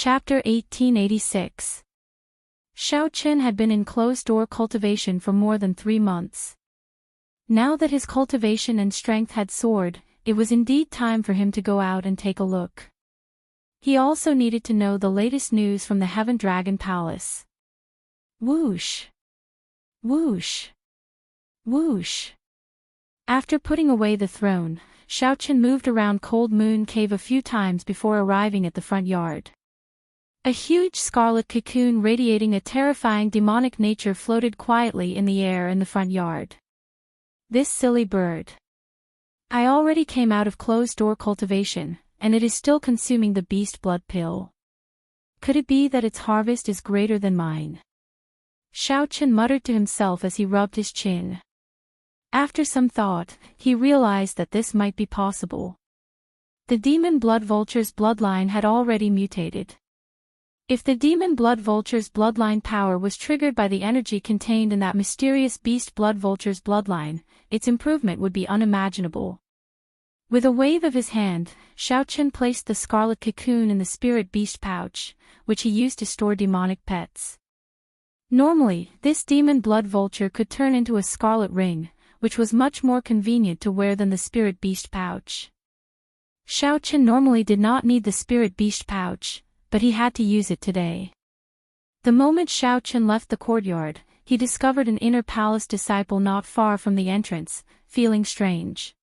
Chapter 1886. Xiao Qin had been in closed-door cultivation for more than 3 months. Now that his cultivation and strength had soared, it was indeed time for him to go out and take a look. He also needed to know the latest news from the Heaven Dragon Palace. Whoosh! Whoosh! Whoosh! After putting away the throne, Xiao Qin moved around Cold Moon Cave a few times before arriving at the front yard. A huge scarlet cocoon radiating a terrifying demonic nature floated quietly in the air in the front yard. This silly bird. I already came out of closed-door cultivation, and it is still consuming the beast blood pill. Could it be that its harvest is greater than mine? Xiao Qin muttered to himself as he rubbed his chin. After some thought, he realized that this might be possible. The demon blood vulture's bloodline had already mutated. If the demon blood vulture's bloodline power was triggered by the energy contained in that mysterious beast blood vulture's bloodline, its improvement would be unimaginable. With a wave of his hand, Xiao Qin placed the scarlet cocoon in the spirit beast pouch, which he used to store demonic pets. Normally, this demon blood vulture could turn into a scarlet ring, which was much more convenient to wear than the spirit beast pouch. Xiao Qin normally did not need the spirit beast pouch, but he had to use it today. The moment Xiao Qin left the courtyard, he discovered an inner palace disciple not far from the entrance, feeling strange.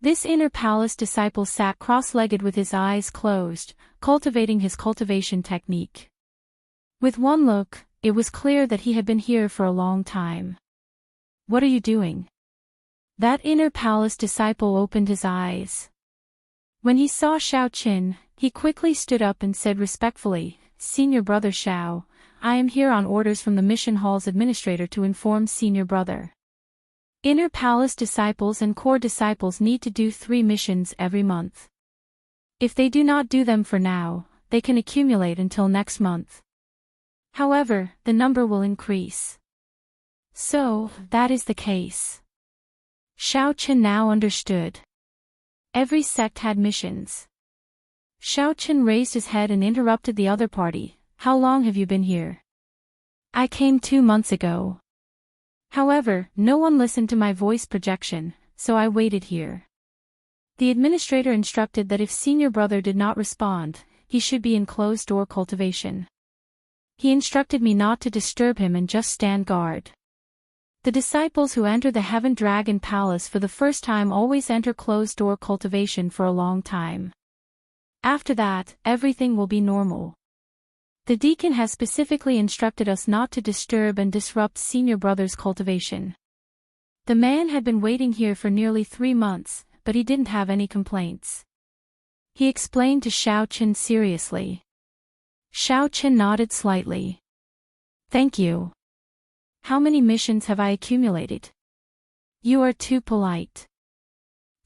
This inner palace disciple sat cross-legged with his eyes closed, cultivating his cultivation technique. With one look, it was clear that he had been here for a long time. "What are you doing?" That inner palace disciple opened his eyes. When he saw Xiao Qin, he quickly stood up and said respectfully, "Senior Brother Xiao, I am here on orders from the Mission Hall's administrator to inform Senior Brother. Inner Palace disciples and core disciples need to do 3 missions every month. If they do not do them for now, they can accumulate until next month. However, the number will increase." So, that is the case. Xiao Qin now understood. Every sect had missions. Xiao Qin raised his head and interrupted the other party. "How long have you been here?" "I came 2 months ago. However, no one listened to my voice projection, so I waited here." The administrator instructed that if Senior Brother did not respond, he should be in closed-door cultivation. He instructed me not to disturb him and just stand guard. The disciples who enter the Heaven Dragon Palace for the first time always enter closed-door cultivation for a long time. After that, everything will be normal. The deacon has specifically instructed us not to disturb and disrupt Senior Brother's cultivation. The man had been waiting here for nearly 3 months, but he didn't have any complaints. He explained to Xiao Qin seriously. Xiao Qin nodded slightly. "Thank you. How many missions have I accumulated?" "You are too polite.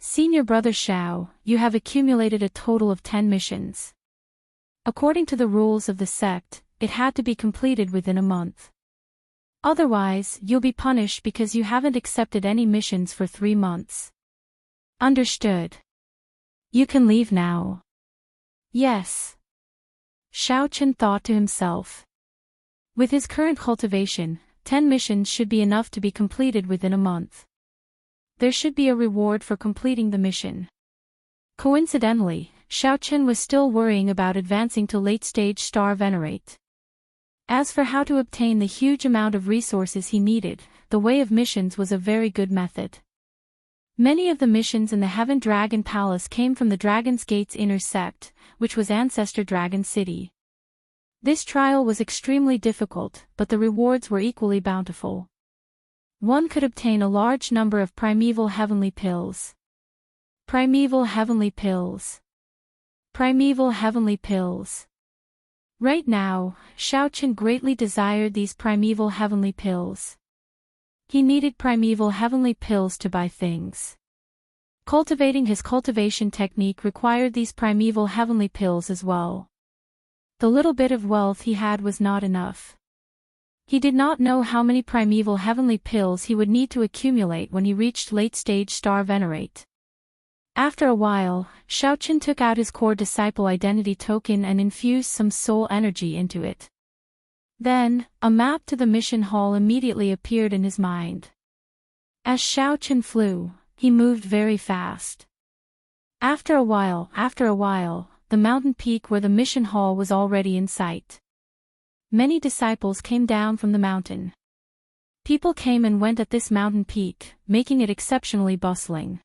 Senior Brother Xiao, you have accumulated a total of 10 missions. According to the rules of the sect, it had to be completed within a month. Otherwise, you'll be punished because you haven't accepted any missions for 3 months. Understood. You can leave now." "Yes." Xiao Qin thought to himself. With his current cultivation, 10 missions should be enough to be completed within a month. There should be a reward for completing the mission. Coincidentally, Xiao Qin was still worrying about advancing to late-stage Star Venerate. As for how to obtain the huge amount of resources he needed, the way of missions was a very good method. Many of the missions in the Heaven Dragon Palace came from the Dragon's Gate's inner sect, which was Ancestor Dragon City. This trial was extremely difficult, but the rewards were equally bountiful. One could obtain a large number of primeval heavenly pills. Primeval heavenly pills. Primeval heavenly pills. Right now, Xiao Qin greatly desired these primeval heavenly pills. He needed primeval heavenly pills to buy things. Cultivating his cultivation technique required these primeval heavenly pills as well. The little bit of wealth he had was not enough. He did not know how many primeval heavenly pills he would need to accumulate when he reached late-stage Star Venerate. After a while, Xiaoqin took out his core disciple identity token and infused some soul energy into it. Then, a map to the mission hall immediately appeared in his mind. As Xiaoqin flew, he moved very fast. After a while, the mountain peak where the mission hall was already in sight. Many disciples came down from the mountain. People came and went at this mountain peak, making it exceptionally bustling.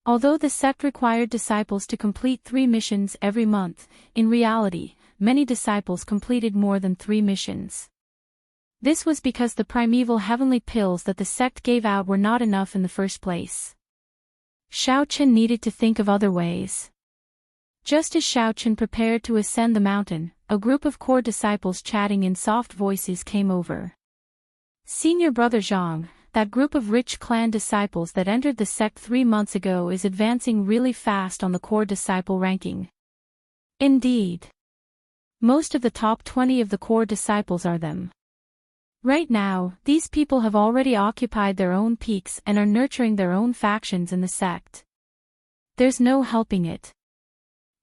Although the sect required disciples to complete 3 missions every month, in reality, many disciples completed more than 3 missions. This was because the primeval heavenly pills that the sect gave out were not enough in the first place. Xiaoqin needed to think of other ways. Just as Xiaoqin prepared to ascend the mountain, a group of core disciples chatting in soft voices came over. Senior Brother Zhang, that group of rich clan disciples that entered the sect 3 months ago is advancing really fast on the core disciple ranking. Indeed. Most of the top 20 of the core disciples are them. Right now, these people have already occupied their own peaks and are nurturing their own factions in the sect. There's no helping it.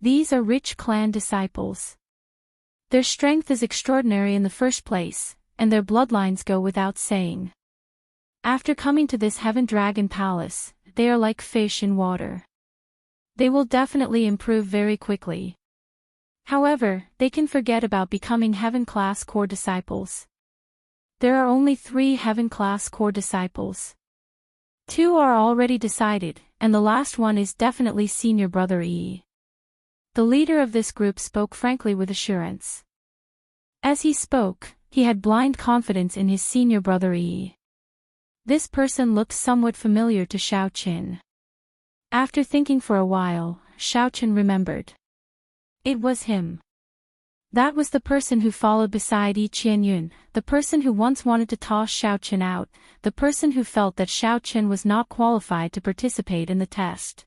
These are rich clan disciples. Their strength is extraordinary in the first place, and their bloodlines go without saying. After coming to this Heaven Dragon Palace, they are like fish in water. They will definitely improve very quickly. However, they can forget about becoming Heaven-class core disciples. There are only 3 Heaven-class core disciples. 2 are already decided, and the last one is definitely Senior Brother E. The leader of this group spoke frankly with assurance. As he spoke, he had blind confidence in his Senior Brother E. This person looked somewhat familiar to Xiaoqin. After thinking for a while, Xiaoqin remembered. It was him. That was the person who followed beside Yi Qianyun, the person who once wanted to toss Xiaoqin out, the person who felt that Xiaoqin was not qualified to participate in the test.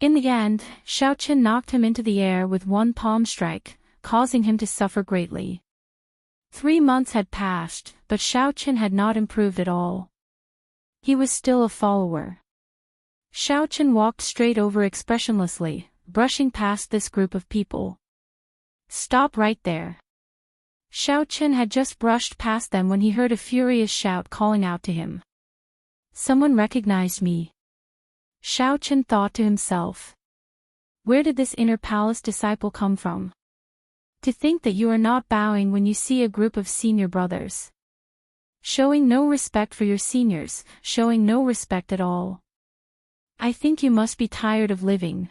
In the end, Xiaoqin knocked him into the air with one palm strike, causing him to suffer greatly. 3 months had passed, but Xiaoqin had not improved at all. He was still a follower. Xiaoqin walked straight over expressionlessly, brushing past this group of people. Stop right there. Xiaoqin had just brushed past them when he heard a furious shout calling out to him. Someone recognized me. Xiaoqin thought to himself. Where did this inner palace disciple come from? To think that you are not bowing when you see a group of senior brothers. Showing no respect for your seniors, showing no respect at all. I think you must be tired of living.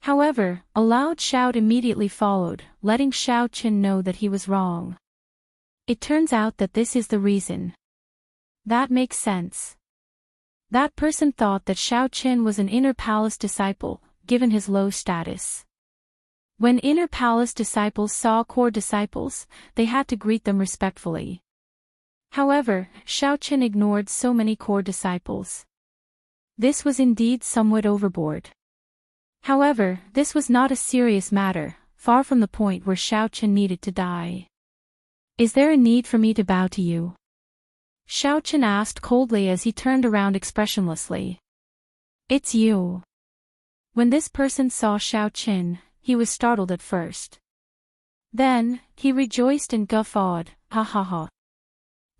However, a loud shout immediately followed, letting Xiaoqin know that he was wrong. It turns out that this is the reason. That makes sense. That person thought that Xiaoqin was an inner palace disciple, given his low status. When inner palace disciples saw core disciples, they had to greet them respectfully. However, Xiaoqin ignored so many core disciples. This was indeed somewhat overboard. However, this was not a serious matter, far from the point where Xiaoqin needed to die. Is there a need for me to bow to you? Xiaoqin asked coldly as he turned around expressionlessly. It's you. When this person saw Xiaoqin, he was startled at first. Then, he rejoiced and guffawed, ha ha ha.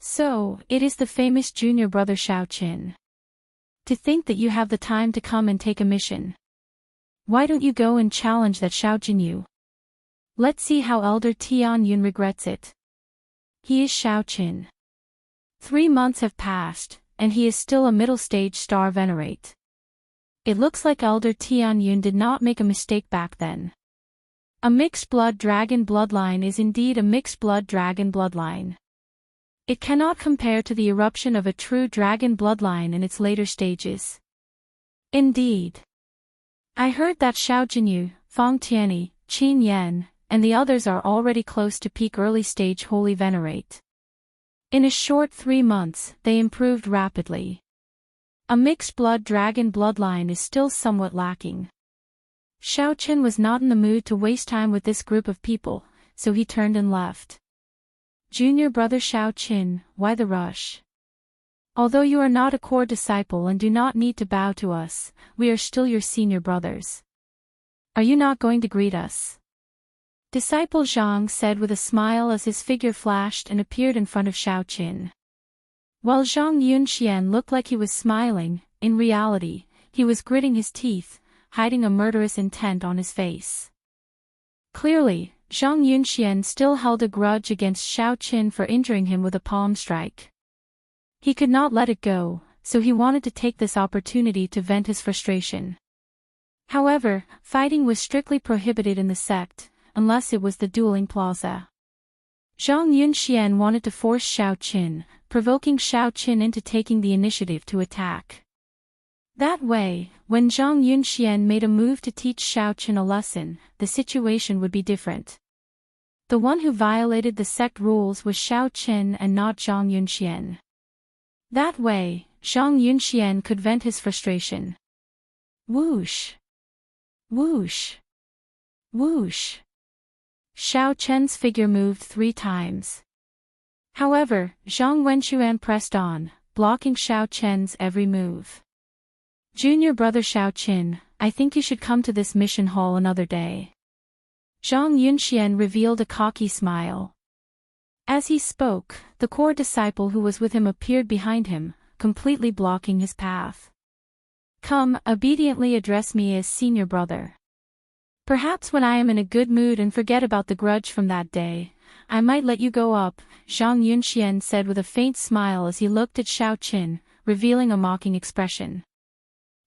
So, it is the famous junior brother Xiaoqin. To think that you have the time to come and take a mission. Why don't you go and challenge that Xiaoqin you? Let's see how Elder Tianyun regrets it. He is Xiaoqin. 3 months have passed, and he is still a middle-stage star venerate. It looks like Elder Tianyun did not make a mistake back then. A mixed-blood dragon bloodline is indeed a mixed-blood dragon bloodline. It cannot compare to the eruption of a true dragon bloodline in its later stages. Indeed. I heard that Xiao Jinyu, Fang Tianyi, Qin Yan, and the others are already close to peak early-stage holy venerate. In a short 3 months, they improved rapidly. A mixed-blood dragon bloodline is still somewhat lacking. Xiaoqin was not in the mood to waste time with this group of people, so he turned and left. Junior brother Xiaoqin, why the rush? Although you are not a core disciple and do not need to bow to us, we are still your senior brothers. Are you not going to greet us? Disciple Zhang said with a smile as his figure flashed and appeared in front of Xiaoqin. While Zhang Yunxian looked like he was smiling, in reality, he was gritting his teeth, hiding a murderous intent on his face. Clearly, Zhang Yunxian still held a grudge against Xiaoqin for injuring him with a palm strike. He could not let it go, so he wanted to take this opportunity to vent his frustration. However, fighting was strictly prohibited in the sect, unless it was the dueling plaza. Zhang Yunxian wanted to force Xiaoqin, provoking Xiaoqin into taking the initiative to attack. That way, when Zhang Yunxian made a move to teach Xiaoqin a lesson, the situation would be different. The one who violated the sect rules was Xiaoqin and not Zhang Yunxian. That way, Zhang Yunxian could vent his frustration. Whoosh! Whoosh! Whoosh! Xiaoqian's figure moved 3 times. However, Zhang Wenquan pressed on, blocking Xiaoqian's every move. Junior brother Xiaoqin, I think you should come to this mission hall another day. Zhang Yunxian revealed a cocky smile. As he spoke, the core disciple who was with him appeared behind him, completely blocking his path. Come, obediently address me as senior brother. Perhaps when I am in a good mood and forget about the grudge from that day, I might let you go up, Zhang Yunxian said with a faint smile as he looked at Xiaoqin, revealing a mocking expression.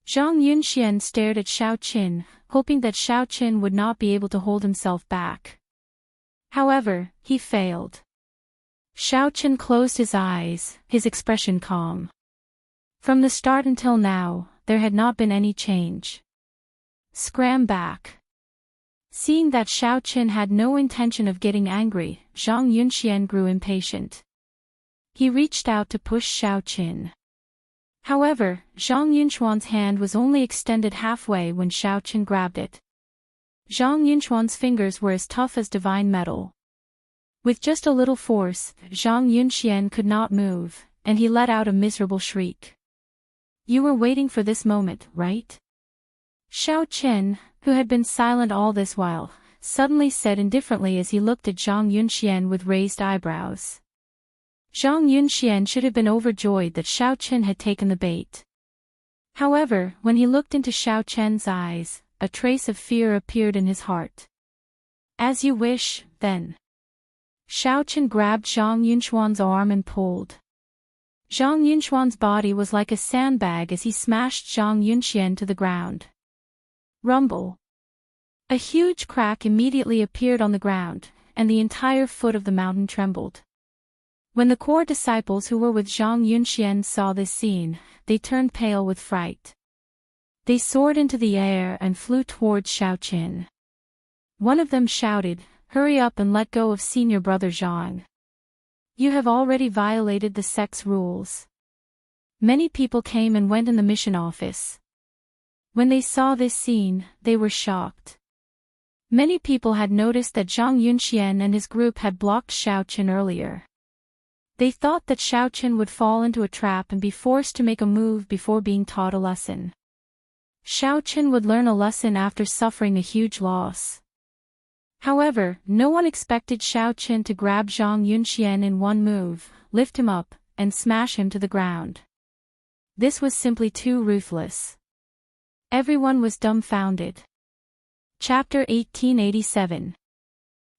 Zhang Yunxian stared at Xiaoqin, hoping that Xiaoqin would not be able to hold himself back. However, he failed. Xiaoqin closed his eyes, his expression calm. From the start until now, there had not been any change. Scram back. Seeing that Xiaoqin had no intention of getting angry, Zhang Yunxian grew impatient. He reached out to push Xiaoqin. However, Zhang Yunquan's hand was only extended halfway when Xiaoqin grabbed it. Zhang Yunquan's fingers were as tough as divine metal. With just a little force, Zhang Yunxian could not move, and he let out a miserable shriek. You were waiting for this moment, right? Xiaoqin, who had been silent all this while, suddenly said indifferently as he looked at Zhang Yunxian with raised eyebrows. Zhang Yunxian should have been overjoyed that Xiaoqin had taken the bait. However, when he looked into Xiaoqian's eyes, a trace of fear appeared in his heart. As you wish, then. Xiaoqin grabbed Zhang Yunquan's arm and pulled. Zhang Yunquan's body was like a sandbag as he smashed Zhang Yunxian to the ground. Rumble. A huge crack immediately appeared on the ground, and the entire foot of the mountain trembled. When the core disciples who were with Zhang Yunxian saw this scene, they turned pale with fright. They soared into the air and flew towards Xiaoqin. One of them shouted, "Hurry up and let go of senior brother Zhang. You have already violated the sect's rules." Many people came and went in the mission office. When they saw this scene, they were shocked. Many people had noticed that Zhang Yunxian and his group had blocked Xiaoqin earlier. They thought that Xiaoqin would fall into a trap and be forced to make a move before being taught a lesson. Xiaoqin would learn a lesson after suffering a huge loss. However, no one expected Xiaoqin to grab Zhang Yunxian in one move, lift him up, and smash him to the ground. This was simply too ruthless. Everyone was dumbfounded. Chapter 1887.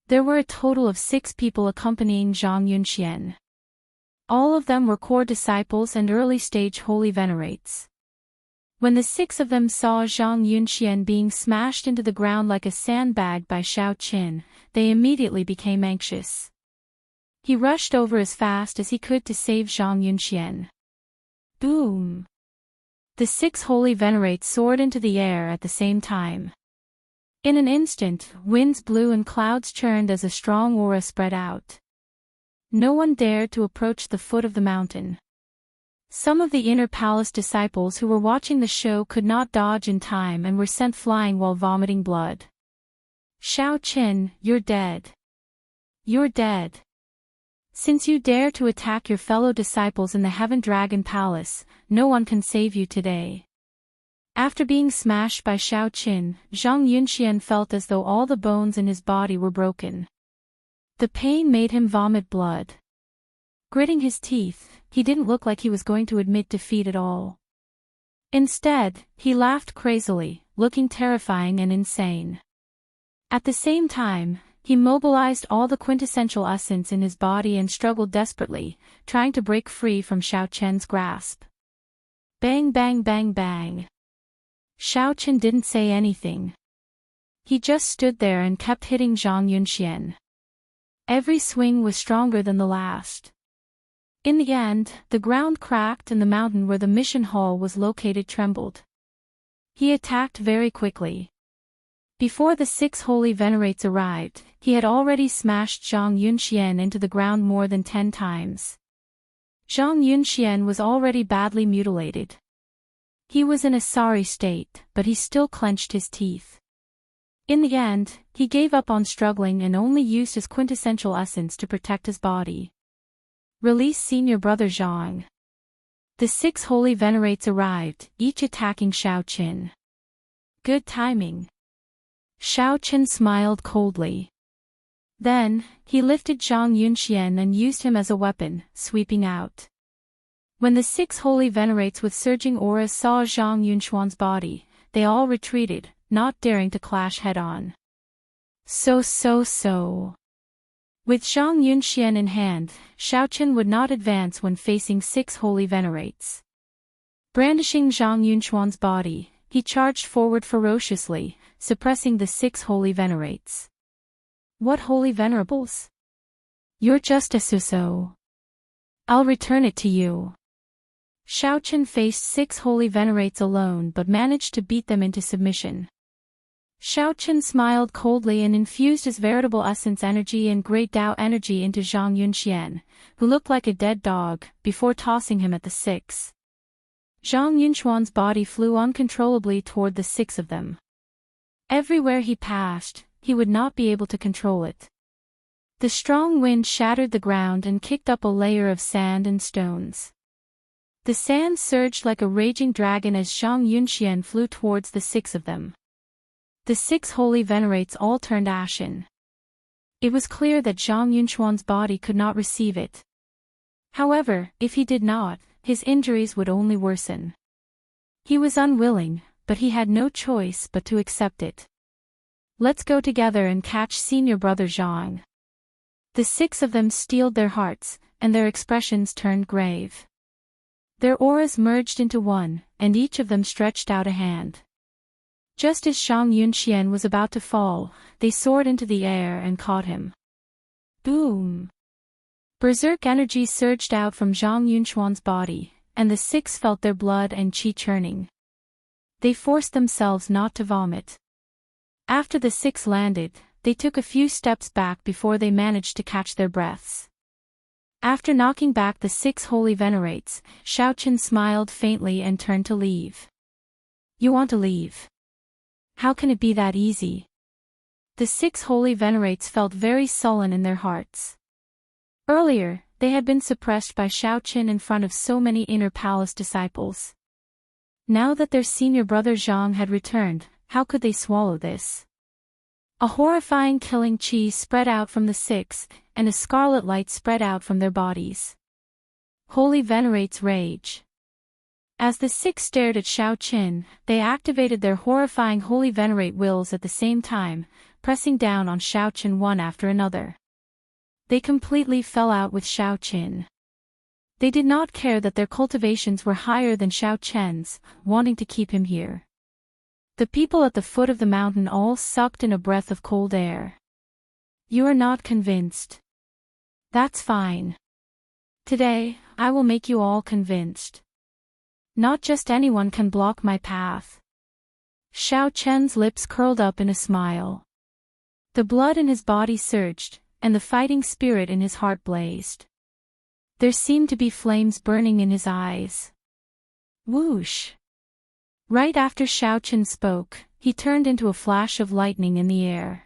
There were a total of 6 people accompanying Zhang Yunxian. All of them were core disciples and early-stage holy venerates. When the 6 of them saw Zhang Yunxian being smashed into the ground like a sandbag by Xiaoqin, they immediately became anxious. He rushed over as fast as he could to save Zhang Yunxian. Boom! The 6 holy venerates soared into the air at the same time. In an instant, winds blew and clouds churned as a strong aura spread out. No one dared to approach the foot of the mountain. Some of the inner palace disciples who were watching the show could not dodge in time and were sent flying while vomiting blood. Xiaoqin, you're dead. You're dead. Since you dare to attack your fellow disciples in the Heaven Dragon Palace, no one can save you today. After being smashed by Xiao Qin, Zhang Yunxian felt as though all the bones in his body were broken. The pain made him vomit blood. Gritting his teeth, he didn't look like he was going to admit defeat at all. Instead, he laughed crazily, looking terrifying and insane. At the same time, he mobilized all the quintessential essence in his body and struggled desperately, trying to break free from Xiao Qian's grasp. Bang bang bang bang. Xiao Qian didn't say anything. He just stood there and kept hitting Zhang Yunxian. Every swing was stronger than the last. In the end, the ground cracked and the mountain where the mission hall was located trembled. He attacked very quickly. Before the 6 holy venerates arrived, he had already smashed Zhang Yunxian into the ground more than 10 times. Zhang Yunxian was already badly mutilated. He was in a sorry state, but he still clenched his teeth. In the end, he gave up on struggling and only used his quintessential essence to protect his body. Release senior brother Zhang. The 6 holy venerates arrived, each attacking Xiao Qin. Good timing. Xiao Qin smiled coldly. Then, he lifted Zhang Yunxian and used him as a weapon, sweeping out. When the 6 holy venerates with surging auras saw Zhang Yunxuan's body, they all retreated, not daring to clash head-on. So. With Zhang Yunxian in hand, Xiao Qin would not advance when facing 6 holy venerates. Brandishing Zhang Yunxuan's body, he charged forward ferociously, suppressing the 6 holy venerates. What holy venerables? You're just a so-so. I'll return it to you. Xiao Qin faced 6 holy venerates alone but managed to beat them into submission. Xiao Qin smiled coldly and infused his veritable essence energy and great Tao energy into Zhang Yunxian, who looked like a dead dog, before tossing him at the 6. Zhang Yunxuan's body flew uncontrollably toward the 6 of them. Everywhere he passed, he would not be able to control it. The strong wind shattered the ground and kicked up a layer of sand and stones. The sand surged like a raging dragon as Zhang Yunxian flew towards the 6 of them. The 6 holy venerates all turned ashen. It was clear that Zhang Yunxuan's body could not receive it. However, if he did not, his injuries would only worsen. He was unwilling, but he had no choice but to accept it. Let's go together and catch senior brother Zhang. The 6 of them steeled their hearts, and their expressions turned grave. Their auras merged into one, and each of them stretched out a hand. Just as Zhang Yunxian was about to fall, they soared into the air and caught him. Boom! Berserk energy surged out from Zhang Yunxuan's body, and the 6 felt their blood and qi churning. They forced themselves not to vomit. After the 6 landed, they took a few steps back before they managed to catch their breaths. After knocking back the 6 holy venerates, Xiao Qin smiled faintly and turned to leave. You want to leave? How can it be that easy? The 6 holy venerates felt very sullen in their hearts. Earlier, they had been suppressed by Xiao Qin in front of so many inner palace disciples. Now that their senior brother Zhang had returned, how could they swallow this? A horrifying killing qi spread out from the 6, and a scarlet light spread out from their bodies. Holy venerates rage. As the 6 stared at Xiao Qin, they activated their horrifying holy venerate wills at the same time, pressing down on Xiao Qin one after another. They completely fell out with Xiao Qin. They did not care that their cultivations were higher than Xiao Qian's, wanting to keep him here. The people at the foot of the mountain all sucked in a breath of cold air. You are not convinced. That's fine. Today, I will make you all convinced. Not just anyone can block my path. Xiao Qian's lips curled up in a smile. The blood in his body surged, and the fighting spirit in his heart blazed. There seemed to be flames burning in his eyes. Whoosh! Right after Xiao Qin spoke, he turned into a flash of lightning in the air.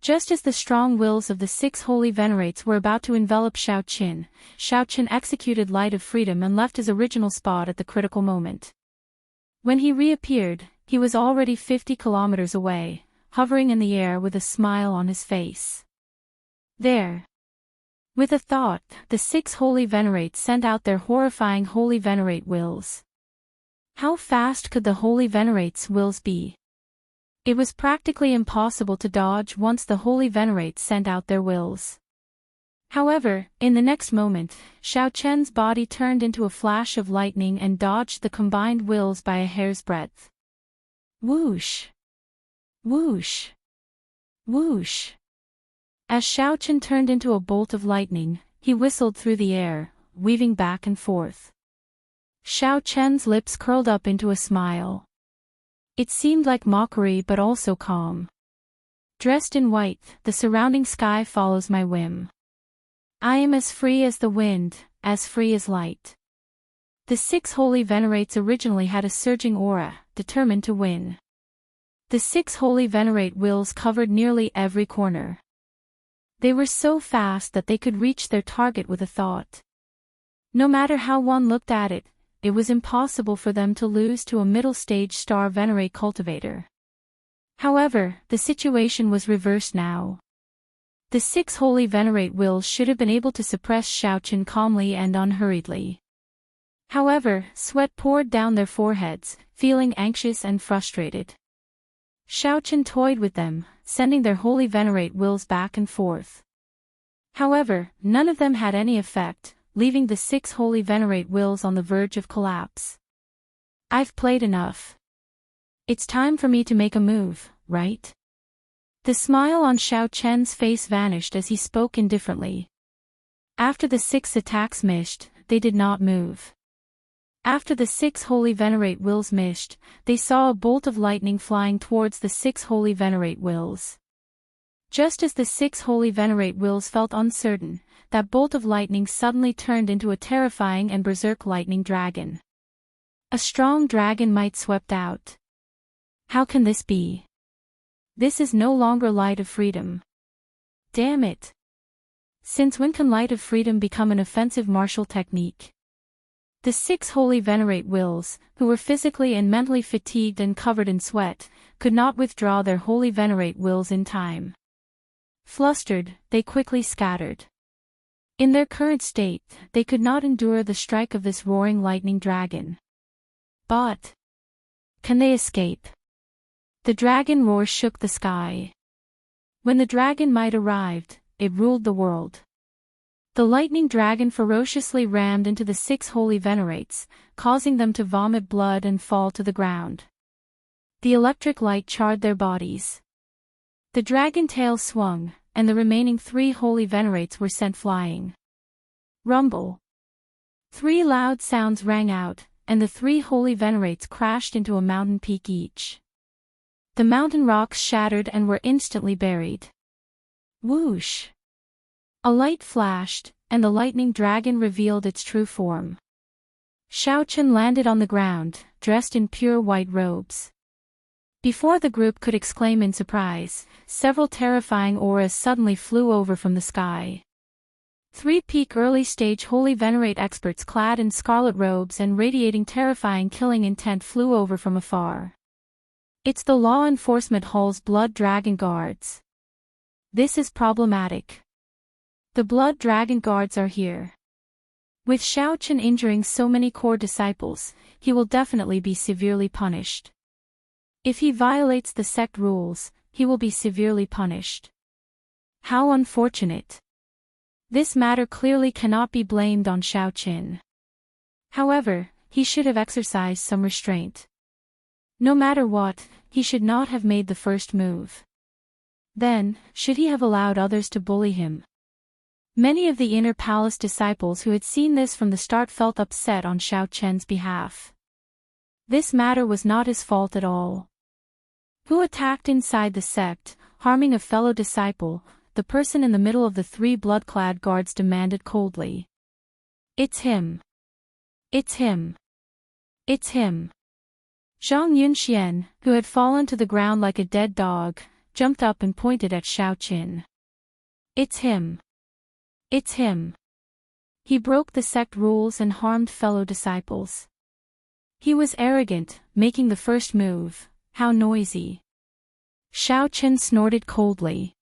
Just as the strong wills of the 6 holy venerates were about to envelop Xiao Qin executed Light of Freedom and left his original spot at the critical moment. When he reappeared, he was already 50 kilometers away, hovering in the air with a smile on his face. There. With a thought, the 6 holy venerates sent out their horrifying holy venerate wills. How fast could the holy venerates' wills be? It was practically impossible to dodge once the holy venerates sent out their wills. However, in the next moment, Xiao Chen's body turned into a flash of lightning and dodged the combined wills by a hair's breadth. Whoosh! Whoosh! Whoosh! As Xiao Chen turned into a bolt of lightning, he whistled through the air, weaving back and forth. Xiao Chen's lips curled up into a smile. It seemed like mockery but also calm. Dressed in white, the surrounding sky follows my whim. I am as free as the wind, as free as light. The 6 holy venerates originally had a surging aura, determined to win. The 6 holy venerate wills covered nearly every corner. They were so fast that they could reach their target with a thought. No matter how one looked at it, it was impossible for them to lose to a middle-stage star venerate cultivator. However, the situation was reversed now. The 6 holy venerate wills should have been able to suppress Xiao Chen calmly and unhurriedly. However, sweat poured down their foreheads, feeling anxious and frustrated. Xiao Chen toyed with them, sending their holy venerate wills back and forth. However, none of them had any effect, leaving the 6 holy venerate wills on the verge of collapse. I've played enough. It's time for me to make a move, right? The smile on Xiao Chen's face vanished as he spoke indifferently. After the 6 attacks missed, they did not move. After the 6 holy venerate wills missed, they saw a bolt of lightning flying towards the 6 holy venerate wills. Just as the 6 holy venerate wills felt uncertain, that bolt of lightning suddenly turned into a terrifying and berserk lightning dragon. A strong dragon might swept out. How can this be? This is no longer Light of Freedom. Damn it! Since when can Light of Freedom become an offensive martial technique? The 6 holy venerate wills, who were physically and mentally fatigued and covered in sweat, could not withdraw their holy venerate wills in time. Flustered, they quickly scattered. In their current state, they could not endure the strike of this roaring lightning dragon. But can they escape? The dragon roar shook the sky. When the dragon might arrived, it ruled the world. The lightning dragon ferociously rammed into the 6 holy venerates, causing them to vomit blood and fall to the ground. The electric light charred their bodies. The dragon tail swung, and the remaining 3 holy venerates were sent flying. Rumble. 3 loud sounds rang out, and the 3 holy venerates crashed into a mountain peak each. The mountain rocks shattered and were instantly buried. Whoosh! A light flashed, and the lightning dragon revealed its true form. Xiao Chen landed on the ground, dressed in pure white robes. Before the group could exclaim in surprise, several terrifying auras suddenly flew over from the sky. 3 peak early-stage holy venerate experts clad in scarlet robes and radiating terrifying killing intent flew over from afar. It's the law enforcement hall's blood dragon guards. This is problematic. The blood dragon guards are here. With Xiao Chen injuring so many core disciples, he will definitely be severely punished. If he violates the sect rules, he will be severely punished. How unfortunate. This matter clearly cannot be blamed on Xiao Chen. However, he should have exercised some restraint. No matter what, he should not have made the first move. Then, should he have allowed others to bully him? Many of the inner palace disciples who had seen this from the start felt upset on Xiao Chen's behalf. This matter was not his fault at all. Who attacked inside the sect, harming a fellow disciple? The person in the middle of the 3 blood-clad guards demanded coldly. It's him. It's him. It's him. Zhang Yunxian, who had fallen to the ground like a dead dog, jumped up and pointed at Xiao Qin. It's him. It's him. He broke the sect rules and harmed fellow disciples. He was arrogant, making the first move. How noisy. Xiao Qin snorted coldly.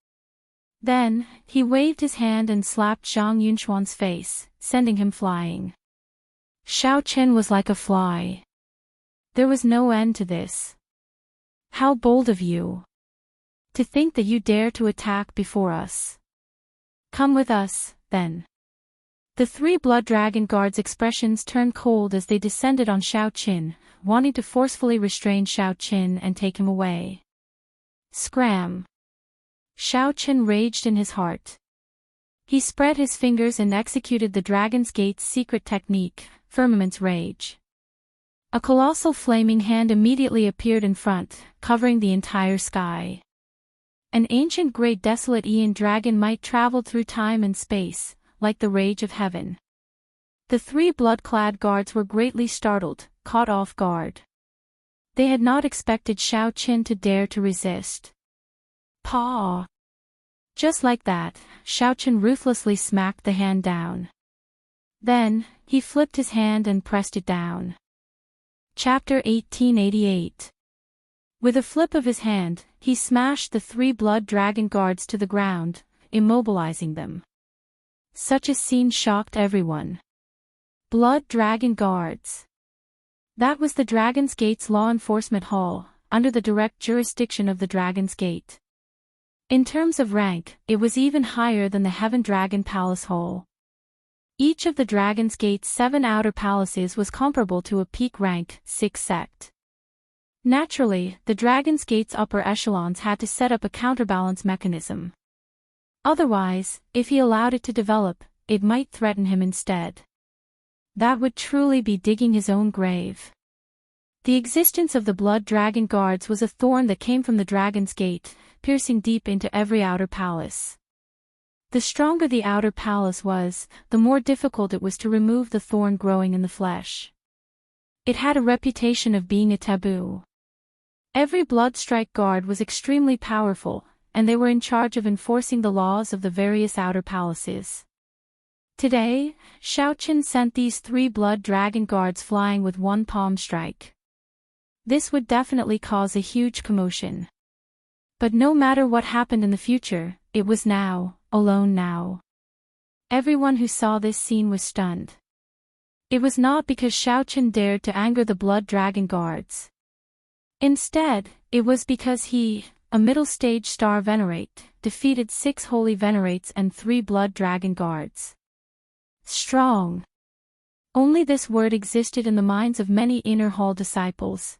Then, he waved his hand and slapped Zhang Yunxuan's face, sending him flying. Xiao Qin was like a fly. There was no end to this. How bold of you. To think that you dare to attack before us. Come with us, then. The three blood dragon guards' expressions turned cold as they descended on Xiao Qin, wanting to forcefully restrain Xiao Qin and take him away. Scram! Xiao Qin raged in his heart. He spread his fingers and executed the Dragon's Gate's secret technique, Firmament's Rage. A colossal flaming hand immediately appeared in front, covering the entire sky. An ancient great desolate Aeon dragon might travel through time and space, like the rage of heaven. The three blood-clad guards were greatly startled, caught off guard. They had not expected Xiao Qin to dare to resist. Paw! Just like that, Xiao Qin ruthlessly smacked the hand down. Then, he flipped his hand and pressed it down. Chapter 1888. With a flip of his hand, he smashed the three blood dragon guards to the ground, immobilizing them. Such a scene shocked everyone. Blood dragon guards. That was the Dragon's Gate's law enforcement hall, under the direct jurisdiction of the Dragon's Gate. In terms of rank, it was even higher than the Heaven Dragon Palace Hall. Each of the Dragon's Gate's 7 outer palaces was comparable to a peak rank 6 sect. Naturally, the Dragon's Gate's upper echelons had to set up a counterbalance mechanism. Otherwise, if he allowed it to develop, it might threaten him instead. That would truly be digging his own grave. The existence of the Blood Dragon Guards was a thorn that came from the Dragon's Gate, piercing deep into every outer palace. The stronger the outer palace was, the more difficult it was to remove the thorn growing in the flesh. It had a reputation of being a taboo. Every Bloodstrike Guard was extremely powerful, and they were in charge of enforcing the laws of the various outer palaces. Today, Xiao Qin sent these 3 Blood Dragon Guards flying with one palm strike. This would definitely cause a huge commotion. But no matter what happened in the future, it was now, alone now. Everyone who saw this scene was stunned. It was not because Xiao Qin dared to anger the Blood Dragon Guards. Instead, it was because he, a middle-stage star Venerate, defeated 6 Holy Venerates and 3 Blood Dragon Guards. Strong. Only this word existed in the minds of many Inner Hall disciples.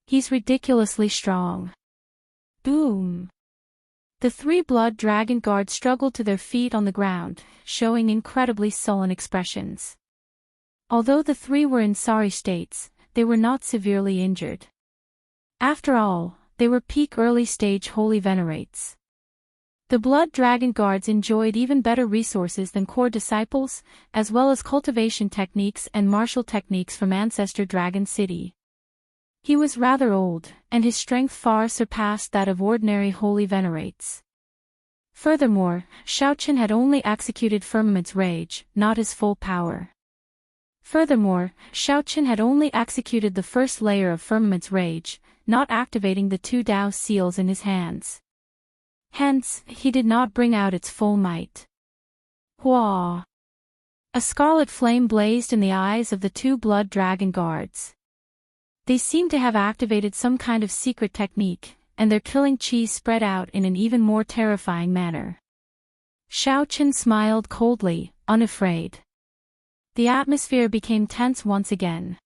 He's ridiculously strong. Boom. The 3 Blood Dragon Guards struggled to their feet on the ground, showing incredibly sullen expressions. Although the 3 were in sorry states, they were not severely injured. After all, they were peak early-stage Holy Venerates. The Blood Dragon Guards enjoyed even better resources than core disciples, as well as cultivation techniques and martial techniques from Ancestor Dragon City. He was rather old, and his strength far surpassed that of ordinary Holy Venerates. Furthermore, Xiao Qin had only executed Firmament's Rage, not his full power. Furthermore, Xiao Qin had only executed the first layer of Firmament's Rage, not activating the 2 Dao seals in his hands. Hence, he did not bring out its full might. Hua! A scarlet flame blazed in the eyes of the 2 Blood Dragon Guards. They seemed to have activated some kind of secret technique, and their killing chi spread out in an even more terrifying manner. Xiao Qin smiled coldly, unafraid. The atmosphere became tense once again.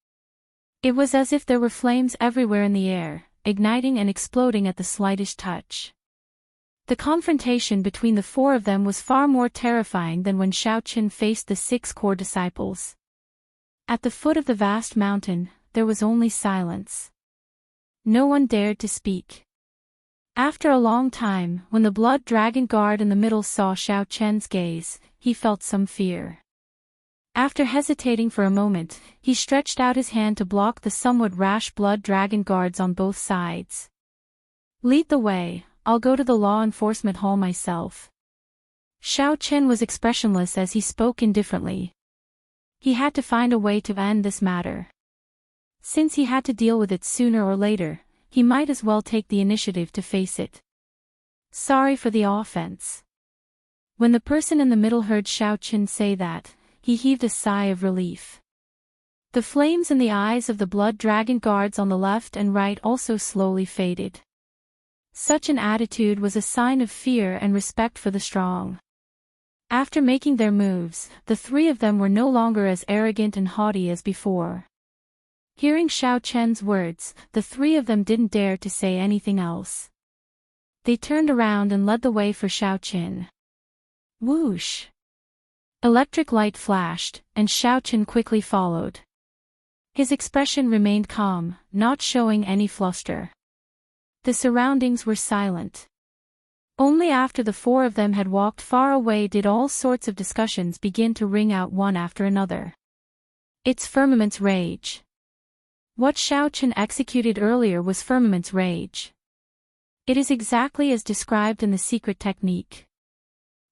It was as if there were flames everywhere in the air, igniting and exploding at the slightest touch. The confrontation between the 4 of them was far more terrifying than when Xiao Qin faced the 6 core disciples. At the foot of the vast mountain, there was only silence. No one dared to speak. After a long time, when the Blood Dragon Guard in the middle saw Xiao Qian's gaze, he felt some fear. After hesitating for a moment, he stretched out his hand to block the somewhat rash Blood Dragon Guards on both sides. Lead the way, I'll go to the law enforcement hall myself. Xiao Chen was expressionless as he spoke indifferently. He had to find a way to end this matter. Since he had to deal with it sooner or later, he might as well take the initiative to face it. Sorry for the offense. When the person in the middle heard Xiao Chen say that, he heaved a sigh of relief. The flames in the eyes of the blood dragon guards on the left and right also slowly faded. Such an attitude was a sign of fear and respect for the strong. After making their moves, the three of them were no longer as arrogant and haughty as before. Hearing Xiao Chen's words, the three of them didn't dare to say anything else. They turned around and led the way for Xiao Chen. Whoosh! Electric light flashed, and Xiao Chen quickly followed. His expression remained calm, not showing any fluster. The surroundings were silent. Only after the four of them had walked far away did all sorts of discussions begin to ring out one after another. It's Firmament's rage. What Xiao Chen executed earlier was Firmament's rage. It is exactly as described in the secret technique.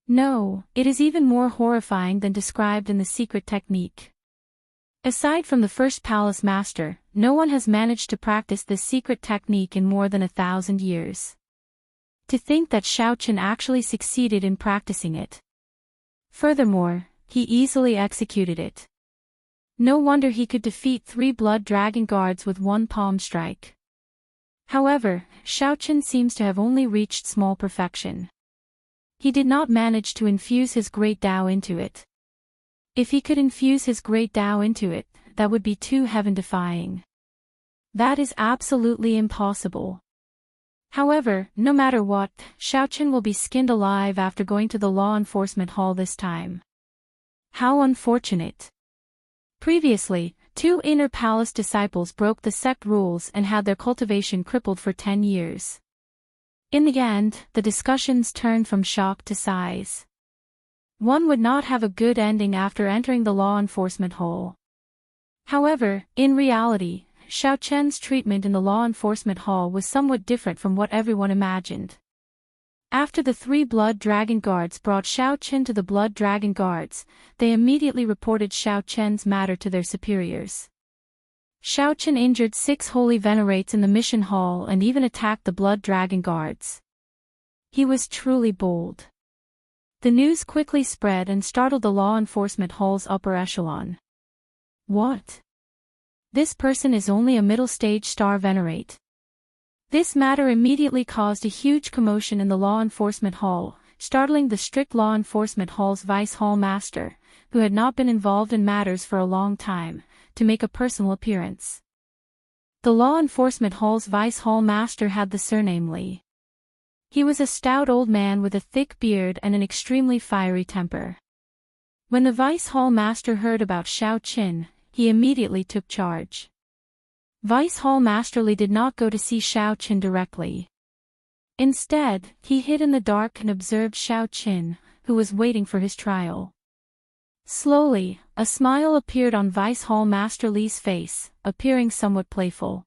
No, it is even more horrifying than described in the secret technique. Aside from the first palace master, no one has managed to practice this secret technique in more than 1,000 years. To think that Xiao Chen actually succeeded in practicing it. Furthermore, he easily executed it. No wonder he could defeat 3 blood dragon guards with one palm strike. However, Xiao Chen seems to have only reached small perfection. He did not manage to infuse his great Tao into it. If he could infuse his great Tao into it, that would be too heaven-defying. That is absolutely impossible. However, no matter what, Xiao Chen will be skinned alive after going to the law enforcement hall this time. How unfortunate. Previously, 2 inner palace disciples broke the sect rules and had their cultivation crippled for 10 years. In the end, the discussions turned from shock to sighs. One would not have a good ending after entering the law enforcement hall. However, in reality, Xiao Chen's treatment in the law enforcement hall was somewhat different from what everyone imagined. After the 3 blood dragon guards brought Xiao Chen to the blood dragon guards, they immediately reported Xiao Chen's matter to their superiors. Xiao Chen injured 6 holy venerates in the mission hall and even attacked the blood dragon guards. He was truly bold. The news quickly spread and startled the law enforcement hall's upper echelon. What? This person is only a middle-stage star venerate. This matter immediately caused a huge commotion in the law enforcement hall, startling the strict law enforcement hall's vice hall master, who had not been involved in matters for a long time, to make a personal appearance. The law enforcement hall's vice hall master had the surname Li. He was a stout old man with a thick beard and an extremely fiery temper. When the vice hall master heard about Xiao Chen, he immediately took charge. Vice Hall Master Li did not go to see Xiao Chen directly. Instead, he hid in the dark and observed Xiao Chen, who was waiting for his trial. Slowly, a smile appeared on Vice Hall Master Li's face, appearing somewhat playful.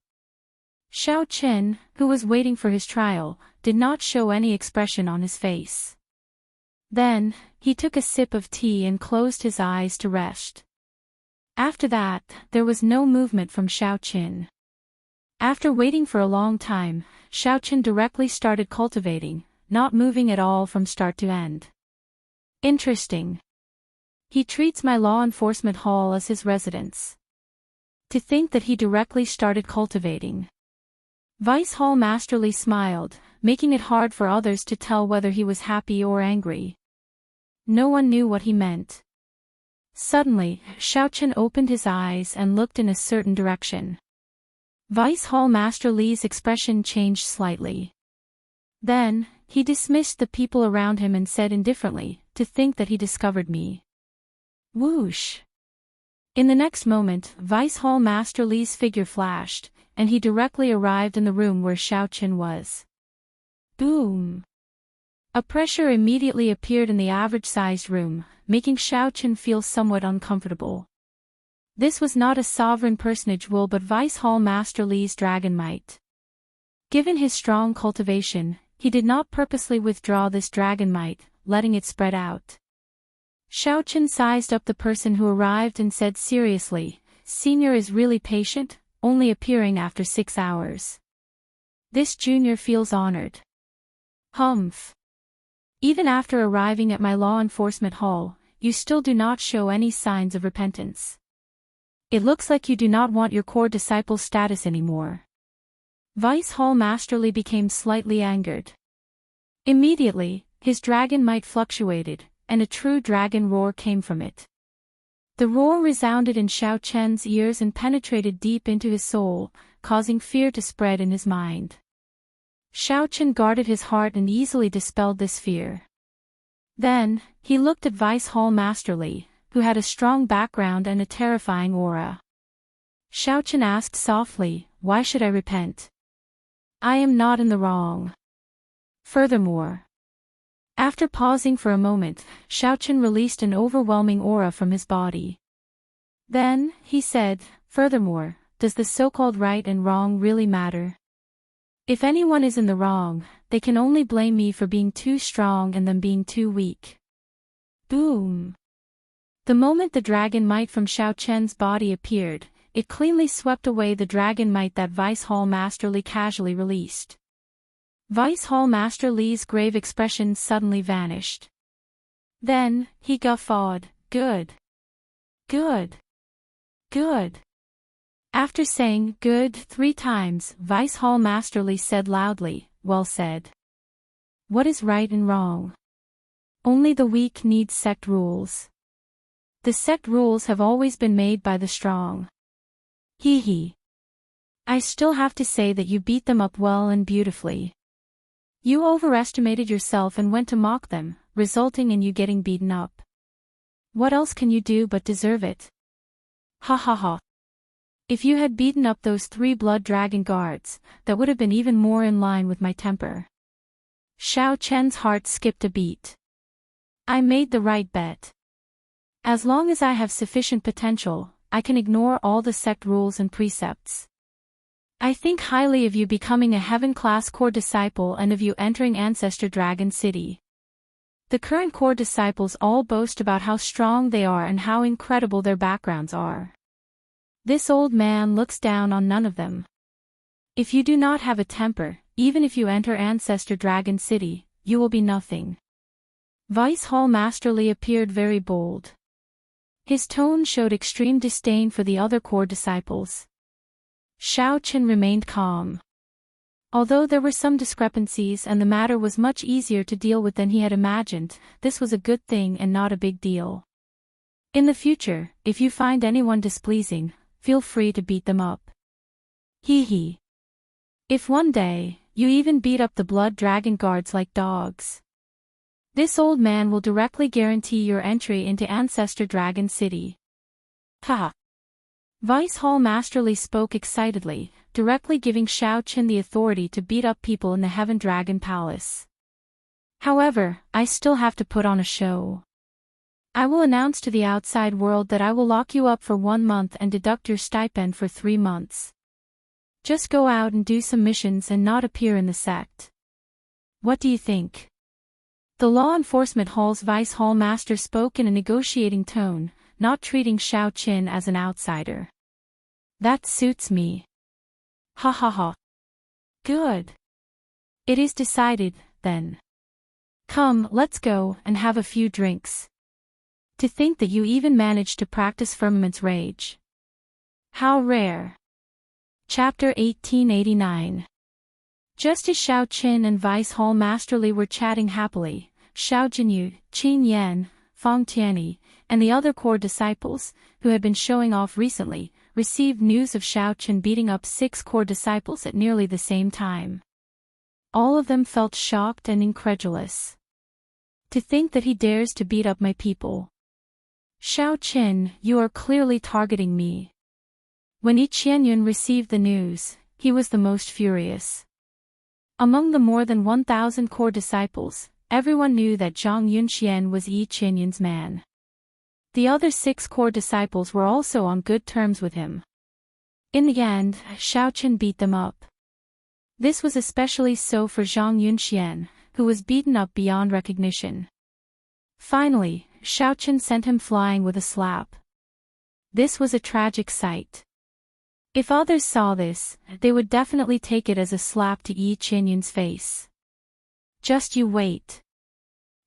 Xiao Chen, who was waiting for his trial, did not show any expression on his face. Then, he took a sip of tea and closed his eyes to rest. After that, there was no movement from Xiao Chen. After waiting for a long time, Xiao Chen directly started cultivating, not moving at all from start to end. Interesting. He treats my law enforcement hall as his residence. To think that he directly started cultivating. Vice Hall Master Li smiled, making it hard for others to tell whether he was happy or angry. No one knew what he meant. Suddenly, Xiao Chen opened his eyes and looked in a certain direction. Vice Hall Master Li's expression changed slightly. Then, he dismissed the people around him and said indifferently, "To think that he discovered me." Whoosh! In the next moment, Vice Hall Master Li's figure flashed, and he directly arrived in the room where Xiao Chen was. Boom! A pressure immediately appeared in the average-sized room, making Xiao Chen feel somewhat uncomfortable. This was not a sovereign personage will but Vice Hall Master Li's dragon might. Given his strong cultivation, he did not purposely withdraw this dragon might, letting it spread out. Xiaochen sized up the person who arrived and said seriously, "Senior is really patient, only appearing after 6 hours. This junior feels honored." "Humph. Even after arriving at my law enforcement hall, you still do not show any signs of repentance. It looks like you do not want your core disciple status anymore." Vice Hall Masterly became slightly angered. Immediately, his dragon might fluctuated, and a true dragon roar came from it. The roar resounded in Xiaochen's ears and penetrated deep into his soul, causing fear to spread in his mind. Xiaochen guarded his heart and easily dispelled this fear. Then, he looked at Vice Hall Masterly, who had a strong background and a terrifying aura. Xiaochen asked softly, "Why should I repent? I am not in the wrong. Furthermore..." After pausing for a moment, Xiaochen released an overwhelming aura from his body. Then, he said, "Furthermore, does the so-called right and wrong really matter? If anyone is in the wrong, they can only blame me for being too strong and them being too weak." Boom! The moment the dragon might from Xiaochen's body appeared, it cleanly swept away the dragon might that Vice Hall Masterly casually released. Vice Hall Master Li's grave expression suddenly vanished. Then, he guffawed, "Good. Good. Good." After saying "good" 3 times, Vice Hall Master Li said loudly, "Well said. What is right and wrong? Only the weak need sect rules. The sect rules have always been made by the strong. Hee hee. I still have to say that you beat them up well and beautifully. You overestimated yourself and went to mock them, resulting in you getting beaten up. What else can you do but deserve it? Ha ha ha. If you had beaten up those 3 blood dragon guards, that would have been even more in line with my temper." Xiaochen's heart skipped a beat. "I made the right bet. As long as I have sufficient potential, I can ignore all the sect rules and precepts. I think highly of you becoming a heaven-class core disciple and of you entering Ancestor Dragon City. The current core disciples all boast about how strong they are and how incredible their backgrounds are. This old man looks down on none of them. If you do not have a temper, even if you enter Ancestor Dragon City, you will be nothing." Vice Hall Master Li appeared very bold. His tone showed extreme disdain for the other core disciples. Xiaochen remained calm. Although there were some discrepancies and the matter was much easier to deal with than he had imagined, this was a good thing and not a big deal. In the future, if you find anyone displeasing, feel free to beat them up. Hee hee. If one day, you even beat up the blood dragon guards like dogs, this old man will directly guarantee your entry into Ancestor Dragon City. Haha. Vice Hall Master Li spoke excitedly, directly giving Xiaochen the authority to beat up people in the Heaven Dragon Palace. "However, I still have to put on a show. I will announce to the outside world that I will lock you up for 1 month and deduct your stipend for 3 months. Just go out and do some missions and not appear in the sect. What do you think?" The law enforcement hall's Vice Hall Master spoke in a negotiating tone, not treating Xiaochen as an outsider. "That suits me. Ha ha ha. Good. It is decided, then. Come, let's go and have a few drinks. To think that you even managed to practice Firmament's Rage. How rare." Chapter 1889. Just as Xiaochen and Vice Hall Master Li were chatting happily, Xiao Jinyu, Qin Yan, Fang Tianyi, and the other core disciples, who had been showing off recently, received news of Xiaochen beating up 6 core disciples at nearly the same time. All of them felt shocked and incredulous. To think that he dares to beat up my people. Xiaochen, you are clearly targeting me. When Yi Qianyun received the news, he was the most furious. Among the more than 1,000 core disciples, everyone knew that Zhang Yunxian was Yi Qianyun's man. The other 6 core disciples were also on good terms with him. In the end, Xiaochen beat them up. This was especially so for Zhang Yunxian, who was beaten up beyond recognition. Finally, Xiaoqun sent him flying with a slap. This was a tragic sight. If others saw this, they would definitely take it as a slap to Yi Qianyun's face. Just you wait.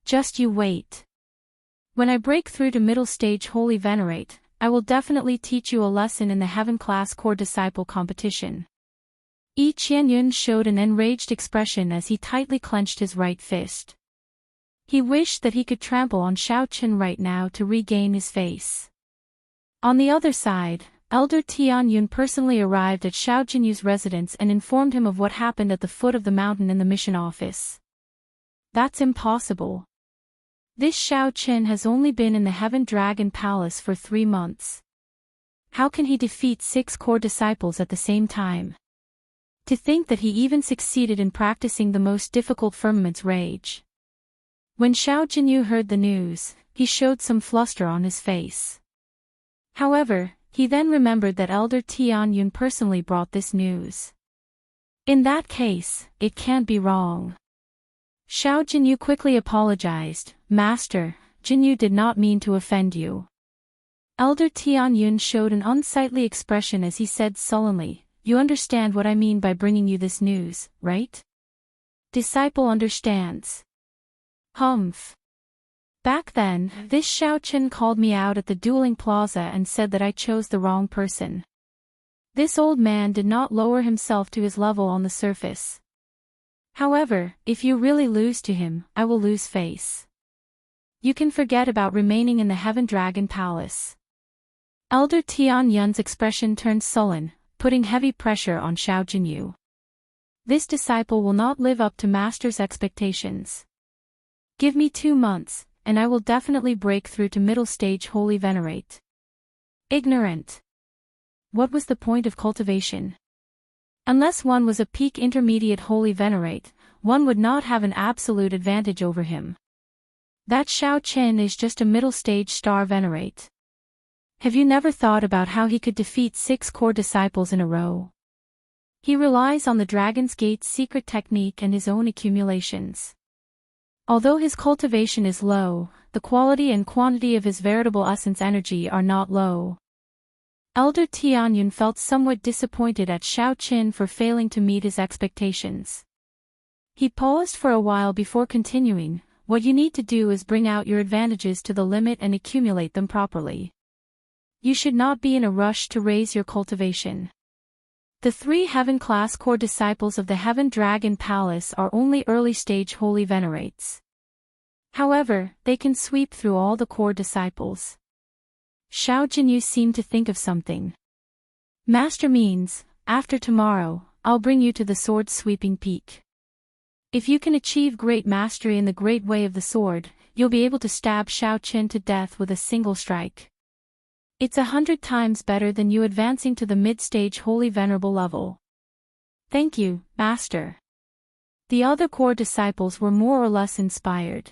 Just you wait. When I break through to middle stage Holy Venerate, I will definitely teach you a lesson in the Heaven Class Core Disciple competition. Yi Qianyun showed an enraged expression as he tightly clenched his right fist. He wished that he could trample on Xiaoqun right now to regain his face. On the other side, Elder Tianyun personally arrived at Xiao Jinyu's residence and informed him of what happened at the foot of the mountain in the mission office. That's impossible. This Xiaoqun has only been in the Heaven Dragon Palace for 3 months. How can he defeat 6 core disciples at the same time? To think that he even succeeded in practicing the most difficult firmament's rage. When Xiao Jinyu heard the news, he showed some fluster on his face. However, he then remembered that Elder Tianyun personally brought this news. In that case, it can't be wrong. Xiao Jinyu quickly apologized. Master, Jinyu did not mean to offend you. Elder Tianyun showed an unsightly expression as he said sullenly, you understand what I mean by bringing you this news, right? Disciple understands. Humph. Back then, this Xiaoqun called me out at the dueling plaza and said that I chose the wrong person. This old man did not lower himself to his level on the surface. However, if you really lose to him, I will lose face. You can forget about remaining in the Heaven Dragon Palace. Elder Tianyun's expression turned sullen, putting heavy pressure on Xiao Jinyu. This disciple will not live up to Master's expectations. Give me 2 months, and I will definitely break through to middle stage Holy Venerate. Ignorant. What was the point of cultivation? Unless one was a peak intermediate Holy Venerate, one would not have an absolute advantage over him. That Xiaoqun is just a middle stage Star Venerate. Have you never thought about how he could defeat 6 core disciples in a row? He relies on the Dragon's Gate's secret technique and his own accumulations. Although his cultivation is low, the quality and quantity of his veritable essence energy are not low. Elder Tianyun felt somewhat disappointed at Xiaoqun for failing to meet his expectations. He paused for a while before continuing, what you need to do is bring out your advantages to the limit and accumulate them properly. You should not be in a rush to raise your cultivation. The 3 Heaven Class Core Disciples of the Heaven Dragon Palace are only early-stage Holy Venerates. However, they can sweep through all the core disciples. Xiao Jinyu seemed to think of something. Master means, after tomorrow, I'll bring you to the sword's sweeping peak. If you can achieve great mastery in the great way of the sword, you'll be able to stab Xiaoqun to death with a single strike. It's 100 times better than you advancing to the mid-stage Holy Venerable level. Thank you, Master. The other core disciples were more or less inspired.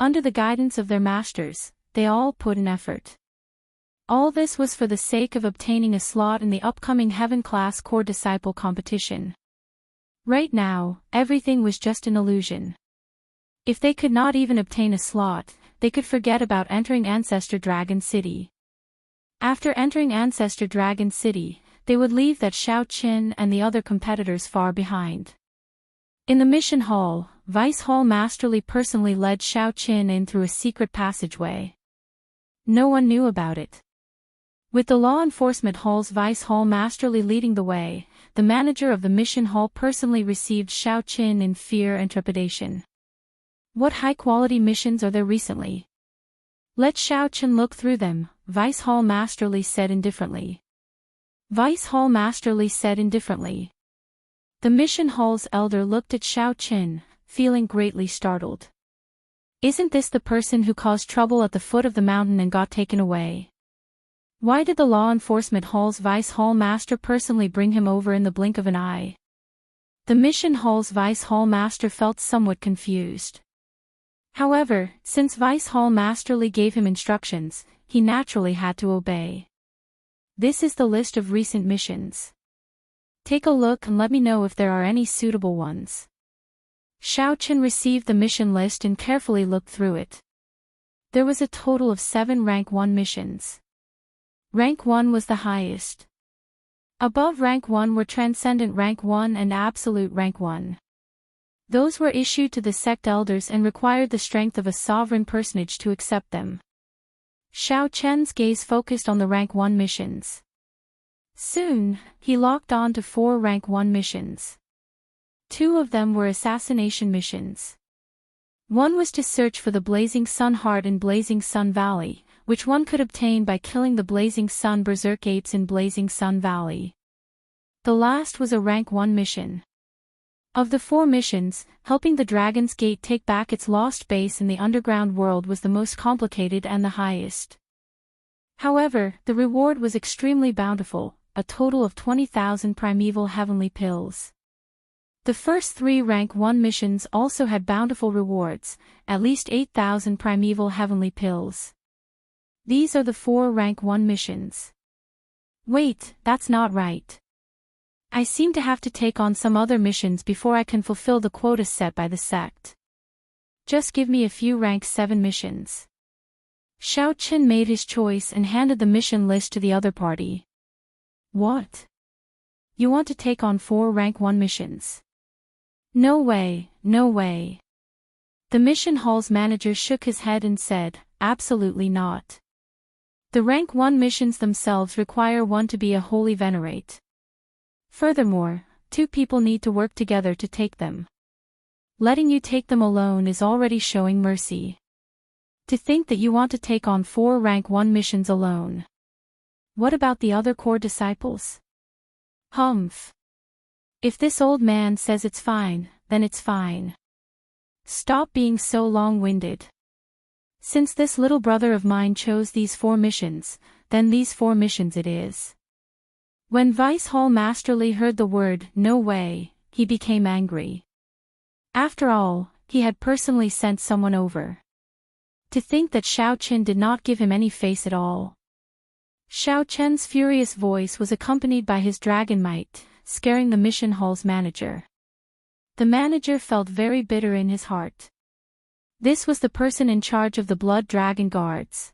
Under the guidance of their masters, they all put in effort. All this was for the sake of obtaining a slot in the upcoming Heaven Class Core Disciple competition. Right now, everything was just an illusion. If they could not even obtain a slot, they could forget about entering Ancestor Dragon City. After entering Ancestor Dragon City, they would leave that Xiaoqun and the other competitors far behind. In the mission hall, Vice Hall Masterly personally led Xiaoqun in through a secret passageway. No one knew about it. With the Law Enforcement Hall's Vice Hall Masterly leading the way, the manager of the mission hall personally received Xiaoqun in fear and trepidation. What high-quality missions are there recently? Let Xiaoqun look through them, Vice Hall Masterly said indifferently. Vice Hall Masterly said indifferently. The mission hall's elder looked at Xiaoqun, feeling greatly startled. Isn't this the person who caused trouble at the foot of the mountain and got taken away? Why did the Law Enforcement Hall's Vice Hall Master personally bring him over in the blink of an eye? The mission hall's Vice Hall Master felt somewhat confused. However, since Vice Hall Masterly gave him instructions, he naturally had to obey. This is the list of recent missions. Take a look and let me know if there are any suitable ones. Xiao Qin received the mission list and carefully looked through it. There was a total of 7 rank 1 missions. Rank 1 was the highest. Above rank 1 were Transcendent rank 1 and Absolute rank 1. Those were issued to the sect elders and required the strength of a sovereign personage to accept them. Xiao Chen's gaze focused on the rank 1 missions. Soon, he locked on to 4 rank 1 missions. 2 of them were assassination missions. One was to search for the Blazing Sun Heart in Blazing Sun Valley, which one could obtain by killing the Blazing Sun Berserk apes in Blazing Sun Valley. The last was a rank 1 mission. Of the 4 missions, helping the Dragon's Gate take back its lost base in the underground world was the most complicated and the highest. However, the reward was extremely bountiful, a total of 20,000 primeval heavenly pills. The first 3 rank 1 missions also had bountiful rewards, at least 8,000 primeval heavenly pills. These are the 4 rank 1 missions. Wait, that's not right. I seem to have to take on some other missions before I can fulfill the quota set by the sect. Just give me a few rank 7 missions. Xiao Qin made his choice and handed the mission list to the other party. What? You want to take on 4 rank 1 missions? No way, no way. The mission hall's manager shook his head and said, absolutely not. The rank 1 missions themselves require one to be a holy venerate. Furthermore, 2 people need to work together to take them. Letting you take them alone is already showing mercy. To think that you want to take on 4 rank 1 missions alone. What about the other core disciples? Humph. If this old man says it's fine, then it's fine. Stop being so long-winded. Since this little brother of mine chose these 4 missions, then these 4 missions it is. When Vice Hall Masterly heard the word, no way, he became angry. After all, he had personally sent someone over. To think that Xiao Qin did not give him any face at all. Xiao Chen's furious voice was accompanied by his dragon might, scaring the mission hall's manager. The manager felt very bitter in his heart. This was the person in charge of the Blood Dragon Guards.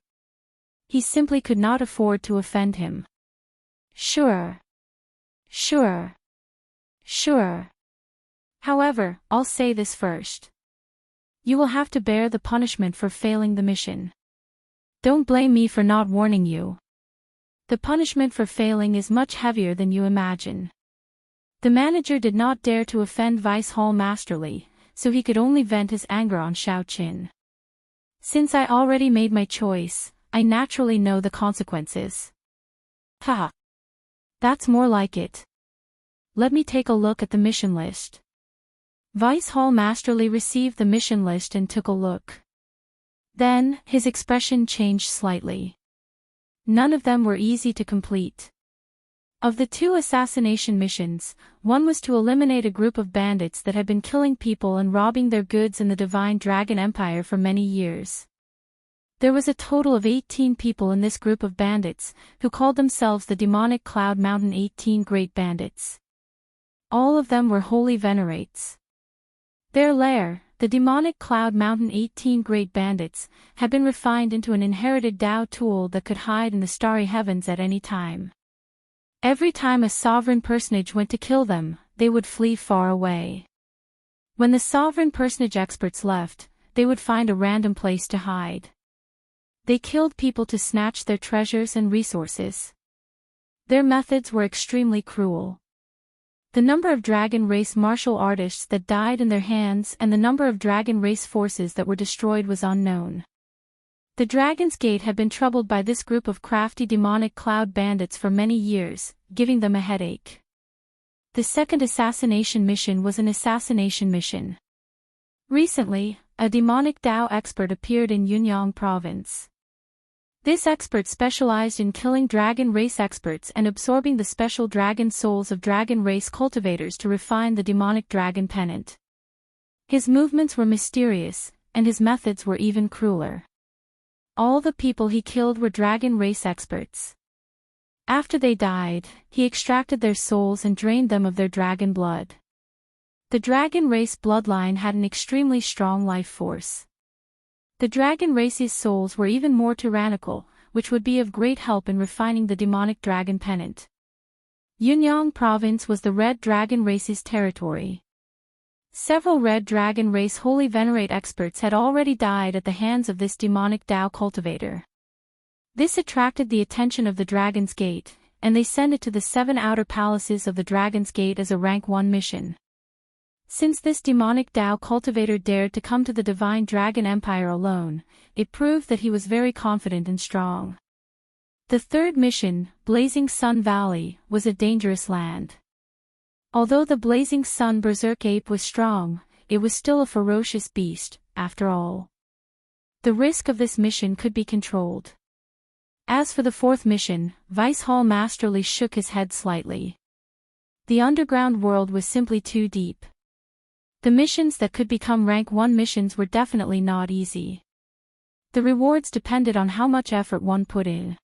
He simply could not afford to offend him. Sure. However, I'll say this first. You will have to bear the punishment for failing the mission. Don't blame me for not warning you. The punishment for failing is much heavier than you imagine. The manager did not dare to offend Vice Hall Masterly, so he could only vent his anger on Xiao Qin. Since I already made my choice, I naturally know the consequences. Haha. That's more like it. Let me take a look at the mission list. Vice Hall Masterly received the mission list and took a look. Then, his expression changed slightly. None of them were easy to complete. Of the 2 assassination missions, one was to eliminate a group of bandits that had been killing people and robbing their goods in the Divine Dragon Empire for many years. There was a total of 18 people in this group of bandits, who called themselves the Demonic Cloud Mountain 18 Great Bandits. All of them were holy venerates. Their lair, the Demonic Cloud Mountain 18 Great Bandits, had been refined into an inherited Dao tool that could hide in the starry heavens at any time. Every time a sovereign personage went to kill them, they would flee far away. When the sovereign personage experts left, they would find a random place to hide. They killed people to snatch their treasures and resources. Their methods were extremely cruel. The number of dragon race martial artists that died in their hands and the number of dragon race forces that were destroyed was unknown. The Dragon's Gate had been troubled by this group of crafty demonic cloud bandits for many years, giving them a headache. The second assassination mission was an assassination mission. Recently, a demonic Dao expert appeared in Yunyang province. This expert specialized in killing dragon race experts and absorbing the special dragon souls of dragon race cultivators to refine the demonic dragon pennant. His movements were mysterious, and his methods were even crueler. All the people he killed were dragon race experts. After they died, he extracted their souls and drained them of their dragon blood. The dragon race bloodline had an extremely strong life force. The dragon race's souls were even more tyrannical, which would be of great help in refining the demonic dragon pennant. Yunyang province was the red dragon race's territory. Several red dragon race holy venerate experts had already died at the hands of this demonic Tao cultivator. This attracted the attention of the Dragon's Gate, and they sent it to the 7 outer palaces of the Dragon's Gate as a rank 1 mission. Since this demonic Tao cultivator dared to come to the Divine Dragon Empire alone, it proved that he was very confident and strong. The third mission, Blazing Sun Valley, was a dangerous land. Although the Blazing Sun Berserk Ape was strong, it was still a ferocious beast, after all. The risk of this mission could be controlled. As for the fourth mission, Vice Hall Masterly shook his head slightly. The underground world was simply too deep. The missions that could become rank 1 missions were definitely not easy. The rewards depended on how much effort one put in.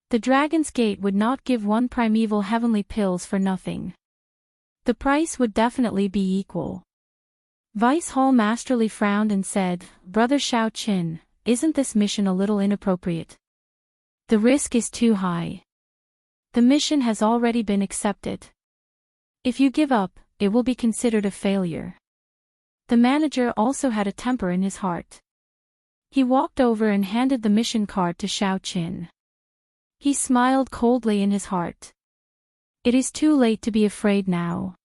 The Dragon's Gate would not give one primeval heavenly pills for nothing. The price would definitely be equal. Vice Hall Masterly frowned and said, "Brother Shao Qin, isn't this mission a little inappropriate? The risk is too high. The mission has already been accepted. If you give up, it will be considered a failure." The manager also had a temper in his heart. He walked over and handed the mission card to Shao Qin. He smiled coldly in his heart. It is too late to be afraid now.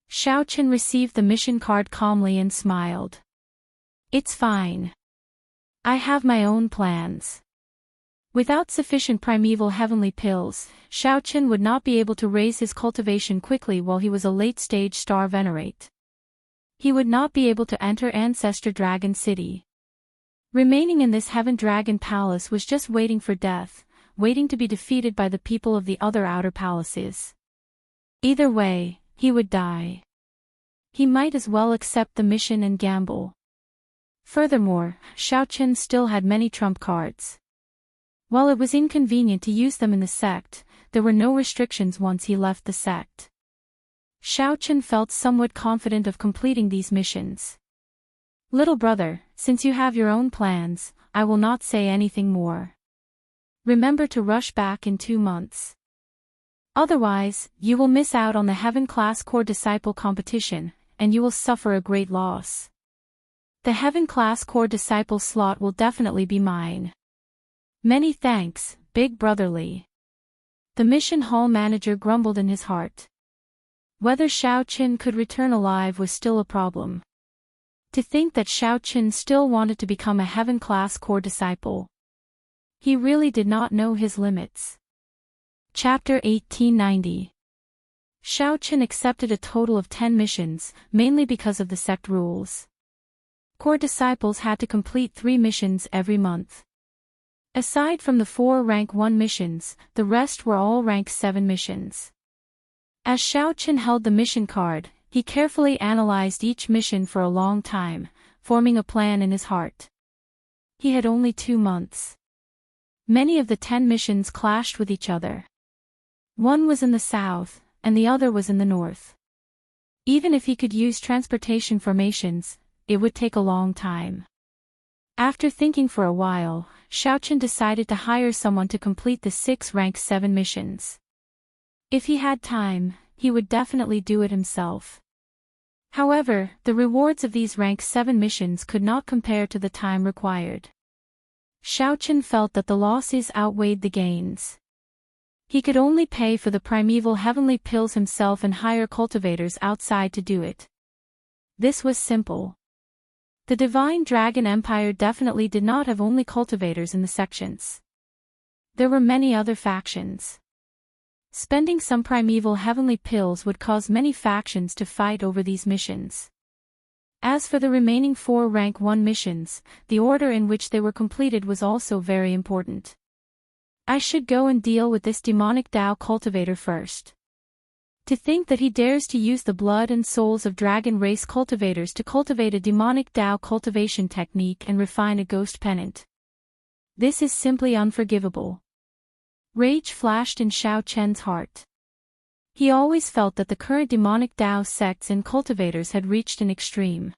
Shao Qin received the mission card calmly and smiled. It's fine. I have my own plans. Without sufficient primeval heavenly pills, Shao Qin would not be able to raise his cultivation quickly while he was a late-stage star venerate. He would not be able to enter Ancestor Dragon City. Remaining in this Heaven Dragon Palace was just waiting for death, waiting to be defeated by the people of the other outer palaces. Either way, he would die. He might as well accept the mission and gamble. Furthermore, Shao Qin still had many trump cards. While it was inconvenient to use them in the sect, there were no restrictions once he left the sect. Shao Qin felt somewhat confident of completing these missions. "Little brother, since you have your own plans, I will not say anything more. Remember to rush back in 2 months. Otherwise, you will miss out on the Heaven Class Core Disciple competition, and you will suffer a great loss. The Heaven Class Core Disciple slot will definitely be mine. Many thanks, Big Brotherly." The mission hall manager grumbled in his heart. Whether Shao Qin could return alive was still a problem. To think that Shao Qin still wanted to become a Heaven Class Core Disciple. He really did not know his limits. Chapter 1890. Shao Qin accepted a total of 10 missions, mainly because of the sect rules. Core disciples had to complete 3 missions every month. Aside from the 4 rank 1 missions, the rest were all rank 7 missions. As Shao Qin held the mission card, he carefully analyzed each mission for a long time, forming a plan in his heart. He had only 2 months. Many of the 10 missions clashed with each other. One was in the south, and the other was in the north. Even if he could use transportation formations, it would take a long time. After thinking for a while, Shao Qin decided to hire someone to complete the 6 rank 7 missions. If he had time, he would definitely do it himself. However, the rewards of these rank 7 missions could not compare to the time required. Shao Qin felt that the losses outweighed the gains. He could only pay for the primeval heavenly pills himself and hire cultivators outside to do it. This was simple. The Divine Dragon Empire definitely did not have only cultivators in the sections. There were many other factions. Spending some primeval heavenly pills would cause many factions to fight over these missions. As for the remaining 4 rank 1 missions, the order in which they were completed was also very important. I should go and deal with this demonic Tao cultivator first. To think that he dares to use the blood and souls of dragon race cultivators to cultivate a demonic Tao cultivation technique and refine a ghost pennant. This is simply unforgivable. Rage flashed in Xiao Chen's heart. He always felt that the current demonic Tao sects and cultivators had reached an extreme.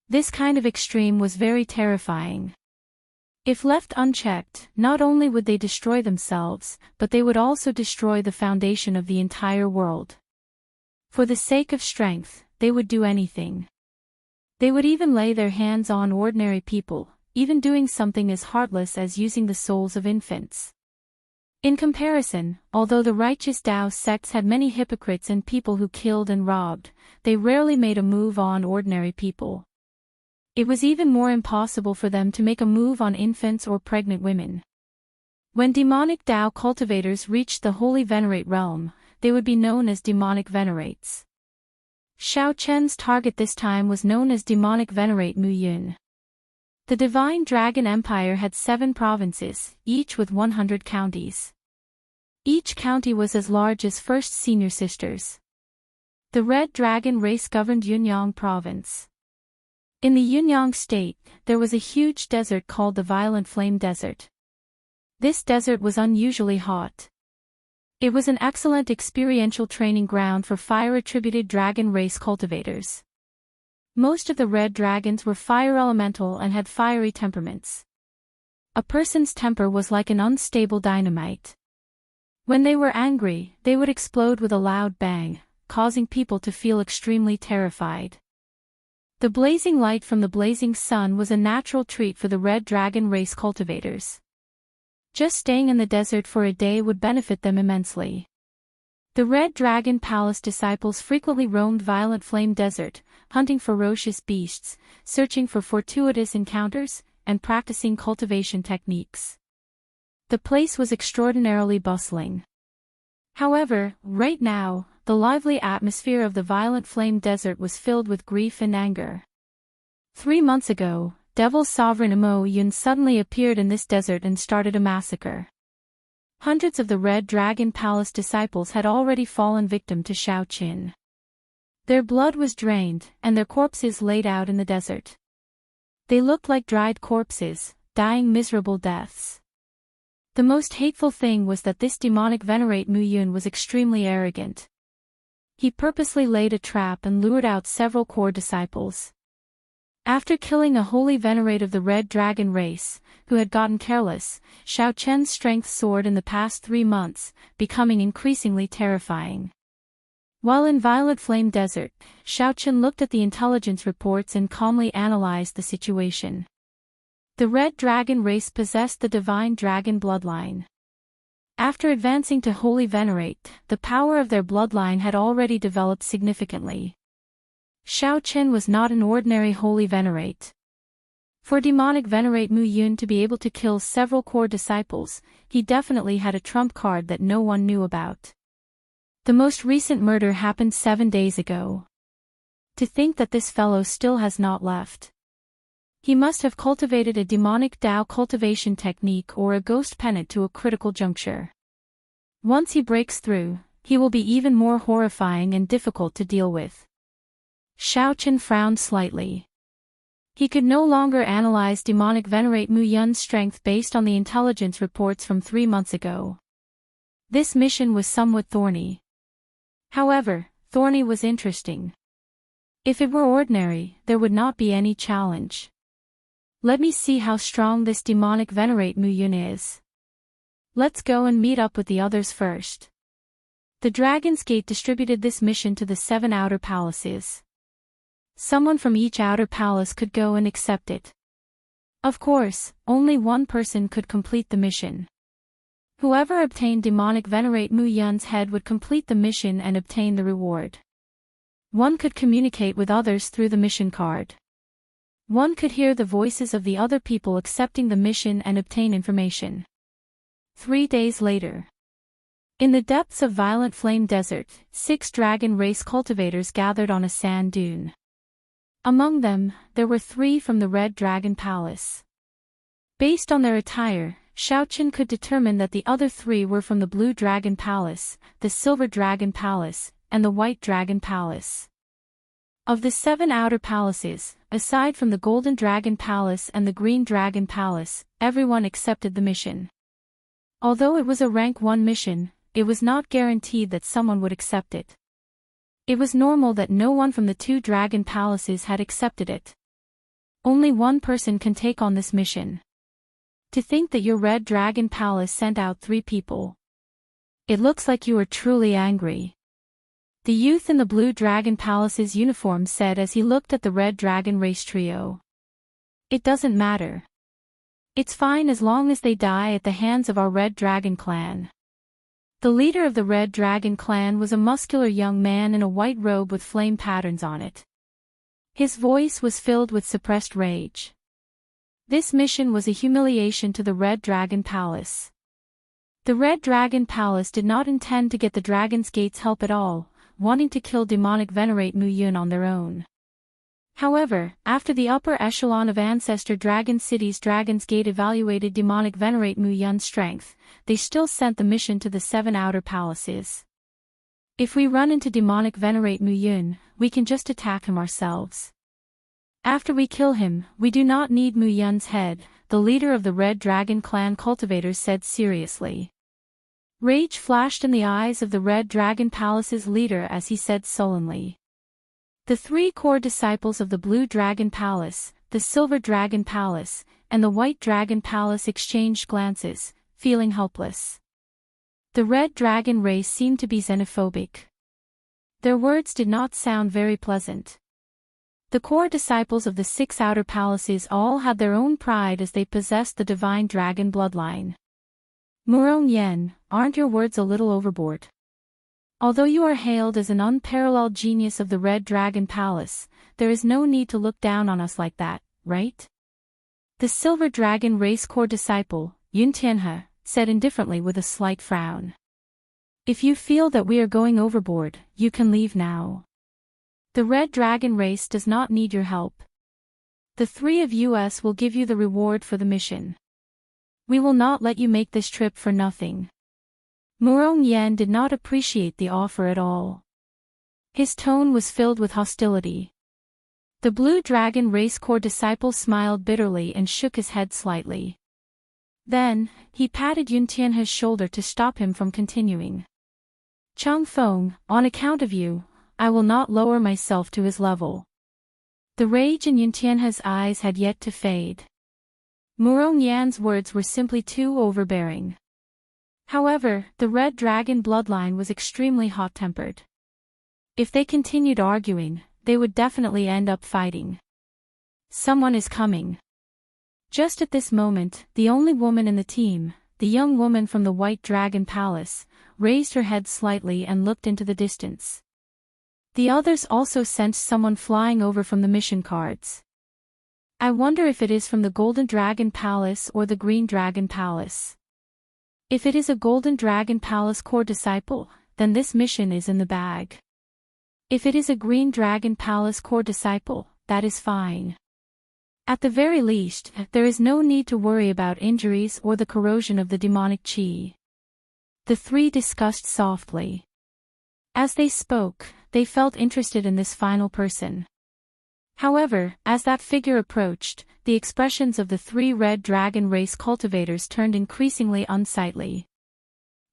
This kind of extreme was very terrifying. If left unchecked, not only would they destroy themselves, but they would also destroy the foundation of the entire world. For the sake of strength, they would do anything. They would even lay their hands on ordinary people, even doing something as heartless as using the souls of infants. In comparison, although the righteous Tao sects had many hypocrites and people who killed and robbed, they rarely made a move on ordinary people. It was even more impossible for them to make a move on infants or pregnant women. When demonic Tao cultivators reached the Holy Venerate realm, they would be known as demonic venerates. Xiao Chen's target this time was known as demonic venerate Mu Yun. The Divine Dragon Empire had 7 provinces, each with 100 counties. Each county was as large as First Senior Sisters. The Red Dragon race governed Yunyang province. In the Yunyang state, there was a huge desert called the Violent Flame Desert. This desert was unusually hot. It was an excellent experiential training ground for fire-attributed dragon race cultivators. Most of the red dragons were fire elemental and had fiery temperaments. A person's temper was like an unstable dynamite. When they were angry, they would explode with a loud bang, causing people to feel extremely terrified. The blazing light from the blazing sun was a natural treat for the red dragon race cultivators. Just staying in the desert for a day would benefit them immensely. The Red Dragon Palace disciples frequently roamed Violent Flame Desert, hunting ferocious beasts, searching for fortuitous encounters, and practicing cultivation techniques. The place was extraordinarily bustling. However, right now, the lively atmosphere of the Violent Flame Desert was filled with grief and anger. 3 months ago, Devil's Sovereign Mo Yun suddenly appeared in this desert and started a massacre. Hundreds of the Red Dragon Palace disciples had already fallen victim to Xiao Qin. Their blood was drained, and their corpses laid out in the desert. They looked like dried corpses, dying miserable deaths. The most hateful thing was that this demonic venerate Mu Yun was extremely arrogant. He purposely laid a trap and lured out several core disciples. After killing a holy venerate of the Red Dragon race, who had gotten careless, Xiao Chen's strength soared in the past 3 months, becoming increasingly terrifying. While in Violet Flame Desert, Xiao Chen looked at the intelligence reports and calmly analyzed the situation. The Red Dragon race possessed the Divine Dragon bloodline. After advancing to Holy Venerate, the power of their bloodline had already developed significantly. Xiao Chen was not an ordinary Holy Venerate. For demonic Venerate Mu Yun to be able to kill several core disciples, he definitely had a trump card that no one knew about. The most recent murder happened 7 days ago. To think that this fellow still has not left. He must have cultivated a demonic Tao cultivation technique or a ghost pennant to a critical juncture. Once he breaks through, he will be even more horrifying and difficult to deal with. Xiao Chen frowned slightly. He could no longer analyze demonic venerate Mu Yun's strength based on the intelligence reports from 3 months ago. This mission was somewhat thorny. However, thorny was interesting. If it were ordinary, there would not be any challenge. Let me see how strong this demonic venerate Mu Yun is. Let's go and meet up with the others first. The Dragon's Gate distributed this mission to the 7 outer palaces. Someone from each outer palace could go and accept it. Of course, only one person could complete the mission. Whoever obtained demonic venerate Mu Yun's head would complete the mission and obtain the reward. One could communicate with others through the mission card. One could hear the voices of the other people accepting the mission and obtain information. 3 days later. In the depths of Violent Flame Desert, 6 dragon race cultivators gathered on a sand dune. Among them, there were 3 from the Red Dragon Palace. Based on their attire, Xiao Chen could determine that the other 3 were from the Blue Dragon Palace, the Silver Dragon Palace, and the White Dragon Palace. Of the 7 outer palaces, aside from the Golden Dragon Palace and the Green Dragon Palace, everyone accepted the mission. Although it was a rank 1 mission, it was not guaranteed that someone would accept it. It was normal that no one from the 2 dragon palaces had accepted it. Only one person can take on this mission. To think that your red dragon palace sent out 3 people. It looks like you are truly angry. The youth in the blue dragon palace's uniform said as he looked at the red dragon race trio. It doesn't matter. It's fine as long as they die at the hands of our red dragon clan. The leader of the red dragon clan was a muscular young man in a white robe with flame patterns on it. His voice was filled with suppressed rage. This mission was a humiliation to the red dragon palace. The red dragon palace did not intend to get the dragon's gate's help at all, wanting to kill demonic venerate Mu Yun on their own. However, after the upper echelon of Ancestor Dragon City's Dragon's Gate evaluated demonic venerate Mu Yun's strength, they still sent the mission to the 7 outer palaces. If we run into demonic venerate Mu Yun, we can just attack him ourselves. After we kill him, we do not need Mu Yun's head, the leader of the Red Dragon Clan cultivators said seriously. Rage flashed in the eyes of the Red Dragon Palace's leader as he said sullenly. The 3 core disciples of the Blue Dragon Palace, the Silver Dragon Palace, and the White Dragon Palace exchanged glances, feeling helpless. The Red Dragon race seemed to be xenophobic. Their words did not sound very pleasant. The core disciples of the 6 outer palaces all had their own pride as they possessed the divine dragon bloodline. Murong Yen, aren't your words a little overboard? Although you are hailed as an unparalleled genius of the Red Dragon Palace, there is no need to look down on us like that, right? The Silver Dragon race core disciple, Yun Tianhe, said indifferently with a slight frown. If you feel that we are going overboard, you can leave now. The Red Dragon race does not need your help. The 3 of us will give you the reward for the mission. We will not let you make this trip for nothing. Murong Yen did not appreciate the offer at all. His tone was filled with hostility. The Blue Dragon race core disciple smiled bitterly and shook his head slightly. Then, he patted Yun Tianhe's shoulder to stop him from continuing. Chang Feng, on account of you, I will not lower myself to his level. The rage in Yun Tianhe's eyes had yet to fade. Murong Yan's words were simply too overbearing. However, the Red Dragon bloodline was extremely hot-tempered. If they continued arguing, they would definitely end up fighting. Someone is coming. Just at this moment, the only woman in the team, the young woman from the White Dragon Palace, raised her head slightly and looked into the distance. The others also sensed someone flying over from the mission cards. I wonder if it is from the Golden Dragon Palace or the Green Dragon Palace. If it is a Golden Dragon Palace core disciple, then this mission is in the bag. If it is a Green Dragon Palace core disciple, that is fine. At the very least, there is no need to worry about injuries or the corrosion of the demonic chi. The 3 discussed softly. As they spoke, they felt interested in this final person. However, as that figure approached, the expressions of the 3 Red Dragon race cultivators turned increasingly unsightly.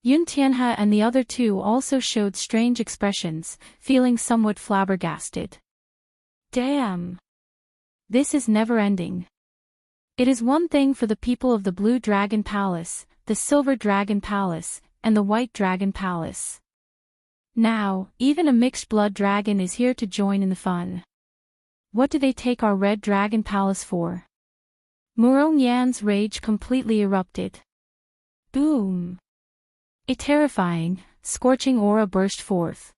Yun Tianhe and the other 2 also showed strange expressions, feeling somewhat flabbergasted. Damn! This is never-ending. It is one thing for the people of the Blue Dragon Palace, the Silver Dragon Palace, and the White Dragon Palace. Now, even a mixed-blood dragon is here to join in the fun. What do they take our Red Dragon Palace for? Murong Yan's rage completely erupted. Boom! A terrifying, scorching aura burst forth.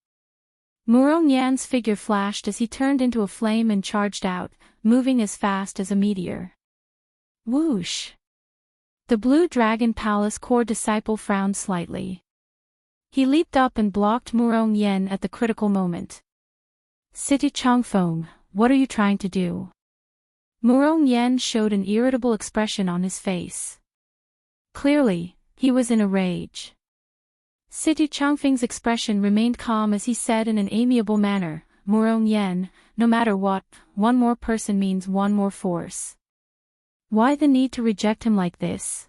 Murong Yan's figure flashed as he turned into a flame and charged out, moving as fast as a meteor. Whoosh! The Blue Dragon Palace core disciple frowned slightly. He leaped up and blocked Murong Yan at the critical moment. City Changfeng, what are you trying to do? Murong Yan showed an irritable expression on his face. Clearly, he was in a rage. City Changfeng's expression remained calm as he said in an amiable manner, Murong Yan, no matter what, one more person means one more force. Why the need to reject him like this?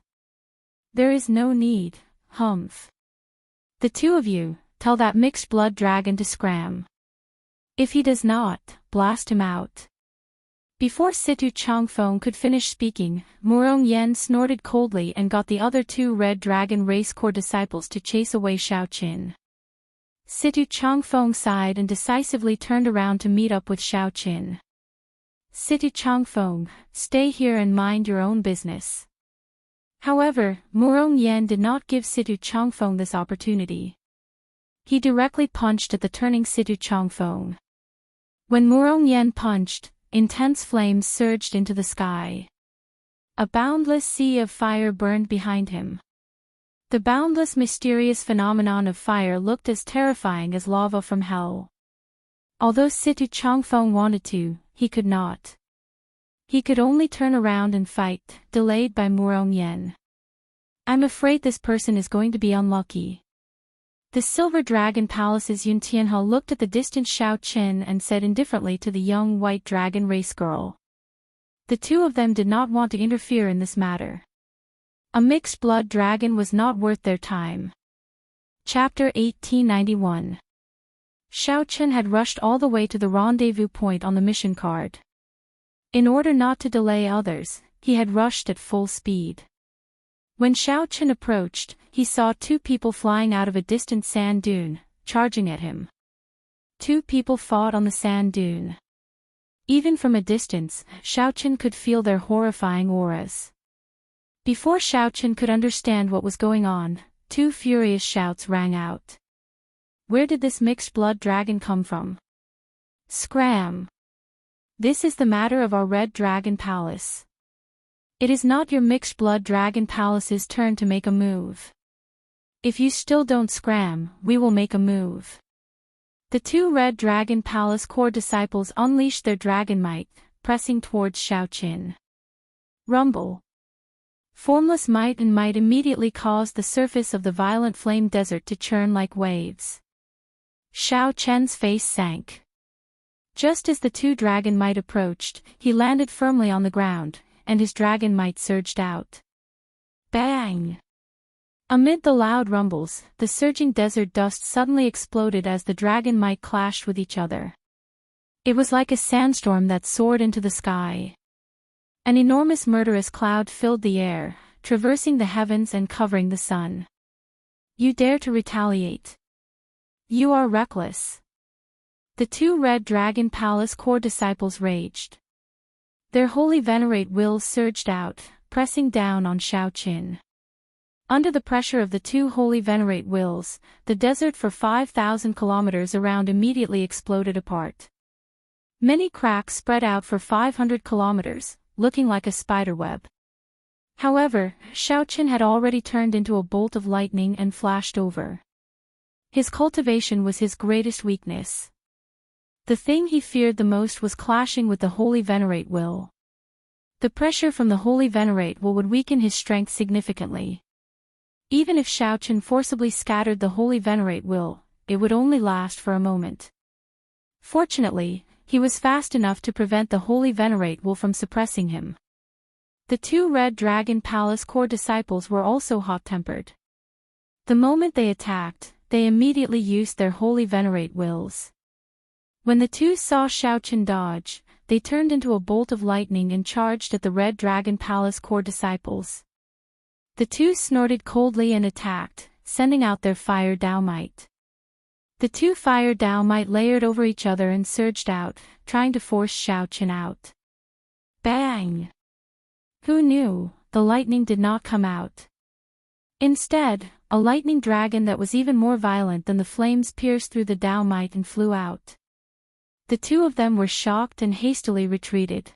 There is no need, humph. The two of you, tell that mixed-blood dragon to scram. If he does not, blast him out. Before Situ Changfeng could finish speaking, Murong Yen snorted coldly and got the other two Red Dragon Race Corps disciples to chase away Xiao Qin. Situ Changfeng sighed and decisively turned around to meet up with Xiao Qin. Situ Changfeng, stay here and mind your own business. However, Murong Yen did not give Situ Changfeng this opportunity. He directly punched at the turning Situ Changfeng. When Murong Yen punched, intense flames surged into the sky. A boundless sea of fire burned behind him. The boundless mysterious phenomenon of fire looked as terrifying as lava from hell. Although Situ Changfeng wanted to, he could not. He could only turn around and fight, delayed by Murong Yen. I'm afraid this person is going to be unlucky. The Silver Dragon Palace's Yun Tianhe looked at the distant Xiao Qin and said indifferently to the young white dragon race girl. The two of them did not want to interfere in this matter. A mixed-blood dragon was not worth their time. Chapter 1891. Xiao Qin had rushed all the way to the rendezvous point on the mission card. In order not to delay others, he had rushed at full speed. When Xiao Qin approached, he saw two people flying out of a distant sand dune, charging at him. Two people fought on the sand dune. Even from a distance, Xiao Qin could feel their horrifying auras. Before Xiao Qin could understand what was going on, two furious shouts rang out. Where did this mixed-blood dragon come from? Scram! This is the matter of our Red Dragon Palace. It is not your mixed-blood dragon palace's turn to make a move. If you still don't scram, we will make a move. The two Red Dragon Palace Corps disciples unleashed their dragon might, pressing towards Xiao Qin. Rumble. Formless might and might immediately caused the surface of the violent flame desert to churn like waves. Xiao Qin's face sank. Just as the two dragon might approached, he landed firmly on the ground, and his dragon might surged out. Bang! Amid the loud rumbles, the surging desert dust suddenly exploded as the dragon might clashed with each other. It was like a sandstorm that soared into the sky. An enormous murderous cloud filled the air, traversing the heavens and covering the sun. You dare to retaliate? You are reckless. The two Red Dragon Palace Corps disciples raged. Their holy venerate wills surged out, pressing down on Xiao Qin. Under the pressure of the two holy venerate wills, the desert for 5,000 kilometers around immediately exploded apart. Many cracks spread out for 500 kilometers, looking like a spiderweb. However, Xiao Qin had already turned into a bolt of lightning and flashed over. His cultivation was his greatest weakness. The thing he feared the most was clashing with the Holy Venerate Will. The pressure from the Holy Venerate Will would weaken his strength significantly. Even if Xiao Qin forcibly scattered the Holy Venerate Will, it would only last for a moment. Fortunately, he was fast enough to prevent the Holy Venerate Will from suppressing him. The two Red Dragon Palace Corps disciples were also hot-tempered. The moment they attacked, they immediately used their Holy Venerate Wills. When the two saw Xiao Qin dodge, they turned into a bolt of lightning and charged at the Red Dragon Palace Corps disciples. The two snorted coldly and attacked, sending out their fire Dao might. The two fire Dao might layered over each other and surged out, trying to force Xiao Qin out. Bang! Who knew, the lightning did not come out. Instead, a lightning dragon that was even more violent than the flames pierced through the Dao might and flew out. The two of them were shocked and hastily retreated.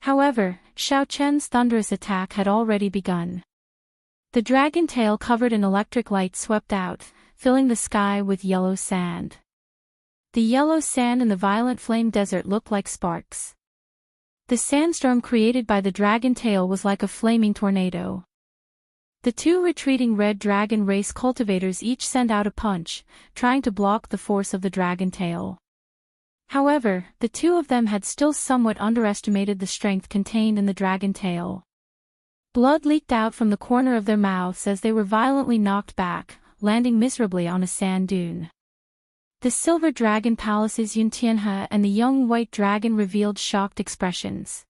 However, Xiao Qin's thunderous attack had already begun. The dragon tail covered in electric light swept out, filling the sky with yellow sand. The yellow sand in the violent flame desert looked like sparks. The sandstorm created by the dragon tail was like a flaming tornado. The two retreating red dragon race cultivators each sent out a punch, trying to block the force of the dragon tail. However, the two of them had still somewhat underestimated the strength contained in the dragon tail. Blood leaked out from the corner of their mouths as they were violently knocked back, landing miserably on a sand dune. The Silver Dragon Palace's Yuntianhe and the young White Dragon revealed shocked expressions.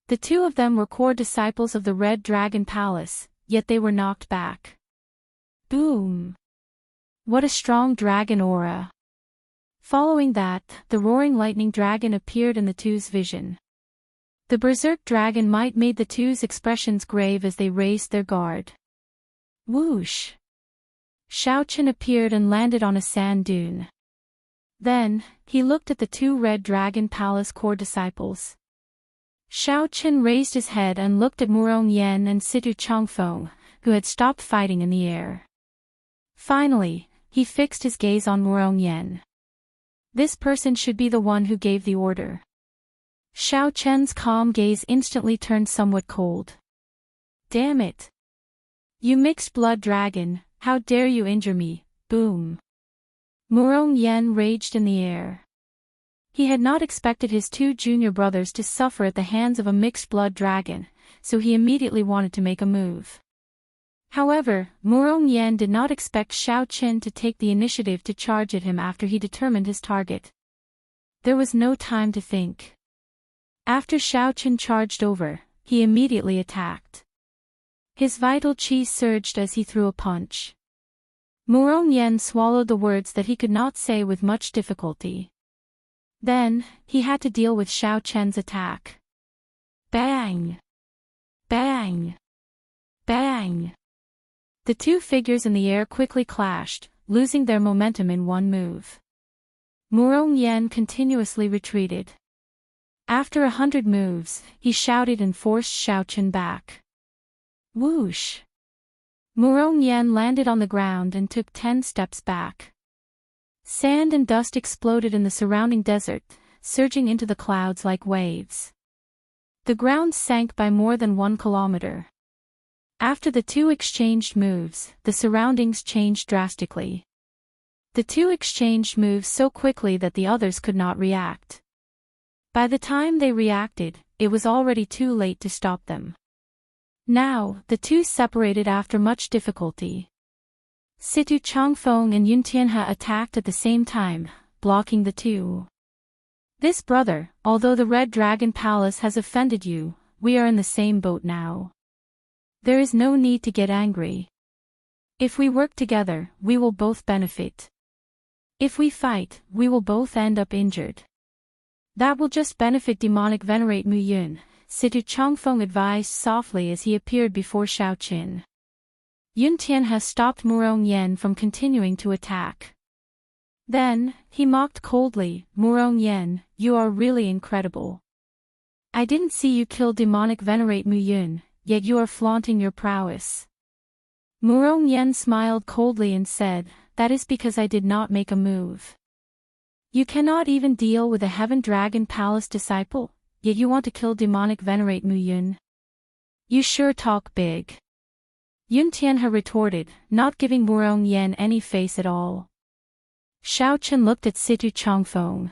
The two of them were core disciples of the Red Dragon Palace, yet they were knocked back. Boom! What a strong dragon aura! Following that, the roaring lightning dragon appeared in the two's vision. The berserk dragon might made the two's expressions grave as they raised their guard. Whoosh! Xiaoqin appeared and landed on a sand dune. Then, he looked at the two Red Dragon Palace core disciples. Xiaoqin raised his head and looked at Murong Yan and Situ Changfeng, who had stopped fighting in the air. Finally, he fixed his gaze on Murong Yan. This person should be the one who gave the order. Xiaoqian's calm gaze instantly turned somewhat cold. Damn it! You mixed-blood dragon, how dare you injure me, boom! Murong Yan raged in the air. He had not expected his two junior brothers to suffer at the hands of a mixed-blood dragon, so he immediately wanted to make a move. However, Murong Yan did not expect Xiaoqin to take the initiative to charge at him after he determined his target. There was no time to think. After Xiaoqin charged over, he immediately attacked. His vital qi surged as he threw a punch. Murong Yan swallowed the words that he could not say with much difficulty. Then, he had to deal with Xiaoqian's attack. Bang! Bang! Bang! The two figures in the air quickly clashed, losing their momentum in one move. Murong Yan continuously retreated. After 100 moves, he shouted and forced Xiaoqin back. Whoosh! Murong Yan landed on the ground and took 10 steps back. Sand and dust exploded in the surrounding desert, surging into the clouds like waves. The ground sank by more than 1 kilometer. After the two exchanged moves, the surroundings changed drastically. The two exchanged moves so quickly that the others could not react. By the time they reacted, it was already too late to stop them. Now, the two separated after much difficulty. Situ Changfeng and Yuntianhe attacked at the same time, blocking the two. This brother, although the Red Dragon Palace has offended you, we are in the same boat now. There is no need to get angry. If we work together, we will both benefit. If we fight, we will both end up injured. That will just benefit demonic venerate Mu Yun, Situ Changfeng advised softly as he appeared before Xiaoqin. Yuntianhe stopped Murong Yan from continuing to attack. Then, he mocked coldly, Murong Yan, you are really incredible. I didn't see you kill demonic venerate Mu Yun, yet you are flaunting your prowess. Murong Yan smiled coldly and said, that is because I did not make a move. You cannot even deal with a Heaven Dragon Palace disciple, yet you want to kill demonic venerate Mu Yun. You sure talk big. Yuntianhe retorted, not giving Murong Yan any face at all. Xiaoqin looked at Situ Changfeng.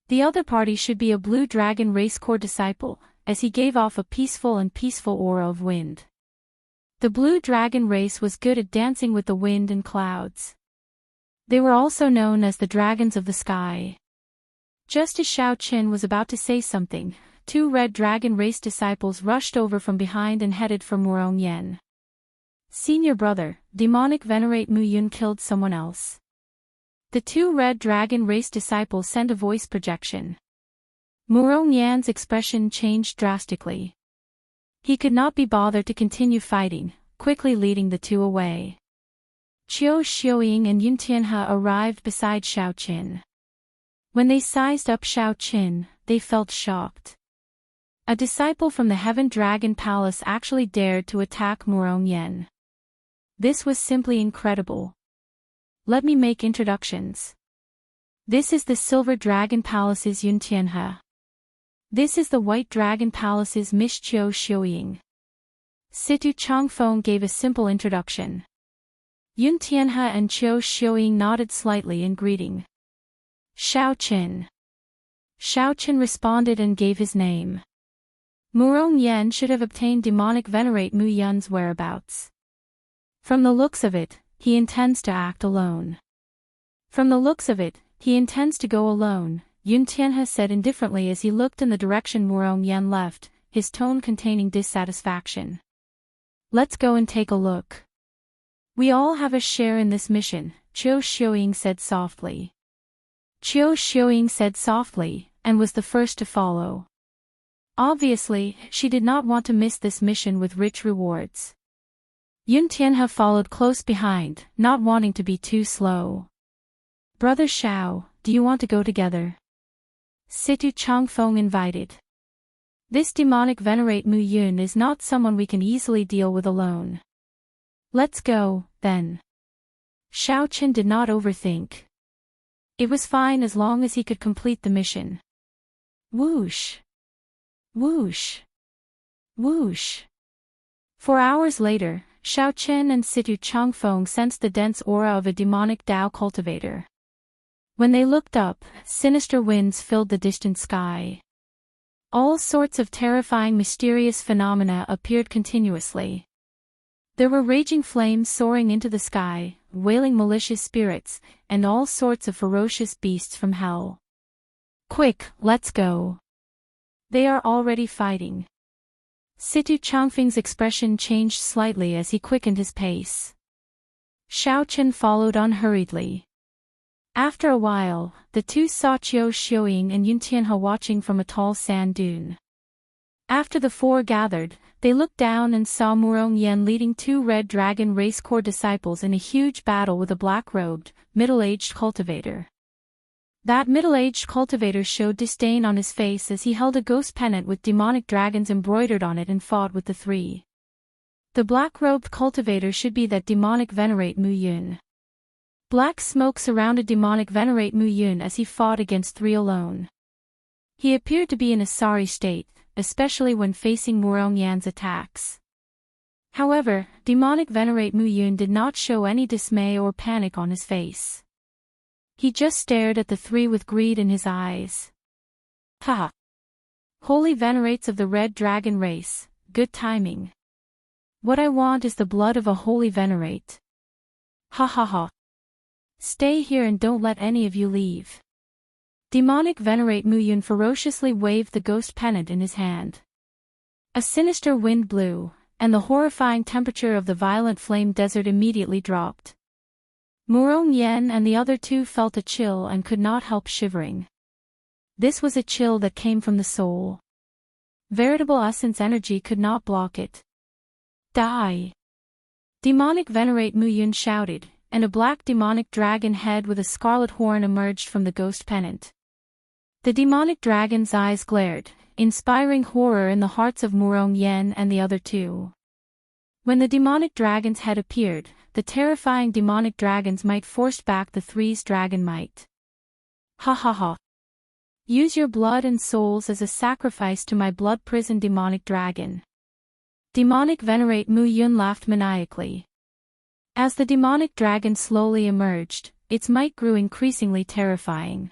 The other party should be a blue dragon race core disciple, as he gave off a peaceful aura of wind. The blue dragon race was good at dancing with the wind and clouds. They were also known as the dragons of the sky. Just as Xiaoqin was about to say something, two red dragon race disciples rushed over from behind and headed for Murong Yan. Senior brother, demonic venerate Mu Yun killed someone else. The two red dragon race disciples sent a voice projection. Murong Yan's expression changed drastically. He could not be bothered to continue fighting, quickly leading the two away. Qiu Xiuying and Yuntianhe arrived beside Xiaoqin. When they sized up Xiaoqin, they felt shocked. A disciple from the Heaven Dragon Palace actually dared to attack Murong Yan. This was simply incredible. Let me make introductions. This is the Silver Dragon Palace's Yuntianhe. This is the White Dragon Palace's Miss Qiu Xiuying. Situ Changfeng gave a simple introduction. Yuntianhe and Qiu Xiuying nodded slightly in greeting. Xiaoqin. Xiaoqin responded and gave his name. Murong Yan should have obtained demonic venerate Mu Yun's whereabouts. From the looks of it, he intends to act alone. From the looks of it, he intends to go alone, Yun Tianhe said indifferently as he looked in the direction Murong Yan left, his tone containing dissatisfaction. Let's go and take a look. We all have a share in this mission, Qiu Xiuying said softly. Qiu Xiuying said softly, and was the first to follow. Obviously, she did not want to miss this mission with rich rewards. Yun Tianhe followed close behind, not wanting to be too slow. Brother Xiao, do you want to go together? Situ Changfeng invited. This demonic venerate Mu Yun is not someone we can easily deal with alone. Let's go, then. Xiao Qin did not overthink. It was fine as long as he could complete the mission. Whoosh! Whoosh! Whoosh! 4 hours later, Xiao Qin and Situ Changfeng sensed the dense aura of a demonic Dao cultivator. When they looked up, sinister winds filled the distant sky. All sorts of terrifying mysterious phenomena appeared continuously. There were raging flames soaring into the sky, wailing malicious spirits, and all sorts of ferocious beasts from hell. Quick, let's go. They are already fighting. Situ Changfeng's expression changed slightly as he quickened his pace. Xiao Qin followed unhurriedly. After a while, the two saw Qiu Xiuying and Yun Tianhe watching from a tall sand dune. After the four gathered, they looked down and saw Murong Yan leading 2 Red Dragon Race Corps disciples in a huge battle with a black-robed, middle-aged cultivator. That middle-aged cultivator showed disdain on his face as he held a ghost pennant with demonic dragons embroidered on it and fought with the 3. The black-robed cultivator should be that demonic venerate Mu Yun. Black smoke surrounded demonic venerate Mu Yun as he fought against 3 alone. He appeared to be in a sorry state, especially when facing Murong Yan's attacks. However, demonic venerate Mu Yun did not show any dismay or panic on his face. He just stared at the 3 with greed in his eyes. Ha! Holy venerates of the Red Dragon race, good timing. What I want is the blood of a holy venerate. Ha ha ha. Stay here and don't let any of you leave. Demonic venerate Mu Yun ferociously waved the ghost pennant in his hand. A sinister wind blew, and the horrifying temperature of the violent flame desert immediately dropped. Murong Yan and the other 2 felt a chill and could not help shivering. This was a chill that came from the soul. Veritable essence energy could not block it. Die! Demonic venerate Mu Yun shouted, and a black demonic dragon head with a scarlet horn emerged from the ghost pennant. The demonic dragon's eyes glared, inspiring horror in the hearts of Murong Yan and the other 2. When the demonic dragon's head appeared, the terrifying demonic dragons might forced back the 3's dragon might. Ha ha ha. Use your blood and souls as a sacrifice to my blood prison demonic dragon. Demonic venerate Mu Yun laughed maniacally. As the demonic dragon slowly emerged, its might grew increasingly terrifying.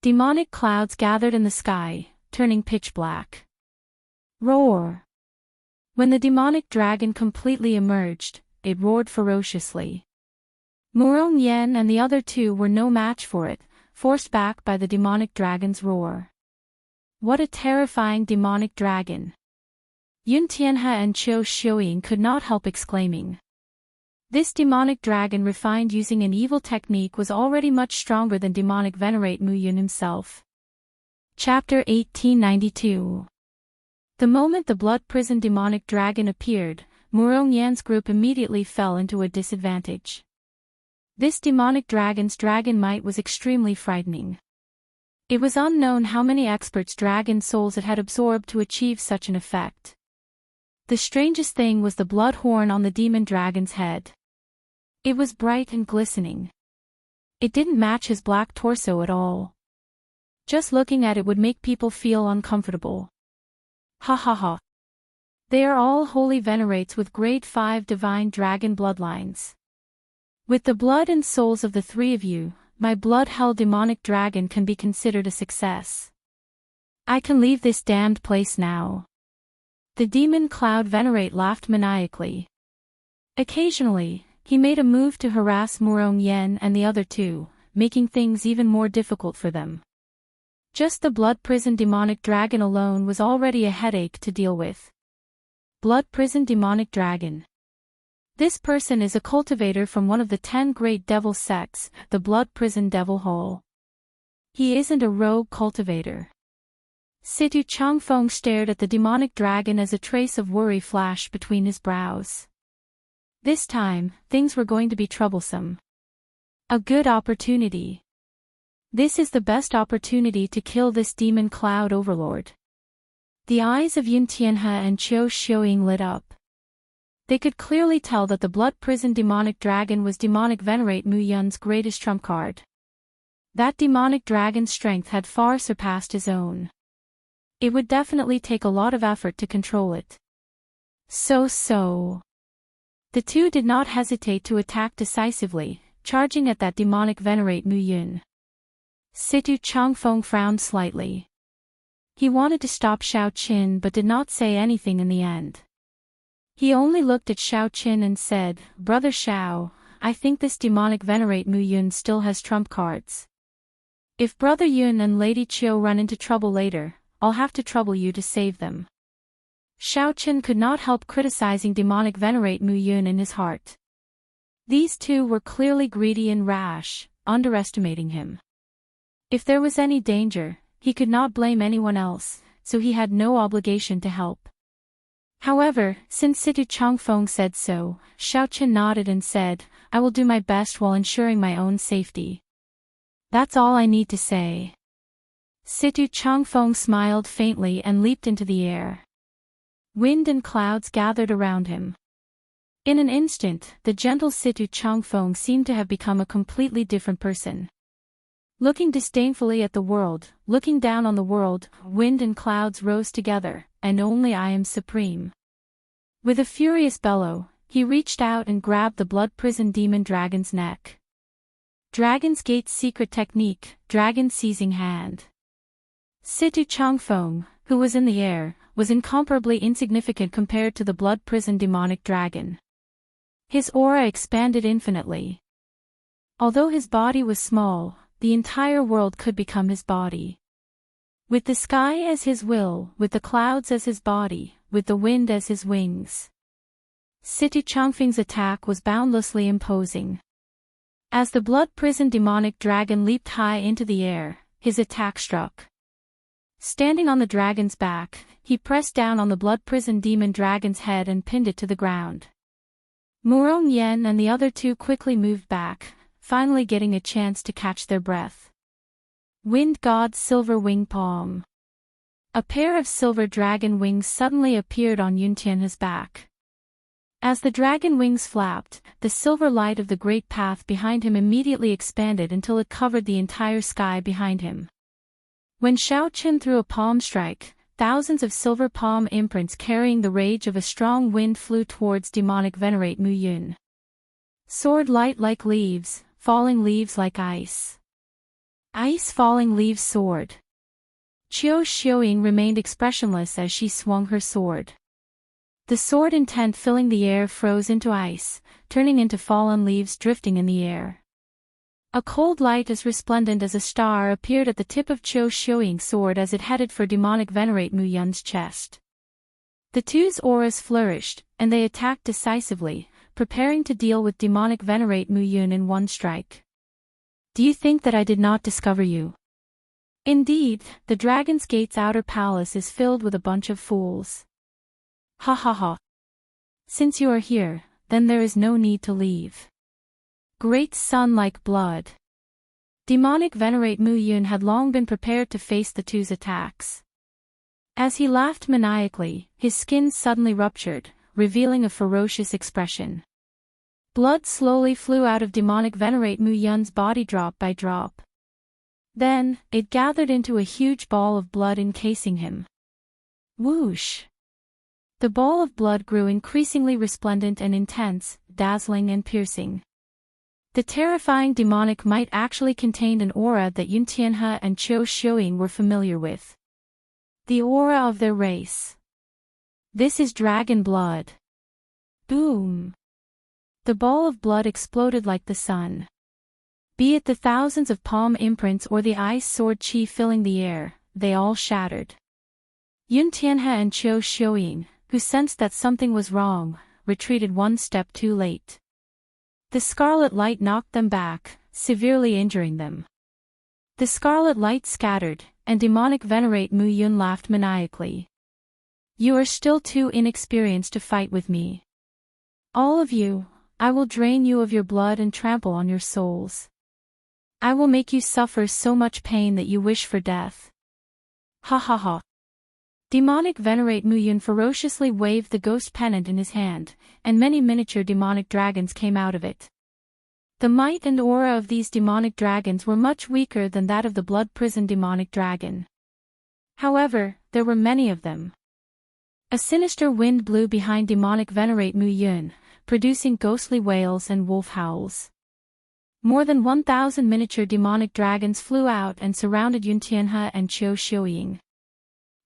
Demonic clouds gathered in the sky, turning pitch black. Roar! When the demonic dragon completely emerged, it roared ferociously. Murong Yan and the other 2 were no match for it, forced back by the demonic dragon's roar. What a terrifying demonic dragon! Yun Tianhe and Qiu Xiuying could not help exclaiming. This demonic dragon refined using an evil technique was already much stronger than demonic venerate Mu Yun himself. Chapter 1892. The moment the blood prison demonic dragon appeared, Murong Yan's group immediately fell into a disadvantage. This demonic dragon's dragon might was extremely frightening. It was unknown how many experts' dragon souls it had absorbed to achieve such an effect. The strangest thing was the blood horn on the demon dragon's head. It was bright and glistening. It didn't match his black torso at all. Just looking at it would make people feel uncomfortable. Ha ha ha. They are all holy venerates with grade 5 divine dragon bloodlines. With the blood and souls of the 3 of you, my blood hell demonic dragon can be considered a success. I can leave this damned place now. The demon Cloud Venerate laughed maniacally. Occasionally, he made a move to harass Murong Yen and the other two, making things even more difficult for them. Just the Blood Prison Demonic Dragon alone was already a headache to deal with. Blood Prison Demonic Dragon. This person is a cultivator from one of the 10 great devil sects, the Blood Prison Devil Hole. He isn't a rogue cultivator. Situ Changfeng stared at the demonic dragon as a trace of worry flashed between his brows. This time, things were going to be troublesome. A good opportunity. This is the best opportunity to kill this demon cloud overlord. The eyes of Yun Tianhe and Qiu Xiuying lit up. They could clearly tell that the Blood Prison Demonic Dragon was Demonic Venerate Mu Yun's greatest trump card. That demonic dragon's strength had far surpassed his own. It would definitely take a lot of effort to control it. So. The two did not hesitate to attack decisively, charging at that demonic Venerate Mu Yun. Situ Changfeng frowned slightly. He wanted to stop Xiao Qin but did not say anything in the end. He only looked at Xiao Qin and said, "Brother Xiao, I think this demonic Venerate Mu Yun still has trump cards. If Brother Yun and Lady Qiu run into trouble later, I'll have to trouble you to save them." Xiao Qin could not help criticizing demonic Venerate Mu Yun in his heart. These two were clearly greedy and rash, underestimating him. If there was any danger, he could not blame anyone else, so he had no obligation to help. However, since Situ Changfeng said so, Xiao Qin nodded and said, "I will do my best while ensuring my own safety. That's all I need to say." Situ Changfeng smiled faintly and leaped into the air. Wind and clouds gathered around him. In an instant, the gentle Situ Changfeng seemed to have become a completely different person. Looking disdainfully at the world, looking down on the world, wind and clouds rose together, and only I am supreme. With a furious bellow, he reached out and grabbed the Blood Prison Demon Dragon's neck. Dragon's Gate's secret technique, Dragon Seizing Hand. Situ Changfeng, who was in the air, was incomparably insignificant compared to the Blood Prison Demonic Dragon. His aura expanded infinitely. Although his body was small, the entire world could become his body. With the sky as his will, with the clouds as his body, with the wind as his wings. Situ Changfeng's attack was boundlessly imposing. As the Blood Prison Demonic Dragon leaped high into the air, his attack struck. Standing on the dragon's back, he pressed down on the Blood Prison Demon Dragon's head and pinned it to the ground. Murong Yen and the other two quickly moved back, finally getting a chance to catch their breath. Wind God's Silver Wing Palm. A pair of silver dragon wings suddenly appeared on Yun Tianhe's back. As the dragon wings flapped, the silver light of the great path behind him immediately expanded until it covered the entire sky behind him. When Xiao Qin threw a palm strike, thousands of silver palm imprints carrying the rage of a strong wind flew towards demonic Venerate Mu Yun. Sword light like leaves, falling leaves like ice. Ice falling leaves sword. Qiu Xiuying remained expressionless as she swung her sword. The sword intent filling the air froze into ice, turning into fallen leaves drifting in the air. A cold light as resplendent as a star appeared at the tip of Qiu Xiuying's sword as it headed for demonic Venerate Mu Yun's chest. The two's auras flourished, and they attacked decisively, preparing to deal with demonic Venerate Mu Yun in one strike. "Do you think that I did not discover you? Indeed, the Dragon's Gate's outer palace is filled with a bunch of fools. Ha ha ha. Since you are here, then there is no need to leave. Great sun like blood." Demonic Venerate Mu Yun had long been prepared to face the two's attacks. As he laughed maniacally, his skin suddenly ruptured, revealing a ferocious expression. Blood slowly flew out of demonic Venerate Mu Yun's body drop by drop. Then, it gathered into a huge ball of blood encasing him. Whoosh! The ball of blood grew increasingly resplendent and intense, dazzling and piercing. The terrifying demonic might actually contained an aura that Yun Tianhe and Qiu Xiuying were familiar with. The aura of their race. This is dragon blood. Boom! The ball of blood exploded like the sun. Be it the thousands of palm imprints or the ice sword chi filling the air, they all shattered. Yun Tianhe and Qiu Xiuying, who sensed that something was wrong, retreated one step too late. The scarlet light knocked them back, severely injuring them. The scarlet light scattered, and demonic venerate Mu Yun laughed maniacally. You are still too inexperienced to fight with me. All of you, I will drain you of your blood and trample on your souls. I will make you suffer so much pain that you wish for death. Ha ha ha. Demonic venerate Mu Yun ferociously waved the ghost pennant in his hand, and many miniature demonic dragons came out of it. The might and aura of these demonic dragons were much weaker than that of the blood prison demonic dragon. However, there were many of them. A sinister wind blew behind demonic venerate Mu Yun, producing ghostly wails and wolf howls. More than 1,000 miniature demonic dragons flew out and surrounded Yun Tianhe and Qiu Xiuying.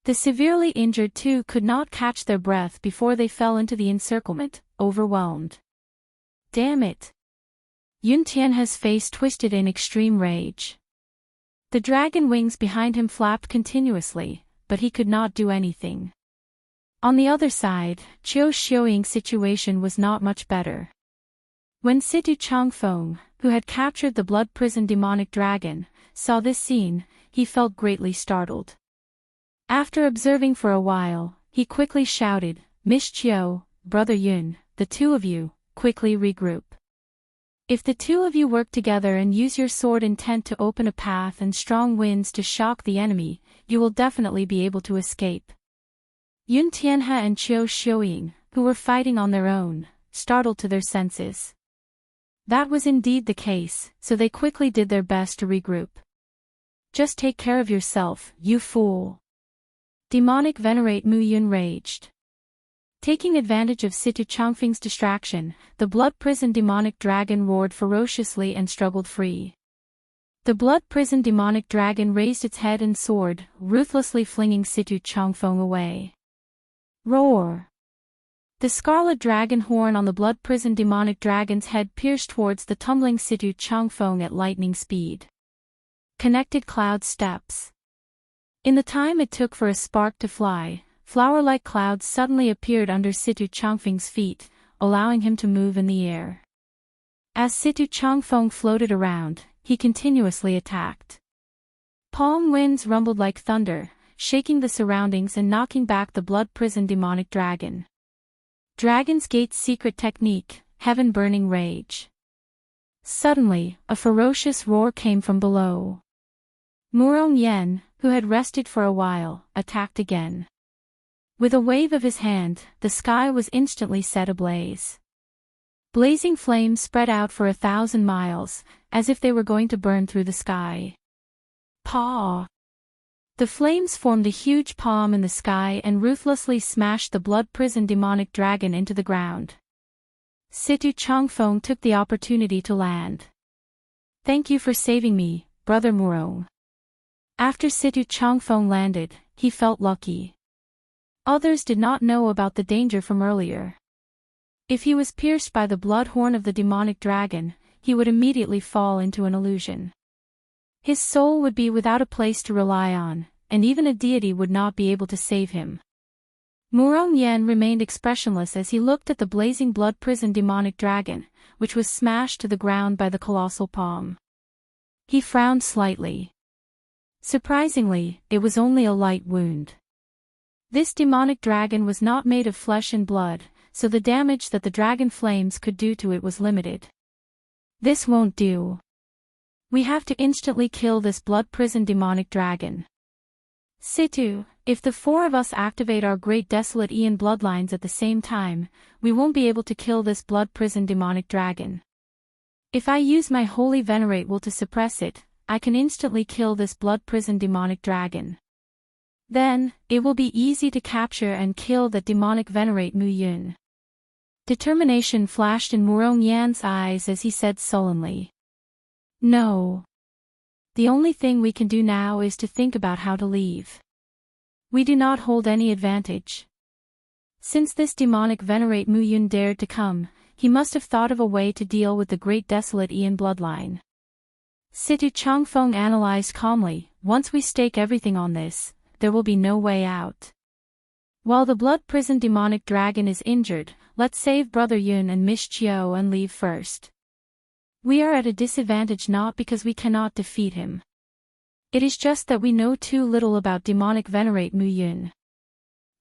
The severely injured two could not catch their breath before they fell into the encirclement, overwhelmed. Damn it! Yun Tianhe's face twisted in extreme rage. The dragon wings behind him flapped continuously, but he could not do anything. On the other side, Qiu Xiuying's situation was not much better. When Situ Changfeng, who had captured the blood prison demonic dragon, saw this scene, he felt greatly startled. After observing for a while, he quickly shouted, Miss Qiu, Brother Yun, the two of you, quickly regroup. If the two of you work together and use your sword intent to open a path and strong winds to shock the enemy, you will definitely be able to escape. Yun Tianhe and Qiu Xiuying, who were fighting on their own, startled to their senses. That was indeed the case, so they quickly did their best to regroup. Just take care of yourself, you fool! Demonic venerate Mu Yun raged. Taking advantage of Situ Changfeng's distraction, the blood prison demonic dragon roared ferociously and struggled free. The blood prison demonic dragon raised its head and sword, ruthlessly flinging Situ Changfeng away. Roar! The scarlet dragon horn on the blood prison demonic dragon's head pierced towards the tumbling Situ Changfeng at lightning speed. Connected cloud steps. In the time it took for a spark to fly, flower-like clouds suddenly appeared under Situ Changfeng's feet, allowing him to move in the air. As Situ Changfeng floated around, he continuously attacked. Palm winds rumbled like thunder, shaking the surroundings and knocking back the blood prison demonic dragon. Dragon's Gate's secret technique, heaven-burning rage. Suddenly, a ferocious roar came from below. Murong Yen, who had rested for a while, attacked again. With a wave of his hand, the sky was instantly set ablaze. Blazing flames spread out for 1,000 miles, as if they were going to burn through the sky. Paw! The flames formed a huge palm in the sky and ruthlessly smashed the blood prison demonic dragon into the ground. Situ Changfeng took the opportunity to land. Thank you for saving me, Brother Murong. After Situ Changfeng landed, he felt lucky. Others did not know about the danger from earlier. If he was pierced by the blood horn of the demonic dragon, he would immediately fall into an illusion. His soul would be without a place to rely on, and even a deity would not be able to save him. Murong Yen remained expressionless as he looked at the blazing blood prison demonic dragon, which was smashed to the ground by the colossal palm. He frowned slightly. Surprisingly, it was only a light wound. This demonic dragon was not made of flesh and blood, so the damage that the dragon flames could do to it was limited. This won't do. We have to instantly kill this blood prison demonic dragon. Situ, if the four of us activate our great desolate Aeon bloodlines at the same time, we won't be able to kill this blood prison demonic dragon. If I use my holy venerate will to suppress it, I can instantly kill this blood prison demonic dragon. Then, it will be easy to capture and kill that demonic venerate Mu Yun. Determination flashed in Murong Yan's eyes as he said sullenly. No. The only thing we can do now is to think about how to leave. We do not hold any advantage. Since this demonic venerate Mu Yun dared to come, he must have thought of a way to deal with the great desolate Ian bloodline. Situ Changfeng analyzed calmly, once we stake everything on this, there will be no way out. While the blood-prisoned demonic dragon is injured, let's save Brother Yun and Miss Chiao and leave first. We are at a disadvantage not because we cannot defeat him. It is just that we know too little about demonic venerate Mu Yun.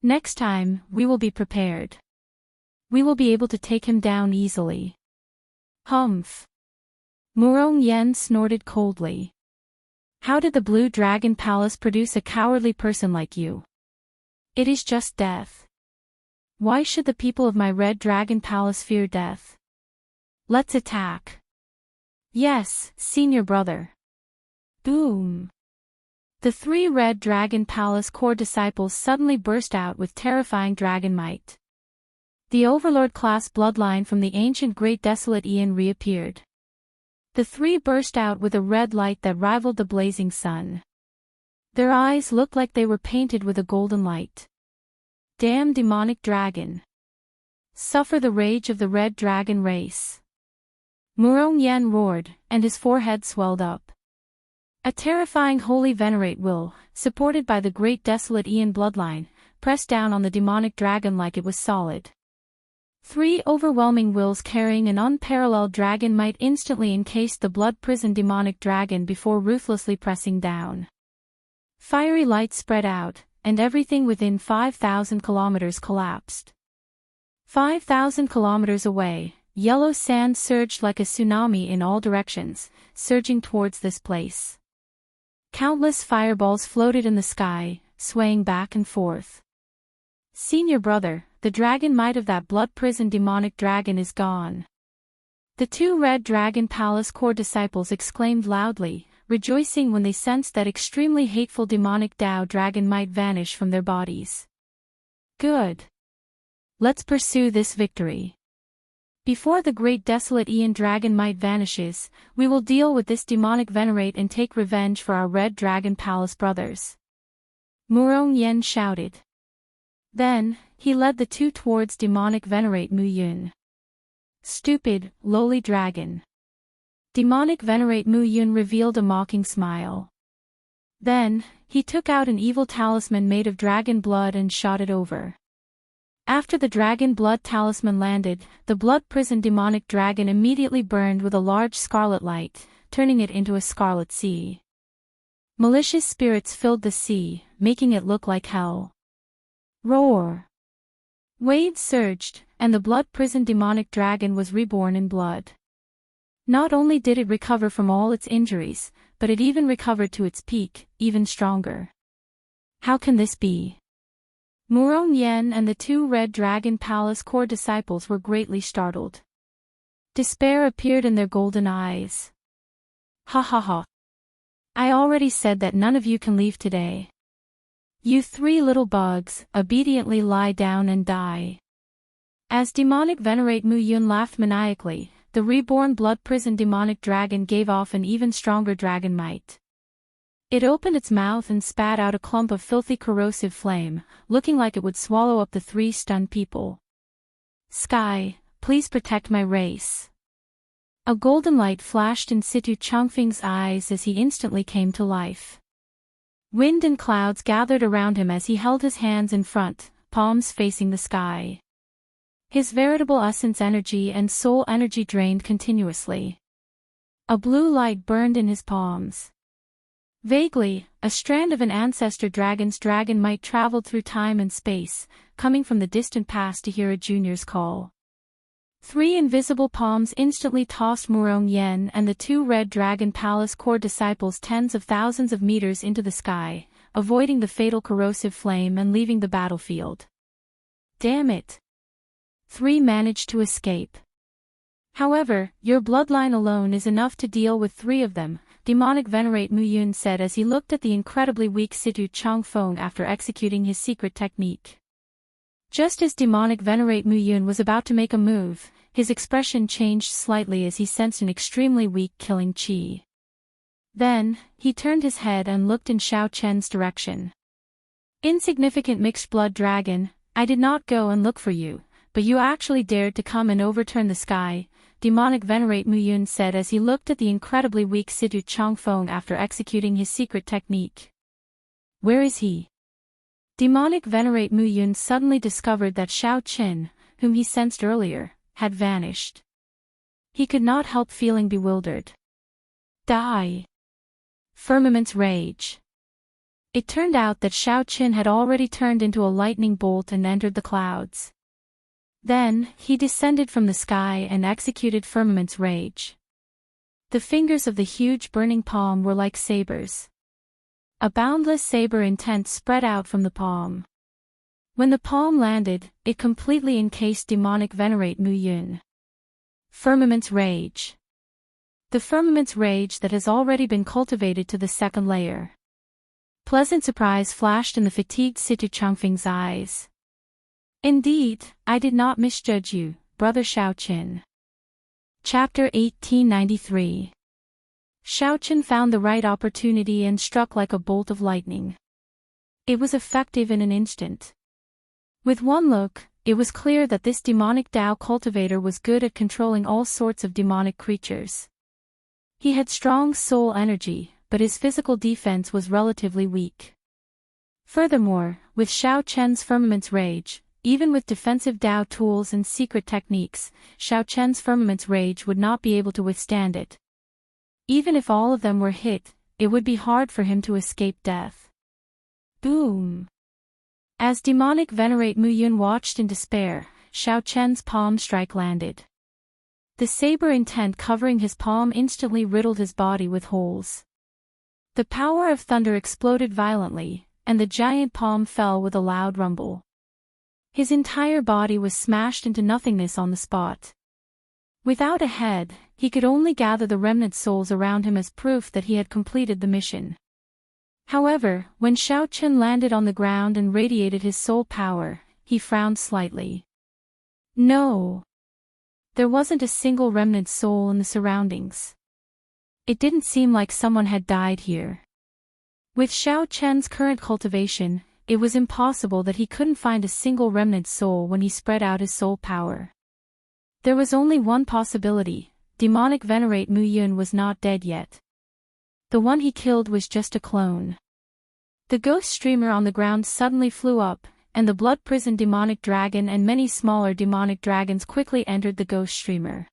Next time, we will be prepared. We will be able to take him down easily. Humph. Murong Yen snorted coldly. How did the Blue Dragon Palace produce a cowardly person like you? It is just death. Why should the people of my Red Dragon Palace fear death? Let's attack. Yes, senior brother. Boom. The 3 Red Dragon Palace core disciples suddenly burst out with terrifying dragon might. The Overlord-class bloodline from the ancient Great Desolate Ian reappeared. The 3 burst out with a red light that rivaled the blazing sun. Their eyes looked like they were painted with a golden light. Damn demonic dragon. Suffer the rage of the Red Dragon race. Murong Yen roared, and his forehead swelled up. A terrifying holy venerate will, supported by the Great Desolate Ian bloodline, pressed down on the demonic dragon like it was solid. 3 overwhelming wills carrying an unparalleled dragon might instantly encase the blood-prisoned demonic dragon before ruthlessly pressing down. Fiery light spread out, and everything within 5,000 kilometers collapsed. 5,000 kilometers away, yellow sand surged like a tsunami in all directions, surging towards this place. Countless fireballs floated in the sky, swaying back and forth. Senior brother, the dragon might of that blood-prisoned demonic dragon is gone. The 2 Red Dragon Palace core disciples exclaimed loudly, rejoicing when they sensed that extremely hateful demonic Dao dragon might vanish from their bodies. Good. Let's pursue this victory. Before the Great Desolate Ian dragon might vanishes, we will deal with this demonic venerate and take revenge for our Red Dragon Palace brothers. Murong Yen shouted. Then, he led the 2 towards demonic venerate Mu Yun. Stupid, lowly dragon. Demonic venerate Mu Yun revealed a mocking smile. Then, he took out an evil talisman made of dragon blood and shot it over. After the dragon blood talisman landed, the blood-prisoned demonic dragon immediately burned with a large scarlet light, turning it into a scarlet sea. Malicious spirits filled the sea, making it look like hell. Roar! Waves surged, and the blood-prisoned demonic dragon was reborn in blood. Not only did it recover from all its injuries, but it even recovered to its peak, even stronger. How can this be? Murong Yen and the 2 Red Dragon Palace core disciples were greatly startled. Despair appeared in their golden eyes. Ha ha ha. I already said that none of you can leave today. You 3 little bugs, obediently lie down and die. As demonic venerate Mu Yun laughed maniacally, the reborn blood-prisoned demonic dragon gave off an even stronger dragon might. It opened its mouth and spat out a clump of filthy corrosive flame, looking like it would swallow up the 3 stunned people. Sky, please protect my race. A golden light flashed in Situ Changfeng's eyes as he instantly came to life. Wind and clouds gathered around him as he held his hands in front, palms facing the sky. His veritable essence energy and soul energy drained continuously. A blue light burned in his palms. Vaguely, a strand of an ancestor dragon's dragon might traveled through time and space, coming from the distant past to hear a junior's call. 3 invisible palms instantly tossed Murong Yen and the 2 Red Dragon Palace core disciples tens of thousands of meters into the sky, avoiding the fatal corrosive flame and leaving the battlefield. Damn it! 3 managed to escape. However, your bloodline alone is enough to deal with 3 of them, demonic venerate Mu Yun said as he looked at the incredibly weak Situ Changfeng after executing his secret technique. Just as demonic venerate Mu Yun was about to make a move, his expression changed slightly as he sensed an extremely weak killing chi. Then, he turned his head and looked in Xiao Chen's direction. Insignificant mixed blood dragon, I did not go and look for you, but you actually dared to come and overturn the sky, demonic Venerate Muyun said as he looked at the incredibly weak Situ Changfeng after executing his secret technique. Where is he? Demonic Venerate Muyun suddenly discovered that Xiao Qin, whom he sensed earlier, had vanished. He could not help feeling bewildered. Die! Firmament's rage. It turned out that Xiao Qin had already turned into a lightning bolt and entered the clouds. Then, he descended from the sky and executed Firmament's rage. The fingers of the huge burning palm were like sabers. A boundless saber intent spread out from the palm. When the palm landed, it completely encased demonic Venerate Muyun. Firmament's rage. The Firmament's rage that has already been cultivated to the second layer. Pleasant surprise flashed in the fatigued Situ Changfeng's eyes. Indeed, I did not misjudge you, brother Xiao Qin. Chapter 1893. Xiao Qin found the right opportunity and struck like a bolt of lightning. It was effective in an instant. With one look, it was clear that this demonic Tao cultivator was good at controlling all sorts of demonic creatures. He had strong soul energy, but his physical defense was relatively weak. Furthermore, with Xiao Chen's Firmament's rage, even with defensive Tao tools and secret techniques, Xiao Chen's Firmament's rage would not be able to withstand it. Even if all of them were hit, it would be hard for him to escape death. Boom! As demonic Venerate Muyun watched in despair, Xiao Chen's palm strike landed. The saber intent covering his palm instantly riddled his body with holes. The power of thunder exploded violently, and the giant palm fell with a loud rumble. His entire body was smashed into nothingness on the spot. Without a head, he could only gather the remnant souls around him as proof that he had completed the mission. However, when Xiao Qin landed on the ground and radiated his soul power, he frowned slightly. No! There wasn't a single remnant soul in the surroundings. It didn't seem like someone had died here. With Xiao Chen's current cultivation, it was impossible that he couldn't find a single remnant soul when he spread out his soul power. There was only one possibility: demonic Venerate Muyun was not dead yet. The one he killed was just a clone. The ghost streamer on the ground suddenly flew up, and the blood-prisoned demonic dragon and many smaller demonic dragons quickly entered the ghost streamer.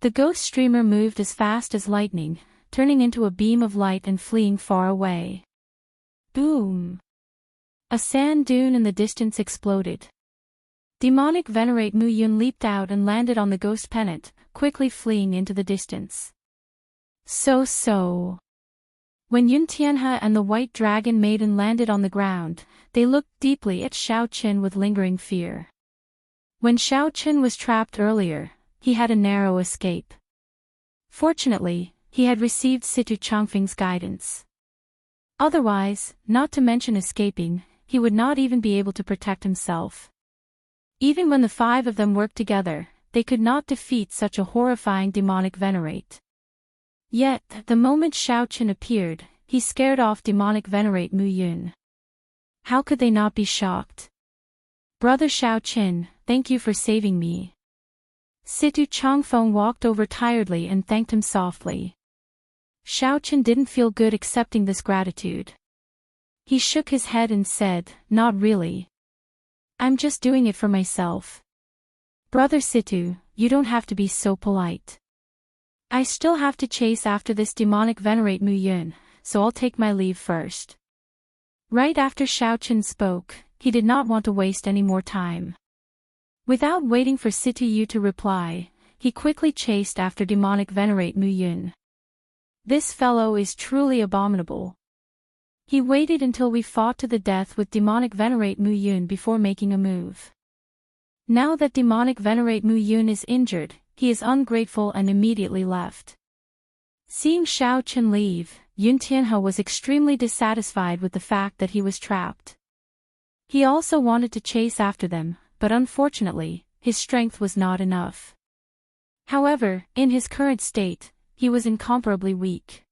The ghost streamer moved as fast as lightning, turning into a beam of light and fleeing far away. Boom! A sand dune in the distance exploded. Demonic Venerate Muyun leaped out and landed on the ghost pennant, quickly fleeing into the distance. So. When Yun Tianhe and the white dragon maiden landed on the ground, they looked deeply at Xiao Qin with lingering fear. When Xiao Qin was trapped earlier, he had a narrow escape. Fortunately, he had received Situ Changfeng's guidance. Otherwise, not to mention escaping, he would not even be able to protect himself. Even when the five of them worked together, they could not defeat such a horrifying demonic Venerate. Yet, the moment Xiao Qin appeared, he scared off demonic Venerate Muyun. How could they not be shocked? Brother Xiao Qin, thank you for saving me. Situ Changfeng walked over tiredly and thanked him softly. Xiao Qin didn't feel good accepting this gratitude. He shook his head and said, "Not really. I'm just doing it for myself. Brother Situ, you don't have to be so polite. I still have to chase after this demonic Venerate Muyun, so I'll take my leave first." Right after Xiao Qin spoke, he did not want to waste any more time. Without waiting for Situ Yu to reply, he quickly chased after demonic Venerate Muyun. This fellow is truly abominable. He waited until we fought to the death with demonic Venerate Muyun before making a move. Now that demonic Venerate Muyun is injured, he is ungrateful and immediately left. Seeing Xiao Qin leave, Yun Tianhe was extremely dissatisfied with the fact that he was trapped. He also wanted to chase after them, but unfortunately, his strength was not enough. However, in his current state, he was incomparably weak.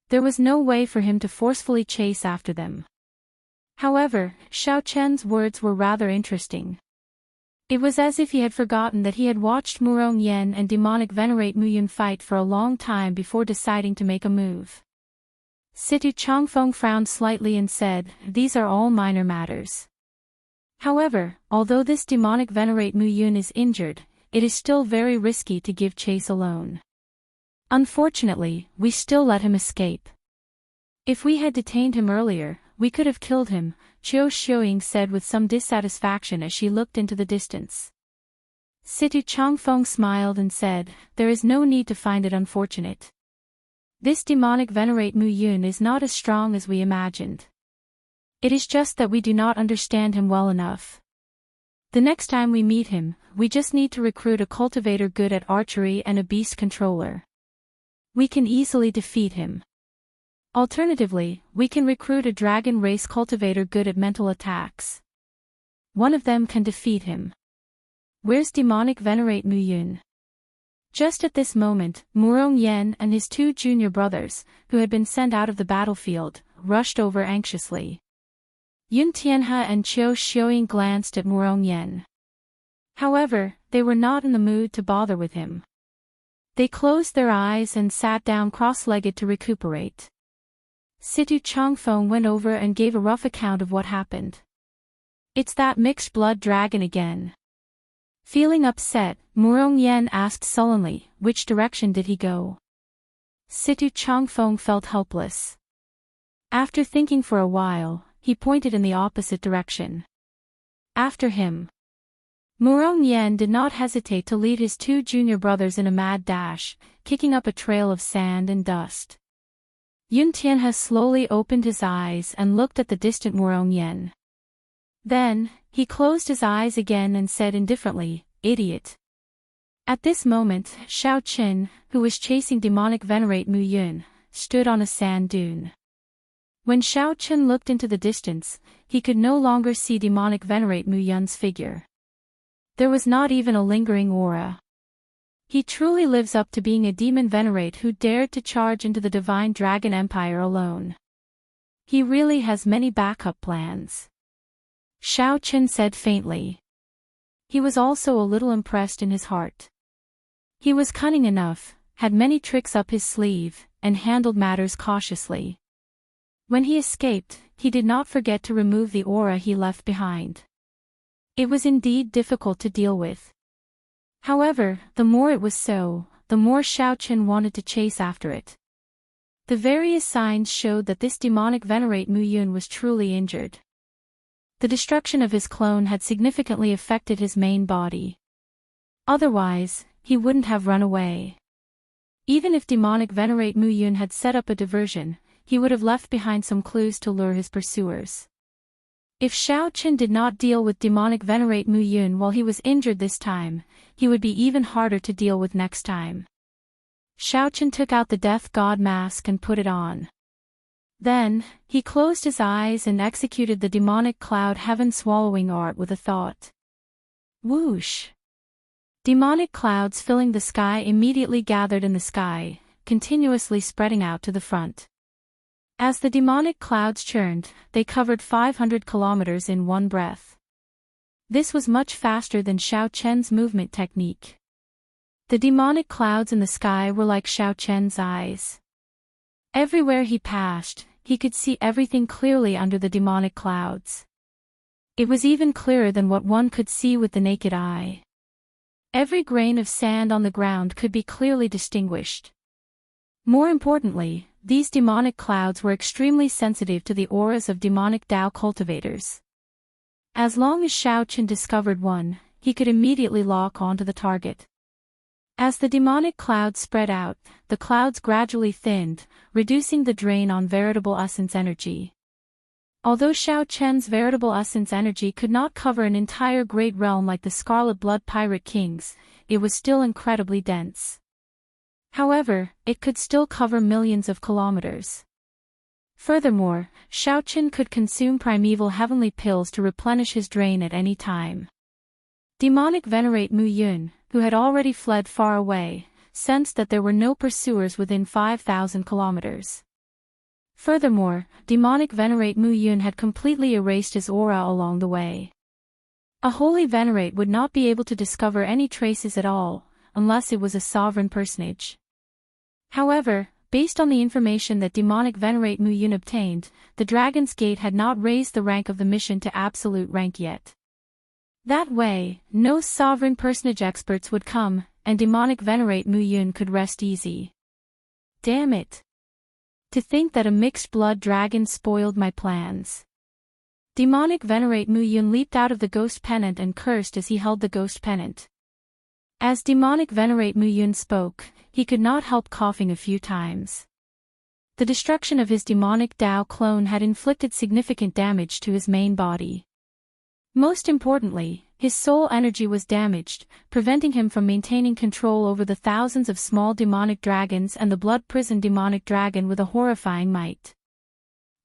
There was no way for him to forcefully chase after them. However, Xiao Chen's words were rather interesting. It was as if he had forgotten that he had watched Murong Yen and demonic Venerate Muyun fight for a long time before deciding to make a move. Situ Changfeng frowned slightly and said, "These are all minor matters. However, although this demonic Venerate Muyun is injured, it is still very risky to give chase alone. Unfortunately, we still let him escape. If we had detained him earlier, we could have killed him," Qiu Xiuying said with some dissatisfaction as she looked into the distance. Situ Changfeng smiled and said, "There is no need to find it unfortunate. This demonic Venerate Muyun is not as strong as we imagined. It is just that we do not understand him well enough. The next time we meet him, we just need to recruit a cultivator good at archery and a beast controller. We can easily defeat him. Alternatively, we can recruit a dragon race cultivator good at mental attacks. One of them can defeat him. Where's demonic Venerate Muyun?" Just at this moment, Murong Yen and his two junior brothers, who had been sent out of the battlefield, rushed over anxiously. Yun Tianhe and Qiu Xiuying glanced at Murong Yen. However, they were not in the mood to bother with him. They closed their eyes and sat down cross-legged to recuperate. Situ Changfeng went over and gave a rough account of what happened. "It's that mixed-blood dragon again." Feeling upset, Murong Yen asked sullenly, "Which direction did he go?" Situ Changfeng felt helpless. After thinking for a while, he pointed in the opposite direction. "After him." Murong Yen did not hesitate to lead his two junior brothers in a mad dash, kicking up a trail of sand and dust. Yun Tianhe slowly opened his eyes and looked at the distant Murong Yen. Then, he closed his eyes again and said indifferently, "Idiot." At this moment, Xiao Qin, who was chasing demonic Venerate Muyun, stood on a sand dune. When Xiao Qin looked into the distance, he could no longer see demonic Venerate Muyun's figure. There was not even a lingering aura. He truly lives up to being a demon Venerate who dared to charge into the divine Dragon Empire alone. He really has many backup plans. Xiao Qin said faintly. He was also a little impressed in his heart. He was cunning enough, had many tricks up his sleeve, and handled matters cautiously. When he escaped, he did not forget to remove the aura he left behind. It was indeed difficult to deal with. However, the more it was so, the more Xiao Qin wanted to chase after it. The various signs showed that this demonic Venerate Muyun was truly injured. The destruction of his clone had significantly affected his main body. Otherwise, he wouldn't have run away. Even if demonic Venerate Muyun had set up a diversion, he would have left behind some clues to lure his pursuers. If Xiao Qin did not deal with demonic Venerate Muyun while he was injured this time, he would be even harder to deal with next time. Xiao Qin took out the Death God mask and put it on. Then, he closed his eyes and executed the demonic cloud heaven swallowing art with a thought. Whoosh! Demonic clouds filling the sky immediately gathered in the sky, continuously spreading out to the front. As the demonic clouds churned, they covered 500 kilometers in one breath. This was much faster than Xiao Chen's movement technique. The demonic clouds in the sky were like Xiao Chen's eyes. Everywhere he passed, he could see everything clearly under the demonic clouds. It was even clearer than what one could see with the naked eye. Every grain of sand on the ground could be clearly distinguished. More importantly, these demonic clouds were extremely sensitive to the auras of demonic Dao cultivators. As long as Xiao Qin discovered one, he could immediately lock onto the target. As the demonic clouds spread out, the clouds gradually thinned, reducing the drain on veritable essence energy. Although Xiao Chen's veritable essence energy could not cover an entire great realm like the Scarlet Blood Pirate Kings, it was still incredibly dense. However, it could still cover millions of kilometers. Furthermore, Xiao Qin could consume primeval heavenly pills to replenish his drain at any time. Demonic Venerate Muyun, who had already fled far away, sensed that there were no pursuers within 5,000 kilometers. Furthermore, demonic Venerate Mu Yun had completely erased his aura along the way. A holy Venerate would not be able to discover any traces at all, unless it was a sovereign personage. However, based on the information that demonic Venerate Mu Yun obtained, the Dragon's Gate had not raised the rank of the mission to absolute rank yet. That way, no sovereign personage experts would come, and demonic Venerate Mu Yun could rest easy. Damn it! To think that a mixed-blood dragon spoiled my plans. Demonic Venerate Mu Yun leaped out of the ghost pennant and cursed as he held the ghost pennant. As demonic Venerate Mu Yun spoke, he could not help coughing a few times. The destruction of his demonic Dao clone had inflicted significant damage to his main body. Most importantly, his soul energy was damaged, preventing him from maintaining control over the thousands of small demonic dragons and the blood prison demonic dragon with a horrifying might.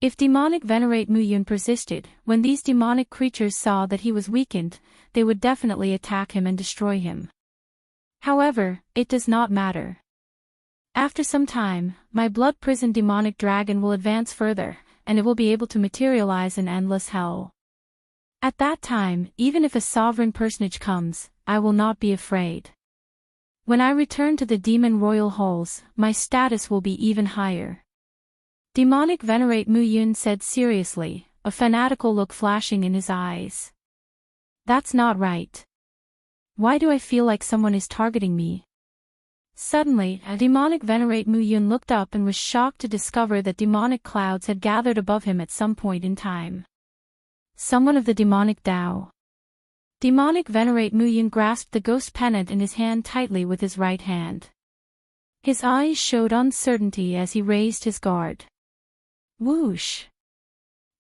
If demonic Venerate Mu Yun persisted, when these demonic creatures saw that he was weakened, they would definitely attack him and destroy him. However, it does not matter. After some time, my blood prison demonic dragon will advance further, and it will be able to materialize in endless hell. At that time, even if a sovereign personage comes, I will not be afraid. When I return to the demon royal halls, my status will be even higher. Demonic Venerate Mu Yun said seriously, a fanatical look flashing in his eyes. That's not right. Why do I feel like someone is targeting me? Suddenly, a demonic Venerate Mu Yun looked up and was shocked to discover that demonic clouds had gathered above him at some point in time. Someone of the demonic Dao. Demonic Venerate Mu Yun grasped the ghost pennant in his hand tightly with his right hand. His eyes showed uncertainty as he raised his guard. Whoosh!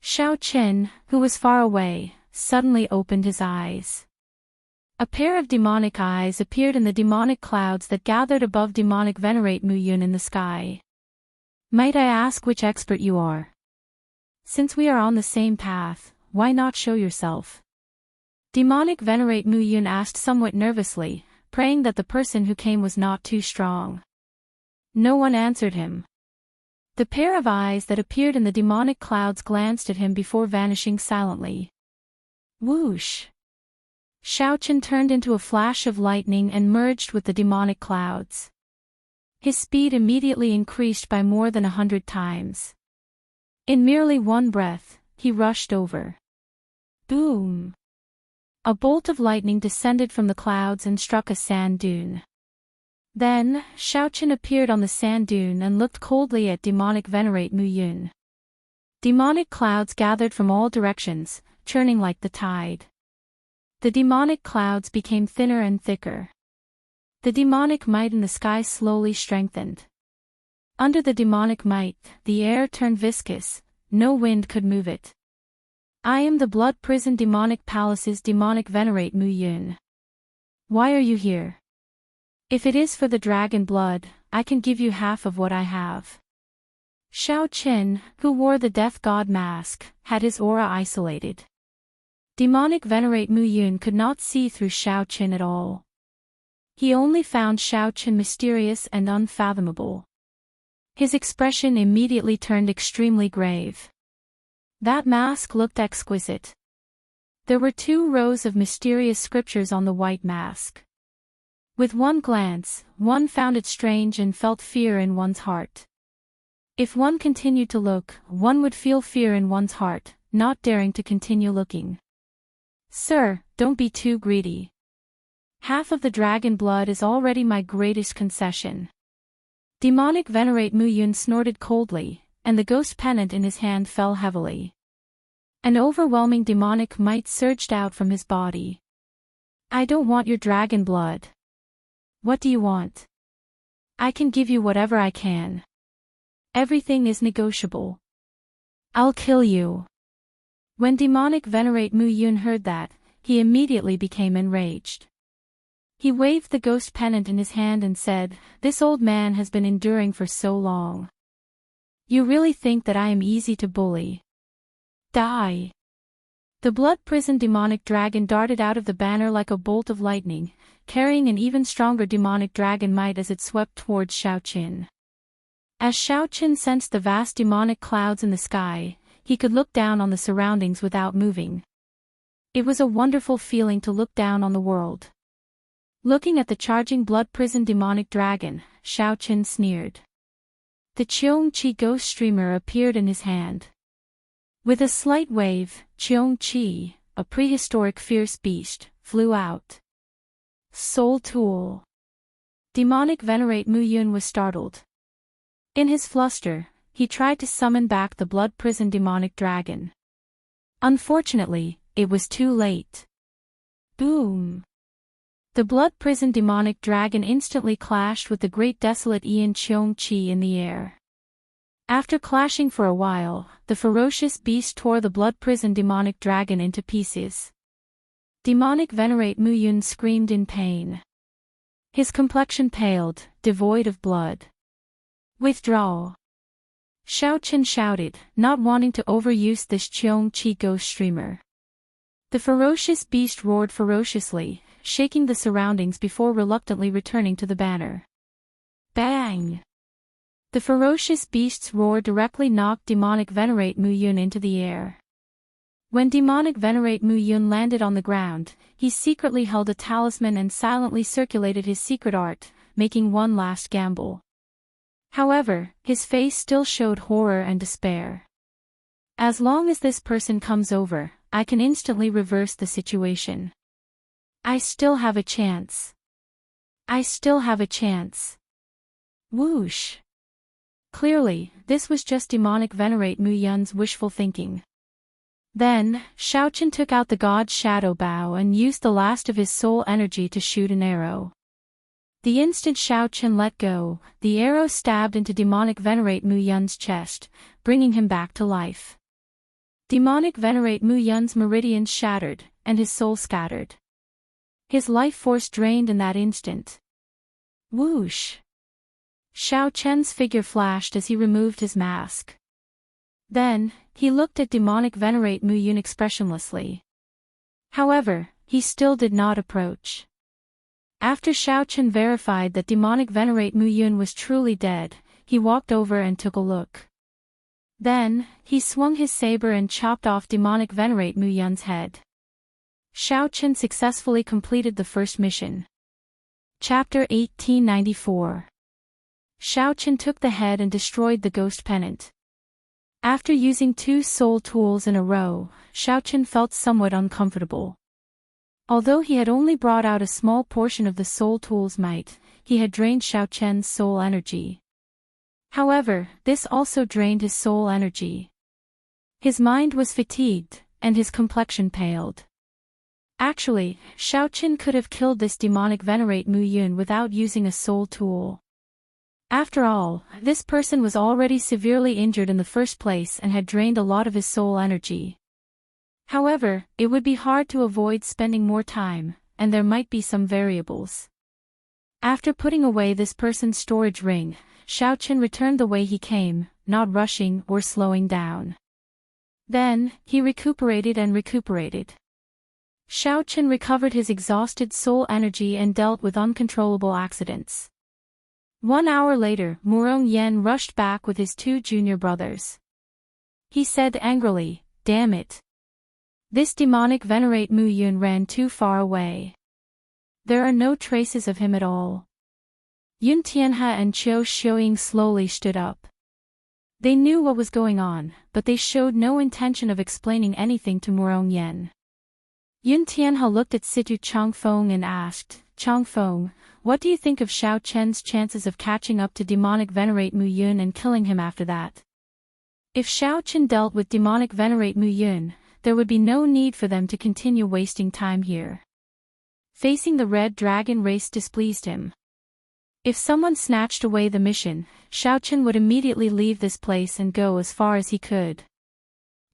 Xiao Qin, who was far away, suddenly opened his eyes. A pair of demonic eyes appeared in the demonic clouds that gathered above demonic Venerate Mu Yun in the sky. Might I ask which expert you are? Since we are on the same path, why not show yourself? Demonic Venerate Mu Yun asked somewhat nervously, praying that the person who came was not too strong. No one answered him. The pair of eyes that appeared in the demonic clouds glanced at him before vanishing silently. Whoosh! Xiao Qin turned into a flash of lightning and merged with the demonic clouds. His speed immediately increased by more than 100 times. In merely one breath, he rushed over. Boom! A bolt of lightning descended from the clouds and struck a sand dune. Then, Xiao Qin appeared on the sand dune and looked coldly at demonic Venerate Mu Yun. Demonic clouds gathered from all directions, churning like the tide. The demonic clouds became thinner and thicker. The demonic might in the sky slowly strengthened. Under the demonic might, the air turned viscous, no wind could move it. I am the blood prison demonic palace's demonic Venerate Mu Yun. Why are you here? If it is for the dragon blood, I can give you half of what I have. Xiao Qin, who wore the death god mask, had his aura isolated. Demonic Venerate Mu Yun could not see through Xiao Qin at all. He only found Xiao Qin mysterious and unfathomable. His expression immediately turned extremely grave. That mask looked exquisite. There were 2 rows of mysterious scriptures on the white mask. With one glance, one found it strange and felt fear in one's heart. If one continued to look, one would feel fear in one's heart, not daring to continue looking. Sir, don't be too greedy. Half of the dragon blood is already my greatest concession. Demonic Venerate Mu Yun snorted coldly, and the ghost pennant in his hand fell heavily. An overwhelming demonic might surged out from his body. I don't want your dragon blood. What do you want? I can give you whatever I can. Everything is negotiable. I'll kill you. When demonic Venerate Mu Yun heard that, he immediately became enraged. He waved the ghost pennant in his hand and said, "This old man has been enduring for so long. You really think that I am easy to bully? Die!" The blood prison demonic dragon darted out of the banner like a bolt of lightning, carrying an even stronger demonic dragon might as it swept towards Xiao Qin. As Xiao Qin sensed the vast demonic clouds in the sky, he could look down on the surroundings without moving. It was a wonderful feeling to look down on the world. Looking at the charging blood-prison demonic dragon, Xiao Qin sneered. The Qiong Qi ghost streamer appeared in his hand. With a slight wave, Qiong Qi, a prehistoric fierce beast, flew out. Soul Tool. Demonic Venerate Mu Yun was startled. In his fluster, he tried to summon back the blood-prison demonic dragon. Unfortunately, it was too late. Boom! The blood-prison demonic dragon instantly clashed with the great desolate Ian Qiong Qi in the air. After clashing for a while, the ferocious beast tore the blood-prison demonic dragon into pieces. Demonic Venerate Mu Yun screamed in pain. His complexion paled, devoid of blood. Withdraw! Xiao Qin shouted, not wanting to overuse this Qiong Qi ghost streamer. The ferocious beast roared ferociously, shaking the surroundings before reluctantly returning to the banner. Bang! The ferocious beast's roar directly knocked Demonic Venerate Mu Yun into the air. When Demonic Venerate Mu Yun landed on the ground, he secretly held a talisman and silently circulated his secret art, making one last gamble. However, his face still showed horror and despair. As long as this person comes over, I can instantly reverse the situation. I still have a chance. I still have a chance. Whoosh! Clearly, this was just Demonic Venerate Mu Yun's wishful thinking. Then, Xiao Qin took out the god's shadow bow and used the last of his soul energy to shoot an arrow. The instant Xiao Qin let go, the arrow stabbed into Demonic Venerate Mu Yun's chest, bringing him back to life. Demonic Venerate Mu Yun's meridians shattered, and his soul scattered. His life force drained in that instant. Whoosh! Xiao Qian's figure flashed as he removed his mask. Then, he looked at Demonic Venerate Mu Yun expressionlessly. However, he still did not approach. After Xiao Qin verified that Demonic Venerate Mu Yun was truly dead, he walked over and took a look. Then, he swung his saber and chopped off Demonic Venerate Mu Yun's head. Xiao Qin successfully completed the first mission. Chapter 1894. Xiao Qin took the head and destroyed the ghost pennant. After using 2 soul tools in a row, Xiao Qin felt somewhat uncomfortable. Although he had only brought out a small portion of the soul tool's might, he had drained Xiao Qian's soul energy. However, this also drained his soul energy. His mind was fatigued, and his complexion paled. Actually, Xiao Qin could have killed this Demonic Venerate Mu Yun without using a soul tool. After all, this person was already severely injured in the first place and had drained a lot of his soul energy. However, it would be hard to avoid spending more time, and there might be some variables. After putting away this person's storage ring, Xiao Qin returned the way he came, not rushing or slowing down. Then, he recuperated and recuperated. Xiao Qin recovered his exhausted soul energy and dealt with uncontrollable accidents. 1 hour later, Murong Yen rushed back with his 2 junior brothers. He said angrily, "Damn it. This Demonic Venerate Mu Yun ran too far away. There are no traces of him at all." Yun Tianhe and Qiu Xiuying slowly stood up. They knew what was going on, but they showed no intention of explaining anything to Murong Yen. Yun Tianhe looked at Situ Changfeng and asked, "Changfeng, what do you think of Xiao Qian's chances of catching up to Demonic Venerate Mu Yun and killing him after that?" If Xiao Qin dealt with Demonic Venerate Mu Yun, there would be no need for them to continue wasting time here. Facing the red dragon race displeased him. If someone snatched away the mission, Xiao Qin would immediately leave this place and go as far as he could.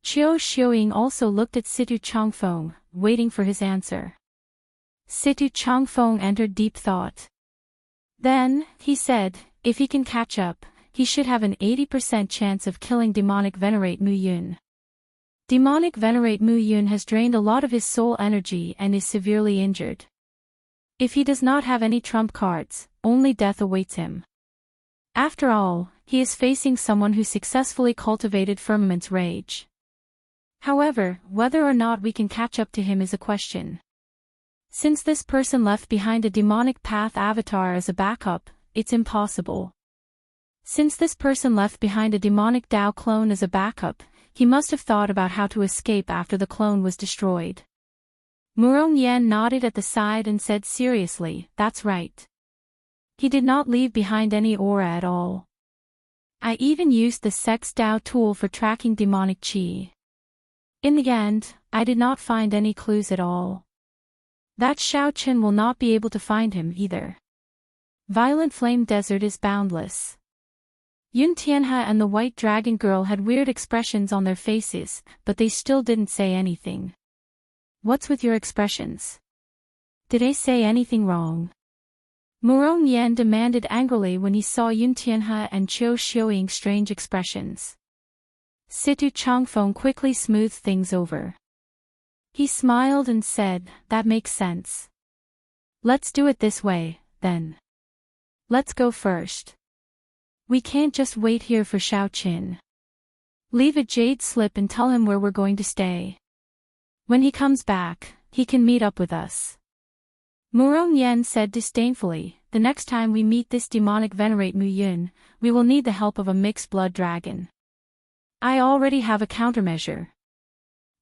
Qiu Xiuying also looked at Situ Changfeng, waiting for his answer. Situ Changfeng entered deep thought. Then, he said, if he can catch up, he should have an 80% chance of killing Demonic Venerate Mu Yun. Demonic Venerate Mu Yun has drained a lot of his soul energy and is severely injured. If he does not have any trump cards, only death awaits him. After all, he is facing someone who successfully cultivated Firmament's rage. However, whether or not we can catch up to him is a question. Since this person left behind a demonic path avatar as a backup, it's impossible. Since this person left behind a demonic Dao clone as a backup, he must have thought about how to escape after the clone was destroyed. Murong Yan nodded at the side and said seriously, that's right. He did not leave behind any aura at all. I even used the Sex Dao tool for tracking demonic qi. In the end, I did not find any clues at all. That Xiao Qin will not be able to find him either. Violent Flame Desert is boundless. Yun Tianhe and the White Dragon Girl had weird expressions on their faces, but they still didn't say anything. What's with your expressions? Did I say anything wrong? Murong Yan demanded angrily when he saw Yun Tianhe and Qiu Xiuying's strange expressions. Situ Changfeng quickly smoothed things over. He smiled and said, that makes sense. Let's do it this way, then. Let's go first. We can't just wait here for Xiao Qin. Leave a jade slip and tell him where we're going to stay. When he comes back, he can meet up with us. Murong Yan said disdainfully, the next time we meet this demonic venerate Mu Yun, we will need the help of a mixed blood dragon. I already have a countermeasure.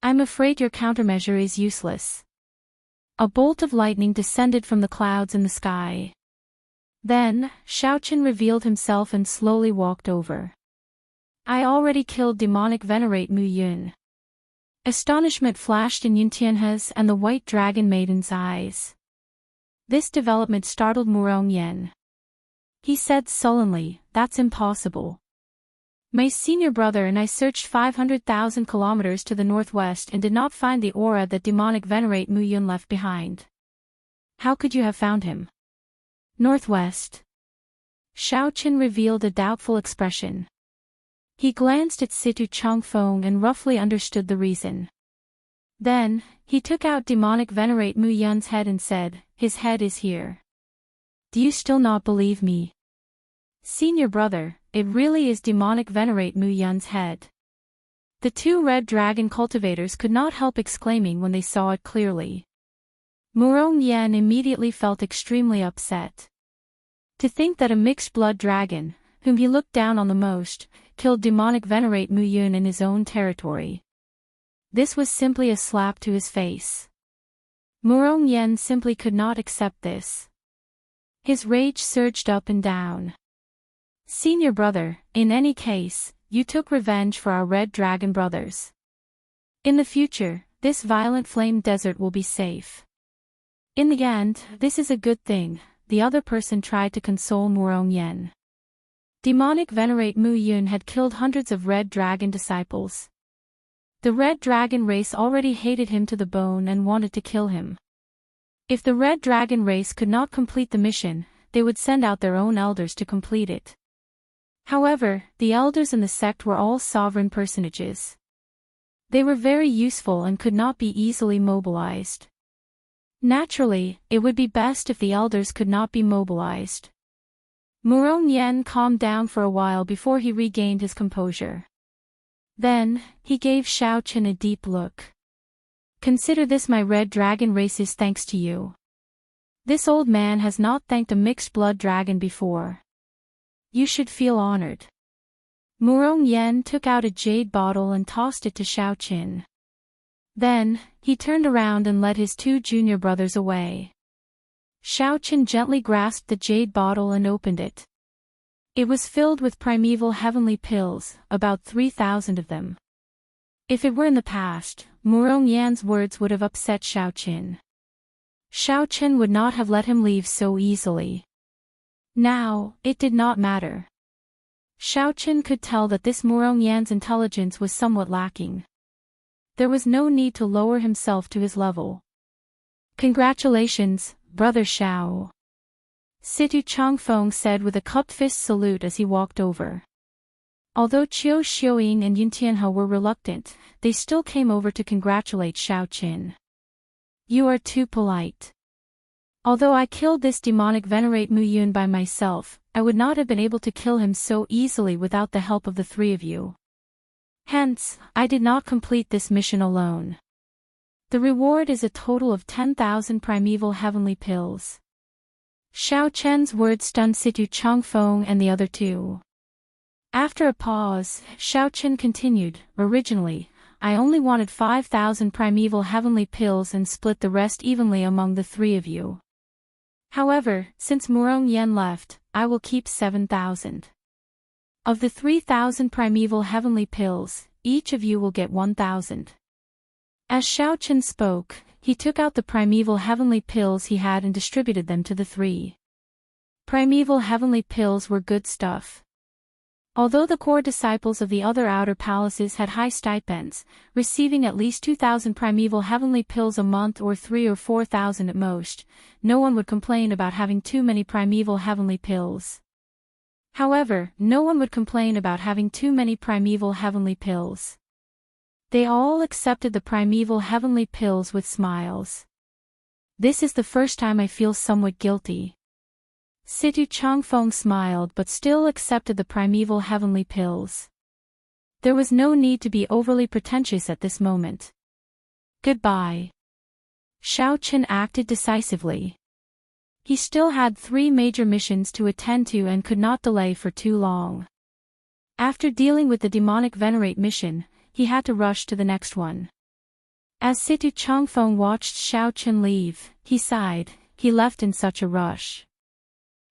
I'm afraid your countermeasure is useless. A bolt of lightning descended from the clouds in the sky. Then, Xiao Qin revealed himself and slowly walked over. I already killed demonic venerate Mu Yun. Astonishment flashed in Yun Tianhe's and the White Dragon Maiden's eyes. This development startled Murong Yan. He said sullenly, that's impossible. My senior brother and I searched 500,000 kilometers to the northwest and did not find the aura that demonic venerate Mu Yun left behind. How could you have found him? Northwest. Xiao Qin revealed a doubtful expression. He glanced at Situ Changfeng and roughly understood the reason. Then, he took out demonic venerate Mu Yun's head and said, his head is here. Do you still not believe me? Senior brother, it really is demonic venerate Mu Yun's head. The two red dragon cultivators could not help exclaiming when they saw it clearly. Murong Yan immediately felt extremely upset. To think that a mixed blood dragon, whom he looked down on the most, killed demonic venerate Mu Yun in his own territory. This was simply a slap to his face. Murong Yan simply could not accept this. His rage surged up and down. Senior brother, in any case, you took revenge for our red dragon brothers. In the future, this violent flame desert will be safe. In the end, this is a good thing, the other person tried to console Murong Yan. Demonic venerate Mu Yun had killed hundreds of red dragon disciples. The red dragon race already hated him to the bone and wanted to kill him. If the red dragon race could not complete the mission, they would send out their own elders to complete it. However, the elders in the sect were all sovereign personages. They were very useful and could not be easily mobilized. Naturally, it would be best if the elders could not be mobilized. Murong Yan calmed down for a while before he regained his composure. Then, he gave Xiao Qin a deep look. Consider this my red dragon race's thanks to you. This old man has not thanked a mixed blood dragon before. You should feel honored. Murong Yan took out a jade bottle and tossed it to Xiao Qin. Then, he turned around and led his two junior brothers away. Xiao Qin gently grasped the jade bottle and opened it. It was filled with primeval heavenly pills, about 3,000 of them. If it were in the past, Murong Yan's words would have upset Xiao Qin. Xiao Qin would not have let him leave so easily. Now, it did not matter. Xiao Qin could tell that this Murong Yan's intelligence was somewhat lacking. There was no need to lower himself to his level. Congratulations, Brother Xiao. Situ Changfeng said with a cupped fist salute as he walked over. Although Qiu Xiuying and Yun Tianhe were reluctant, they still came over to congratulate Xiao Qin. You are too polite. Although I killed this demonic venerate Mu Yun by myself, I would not have been able to kill him so easily without the help of the three of you. Hence, I did not complete this mission alone. The reward is a total of 10,000 primeval heavenly pills. Xiao Chen's words stunned Situ Changfeng and the other two. After a pause, Xiao Chen continued, originally, I only wanted 5,000 primeval heavenly pills and split the rest evenly among the three of you. However, since Murong Yan left, I will keep 7,000. Of the 3,000 primeval heavenly pills, each of you will get 1,000. As Xiao Chen spoke, he took out the primeval heavenly pills he had and distributed them to the three. Primeval heavenly pills were good stuff. Although the core disciples of the other outer palaces had high stipends, receiving at least 2,000 primeval heavenly pills a month or 3,000 or 4,000 at most, no one would complain about having too many primeval heavenly pills. However, no one would complain about having too many primeval heavenly pills. They all accepted the primeval heavenly pills with smiles. This is the first time I feel somewhat guilty. Situ Changfeng smiled but still accepted the primeval heavenly pills. There was no need to be overly pretentious at this moment. Goodbye. Xiao Chen acted decisively. He still had 3 major missions to attend to and could not delay for too long. After dealing with the demonic venerate mission, he had to rush to the next one. As Situ Changfeng watched Xiao Chen leave, he sighed, he left in such a rush.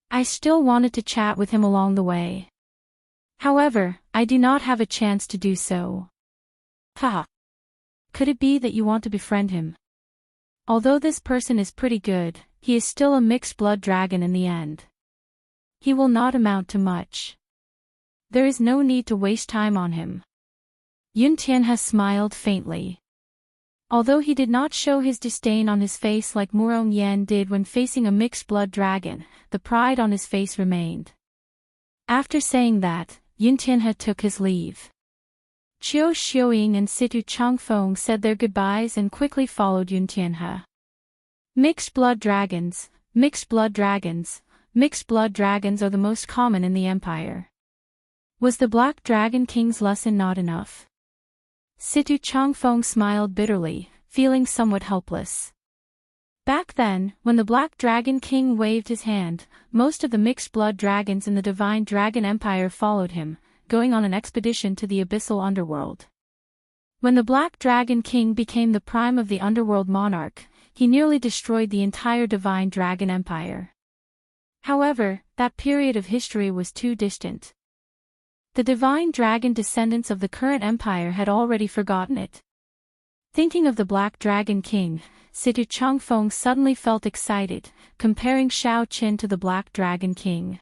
I still wanted to chat with him along the way. However, I do not have a chance to do so. Ha! Could it be that you want to befriend him? Although this person is pretty good, he is still a mixed blood dragon in the end. He will not amount to much. There is no need to waste time on him. Yun Tianhe smiled faintly. Although he did not show his disdain on his face like Murong Yan did when facing a mixed blood dragon, the pride on his face remained. After saying that, Yun Tianhe took his leave. Qiu Xiuying and Situ Changfeng said their goodbyes and quickly followed Yun Tianhe. Mixed blood dragons, mixed blood dragons, mixed blood dragons are the most common in the empire. Was the Black Dragon King's lesson not enough? Situ Changfeng smiled bitterly, feeling somewhat helpless. Back then, when the Black Dragon King waved his hand, most of the mixed blood dragons in the Divine Dragon Empire followed him, going on an expedition to the abyssal underworld. When the Black Dragon King became the prime of the underworld monarch, he nearly destroyed the entire Divine Dragon Empire. However, that period of history was too distant. The divine dragon descendants of the current empire had already forgotten it. Thinking of the Black Dragon King, Situ Changfeng suddenly felt excited, comparing Xiao Chen to the Black Dragon King.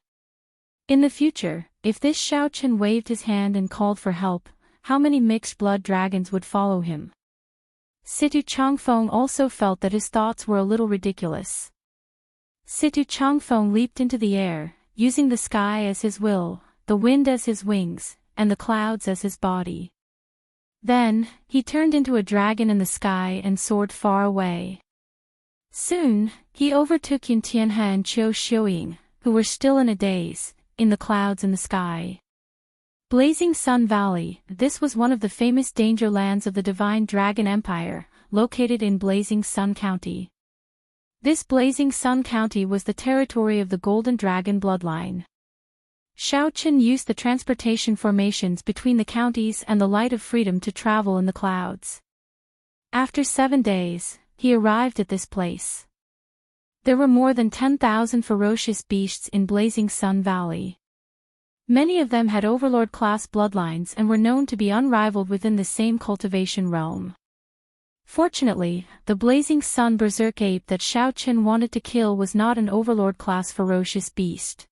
In the future, if this Xiao Chen waved his hand and called for help, how many mixed blood dragons would follow him? Situ Changfeng also felt that his thoughts were a little ridiculous. Situ Changfeng leaped into the air, using the sky as his will, the wind as his wings, and the clouds as his body. Then, he turned into a dragon in the sky and soared far away. Soon, he overtook Yun Tianhe and Qiu Xiuying, who were still in a daze, in the clouds in the sky. Blazing Sun Valley, this was one of the famous danger lands of the Divine Dragon Empire, located in Blazing Sun County. This Blazing Sun County was the territory of the Golden Dragon bloodline. Xiao Chen used the transportation formations between the counties and the light of freedom to travel in the clouds. After 7 days, he arrived at this place. There were more than 10,000 ferocious beasts in Blazing Sun Valley. Many of them had overlord-class bloodlines and were known to be unrivaled within the same cultivation realm. Fortunately, the Blazing Sun berserk ape that Xiao Chen wanted to kill was not an overlord-class ferocious beast.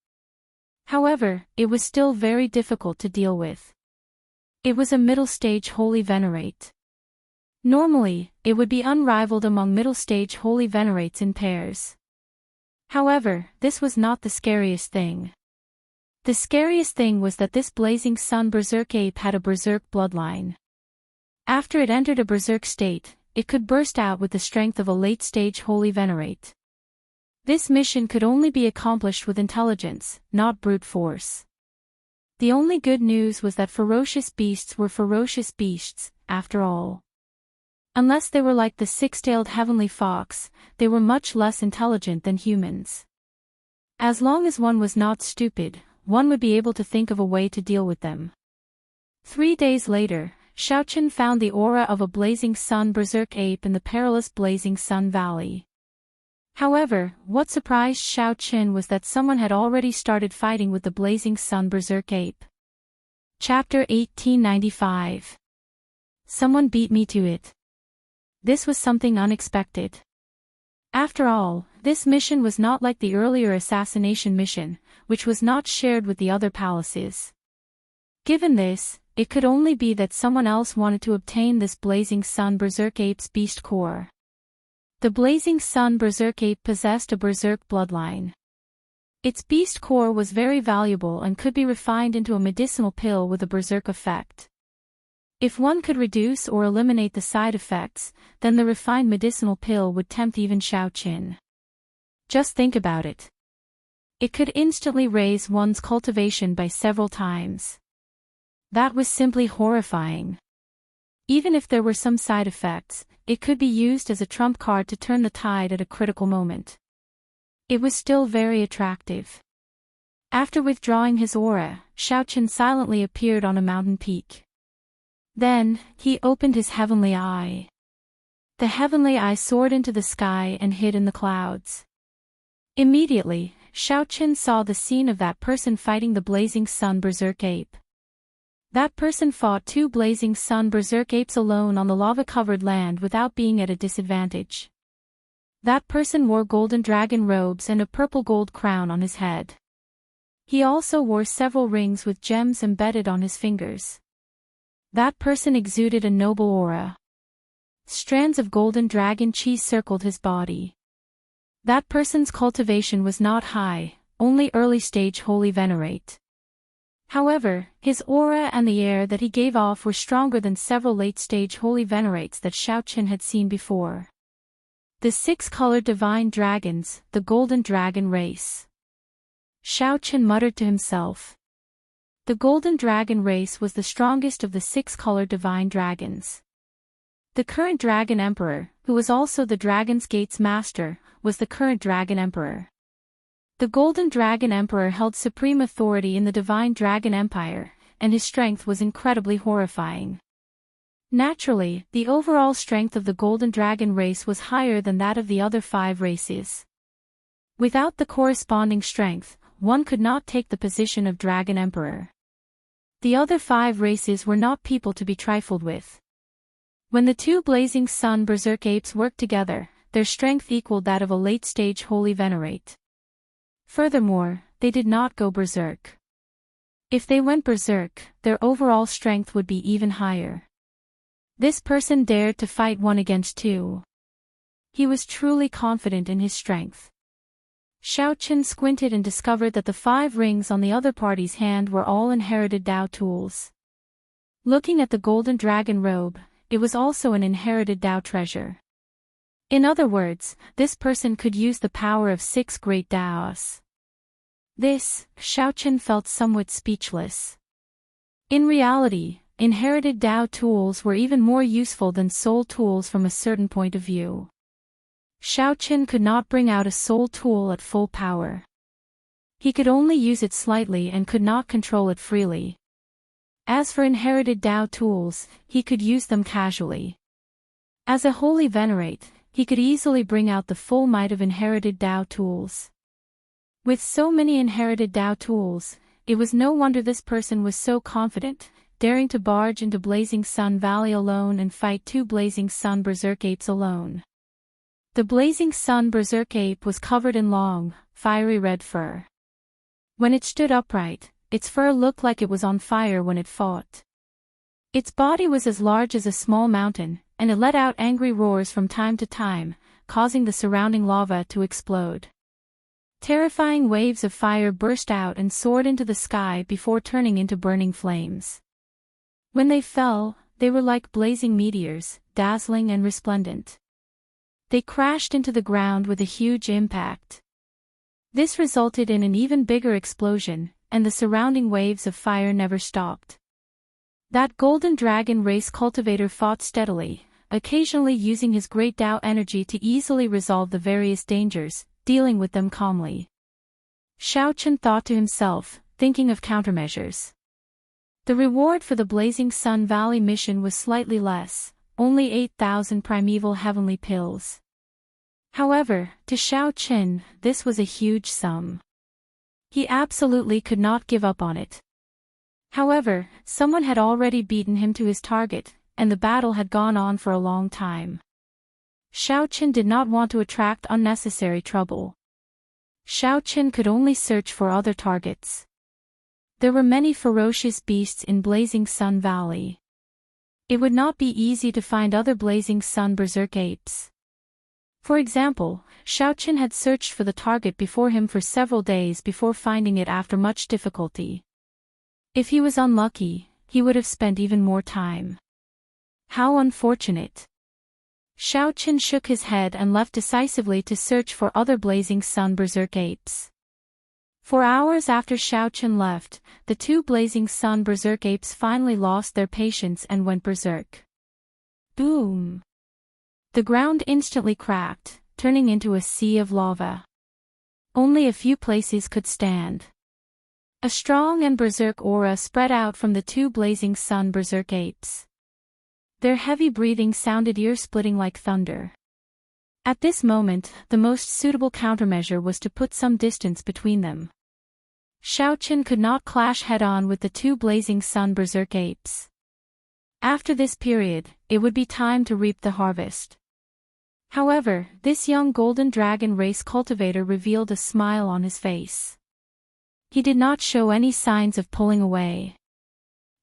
However, it was still very difficult to deal with. It was a middle-stage holy venerate. Normally, it would be unrivaled among middle-stage holy venerates in pairs. However, this was not the scariest thing. The scariest thing was that this Blazing Sun berserk ape had a berserk bloodline. After it entered a berserk state, it could burst out with the strength of a late-stage holy venerate. This mission could only be accomplished with intelligence, not brute force. The only good news was that ferocious beasts were ferocious beasts, after all. Unless they were like the six-tailed heavenly fox, they were much less intelligent than humans. As long as one was not stupid, one would be able to think of a way to deal with them. 3 days later, Xiaoqin found the aura of a blazing sun berserk ape in the perilous Blazing Sun Valley. However, what surprised Xiaoqin was that someone had already started fighting with the Blazing Sun berserk ape. Chapter 1895. Someone beat me to it. This was something unexpected. After all, this mission was not like the earlier assassination mission, which was not shared with the other palaces. Given this, it could only be that someone else wanted to obtain this Blazing Sun berserk ape's beast core. The Blazing Sun berserk ape possessed a berserk bloodline. Its beast core was very valuable and could be refined into a medicinal pill with a berserk effect. If one could reduce or eliminate the side effects, then the refined medicinal pill would tempt even Xiaoqin. Just think about it. It could instantly raise one's cultivation by several times. That was simply horrifying. Even if there were some side effects, it could be used as a trump card to turn the tide at a critical moment. It was still very attractive. After withdrawing his aura, Xiaoqin silently appeared on a mountain peak. Then, he opened his heavenly eye. The heavenly eye soared into the sky and hid in the clouds. Immediately, Xiaoqin saw the scene of that person fighting the Blazing Sun berserk ape. That person fought 2 Blazing Sun berserk apes alone on the lava-covered land without being at a disadvantage. That person wore golden dragon robes and a purple gold crown on his head. He also wore several rings with gems embedded on his fingers. That person exuded a noble aura. Strands of golden dragon chi circled his body. That person's cultivation was not high, only early-stage holy venerate. However, his aura and the air that he gave off were stronger than several late-stage holy venerates that Xiaoqin had seen before. The 6-colored divine dragons, the golden dragon race. Xiaoqin muttered to himself. The golden dragon race was the strongest of the 6-colored divine dragons. The current dragon emperor, who was also the Dragon's Gate's master, was the current dragon emperor. The Golden Dragon Emperor held supreme authority in the Divine Dragon Empire, and his strength was incredibly horrifying. Naturally, the overall strength of the Golden Dragon race was higher than that of the other 5 races. Without the corresponding strength, one could not take the position of Dragon Emperor. The other 5 races were not people to be trifled with. When the 2 Blazing Sun berserk apes worked together, their strength equaled that of a late-stage holy venerate. Furthermore, they did not go berserk. If they went berserk, their overall strength would be even higher. This person dared to fight 1 against 2. He was truly confident in his strength. Xiaoqin squinted and discovered that the 5 rings on the other party's hand were all inherited Dao tools. Looking at the golden dragon robe, it was also an inherited Dao treasure. In other words, this person could use the power of 6 great Daos. This, Xiaoqin felt somewhat speechless. In reality, inherited Dao tools were even more useful than soul tools from a certain point of view. Xiaoqin could not bring out a soul tool at full power. He could only use it slightly and could not control it freely. As for inherited Dao tools, he could use them casually. As a holy venerate, he could easily bring out the full might of inherited Dao tools. With so many inherited Dao tools, it was no wonder this person was so confident, daring to barge into Blazing Sun Valley alone and fight 2 Blazing Sun berserk apes alone. The Blazing Sun berserk ape was covered in long, fiery red fur. When it stood upright, its fur looked like it was on fire when it fought. Its body was as large as a small mountain, and it let out angry roars from time to time, causing the surrounding lava to explode. Terrifying waves of fire burst out and soared into the sky before turning into burning flames. When they fell, they were like blazing meteors, dazzling and resplendent. They crashed into the ground with a huge impact. This resulted in an even bigger explosion, and the surrounding waves of fire never stopped. That golden dragon race cultivator fought steadily, occasionally using his great Tao energy to easily resolve the various dangers, dealing with them calmly. Xiao Chen thought to himself, thinking of countermeasures. The reward for the Blazing Sun Valley mission was slightly less, only 8,000 primeval heavenly pills. However, to Xiao Chen, this was a huge sum. He absolutely could not give up on it. However, someone had already beaten him to his target, and the battle had gone on for a long time. Xiao Chen did not want to attract unnecessary trouble. Xiao Chen could only search for other targets. There were many ferocious beasts in Blazing Sun Valley. It would not be easy to find other Blazing Sun berserk apes. For example, Xiao Chen had searched for the target before him for several days before finding it after much difficulty. If he was unlucky, he would have spent even more time. How unfortunate. Xiao Chen shook his head and left decisively to search for other Blazing Sun berserk apes. For hours after Xiao Chen left, the two Blazing Sun berserk apes finally lost their patience and went berserk. Boom! The ground instantly cracked, turning into a sea of lava. Only a few places could stand. A strong and berserk aura spread out from the two Blazing Sun berserk apes. Their heavy breathing sounded ear-splitting like thunder. At this moment, the most suitable countermeasure was to put some distance between them. Xiao Chen could not clash head-on with the two Blazing Sun berserk apes. After this period, it would be time to reap the harvest. However, this young golden dragon race cultivator revealed a smile on his face. He did not show any signs of pulling away.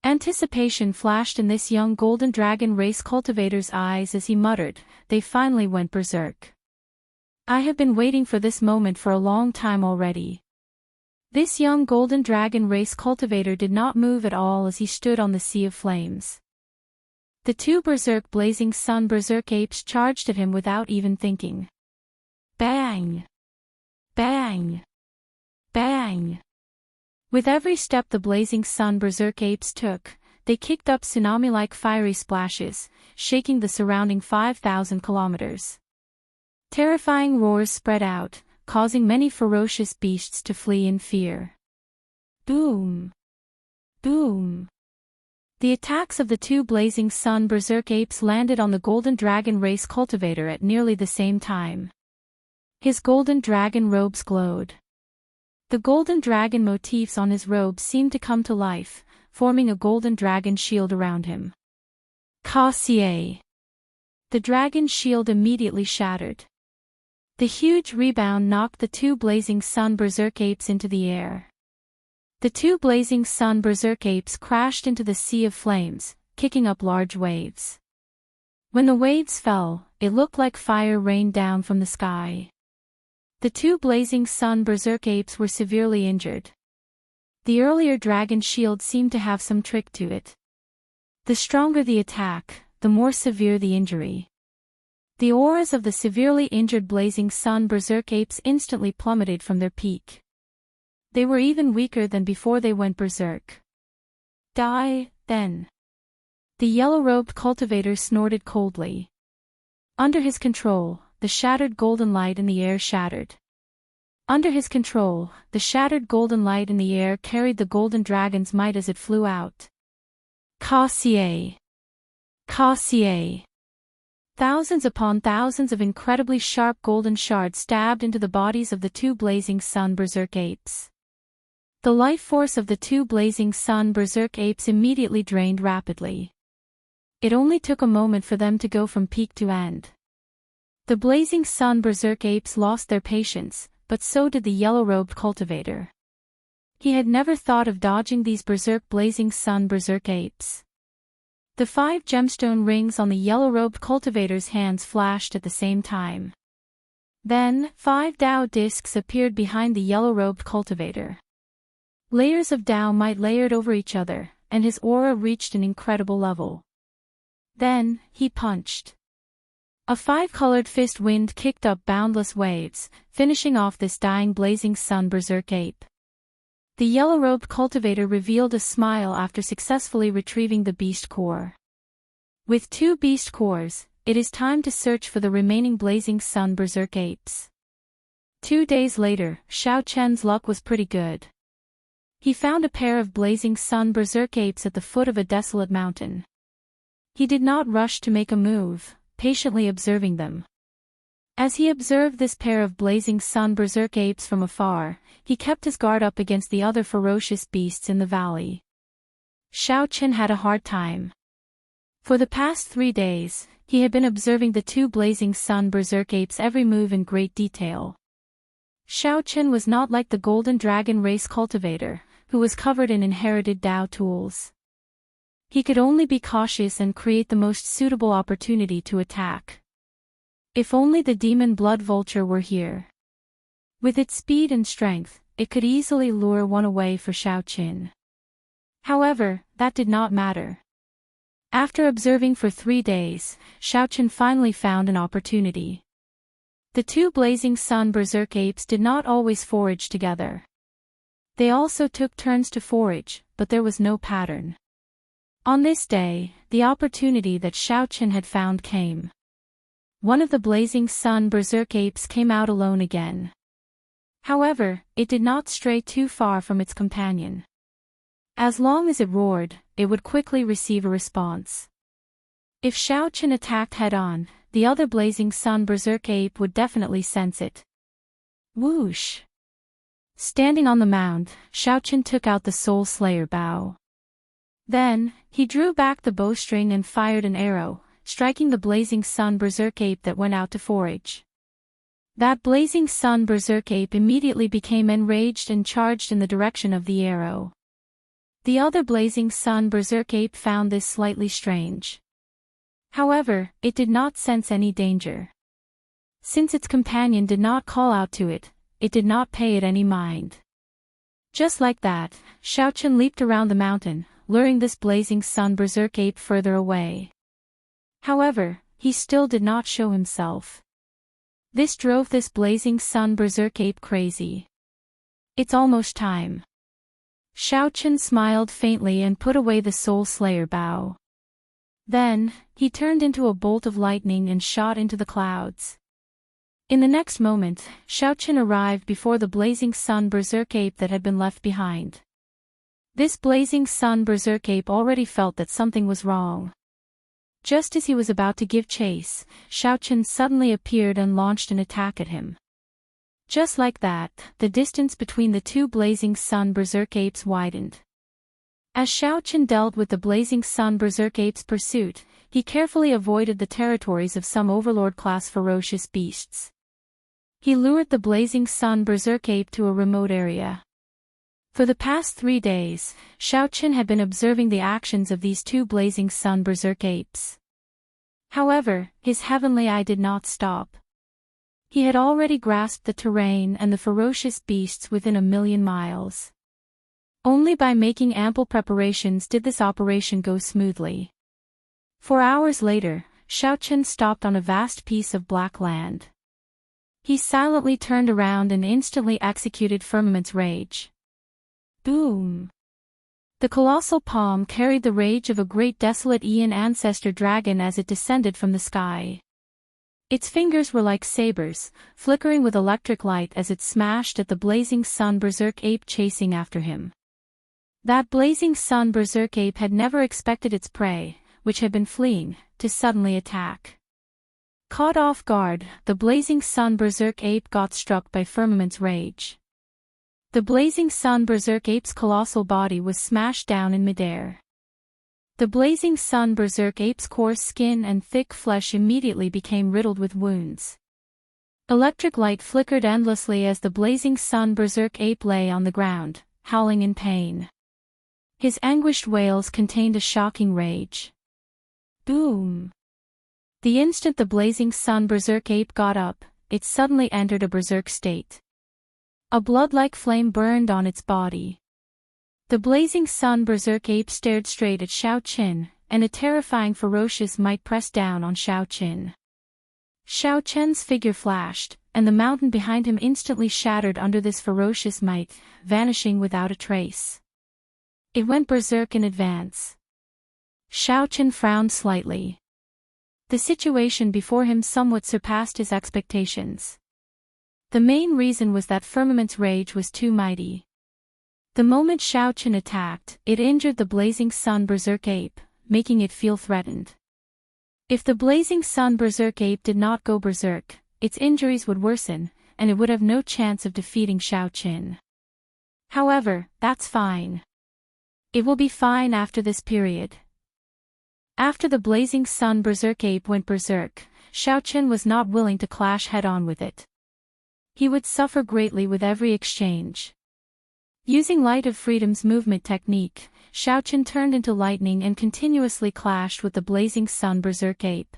Anticipation flashed in this young golden dragon race cultivator's eyes as he muttered, "They finally went berserk. I have been waiting for this moment for a long time already." This young golden dragon race cultivator did not move at all as he stood on the sea of flames. The two berserk Blazing Sun berserk apes charged at him without even thinking. Bang! Bang! Bang! With every step the Blazing Sun berserk apes took, they kicked up tsunami-like fiery splashes, shaking the surrounding 5,000 kilometers. Terrifying roars spread out, causing many ferocious beasts to flee in fear. Boom! Boom! The attacks of the two Blazing Sun berserk apes landed on the golden dragon race cultivator at nearly the same time. His golden dragon robes glowed. The golden dragon motifs on his robes seemed to come to life, forming a golden dragon shield around him. Ka-Xie! The dragon shield immediately shattered. The huge rebound knocked the two Blazing Sun berserk apes into the air. The two Blazing Sun berserk apes crashed into the sea of flames, kicking up large waves. When the waves fell, it looked like fire rained down from the sky. The two Blazing Sun berserk apes were severely injured. The earlier dragon shield seemed to have some trick to it. The stronger the attack, the more severe the injury. The auras of the severely injured Blazing Sun berserk apes instantly plummeted from their peak. They were even weaker than before they went berserk. Die, then. The yellow-robed cultivator snorted coldly. Under his control, the shattered golden light in the air shattered. Under his control, the shattered golden light in the air carried the golden dragon's might as it flew out. Ka-Xie! Ka-Xie! Thousands upon thousands of incredibly sharp golden shards stabbed into the bodies of the two Blazing Sun berserk apes. The life force of the two Blazing Sun berserk apes immediately drained rapidly. It only took a moment for them to go from peak to end. The Blazing Sun berserk apes lost their patience, but so did the yellow-robed cultivator. He had never thought of dodging these berserk Blazing Sun berserk apes. The 5 gemstone rings on the yellow-robed cultivator's hands flashed at the same time. Then, 5 Dao discs appeared behind the yellow-robed cultivator. Layers of Dao might layered over each other, and his aura reached an incredible level. Then, he punched. A five-colored fist wind kicked up boundless waves, finishing off this dying blazing sun berserk ape. The yellow-robed cultivator revealed a smile after successfully retrieving the beast core. With 2 beast cores, it is time to search for the remaining blazing sun berserk apes. 2 days later, Xiao Chen's luck was pretty good. He found a pair of blazing sun berserk apes at the foot of a desolate mountain. He did not rush to make a move, patiently observing them. As he observed this pair of blazing sun berserk apes from afar, he kept his guard up against the other ferocious beasts in the valley. Xiao Chen had a hard time. For the past 3 days, he had been observing the 2 blazing sun berserk apes' every move in great detail. Xiao Chen was not like the golden dragon race cultivator, who was covered in inherited Dao tools. He could only be cautious and create the most suitable opportunity to attack. If only the demon blood vulture were here. With its speed and strength, it could easily lure one away for Xiao Chen. However, that did not matter. After observing for 3 days, Xiao Chen finally found an opportunity. The 2 blazing sun berserk apes did not always forage together. They also took turns to forage, but there was no pattern. On this day, the opportunity that Xiao Chen had found came. One of the blazing sun berserk apes came out alone again. However, it did not stray too far from its companion. As long as it roared, it would quickly receive a response. If Xiao Chen attacked head-on, the other blazing sun berserk ape would definitely sense it. Whoosh! Standing on the mound, Xiao Chen took out the Soul Slayer bow. Then, he drew back the bowstring and fired an arrow, striking the blazing sun berserk ape that went out to forage. That blazing sun berserk ape immediately became enraged and charged in the direction of the arrow. The other blazing sun berserk ape found this slightly strange. However, it did not sense any danger. Since its companion did not call out to it, it did not pay it any mind. Just like that, Xiao Chen leaped around the mountain, luring this blazing sun berserk ape further away. However, he still did not show himself. This drove this blazing sun berserk ape crazy. It's almost time. Xiao Chen smiled faintly and put away the Soul Slayer bow. Then, he turned into a bolt of lightning and shot into the clouds. In the next moment, Xiao Chen arrived before the blazing sun berserk ape that had been left behind. This blazing sun berserk ape already felt that something was wrong. Just as he was about to give chase, Xiao Chen suddenly appeared and launched an attack at him. Just like that, the distance between the 2 blazing sun berserk apes widened. As Xiao Chen dealt with the blazing sun berserk ape's pursuit, he carefully avoided the territories of some overlord-class ferocious beasts. He lured the blazing sun berserk ape to a remote area. For the past 3 days, Xiao Chen had been observing the actions of these 2 blazing sun berserk apes. However, his heavenly eye did not stop. He had already grasped the terrain and the ferocious beasts within 1,000,000 miles. Only by making ample preparations did this operation go smoothly. 4 hours later, Xiao Chen stopped on a vast piece of black land. He silently turned around and instantly executed Firmament's Rage. Boom! The colossal palm carried the rage of a great desolate Aeon ancestor dragon as it descended from the sky. Its fingers were like sabers, flickering with electric light as it smashed at the blazing sun berserk ape chasing after him. That blazing sun berserk ape had never expected its prey, which had been fleeing, to suddenly attack. Caught off guard, the blazing sun berserk ape got struck by Firmament's Rage. The blazing sun berserk ape's colossal body was smashed down in midair. The blazing sun berserk ape's coarse skin and thick flesh immediately became riddled with wounds. Electric light flickered endlessly as the blazing sun berserk ape lay on the ground, howling in pain. His anguished wails contained a shocking rage. Boom! The instant the blazing sun berserk ape got up, it suddenly entered a berserk state. A blood-like flame burned on its body. The blazing sun berserk ape stared straight at Xiao Chen, and a terrifying ferocious might pressed down on Xiao Chen. Xiao Chen's figure flashed, and the mountain behind him instantly shattered under this ferocious might, vanishing without a trace. It went berserk in advance. Xiao Chen frowned slightly. The situation before him somewhat surpassed his expectations. The main reason was that Firmament's rage was too mighty. The moment Xiao Chen attacked, it injured the Blazing Sun Berserk Ape, making it feel threatened. If the Blazing Sun Berserk Ape did not go berserk, its injuries would worsen, and it would have no chance of defeating Xiao Chen. However, that's fine. It will be fine after this period. After the Blazing Sun Berserk Ape went berserk, Xiao Chen was not willing to clash head-on with it. He would suffer greatly with every exchange. Using Light of Freedom's movement technique, Xiao Chen turned into lightning and continuously clashed with the Blazing Sun Berserk Ape.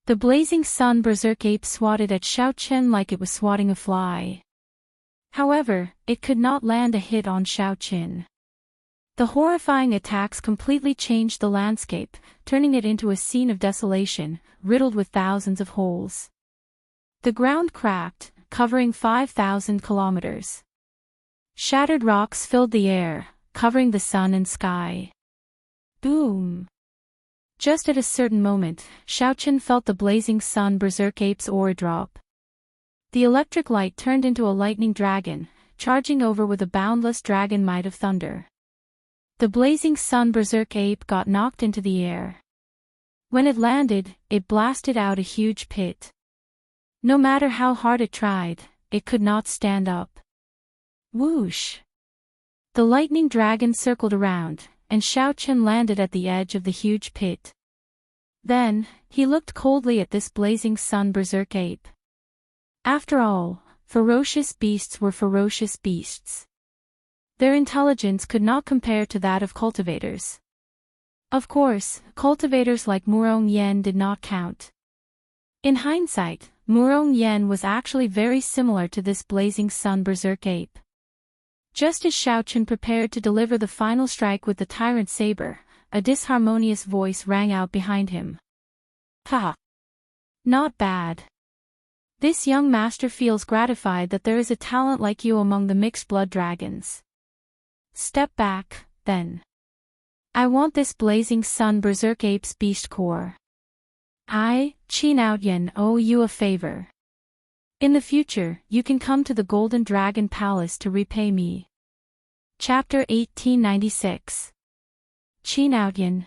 The Blazing Sun Berserk Ape swatted at Xiao Chen like it was swatting a fly. However, it could not land a hit on Xiao Chen. The horrifying attacks completely changed the landscape, turning it into a scene of desolation, riddled with thousands of holes. The ground cracked, covering 5,000 kilometers. Shattered rocks filled the air, covering the sun and sky. Boom! Just at a certain moment, Xiao Chen felt the Blazing Sun Berserk Ape's aura drop. The electric light turned into a lightning dragon, charging over with a boundless dragon might of thunder. The Blazing Sun Berserk Ape got knocked into the air. When it landed, it blasted out a huge pit. No matter how hard it tried, it could not stand up. Whoosh! The lightning dragon circled around, and Xiao Chen landed at the edge of the huge pit. Then, he looked coldly at this Blazing Sun Berserk Ape. After all, ferocious beasts were ferocious beasts. Their intelligence could not compare to that of cultivators. Of course, cultivators like Murong Yen did not count. In hindsight, Murong Yen was actually very similar to this Blazing Sun Berserk Ape. Just as Xiao Chen prepared to deliver the final strike with the Tyrant Saber, a disharmonious voice rang out behind him. Ha! Not bad. This young master feels gratified that there is a talent like you among the mixed-blood dragons. Step back, then. I want this Blazing Sun Berserk Ape's beast core. I, Qin Outyan, owe you a favor. In the future, you can come to the Golden Dragon Palace to repay me. Chapter 1896. Qin Outyan.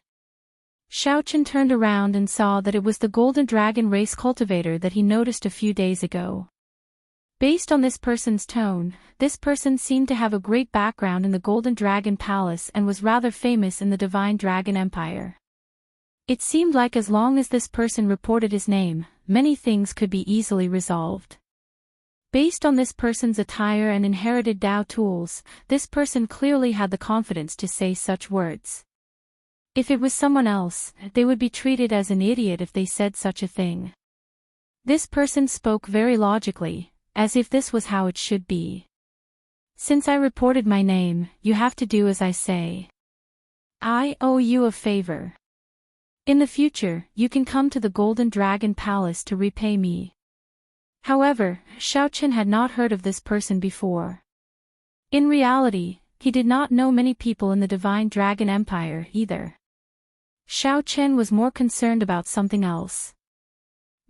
Xiao Chen turned around and saw that it was the Golden Dragon race cultivator that he noticed a few days ago. Based on this person's tone, this person seemed to have a great background in the Golden Dragon Palace and was rather famous in the Divine Dragon Empire. It seemed like as long as this person reported his name, many things could be easily resolved. Based on this person's attire and inherited Dao tools, this person clearly had the confidence to say such words. If it was someone else, they would be treated as an idiot if they said such a thing. This person spoke very logically, as if this was how it should be. Since I reported my name, you have to do as I say. I owe you a favor. In the future, you can come to the Golden Dragon Palace to repay me. However, Xiao Chen had not heard of this person before. In reality, he did not know many people in the Divine Dragon Empire either. Xiao Chen was more concerned about something else.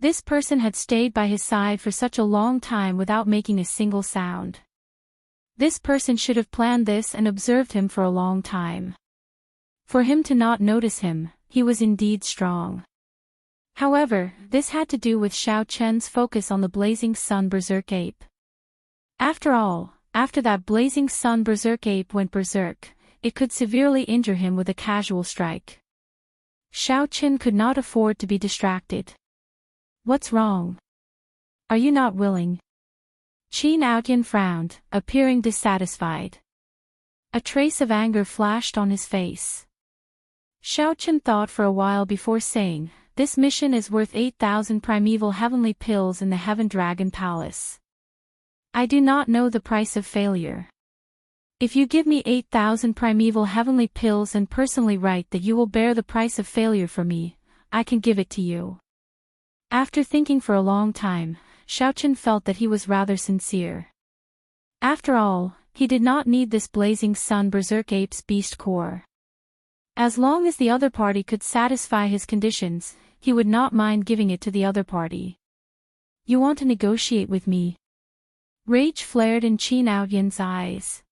This person had stayed by his side for such a long time without making a single sound. This person should have planned this and observed him for a long time. For him to not notice him, he was indeed strong. However, this had to do with Xiao Chen's focus on the Blazing Sun Berserk Ape. After all, after that Blazing Sun Berserk Ape went berserk, it could severely injure him with a casual strike. Xiao Chen could not afford to be distracted. What's wrong? Are you not willing? Qin Outyan frowned, appearing dissatisfied. A trace of anger flashed on his face. Xiao Chen thought for a while before saying, "This mission is worth 8,000 primeval heavenly pills in the Heaven Dragon Palace. I do not know the price of failure. If you give me 8,000 primeval heavenly pills and personally write that you will bear the price of failure for me, I can give it to you." After thinking for a long time, Xiaochen felt that he was rather sincere. After all, he did not need this blazing sun berserk ape's beast core. As long as the other party could satisfy his conditions, he would not mind giving it to the other party. You want to negotiate with me? Rage flared in Qin Aoyan's eyes.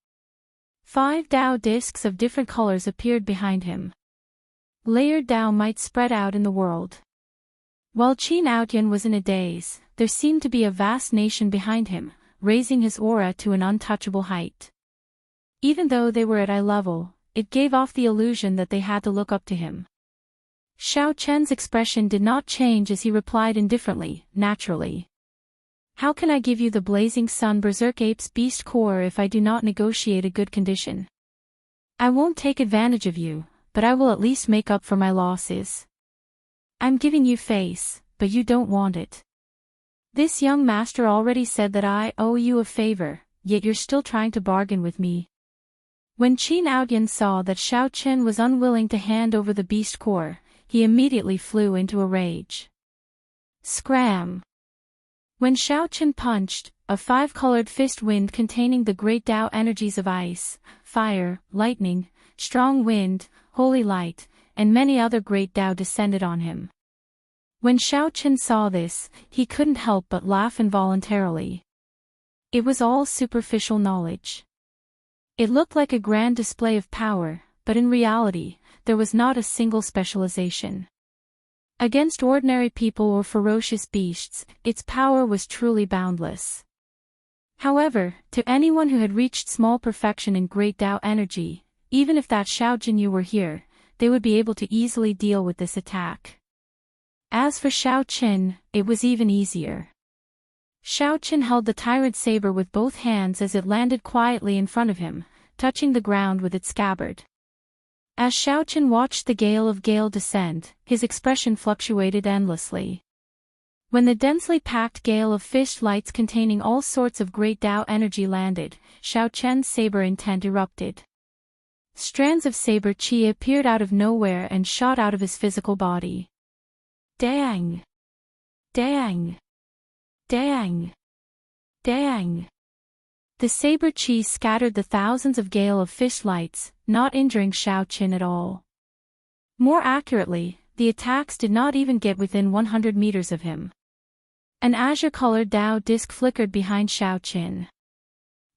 5 Dao discs of different colors appeared behind him. Layered Dao might spread out in the world. While Qin Aoyan was in a daze, there seemed to be a vast nation behind him, raising his aura to an untouchable height. Even though they were at eye level, it gave off the illusion that they had to look up to him. Xiaochen's expression did not change as he replied indifferently, naturally. How can I give you the blazing sun berserk ape's beast core if I do not negotiate a good condition? I won't take advantage of you, but I will at least make up for my losses. I'm giving you face, but you don't want it. This young master already said that I owe you a favor, yet you're still trying to bargain with me. When Qin Aoyan saw that Xiaochen was unwilling to hand over the beast core, he immediately flew into a rage. Scram! When Xiaochen punched, a 5-colored fist wind containing the great Tao energies of ice, fire, lightning, strong wind, holy light, and many other great Tao descended on him. When Xiaochen saw this, he couldn't help but laugh involuntarily. It was all superficial knowledge. It looked like a grand display of power, but in reality, there was not a single specialization. Against ordinary people or ferocious beasts, its power was truly boundless. However, to anyone who had reached small perfection in great Tao energy, even if that Xiao Jinyu were here, they would be able to easily deal with this attack. As for Xiaochen, it was even easier. Xiaochen held the tyrant saber with both hands as it landed quietly in front of him, touching the ground with its scabbard. As Xiaochen watched the gale of gale descend, his expression fluctuated endlessly. When the densely packed gale of fish lights containing all sorts of great Tao energy landed, Xiaochen's saber intent erupted. Strands of saber qi appeared out of nowhere and shot out of his physical body. Dang! Dang! Dang! Dang! The saber qi scattered the thousands of gale of fish lights, not injuring Xiaochen at all. More accurately, the attacks did not even get within 100 meters of him. An azure-colored Dao disc flickered behind Xiaochen.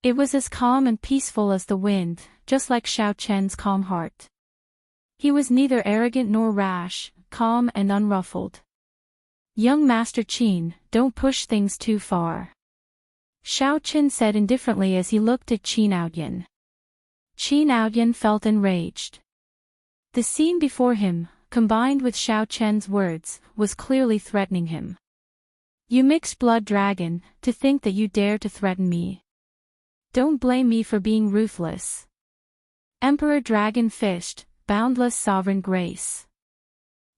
It was as calm and peaceful as the wind, just like Xiaochen's calm heart. He was neither arrogant nor rash, calm and unruffled. Young Master Qin, don't push things too far. Xiaochen said indifferently as he looked at Qin Aoyan. Qin Aoyan felt enraged. The scene before him, combined with Xiaochen's words, was clearly threatening him. You mixed-blood dragon, to think that you dare to threaten me. Don't blame me for being ruthless. Emperor Dragon fished, boundless sovereign grace.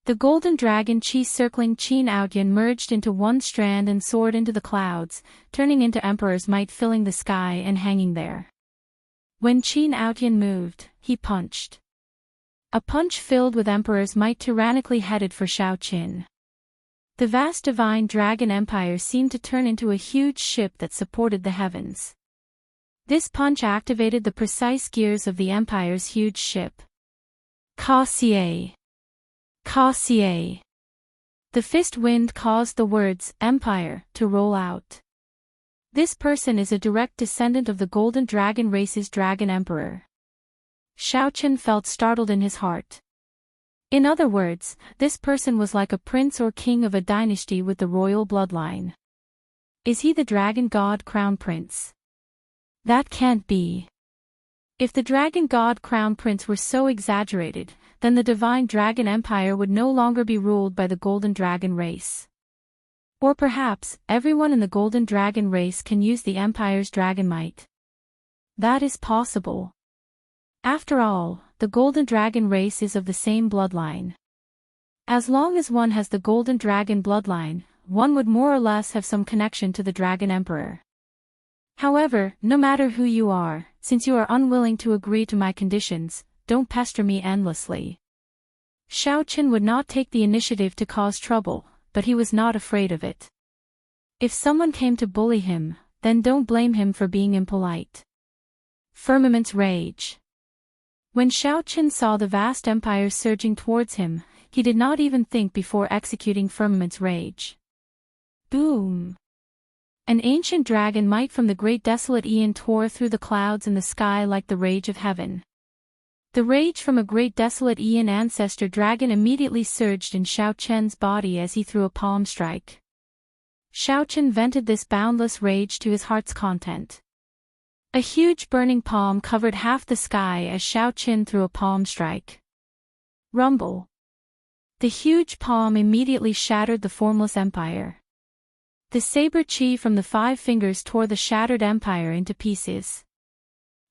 The golden dragon qi circling Qin Aoyan merged into one strand and soared into the clouds, turning into Emperor's might filling the sky and hanging there. When Qin Aoyan moved, he punched. A punch filled with Emperor's might tyrannically headed for Xiaochen. The vast divine dragon empire seemed to turn into a huge ship that supported the heavens. This punch activated the precise gears of the empire's huge ship. Cassier. Cassier. The fist wind caused the words, Empire, to roll out. This person is a direct descendant of the Golden Dragon race's Dragon Emperor. Xiaochen felt startled in his heart. In other words, this person was like a prince or king of a dynasty with the royal bloodline. Is he the dragon god crown prince? That can't be. If the dragon god crown prince were so exaggerated, then the divine dragon empire would no longer be ruled by the golden dragon race. Or perhaps, everyone in the golden dragon race can use the empire's dragon might. That is possible. After all, the golden dragon race is of the same bloodline. As long as one has the golden dragon bloodline, one would more or less have some connection to the dragon emperor. However, no matter who you are, since you are unwilling to agree to my conditions, don't pester me endlessly. Xiaochen would not take the initiative to cause trouble, but he was not afraid of it. If someone came to bully him, then don't blame him for being impolite. Firmament's rage. When Xiao Qin saw the vast empire surging towards him, he did not even think before executing Firmament's rage. Boom! An ancient dragon might from the great desolate Aeon tore through the clouds and the sky like the rage of heaven. The rage from a great desolate Aeon ancestor dragon immediately surged in Xiao Qian's body as he threw a palm strike. Xiao Qian vented this boundless rage to his heart's content. A huge burning palm covered half the sky as Xiao Qian threw a palm strike. Rumble. The huge palm immediately shattered the formless empire. The saber chi from the 5 fingers tore the shattered empire into pieces.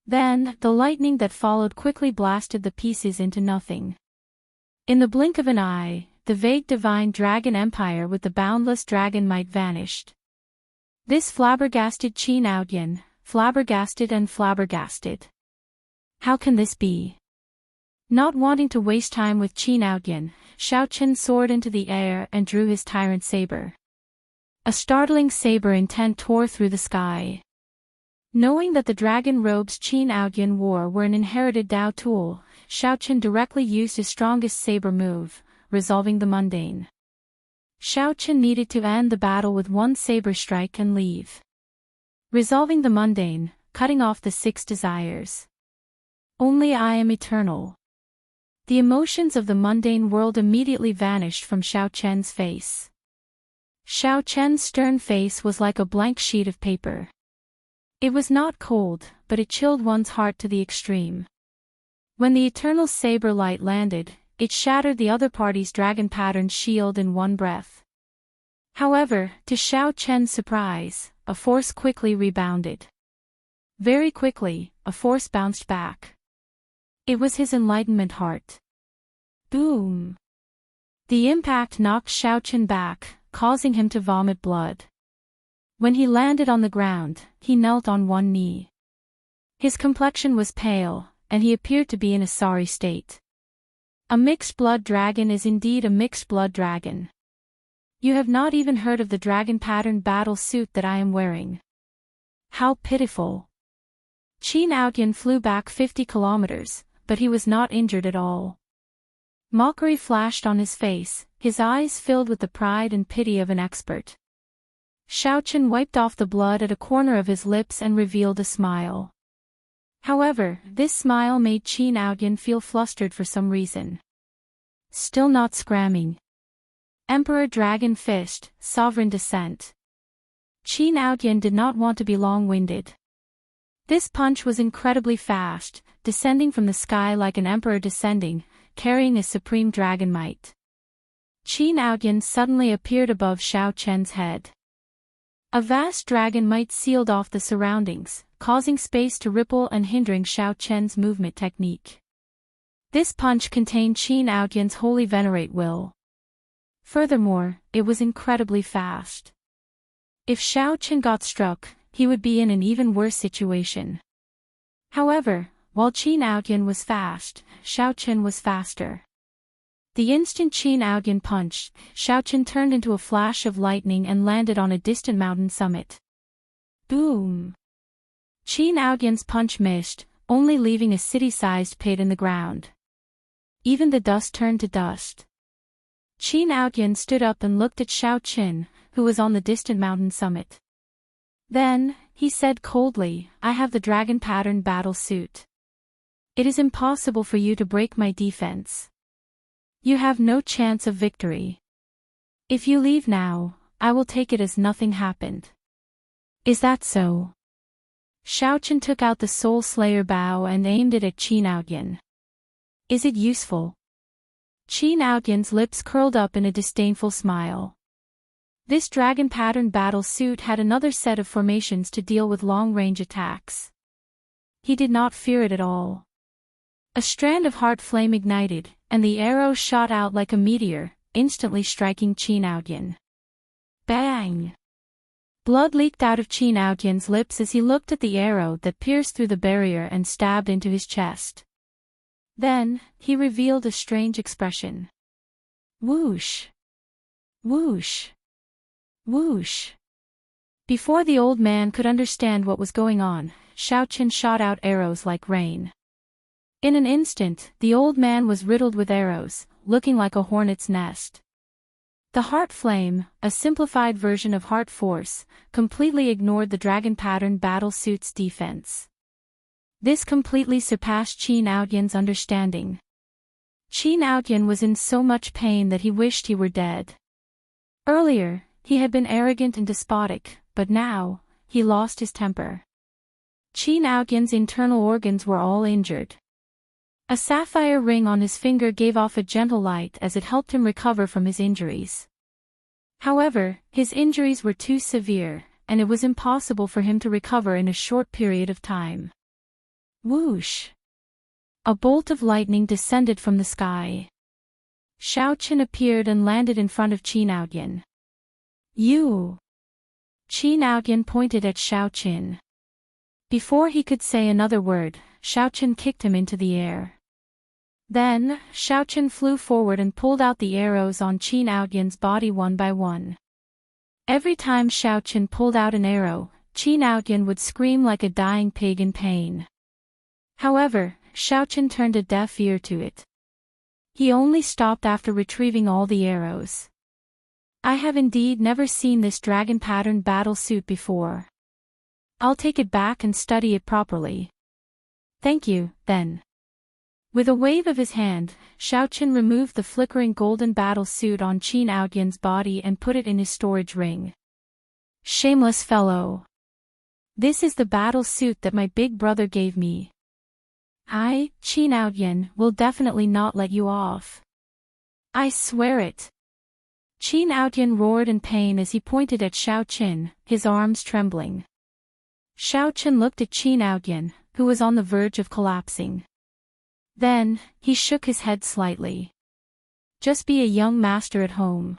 Then, the lightning that followed quickly blasted the pieces into nothing. In the blink of an eye, the vague divine dragon empire with the boundless dragon might vanished. This flabbergasted Qin Aodian, flabbergasted and flabbergasted. How can this be? Not wanting to waste time with Qin Aodian, Xiao Qian soared into the air and drew his tyrant saber. A startling saber intent tore through the sky. Knowing that the dragon robes Qin Aodian wore were an inherited Dao tool, Xiao Qian directly used his strongest saber move, resolving the mundane. Xiao Qian needed to end the battle with one saber strike and leave. Resolving the mundane, cutting off the 6 desires. Only I am eternal. The emotions of the mundane world immediately vanished from Xiao Qian's face. Xiao Qian's stern face was like a blank sheet of paper. It was not cold, but it chilled one's heart to the extreme. When the eternal saber light landed, it shattered the other party's dragon-patterned shield in one breath. However, to Xiao Qian's surprise, a force quickly rebounded. Very quickly, a force bounced back. It was his enlightenment heart. Boom! The impact knocked Xiao Qian back, causing him to vomit blood. When he landed on the ground, he knelt on one knee. His complexion was pale, and he appeared to be in a sorry state. A mixed-blood dragon is indeed a mixed-blood dragon. You have not even heard of the dragon-patterned battle suit that I am wearing. How pitiful. Qin Aodian flew back 50 kilometers, but he was not injured at all. Mockery flashed on his face, his eyes filled with the pride and pity of an expert. Xiao Qian wiped off the blood at a corner of his lips and revealed a smile. However, this smile made Qin Aodian feel flustered for some reason. Still not scramming. Emperor Dragon Fist, Sovereign Descent. Qin Aodian did not want to be long-winded. This punch was incredibly fast, descending from the sky like an emperor descending, carrying a supreme dragon might. Qin Aodian suddenly appeared above Xiao Qian's head. A vast dragon might sealed off the surroundings, causing space to ripple and hindering Xiao Qian's movement technique. This punch contained Qin Aodian's holy venerate will. Furthermore, it was incredibly fast. If Xiao Qian got struck, he would be in an even worse situation. However, while Qin Aodian was fast, Xiao Qian was faster. The instant Qin Aodian punched, Xiao Qian turned into a flash of lightning and landed on a distant mountain summit. Boom! Qin Aodian's punch missed, only leaving a city-sized pit in the ground. Even the dust turned to dust. Qin Aodian stood up and looked at Xiao Qian, who was on the distant mountain summit. Then, he said coldly, I have the dragon-patterned battle suit. It is impossible for you to break my defense. You have no chance of victory. If you leave now, I will take it as nothing happened. Is that so? Xiao Qian took out the Soul Slayer bow and aimed it at Qin Aodian. Is it useful? Qin Aodian's lips curled up in a disdainful smile. This dragon-patterned battle suit had another set of formations to deal with long-range attacks. He did not fear it at all. A strand of heart flame ignited, and the arrow shot out like a meteor, instantly striking Qin Aodian. Bang! Blood leaked out of Qin Aodian's lips as he looked at the arrow that pierced through the barrier and stabbed into his chest. Then, he revealed a strange expression. Whoosh! Whoosh! Whoosh! Before the old man could understand what was going on, Xiaoqin shot out arrows like rain. In an instant, the old man was riddled with arrows, looking like a hornet's nest. The heart flame, a simplified version of heart force, completely ignored the dragon pattern battle suit's defense. This completely surpassed Qin Aoyan's understanding. Qin Aoyan was in so much pain that he wished he were dead. Earlier, he had been arrogant and despotic, but now, he lost his temper. Qin Aoyan's internal organs were all injured. A sapphire ring on his finger gave off a gentle light as it helped him recover from his injuries. However, his injuries were too severe, and it was impossible for him to recover in a short period of time. Whoosh! A bolt of lightning descended from the sky. Xiaoqin appeared and landed in front of Qin Aoyan. You! Qin Aoyan pointed at Xiaoqin. Before he could say another word, Xiaoqin kicked him into the air. Then, Xiaoqin flew forward and pulled out the arrows on Qin Aoyan's body one by one. Every time Xiaoqin pulled out an arrow, Qin Aoyan would scream like a dying pig in pain. However, Xiaoqin turned a deaf ear to it. He only stopped after retrieving all the arrows. I have indeed never seen this dragon pattern battle suit before. I'll take it back and study it properly. Thank you, then. With a wave of his hand, Xiaoqin removed the flickering golden battle suit on Qin Aoyan's body and put it in his storage ring. Shameless fellow! This is the battle suit that my big brother gave me. I, Qin Aoyan, will definitely not let you off. I swear it. Qin Aoyan roared in pain as he pointed at Xiaoqin, his arms trembling. Xiaoqin looked at Qin Aoyan, who was on the verge of collapsing. Then, he shook his head slightly. Just be a young master at home.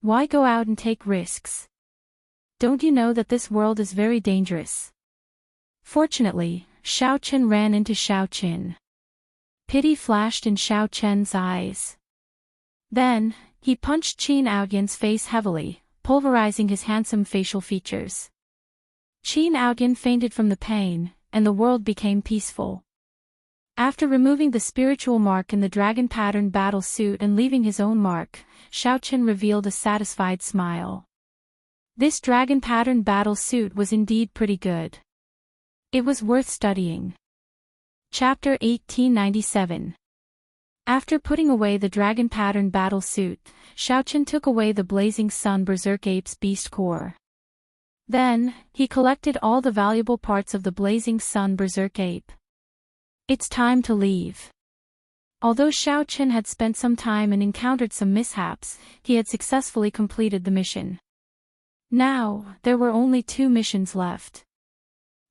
Why go out and take risks? Don't you know that this world is very dangerous? Fortunately, Xiaoqin ran into Xiaoqin. Pity flashed in Xiaoqin's eyes. Then, he punched Qin Aoyan's face heavily, pulverizing his handsome facial features. Qin Aoyan fainted from the pain, and the world became peaceful. After removing the spiritual mark in the dragon pattern battle suit and leaving his own mark, Xiaoqin revealed a satisfied smile. This dragon pattern battle suit was indeed pretty good. It was worth studying. Chapter 1897. After putting away the dragon pattern battle suit, Xiaoqin took away the blazing sun berserk ape's beast core. Then, he collected all the valuable parts of the blazing sun berserk ape. It's time to leave. Although Xiaoqin had spent some time and encountered some mishaps, he had successfully completed the mission. Now, there were only 2 missions left.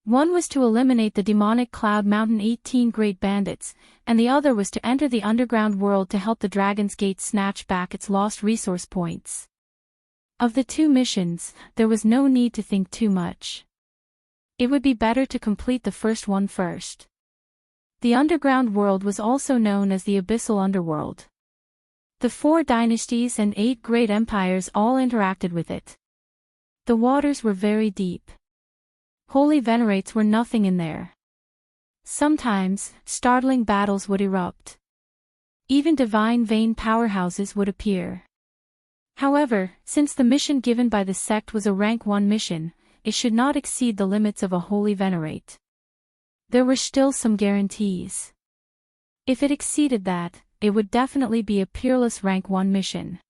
One was to eliminate the demonic Cloud Mountain 18 Great Bandits, and the other was to enter the underground world to help the Dragon's Gate snatch back its lost resource points. Of the 2 missions, there was no need to think too much. It would be better to complete the first one first. The underground world was also known as the Abyssal Underworld. The 4 dynasties and 8 great empires all interacted with it. The waters were very deep. Holy venerates were nothing in there. Sometimes, startling battles would erupt. Even divine vein powerhouses would appear. However, since the mission given by the sect was a rank 1 mission, it should not exceed the limits of a holy venerate. There were still some guarantees. If it exceeded that, it would definitely be a peerless rank 1 mission.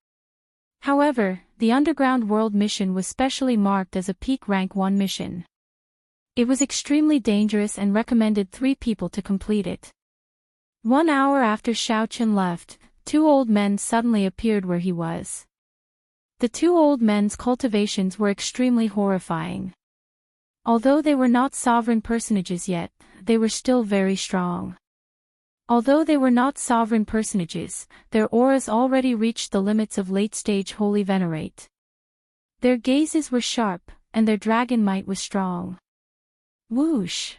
However, the Underground World mission was specially marked as a peak rank 1 mission. It was extremely dangerous and recommended 3 people to complete it. 1 hour after Xiaoqin left, 2 old men suddenly appeared where he was. The 2 old men's cultivations were extremely horrifying. Although they were not sovereign personages yet, they were still very strong. Although they were not sovereign personages, their auras already reached the limits of late-stage holy venerate. Their gazes were sharp, and their dragon might was strong. Whoosh!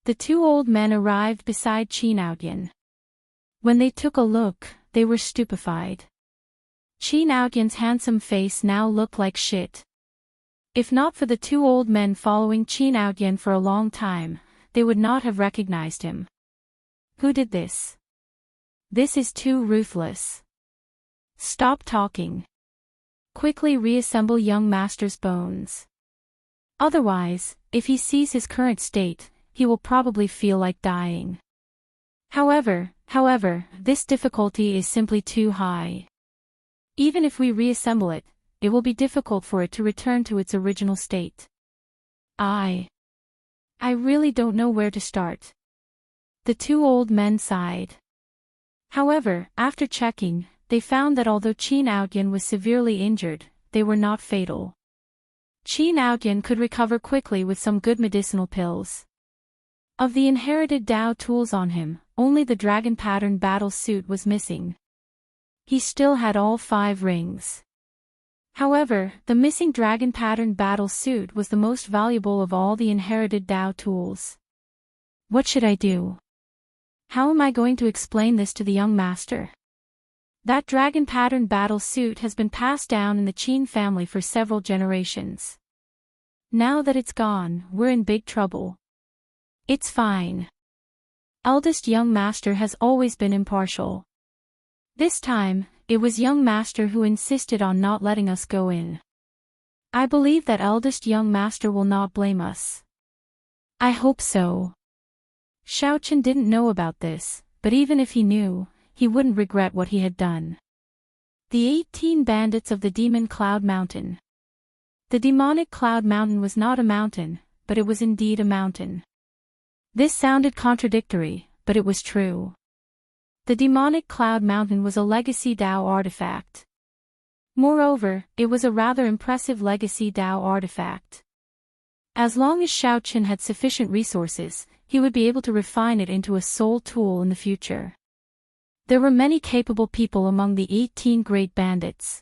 The 2 old men arrived beside Qin Aoyan. When they took a look, they were stupefied. Qin Aoyan's handsome face now looked like shit. If not for the two old men following Qin Aoyan for a long time, they would not have recognized him. Who did this? This is too ruthless. Stop talking. Quickly reassemble young master's bones. Otherwise, if he sees his current state, he will probably feel like dying. However, this difficulty is simply too high. Even if we reassemble it, it will be difficult for it to return to its original state. I really don't know where to start. The two old men sighed. However, after checking, they found that although Qin Aoyan was severely injured, they were not fatal. Qin Aoyan could recover quickly with some good medicinal pills. Of the inherited Dao tools on him, only the dragon pattern battle suit was missing. He still had all 5 rings. However, the missing dragon pattern battle suit was the most valuable of all the inherited Dao tools. What should I do? How am I going to explain this to the young master? That dragon pattern battle suit has been passed down in the Qin family for several generations. Now that it's gone, we're in big trouble. It's fine. Eldest young master has always been impartial. This time, it was young master who insisted on not letting us go in. I believe that eldest young master will not blame us. I hope so. Xiaochen didn't know about this, but even if he knew, he wouldn't regret what he had done. The 18 bandits of the demon Cloud Mountain. The demonic Cloud Mountain was not a mountain, but it was indeed a mountain. This sounded contradictory, but it was true. The demonic Cloud Mountain was a legacy Dao artifact. Moreover, it was a rather impressive legacy Dao artifact. As long as Xiaochen had sufficient resources, he would be able to refine it into a soul tool in the future. There were many capable people among the 18 great bandits.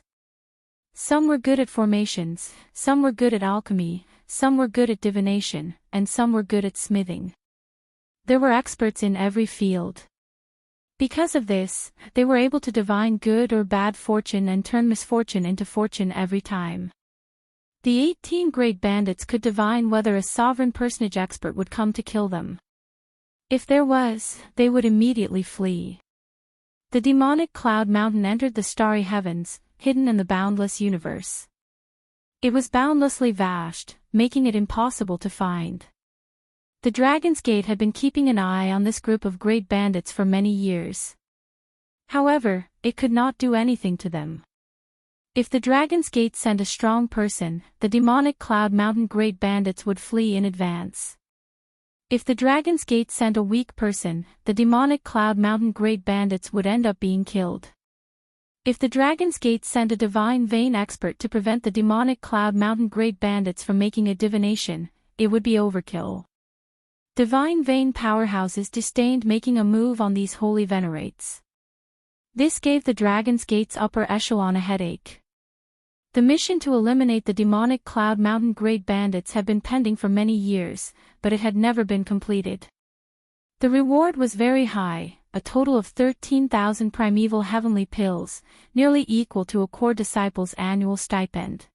Some were good at formations, some were good at alchemy, some were good at divination, and some were good at smithing. There were experts in every field. Because of this, they were able to divine good or bad fortune and turn misfortune into fortune every time. The 18 great bandits could divine whether a sovereign personage expert would come to kill them. If there was, they would immediately flee. The demonic Cloud Mountain entered the starry heavens, hidden in the boundless universe. It was boundlessly vast, making it impossible to find. The Dragon's Gate had been keeping an eye on this group of great bandits for many years. However, it could not do anything to them. If the Dragon's Gate sent a strong person, the demonic Cloud Mountain great bandits would flee in advance. If the Dragon's Gate sent a weak person, the demonic Cloud Mountain great bandits would end up being killed. If the Dragon's Gate sent a divine vein expert to prevent the demonic Cloud Mountain great bandits from making a divination, it would be overkill. Divine vein powerhouses disdained making a move on these holy venerates. This gave the Dragon's Gate's upper echelon a headache. The mission to eliminate the demonic Cloud Mountain great bandits had been pending for many years, but it had never been completed. The reward was very high, a total of 13,000 primeval heavenly pills, nearly equal to a core disciple's annual stipend.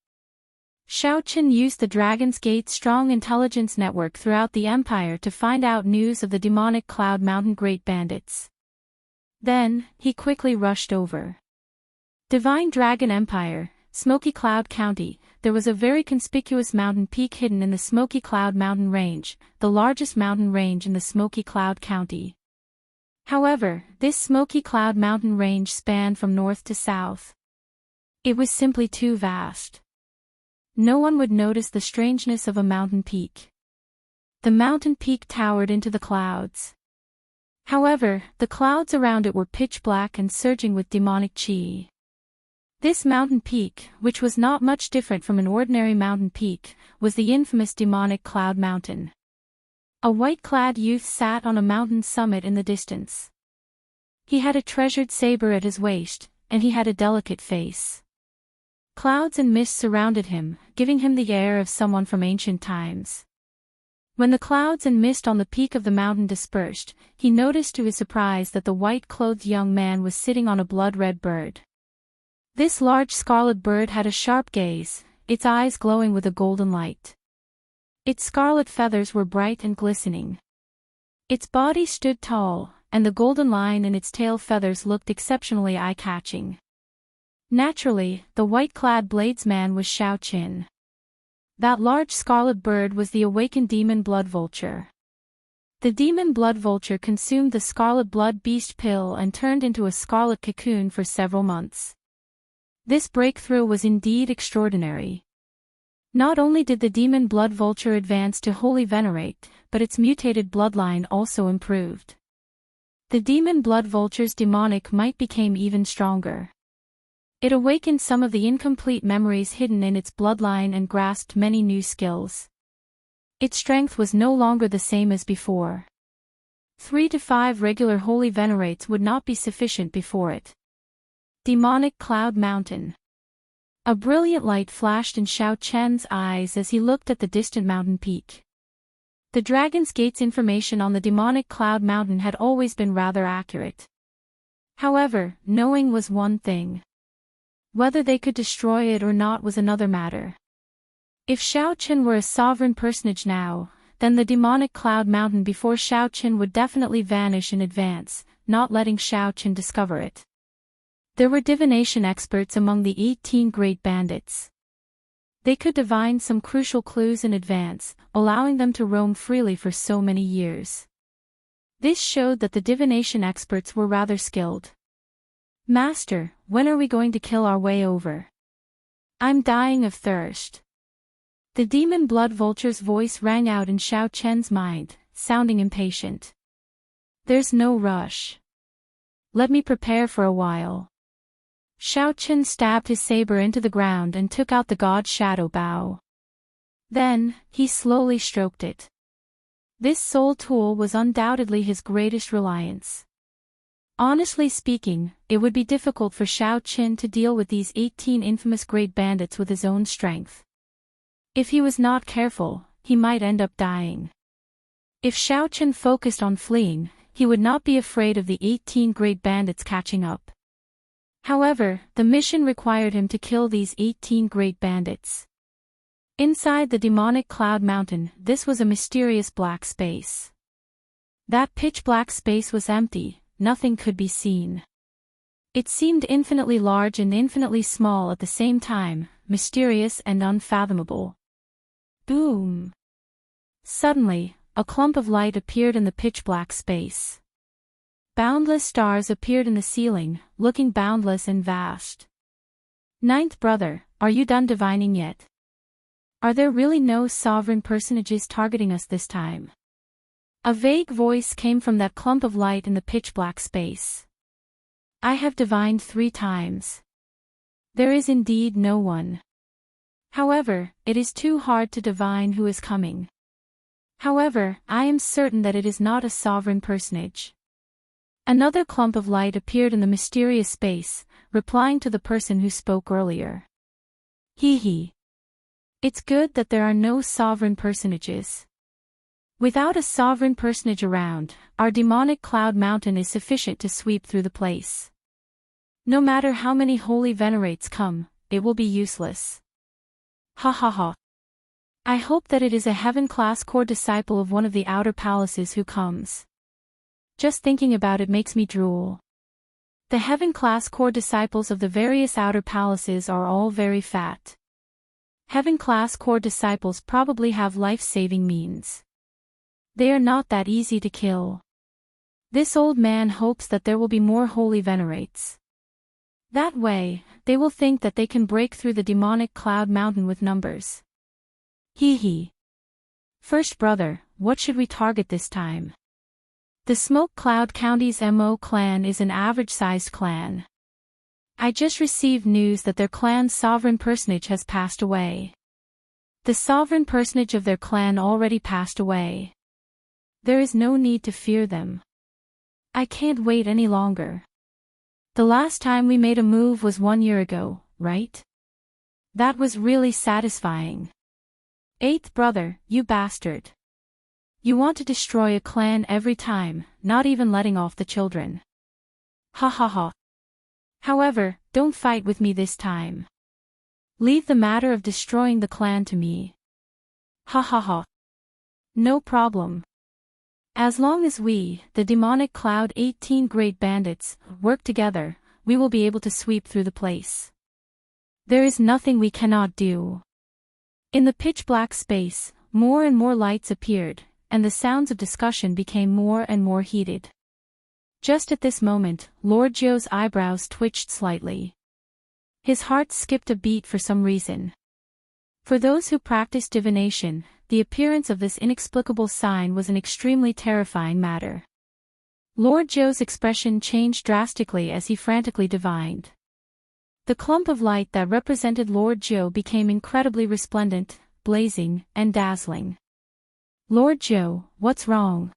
Xiaochen used the Dragon's Gate's strong intelligence network throughout the empire to find out news of the demonic Cloud Mountain great bandits. Then, he quickly rushed over. Divine Dragon Empire, Smoky Cloud County. There was a very conspicuous mountain peak hidden in the Smoky Cloud Mountain Range, the largest mountain range in the Smoky Cloud County. However, this Smoky Cloud Mountain Range spanned from north to south. It was simply too vast. No one would notice the strangeness of a mountain peak. The mountain peak towered into the clouds. However, the clouds around it were pitch black and surging with demonic chi. This mountain peak, which was not much different from an ordinary mountain peak, was the infamous demonic Cloud Mountain. A white-clad youth sat on a mountain summit in the distance. He had a treasured saber at his waist, and he had a delicate face. Clouds and mist surrounded him, giving him the air of someone from ancient times. When the clouds and mist on the peak of the mountain dispersed, he noticed to his surprise that the white-clothed young man was sitting on a blood-red bird. This large scarlet bird had a sharp gaze, its eyes glowing with a golden light. Its scarlet feathers were bright and glistening. Its body stood tall, and the golden line in its tail feathers looked exceptionally eye-catching. Naturally, the white-clad bladesman was Shao Qin. That large scarlet bird was the awakened demon blood vulture. The demon blood vulture consumed the scarlet blood beast pill and turned into a scarlet cocoon for several months. This breakthrough was indeed extraordinary. Not only did the demon blood vulture advance to Holy Venerate, but its mutated bloodline also improved. The demon blood vulture's demonic might became even stronger. It awakened some of the incomplete memories hidden in its bloodline and grasped many new skills. Its strength was no longer the same as before. 3 to 5 regular Holy Venerates would not be sufficient before it. Demonic Cloud Mountain. A brilliant light flashed in Shao Chen's eyes as he looked at the distant mountain peak. The Dragon's Gate's information on the demonic Cloud Mountain had always been rather accurate. However, knowing was one thing. Whether they could destroy it or not was another matter. If Shao Chen were a sovereign personage now, then the demonic Cloud Mountain before Shao Chen would definitely vanish in advance, not letting Shao Chen discover it. There were divination experts among the 18 great bandits. They could divine some crucial clues in advance, allowing them to roam freely for so many years. This showed that the divination experts were rather skilled. "Master, when are we going to kill our way over? I'm dying of thirst." The demon blood vulture's voice rang out in Shao Chen's mind, sounding impatient. "There's no rush. Let me prepare for a while." Shao Chen stabbed his saber into the ground and took out the god's shadow bow. Then, he slowly stroked it. This soul tool was undoubtedly his greatest reliance. Honestly speaking, it would be difficult for Shao Chen to deal with these 18 infamous great bandits with his own strength. If he was not careful, he might end up dying. If Shao Chen focused on fleeing, he would not be afraid of the 18 great bandits catching up. However, the mission required him to kill these 18 great bandits. Inside the demonic Cloud Mountain, this was a mysterious black space. That pitch-black space was empty, nothing could be seen. It seemed infinitely large and infinitely small at the same time, mysterious and unfathomable. Boom! Suddenly, a clump of light appeared in the pitch-black space. Boundless stars appeared in the ceiling, looking boundless and vast. "Ninth brother, are you done divining yet? Are there really no sovereign personages targeting us this time?" A vague voice came from that clump of light in the pitch-black space. "I have divined 3 times. There is indeed no one. However, it is too hard to divine who is coming. However, I am certain that it is not a sovereign personage." Another clump of light appeared in the mysterious space, replying to the person who spoke earlier. Hee. It's good that there are no sovereign personages. Without a sovereign personage around, our demonic Cloud Mountain is sufficient to sweep through the place. No matter how many holy venerates come, it will be useless. Ha ha ha. I hope that it is a heaven-class core disciple of one of the outer palaces who comes. Just thinking about it makes me drool. The heaven-class core disciples of the various outer palaces are all very fat. Heaven-class core disciples probably have life-saving means. They are not that easy to kill. This old man hopes that there will be more holy venerates. That way, they will think that they can break through the demonic Cloud Mountain with numbers. Hee. First brother, what should we target this time? The Smoke Cloud County's Mo clan is an average-sized clan. I just received news that their clan's sovereign personage has passed away. The sovereign personage of their clan already passed away. There is no need to fear them. I can't wait any longer. The last time we made a move was 1 year ago, right? That was really satisfying. 8th brother, you bastard. You want to destroy a clan every time, not even letting off the children. Ha ha ha. However, don't fight with me this time. Leave the matter of destroying the clan to me. Ha ha ha. No problem. As long as we, the demonic Cloud 18 great bandits, work together, we will be able to sweep through the place. There is nothing we cannot do. In the pitch-black space, more and more lights appeared, and the sounds of discussion became more and more heated. Just at this moment, Lord Joe's eyebrows twitched slightly. His heart skipped a beat for some reason. For those who practice divination, the appearance of this inexplicable sign was an extremely terrifying matter. Lord Joe's expression changed drastically as he frantically divined. The clump of light that represented Lord Joe became incredibly resplendent, blazing, and dazzling. Lord Joe, what's wrong?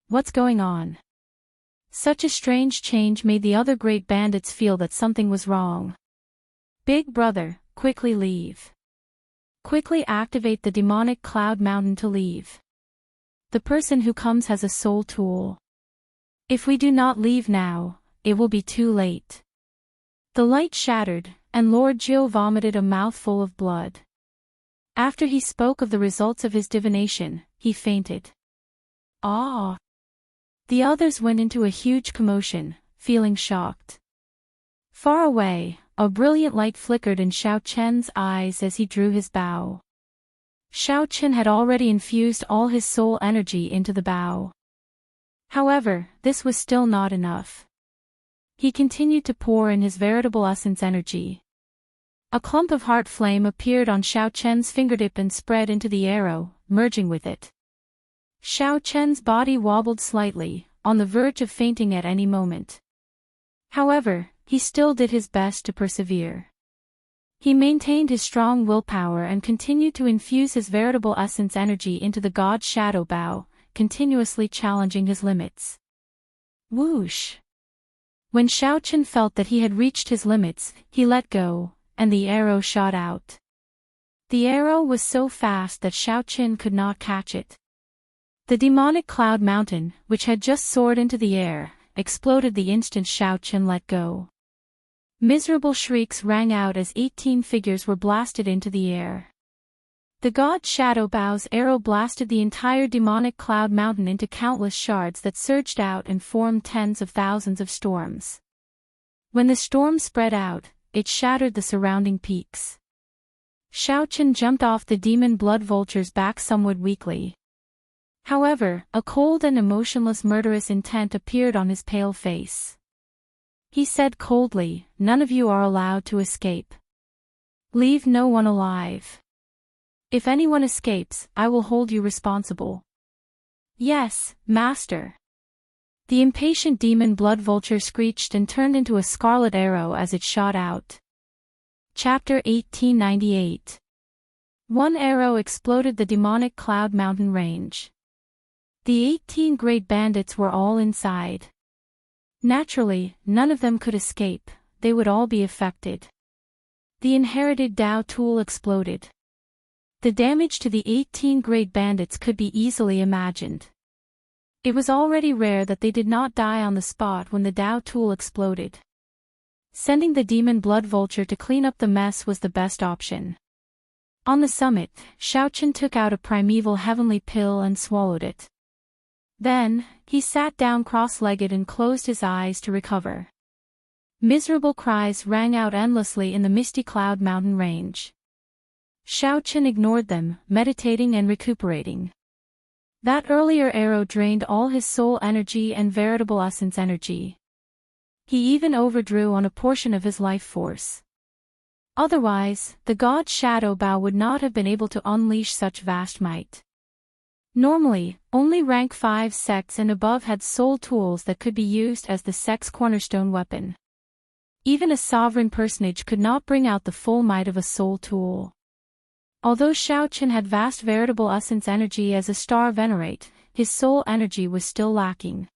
What's going on? Such a strange change made the other great bandits feel that something was wrong. Big brother, quickly leave. Quickly activate the demonic Cloud Mountain to leave. The person who comes has a soul tool. If we do not leave now, it will be too late. The light shattered, and Lord Joe vomited a mouthful of blood. After he spoke of the results of his divination, he fainted. Ah! The others went into a huge commotion, feeling shocked. Far away, a brilliant light flickered in Xiao Chen's eyes as he drew his bow. Xiao Chen had already infused all his soul energy into the bow. However, this was still not enough. He continued to pour in his veritable essence energy. A clump of heart flame appeared on Xiao Chen's fingertip and spread into the arrow, merging with it. Xiao Chen's body wobbled slightly, on the verge of fainting at any moment. However, he still did his best to persevere. He maintained his strong willpower and continued to infuse his veritable essence energy into the god's shadow bow, continuously challenging his limits. Whoosh! When Xiao Chen felt that he had reached his limits, he let go, and the arrow shot out. The arrow was so fast that Xiao Chen could not catch it. The demonic Cloud Mountain, which had just soared into the air, exploded the instant Xiao Chen let go. Miserable shrieks rang out as 18 figures were blasted into the air. The god Shadow Bow's arrow blasted the entire demonic Cloud Mountain into countless shards that surged out and formed tens of thousands of storms. When the storm spread out, it shattered the surrounding peaks. Xiao Chen jumped off the demon blood vulture's back somewhat weakly. However, a cold and emotionless murderous intent appeared on his pale face. He said coldly, "None of you are allowed to escape. Leave no one alive. If anyone escapes, I will hold you responsible." "Yes, master." The impatient demon blood vulture screeched and turned into a scarlet arrow as it shot out. Chapter 1898. One arrow exploded the demonic Cloud Mountain range. The 18 great bandits were all inside. Naturally, none of them could escape, they would all be affected. The inherited Dao tool exploded. The damage to the 18 great bandits could be easily imagined. It was already rare that they did not die on the spot when the Dao tool exploded. Sending the demon blood vulture to clean up the mess was the best option. On the summit, Xiao Chen took out a primeval heavenly pill and swallowed it. Then, he sat down cross-legged and closed his eyes to recover. Miserable cries rang out endlessly in the misty Cloud Mountain range. Xiao Chen ignored them, meditating and recuperating. That earlier arrow drained all his soul energy and veritable essence energy. He even overdrew on a portion of his life force. Otherwise, the god Shadow Bow would not have been able to unleash such vast might. Normally, only rank 5 sects and above had soul tools that could be used as the sect's cornerstone weapon. Even a sovereign personage could not bring out the full might of a soul tool. Although Xiao Chen had vast veritable essence energy as a star venerate, his soul energy was still lacking.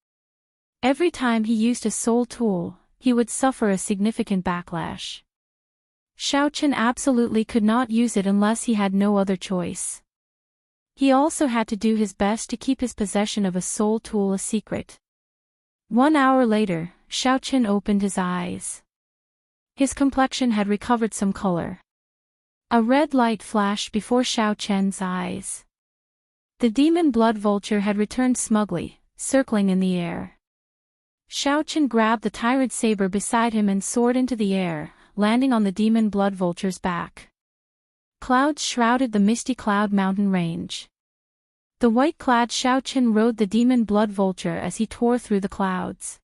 Every time he used a soul tool, he would suffer a significant backlash. Xiao Chen absolutely could not use it unless he had no other choice. He also had to do his best to keep his possession of a soul tool a secret. 1 hour later, Xiao Chen opened his eyes. His complexion had recovered some color. A red light flashed before Xiao Chen's eyes. The demon blood vulture had returned smugly, circling in the air. Xiao Chen grabbed the tyrant saber beside him and soared into the air, landing on the demon blood vulture's back. Clouds shrouded the misty cloud mountain range. The white-clad Xiao Chen rode the demon blood vulture as he tore through the clouds.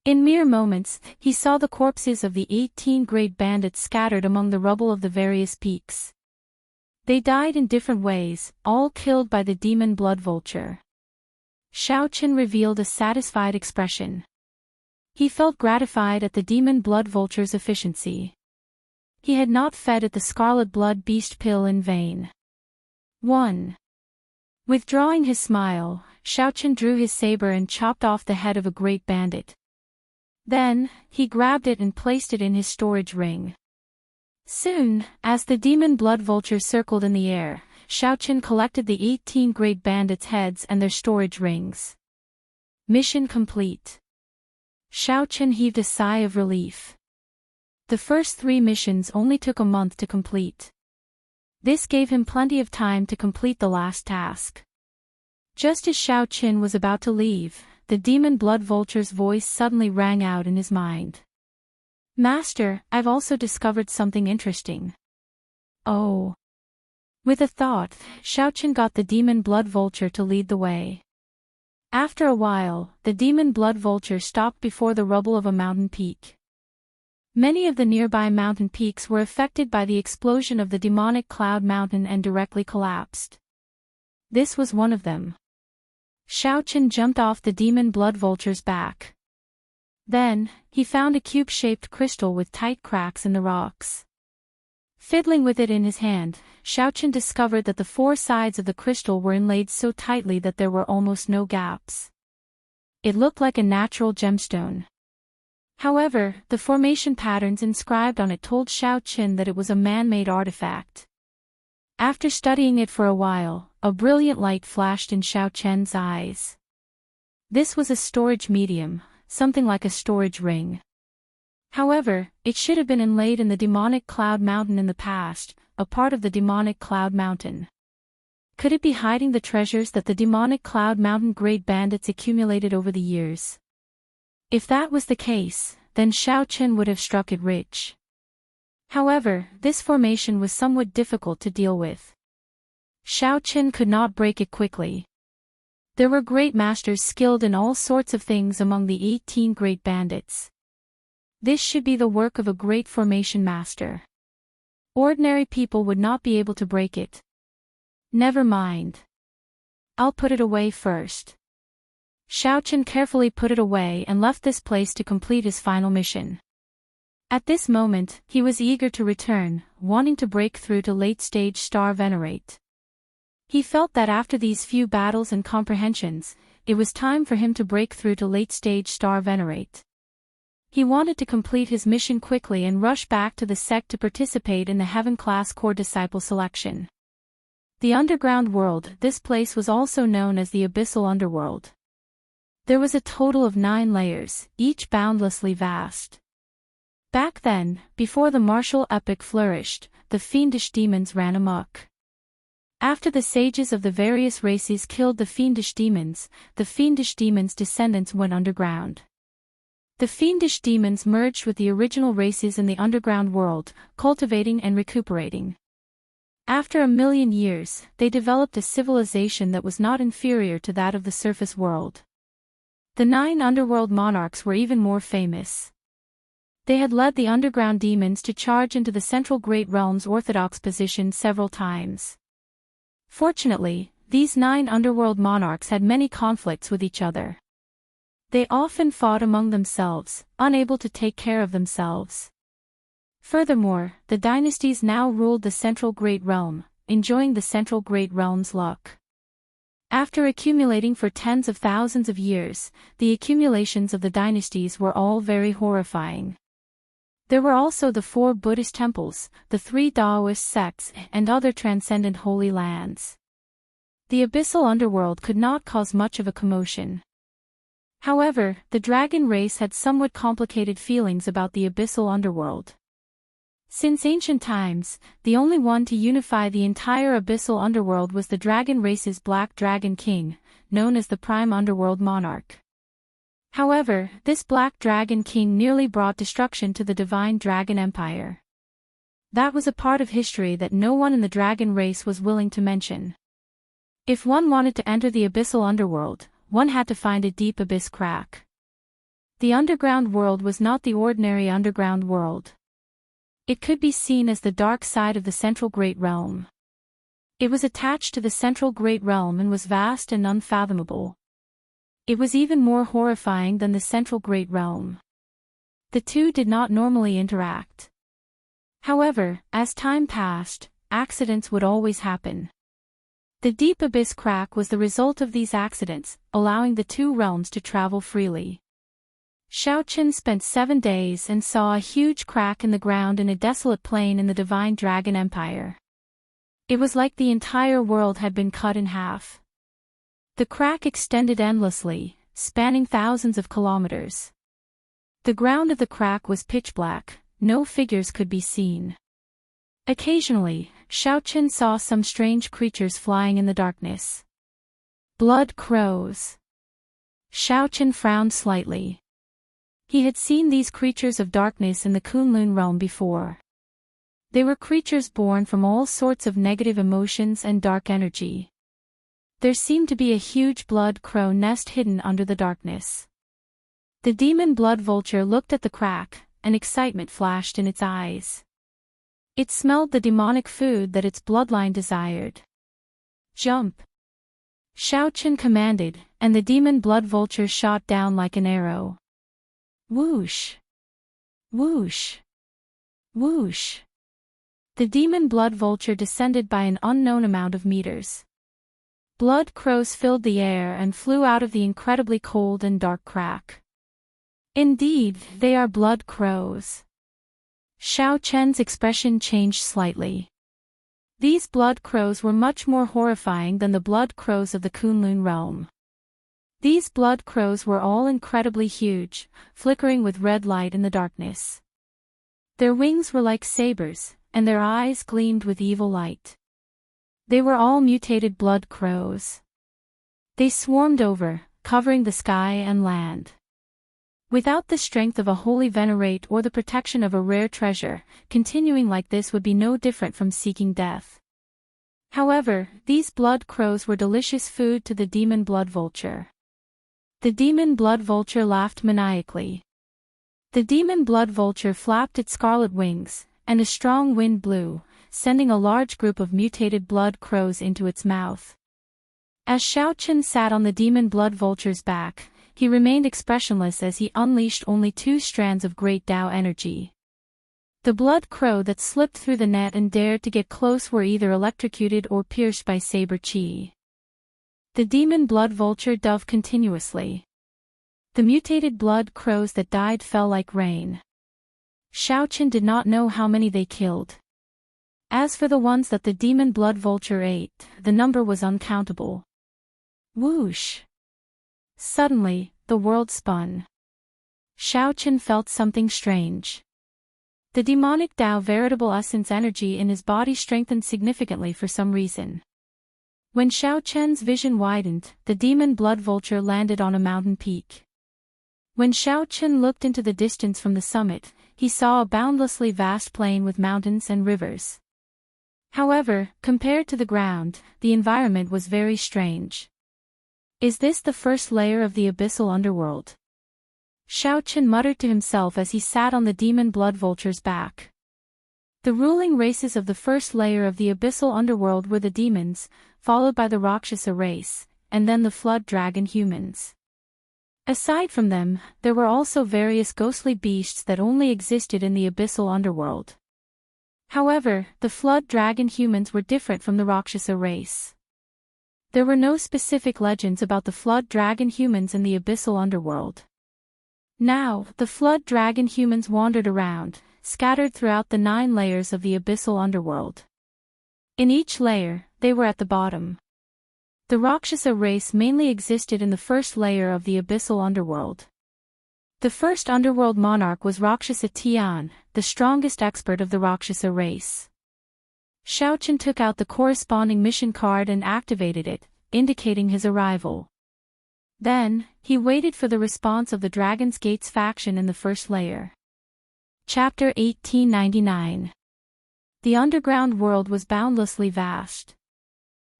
In mere moments, he saw the corpses of the 18 great bandits scattered among the rubble of the various peaks. They died in different ways, all killed by the demon blood vulture. Xiao Chen revealed a satisfied expression. He felt gratified at the demon blood vulture's efficiency. He had not fed at the scarlet blood beast pill in vain. 1. Withdrawing his smile, Xiao Chen drew his saber and chopped off the head of a great bandit. Then, he grabbed it and placed it in his storage ring. Soon, as the demon blood vulture circled in the air, Xiao Chen collected the 18 great bandits' heads and their storage rings. Mission complete. Xiao Chen heaved a sigh of relief. The first 3 missions only took a month to complete. This gave him plenty of time to complete the last task. Just as Xiao Chen was about to leave, the demon blood vulture's voice suddenly rang out in his mind. Master, I've also discovered something interesting. Oh. With a thought, Xiao Chen got the demon blood vulture to lead the way. After a while, the demon blood vulture stopped before the rubble of a mountain peak. Many of the nearby mountain peaks were affected by the explosion of the demonic cloud mountain and directly collapsed. This was one of them. Xiao Chen jumped off the demon blood vulture's back. Then, he found a cube-shaped crystal with tight cracks in the rocks. Fiddling with it in his hand, Xiao Chen discovered that the 4 sides of the crystal were inlaid so tightly that there were almost no gaps. It looked like a natural gemstone. However, the formation patterns inscribed on it told Xiao Chen that it was a man-made artifact. After studying it for a while, a brilliant light flashed in Xiao Chen's eyes. This was a storage medium, something like a storage ring. However, it should have been inlaid in the demonic cloud mountain in the past, a part of the demonic cloud mountain. Could it be hiding the treasures that the demonic cloud mountain great bandits accumulated over the years? If that was the case, then Xiao Chen would have struck it rich. However, this formation was somewhat difficult to deal with. Xiao Chen could not break it quickly. There were great masters skilled in all sorts of things among the 18 great bandits. This should be the work of a great formation master. Ordinary people would not be able to break it. Never mind. I'll put it away first. Xiao Chen carefully put it away and left this place to complete his final mission. At this moment, he was eager to return, wanting to break through to late-stage Star Venerate. He felt that after these few battles and comprehensions, it was time for him to break through to late-stage Star Venerate. He wanted to complete his mission quickly and rush back to the sect to participate in the Heaven-class core disciple selection. The underground world, this place was also known as the Abyssal Underworld. There was a total of 9 layers, each boundlessly vast. Back then, before the martial epic flourished, the fiendish demons ran amok. After the sages of the various races killed the fiendish demons' descendants went underground. The fiendish demons merged with the original races in the underground world, cultivating and recuperating. After 1,000,000 years, they developed a civilization that was not inferior to that of the surface world. The 9 underworld monarchs were even more famous. They had led the underground demons to charge into the central Great Realm's orthodox position several times. Fortunately, these 9 underworld monarchs had many conflicts with each other. They often fought among themselves, unable to take care of themselves. Furthermore, the dynasties now ruled the central Great Realm, enjoying the central Great Realm's luck. After accumulating for tens of thousands of years, the accumulations of the dynasties were all very horrifying. There were also the 4 Buddhist temples, the 3 Taoist sects, and other transcendent holy lands. The abyssal underworld could not cause much of a commotion. However, the dragon race had somewhat complicated feelings about the abyssal underworld. Since ancient times, the only one to unify the entire abyssal underworld was the dragon race's Black Dragon King, known as the Prime Underworld Monarch. However, this Black Dragon King nearly brought destruction to the Divine Dragon Empire. That was a part of history that no one in the dragon race was willing to mention. If one wanted to enter the abyssal underworld, one had to find a deep abyss crack. The underground world was not the ordinary underground world. It could be seen as the dark side of the Central Great Realm. It was attached to the Central Great Realm and was vast and unfathomable. It was even more horrifying than the Central Great Realm. The two did not normally interact. However, as time passed, accidents would always happen. The deep abyss crack was the result of these accidents, allowing the two realms to travel freely. Xiaochen spent 7 days and saw a huge crack in the ground in a desolate plain in the Divine Dragon Empire. It was like the entire world had been cut in half. The crack extended endlessly, spanning thousands of kilometers. The ground of the crack was pitch black, no figures could be seen. Occasionally, Xiaochen saw some strange creatures flying in the darkness. Blood crows. Xiaochen frowned slightly. He had seen these creatures of darkness in the Kunlun realm before. They were creatures born from all sorts of negative emotions and dark energy. There seemed to be a huge blood crow nest hidden under the darkness. The demon blood vulture looked at the crack, and excitement flashed in its eyes. It smelled the demonic food that its bloodline desired. Jump! Xiaochen commanded, and the demon blood vulture shot down like an arrow. Whoosh! Whoosh! Whoosh! The demon blood vulture descended by an unknown amount of meters. Blood crows filled the air and flew out of the incredibly cold and dark crack. Indeed, they are blood crows. Xiaochen's expression changed slightly. These blood crows were much more horrifying than the blood crows of the Kunlun realm. These blood crows were all incredibly huge, flickering with red light in the darkness. Their wings were like sabers, and their eyes gleamed with evil light. They were all mutated blood crows. They swarmed over, covering the sky and land. Without the strength of a holy venerate or the protection of a rare treasure, continuing like this would be no different from seeking death. However, these blood crows were delicious food to the demon blood vulture. The demon blood vulture laughed maniacally. The demon blood vulture flapped its scarlet wings, and a strong wind blew, sending a large group of mutated blood crows into its mouth. As Xiaochen sat on the demon blood vulture's back, he remained expressionless as he unleashed only 2 strands of great Tao energy. The blood crow that slipped through the net and dared to get close were either electrocuted or pierced by saber qi. The demon blood vulture dove continuously. The mutated blood crows that died fell like rain. Xiaochen did not know how many they killed. As for the ones that the demon blood vulture ate, the number was uncountable. Whoosh! Suddenly, the world spun. Xiaochen felt something strange. The demonic Tao veritable essence energy in his body strengthened significantly for some reason. When Xiaochen's vision widened, the demon blood vulture landed on a mountain peak. When Xiaochen looked into the distance from the summit, he saw a boundlessly vast plain with mountains and rivers. However, compared to the ground, the environment was very strange. Is this the first layer of the abyssal underworld? Xiaochen muttered to himself as he sat on the demon blood vulture's back. The ruling races of the first layer of the abyssal underworld were the demons, followed by the Rakshasa race, and then the flood dragon humans. Aside from them, there were also various ghostly beasts that only existed in the abyssal underworld. However, the flood dragon humans were different from the Rakshasa race. There were no specific legends about the flood dragon humans in the abyssal underworld. Now, the flood dragon humans wandered around, scattered throughout the 9 layers of the abyssal underworld. In each layer, they were at the bottom. The Rakshasa race mainly existed in the first layer of the abyssal underworld. The first underworld monarch was Rakshasa Tian, the strongest expert of the Rakshasa race. Xiaochen took out the corresponding mission card and activated it, indicating his arrival. Then, he waited for the response of the Dragon's Gates faction in the first layer. Chapter 1899. The underground world was boundlessly vast.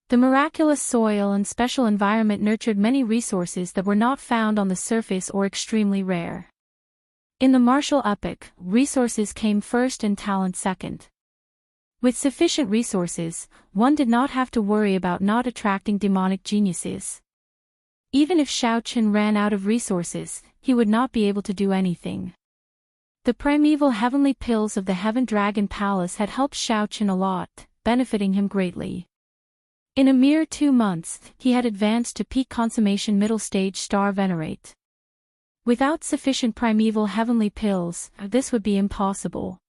The miraculous soil and special environment nurtured many resources that were not found on the surface or extremely rare. In the martial epoch, resources came first and talent second. With sufficient resources, one did not have to worry about not attracting demonic geniuses. Even if Xiaochen ran out of resources, he would not be able to do anything. The primeval heavenly pills of the Heaven Dragon Palace had helped Xiaochen a lot, benefiting him greatly. In a mere 2 months, he had advanced to peak consummation middle stage star venerate. Without sufficient primeval heavenly pills, this would be impossible.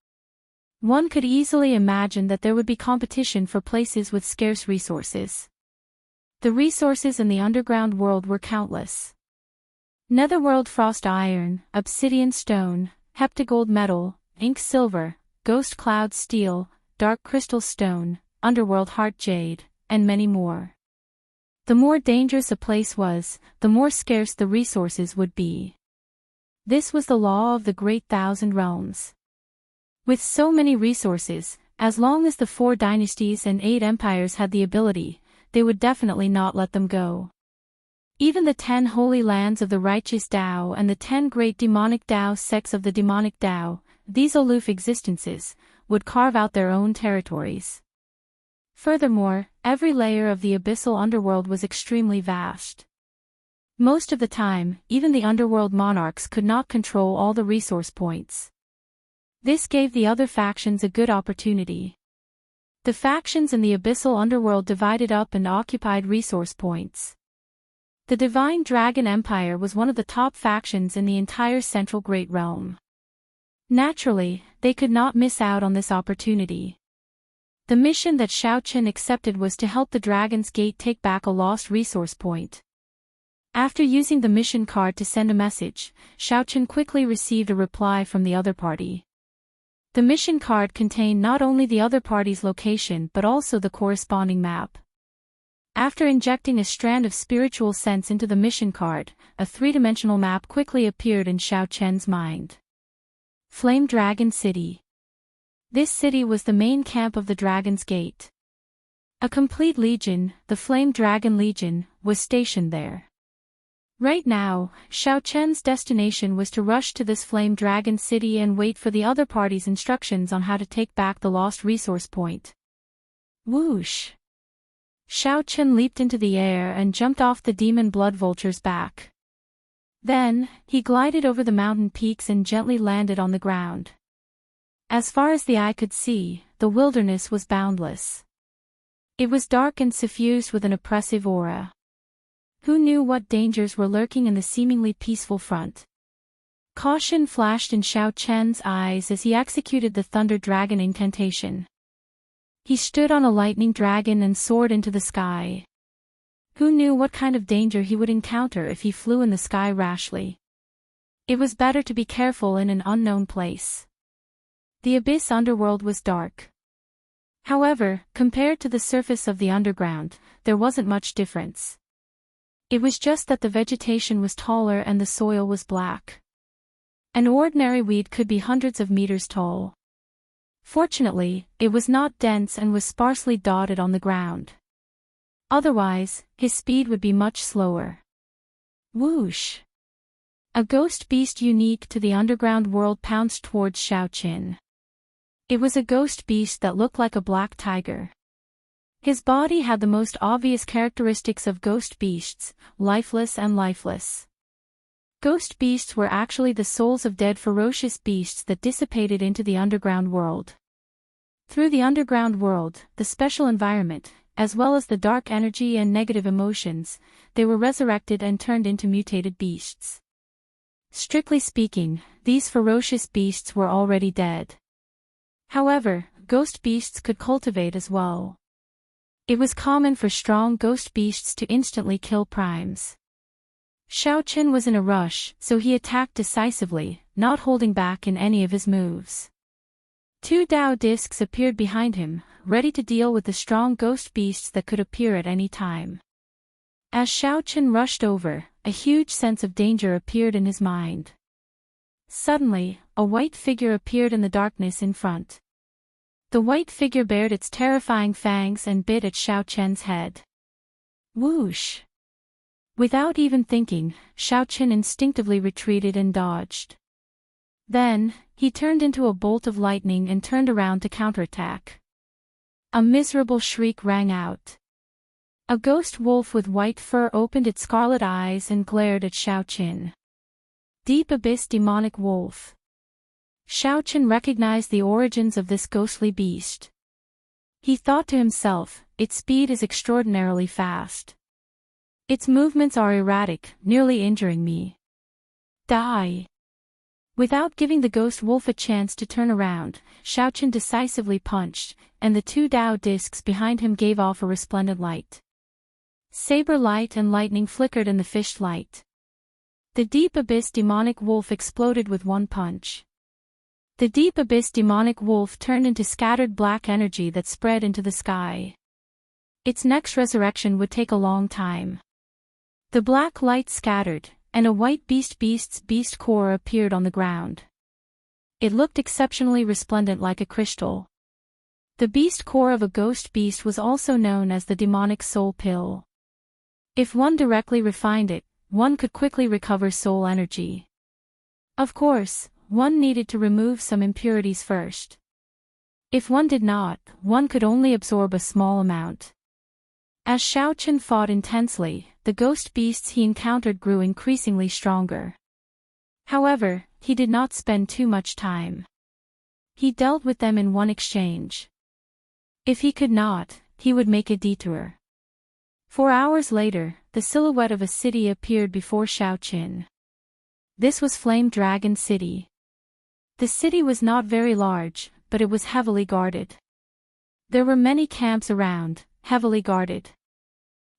One could easily imagine that there would be competition for places with scarce resources. The resources in the underground world were countless. Netherworld frost iron, obsidian stone, heptagold metal, ink silver, ghost cloud steel, dark crystal stone, underworld heart jade, and many more. The more dangerous a place was, the more scarce the resources would be. This was the law of the Great Thousand Realms. With so many resources, as long as the 4 dynasties and 8 empires had the ability, they would definitely not let them go. Even the 10 holy lands of the righteous Tao and the 10 great demonic Tao sects of the demonic Tao, these aloof existences, would carve out their own territories. Furthermore, every layer of the abyssal underworld was extremely vast. Most of the time, even the underworld monarchs could not control all the resource points. This gave the other factions a good opportunity. The factions in the abyssal underworld divided up and occupied resource points. The Divine Dragon Empire was one of the top factions in the entire Central Great Realm. Naturally, they could not miss out on this opportunity. The mission that Xiaochen accepted was to help the Dragon's Gate take back a lost resource point. After using the mission card to send a message, Xiaochen quickly received a reply from the other party. The mission card contained not only the other party's location but also the corresponding map. After injecting a strand of spiritual sense into the mission card, a 3-dimensional map quickly appeared in Xiaochen's mind. Flame Dragon City. This city was the main camp of the Dragon's Gate. A complete legion, the Flame Dragon Legion, was stationed there. Right now, Xiaochen's destination was to rush to this Flame Dragon City and wait for the other party's instructions on how to take back the lost resource point. Whoosh! Xiaochen leaped into the air and jumped off the demon blood vulture's back. Then, he glided over the mountain peaks and gently landed on the ground. As far as the eye could see, the wilderness was boundless. It was dark and suffused with an oppressive aura. Who knew what dangers were lurking in the seemingly peaceful front? Caution flashed in Xiaochen's eyes as he executed the Thunder Dragon incantation. He stood on a lightning dragon and soared into the sky. Who knew what kind of danger he would encounter if he flew in the sky rashly? It was better to be careful in an unknown place. The abyss underworld was dark. However, compared to the surface of the underground, there wasn't much difference. It was just that the vegetation was taller and the soil was black. An ordinary weed could be hundreds of meters tall. Fortunately, it was not dense and was sparsely dotted on the ground. Otherwise, his speed would be much slower. Whoosh! A ghost beast unique to the underground world pounced towards Xiaochen. It was a ghost beast that looked like a black tiger. His body had the most obvious characteristics of ghost beasts, lifeless and lifeless. Ghost beasts were actually the souls of dead ferocious beasts that dissipated into the underground world. Through the underground world, the special environment, as well as the dark energy and negative emotions, they were resurrected and turned into mutated beasts. Strictly speaking, these ferocious beasts were already dead. However, ghost beasts could cultivate as well. It was common for strong ghost beasts to instantly kill primes. Xiaoqin was in a rush, so he attacked decisively, not holding back in any of his moves. 2 Dao discs appeared behind him, ready to deal with the strong ghost beasts that could appear at any time. As Xiaoqin rushed over, a huge sense of danger appeared in his mind. Suddenly, a white figure appeared in the darkness in front. The white figure bared its terrifying fangs and bit at Xiaoqian's head. Whoosh! Without even thinking, Xiaoqin instinctively retreated and dodged. Then, he turned into a bolt of lightning and turned around to counterattack. A miserable shriek rang out. A ghost wolf with white fur opened its scarlet eyes and glared at Xiaoqin. Deep Abyss Demonic Wolf. Xiaoqin recognized the origins of this ghostly beast. He thought to himself, its speed is extraordinarily fast. Its movements are erratic, nearly injuring me. Die! Without giving the ghost wolf a chance to turn around, Xiaoqin decisively punched, and the 2 Dao discs behind him gave off a resplendent light. Saber light and lightning flickered in the fished light. The Deep Abyss Demonic Wolf exploded with one punch. The Deep Abyss Demonic Wolf turned into scattered black energy that spread into the sky. Its next resurrection would take a long time. The black light scattered, and a white beast's beast core appeared on the ground. It looked exceptionally resplendent like a crystal. The beast core of a ghost beast was also known as the demonic soul pill. If one directly refined it, one could quickly recover soul energy. Of course, one needed to remove some impurities first. If one did not, one could only absorb a small amount. As Xiaoqin fought intensely, the ghost beasts he encountered grew increasingly stronger. However, he did not spend too much time. He dealt with them in one exchange. If he could not, he would make a detour. 4 hours later, the silhouette of a city appeared before Xiaoqin. This was Flame Dragon City. The city was not very large, but it was heavily guarded. There were many camps around, heavily guarded.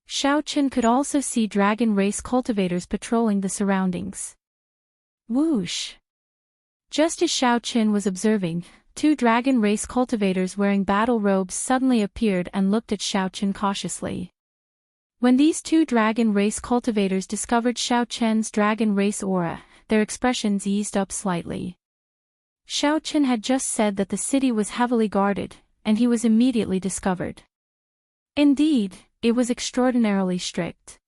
Xiaoqin could also see dragon race cultivators patrolling the surroundings. Whoosh! Just as Xiaoqin was observing, 2 dragon race cultivators wearing battle robes suddenly appeared and looked at Xiaoqin cautiously. When these 2 dragon race cultivators discovered Xiaoqin's dragon race aura, their expressions eased up slightly. Xiaoqin had just said that the city was heavily guarded, and he was immediately discovered. Indeed, it was extraordinarily strict.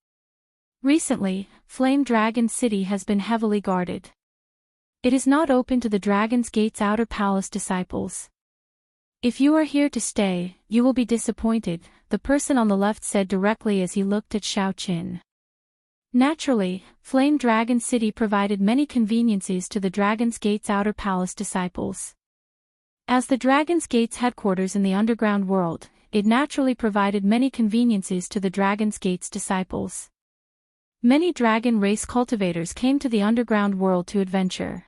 Recently, Flame Dragon City has been heavily guarded. It is not open to the Dragon's Gate's outer palace disciples. If you are here to stay, you will be disappointed, the person on the left said directly as he looked at Xiaoqin. Naturally, Flame Dragon City provided many conveniences to the Dragon's Gate's outer palace disciples. As the Dragon's Gate's headquarters in the underground world, it naturally provided many conveniences to the Dragon's Gate's disciples. Many dragon race cultivators came to the underground world to adventure.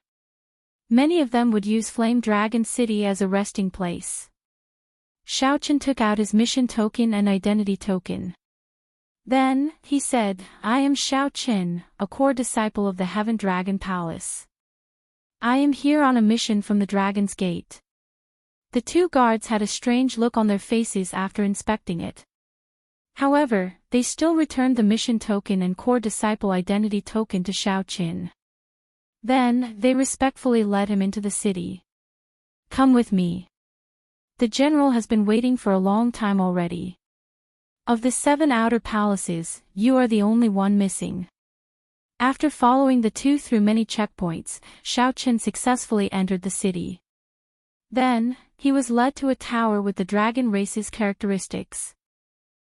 Many of them would use Flame Dragon City as a resting place. Xiaoqin took out his mission token and identity token. Then, he said, I am Xiaoqin, a core disciple of the Heaven Dragon Palace. I am here on a mission from the Dragon's Gate. The 2 guards had a strange look on their faces after inspecting it. However, they still returned the mission token and core disciple identity token to Xiaoqin. Then, they respectfully led him into the city. Come with me. The general has been waiting for a long time already. Of the 7 outer palaces, you are the only one missing. After following the 2 through many checkpoints, Xiaoqin successfully entered the city. Then, he was led to a tower with the dragon race's characteristics.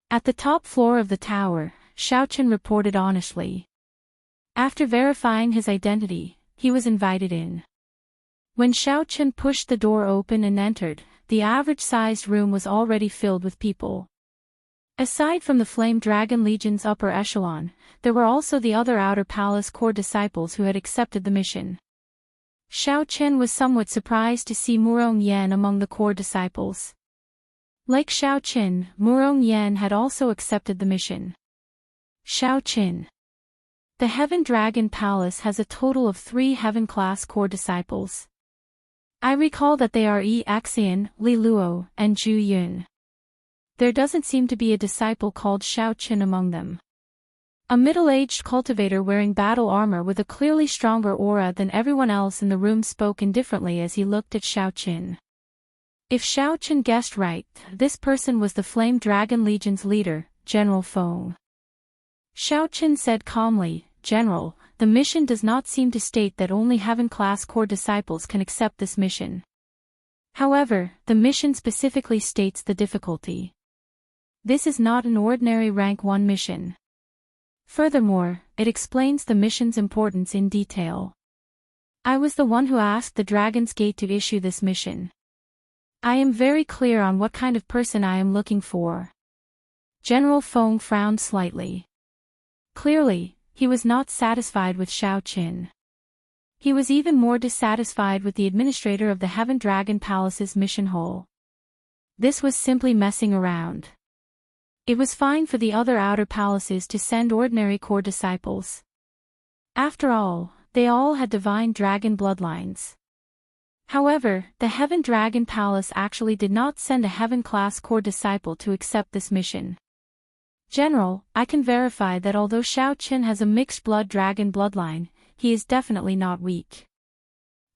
At the top floor of the tower, Xiaoqin reported honestly. After verifying his identity, he was invited in. When Xiaoqin pushed the door open and entered, the average-sized room was already filled with people. Aside from the Flame Dragon Legion's upper echelon, there were also the other outer palace core disciples who had accepted the mission. Xiaoqin was somewhat surprised to see Murong Yan among the core disciples. Like Xiao Qin, Murong Yan had also accepted the mission. Xiao Qin. The Heaven Dragon Palace has a total of 3 heaven-class core disciples. I recall that they are Yi Axian, Li Luo, and Zhu Yun. There doesn't seem to be a disciple called Xiao Qin among them. A middle-aged cultivator wearing battle armor with a clearly stronger aura than everyone else in the room spoke indifferently as he looked at Xiao Qin. If Xiao Qin guessed right, this person was the Flame Dragon Legion's leader, General Feng. Xiao Qin said calmly, "General, the mission does not seem to state that only heaven-class core disciples can accept this mission. However, the mission specifically states the difficulty. This is not an ordinary rank 1 mission. Furthermore, it explains the mission's importance in detail. I was the one who asked the Dragon's Gate to issue this mission. I am very clear on what kind of person I am looking for." General Feng frowned slightly. Clearly, he was not satisfied with Xiao Qin. He was even more dissatisfied with the administrator of the Heaven Dragon Palace's mission hall. This was simply messing around. It was fine for the other outer palaces to send ordinary core disciples. After all, they all had divine dragon bloodlines. However, the Heaven Dragon Palace actually did not send a heaven-class core disciple to accept this mission. "General, I can verify that although Xiao Qin has a mixed blood dragon bloodline, he is definitely not weak."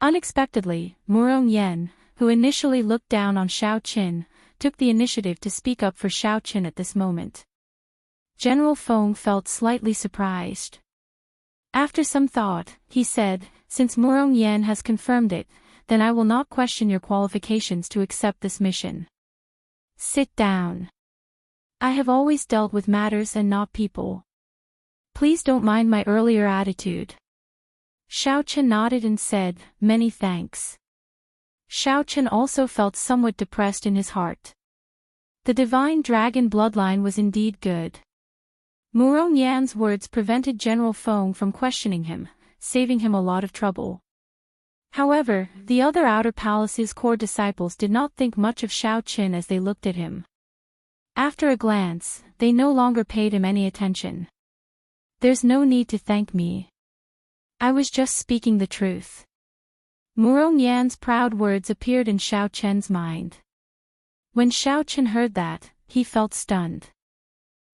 Unexpectedly, Murong Yan, who initially looked down on Xiao Qin, took the initiative to speak up for Xiao Qin at this moment. General Feng felt slightly surprised. After some thought, he said, "Since Murong Yan has confirmed it, then I will not question your qualifications to accept this mission. Sit down. I have always dealt with matters and not people. Please don't mind my earlier attitude." Xiao Qin nodded and said, "Many thanks." Xiao Qin also felt somewhat depressed in his heart. The divine dragon bloodline was indeed good. Murong Yan's words prevented General Feng from questioning him, saving him a lot of trouble. However, the other outer palace's core disciples did not think much of Xiao Qin as they looked at him. After a glance, they no longer paid him any attention. "There's no need to thank me. I was just speaking the truth." Murong Yan's proud words appeared in Xiao Qin's mind. When Xiao Qin heard that, he felt stunned.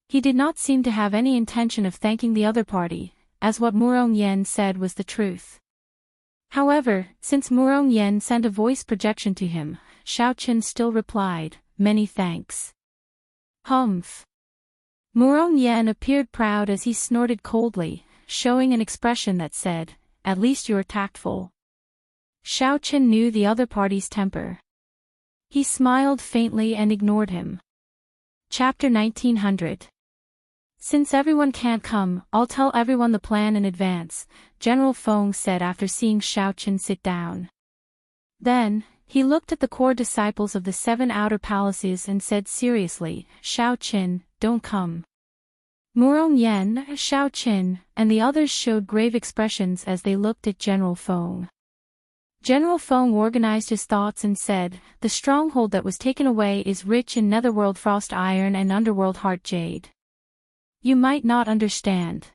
He did not seem to have any intention of thanking the other party, as what Murong Yan said was the truth. However, since Murong Yan sent a voice projection to him, Xiao Qin still replied, "Many thanks." Humph. Murong Yan appeared proud as he snorted coldly, showing an expression that said, "At least you're tactful." Xiao Qin knew the other party's temper. He smiled faintly and ignored him. Chapter 1900. "Since everyone can't come, I'll tell everyone the plan in advance," General Feng said after seeing Xiao Qin sit down. Then, he looked at the core disciples of the 7 outer palaces and said seriously, "Xiao Qin, don't come." Murong Yan, Xiao Qin, and the others showed grave expressions as they looked at General Feng. General Feng organized his thoughts and said, "The stronghold that was taken away is rich in netherworld frost iron and underworld heart jade. You might not understand.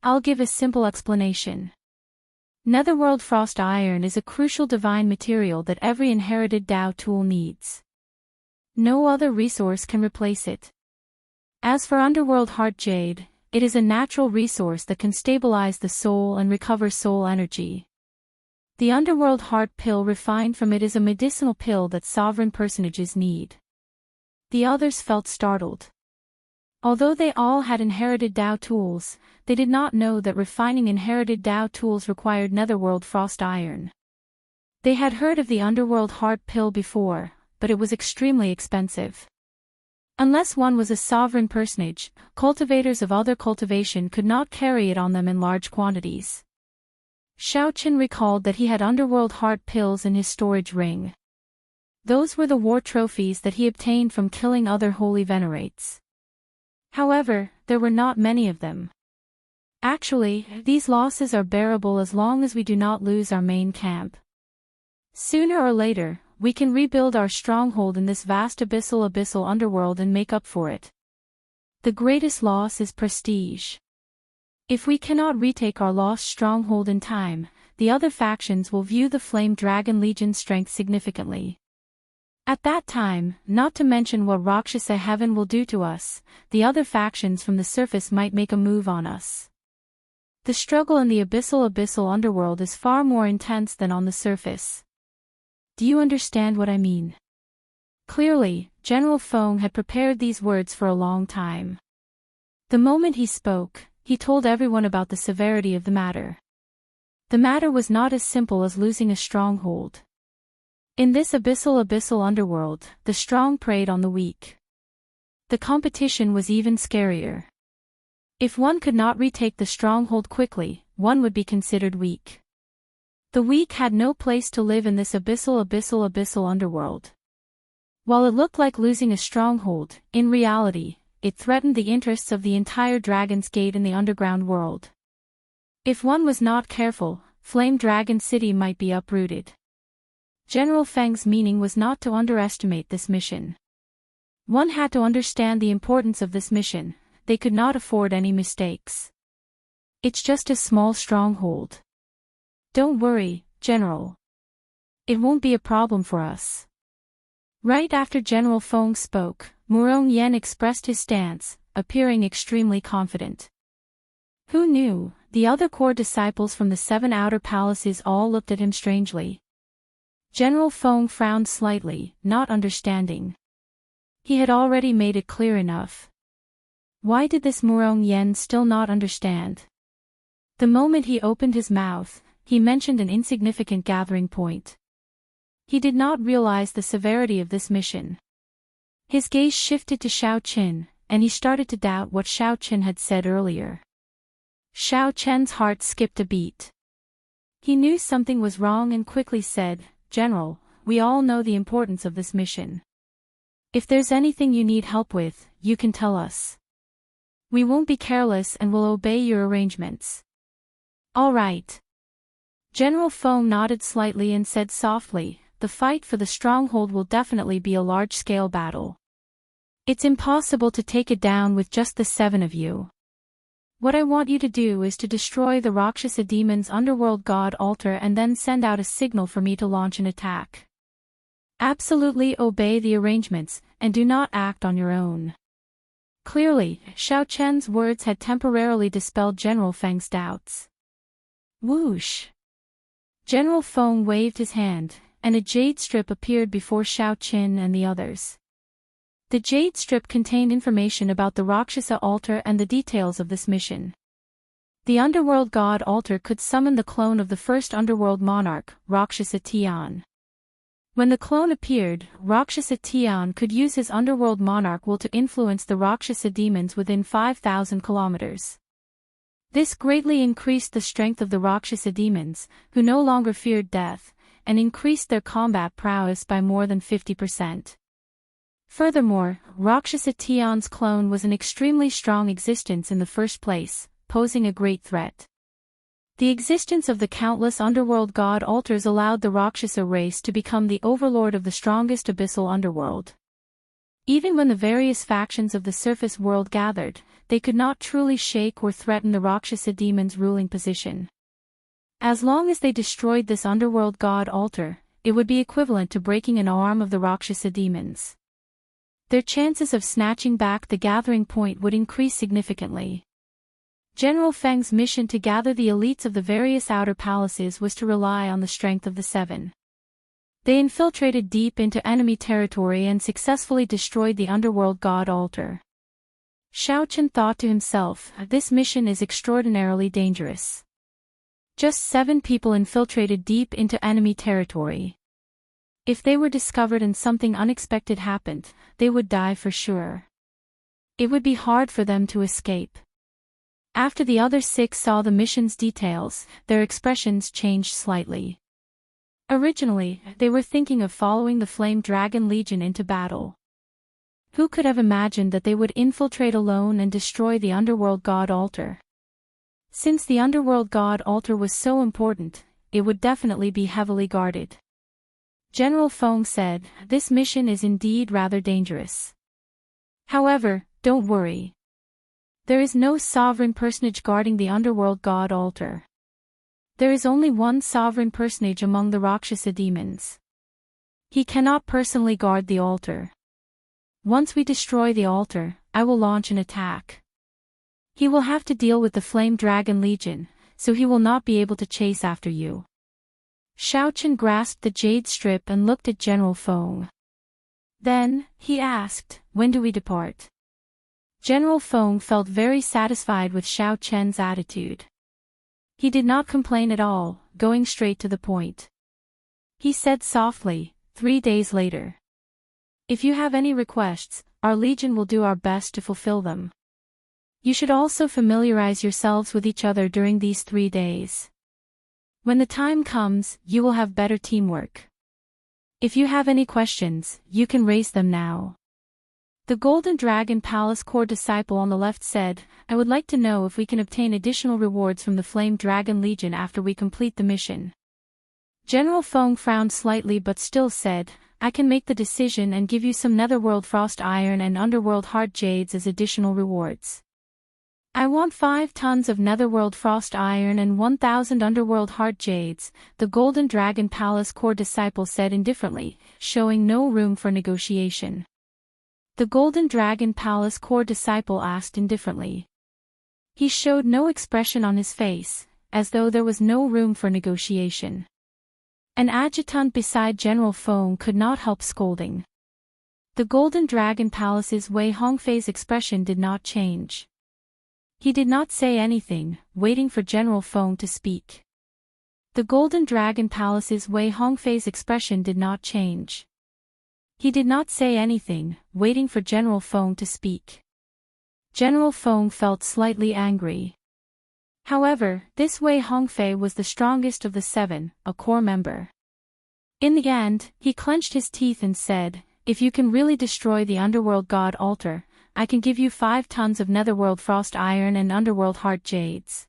I'll give a simple explanation. Netherworld frost iron is a crucial divine material that every inherited Dao tool needs. No other resource can replace it. As for underworld heart jade, it is a natural resource that can stabilize the soul and recover soul energy. The underworld heart pill refined from it is a medicinal pill that sovereign personages need." The others felt startled. Although they all had inherited Dao tools, they did not know that refining inherited Dao tools required netherworld frost iron. They had heard of the underworld heart pill before, but it was extremely expensive. Unless one was a sovereign personage, cultivators of other cultivation could not carry it on them in large quantities. Xiao Qin recalled that he had underworld heart pills in his storage ring. Those were the war trophies that he obtained from killing other holy venerates. However, there were not many of them. Actually, these losses are bearable as long as we do not lose our main camp. Sooner or later, we can rebuild our stronghold in this vast abyssal underworld and make up for it. The greatest loss is prestige. If we cannot retake our lost stronghold in time, the other factions will view the Flame Dragon Legion's strength significantly. At that time, not to mention what Rakshasa Heaven will do to us, the other factions from the surface might make a move on us. The struggle in the abyssal underworld is far more intense than on the surface. Do you understand what I mean? Clearly, General Feng had prepared these words for a long time. The moment he spoke, he told everyone about the severity of the matter. The matter was not as simple as losing a stronghold. In this abyssal underworld, the strong preyed on the weak. The competition was even scarier. If one could not retake the stronghold quickly, one would be considered weak. The weak had no place to live in this abyssal underworld. While it looked like losing a stronghold, in reality, it threatened the interests of the entire Dragon's Gate in the underground world. If one was not careful, Flame Dragon City might be uprooted. General Feng's meaning was not to underestimate this mission. One had to understand the importance of this mission. They could not afford any mistakes. It's just a small stronghold. Don't worry, General. It won't be a problem for us. Right after General Feng spoke, Murong Yen expressed his stance, appearing extremely confident. Who knew? The other core disciples from the 7 outer palaces all looked at him strangely. General Feng frowned slightly, not understanding. He had already made it clear enough. Why did this Murong Yen still not understand? The moment he opened his mouth, he mentioned an insignificant gathering point. He did not realize the severity of this mission. His gaze shifted to Xiao Qin, and he started to doubt what Xiao Qin had said earlier. Xiao Qin's heart skipped a beat. He knew something was wrong and quickly said, "General, we all know the importance of this mission. If there's anything you need help with, you can tell us. We won't be careless and will obey your arrangements." "All right." General Feng nodded slightly and said softly, "The fight for the stronghold will definitely be a large-scale battle. It's impossible to take it down with just the 7 of you. What I want you to do is to destroy the Rakshasa demon's underworld god altar and then send out a signal for me to launch an attack. Absolutely obey the arrangements, and do not act on your own." Clearly, Xiao Chen's words had temporarily dispelled General Feng's doubts. Whoosh! General Feng waved his hand, and a jade strip appeared before Xiao Qin and the others. The jade strip contained information about the Rakshasa altar and the details of this mission. The underworld god altar could summon the clone of the first underworld monarch, Rakshasa Tian. When the clone appeared, Rakshasa Tian could use his underworld monarch will to influence the Rakshasa demons within 5,000 kilometers. This greatly increased the strength of the Rakshasa demons, who no longer feared death, and increased their combat prowess by more than 50%. Furthermore, Rakshasa Tian's clone was an extremely strong existence in the first place, posing a great threat. The existence of the countless underworld god altars allowed the Rakshasa race to become the overlord of the strongest abyssal underworld. Even when the various factions of the surface world gathered, they could not truly shake or threaten the Rakshasa demon's ruling position. As long as they destroyed this underworld god altar, it would be equivalent to breaking an arm of the Rakshasa demons. Their chances of snatching back the gathering point would increase significantly. General Feng's mission to gather the elites of the various outer palaces was to rely on the strength of the 7. They infiltrated deep into enemy territory and successfully destroyed the underworld god altar. Xiao Qin thought to himself, this mission is extraordinarily dangerous. Just 7 people infiltrated deep into enemy territory. If they were discovered and something unexpected happened, they would die for sure. It would be hard for them to escape. After the other 6 saw the mission's details, their expressions changed slightly. Originally, they were thinking of following the Flame Dragon Legion into battle. Who could have imagined that they would infiltrate alone and destroy the underworld god altar? Since the underworld god altar was so important, it would definitely be heavily guarded. General Feng said, "This mission is indeed rather dangerous. However, don't worry. There is no sovereign personage guarding the underworld god altar. There is only one sovereign personage among the Rakshasa demons. He cannot personally guard the altar. Once we destroy the altar, I will launch an attack. He will have to deal with the Flame Dragon Legion, so he will not be able to chase after you." Xiaochen grasped the jade strip and looked at General Feng. Then, he asked, "When do we depart?" General Feng felt very satisfied with Xiaochen's attitude. He did not complain at all, going straight to the point. He said softly, 3 days later. "If you have any requests, our legion will do our best to fulfill them. You should also familiarize yourselves with each other during these 3 days. When the time comes, you will have better teamwork. If you have any questions, you can raise them now." The Golden Dragon Palace core disciple on the left said, "I would like to know if we can obtain additional rewards from the Flame Dragon Legion after we complete the mission." General Feng frowned slightly but still said, "I can make the decision and give you some Netherworld Frost Iron and Underworld Heart Jades as additional rewards." "I want 5 tons of Netherworld Frost Iron and 1,000 Underworld Heart Jades," the Golden Dragon Palace core disciple said indifferently, showing no room for negotiation. The Golden Dragon Palace core disciple asked indifferently. He showed no expression on his face, as though there was no room for negotiation. An adjutant beside General Feng could not help scolding. The Golden Dragon Palace's Wei Hongfei's expression did not change. He did not say anything, waiting for General Feng to speak. The Golden Dragon Palace's Wei Hongfei's expression did not change. He did not say anything, waiting for General Feng to speak. General Feng felt slightly angry. However, this Wei Hongfei was the strongest of the 7, a core member. In the end, he clenched his teeth and said, "If you can really destroy the Underworld God Altar, I can give you 5 tons of Netherworld Frost Iron and Underworld Heart Jades.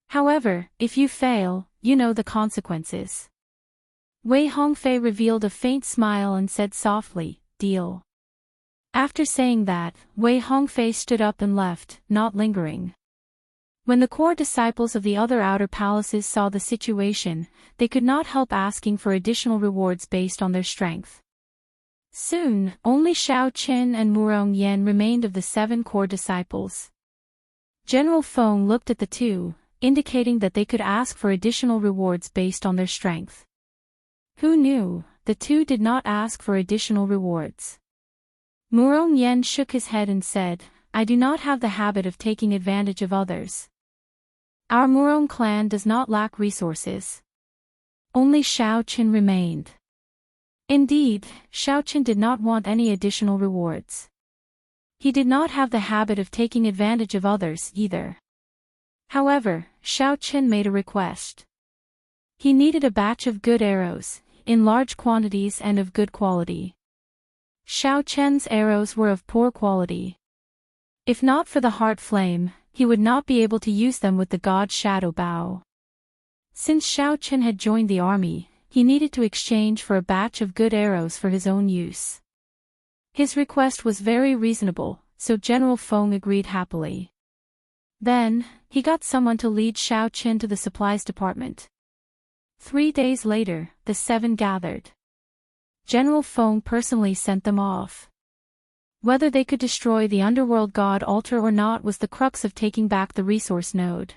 However, if you fail, you know the consequences." Wei Hongfei revealed a faint smile and said softly, "Deal." After saying that, Wei Hongfei stood up and left, not lingering. When the core disciples of the other outer palaces saw the situation, they could not help asking for additional rewards based on their strength. Soon, only Xiao Qin and Murong Yan remained of the 7 core disciples. General Feng looked at the two, indicating that they could ask for additional rewards based on their strength. Who knew, the two did not ask for additional rewards. Murong Yan shook his head and said, "I do not have the habit of taking advantage of others. Our Murong clan does not lack resources." Only Xiao Qin remained. Indeed, Xiaochen did not want any additional rewards. He did not have the habit of taking advantage of others either. However, Xiaochen made a request. He needed a batch of good arrows, in large quantities and of good quality. Xiaochen's arrows were of poor quality. If not for the heart flame, he would not be able to use them with the god Shadow Bow. Since Xiaochen had joined the army, he needed to exchange for a batch of good arrows for his own use. His request was very reasonable, so General Feng agreed happily. Then, he got someone to lead Xiaochen to the supplies department. 3 days later, the 7 gathered. General Feng personally sent them off. Whether they could destroy the underworld god altar or not was the crux of taking back the resource node.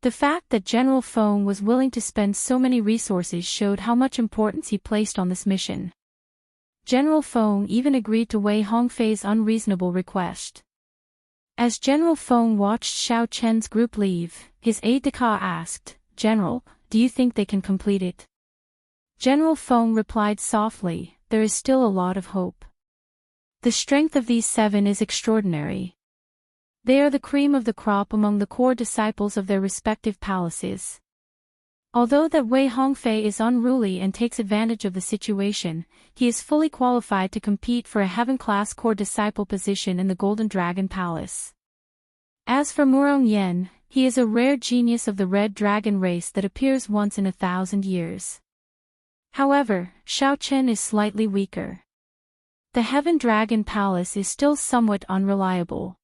The fact that General Feng was willing to spend so many resources showed how much importance he placed on this mission. General Feng even agreed to Wei Hongfei's unreasonable request. As General Feng watched Xiao Chen's group leave, his aide-de-camp asked, "General, do you think they can complete it?" General Feng replied softly, "There is still a lot of hope. The strength of these 7 is extraordinary. They are the cream of the crop among the core disciples of their respective palaces. Although that Wei Hongfei is unruly and takes advantage of the situation, he is fully qualified to compete for a heaven-class core disciple position in the Golden Dragon Palace. As for Murong Yan, he is a rare genius of the Red Dragon race that appears once in 1,000 years. However, Xiaochen is slightly weaker. The Heaven Dragon Palace is still somewhat unreliable.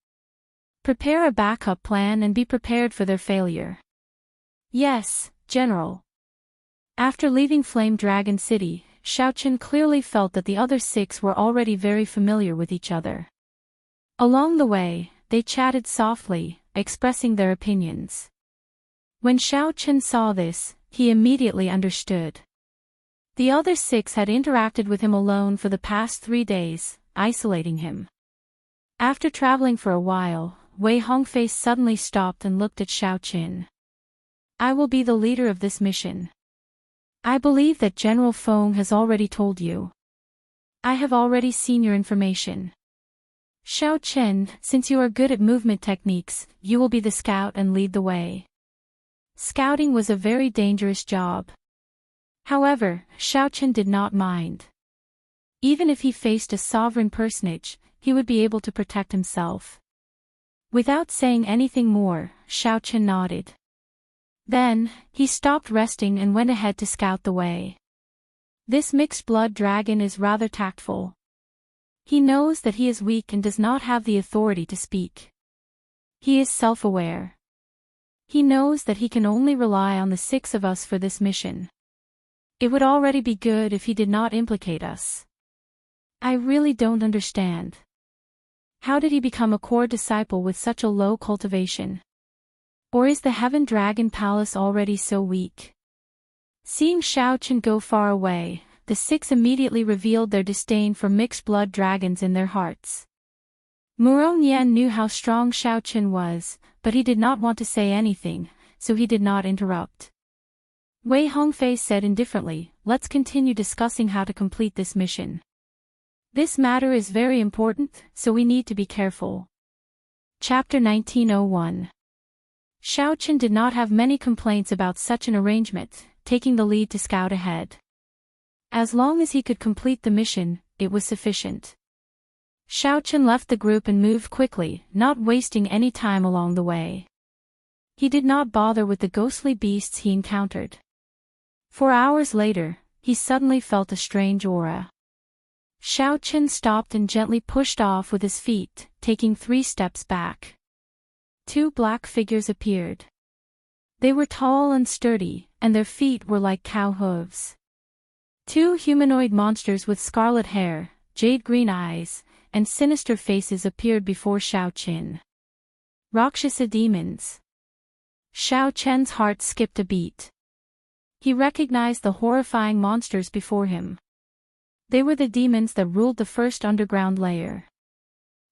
Prepare a backup plan and be prepared for their failure. Yes, General. After leaving Flame Dragon City, Xiaochen clearly felt that the other 6 were already very familiar with each other. Along the way, they chatted softly, expressing their opinions. When Xiaochen saw this, he immediately understood. The other 6 had interacted with him alone for the past 3 days, isolating him. After traveling for a while, Wei Hongfei suddenly stopped and looked at Xiaochen. I will be the leader of this mission. I believe that General Feng has already told you. I have already seen your information. Xiaochen, since you are good at movement techniques, you will be the scout and lead the way. Scouting was a very dangerous job. However, Xiaochen did not mind. Even if he faced a sovereign personage, he would be able to protect himself. Without saying anything more, Xiaochen nodded. Then, he stopped resting and went ahead to scout the way. This mixed-blood dragon is rather tactful. He knows that he is weak and does not have the authority to speak. He is self-aware. He knows that he can only rely on the 6 of us for this mission. It would already be good if he did not implicate us. I really don't understand. How did he become a core disciple with such a low cultivation? Or is the Heaven Dragon Palace already so weak? Seeing Xiaochen go far away, the 6 immediately revealed their disdain for mixed-blood dragons in their hearts. Murong Yan knew how strong Xiaochen was, but he did not want to say anything, so he did not interrupt. Wei Hongfei said indifferently, let's continue discussing how to complete this mission. This matter is very important, so we need to be careful. Chapter 1901. Xiaochen did not have many complaints about such an arrangement, taking the lead to scout ahead. As long as he could complete the mission, it was sufficient. Xiaochen left the group and moved quickly, not wasting any time along the way. He did not bother with the ghostly beasts he encountered. 4 hours later, he suddenly felt a strange aura. Xiaochen stopped and gently pushed off with his feet, taking 3 steps back. 2 black figures appeared. They were tall and sturdy, and their feet were like cow hooves. 2 humanoid monsters with scarlet hair, jade-green eyes, and sinister faces appeared before Xiaochen. Rakshasa demons. Xiaochen's heart skipped a beat. He recognized the horrifying monsters before him. They were the demons that ruled the first underground layer.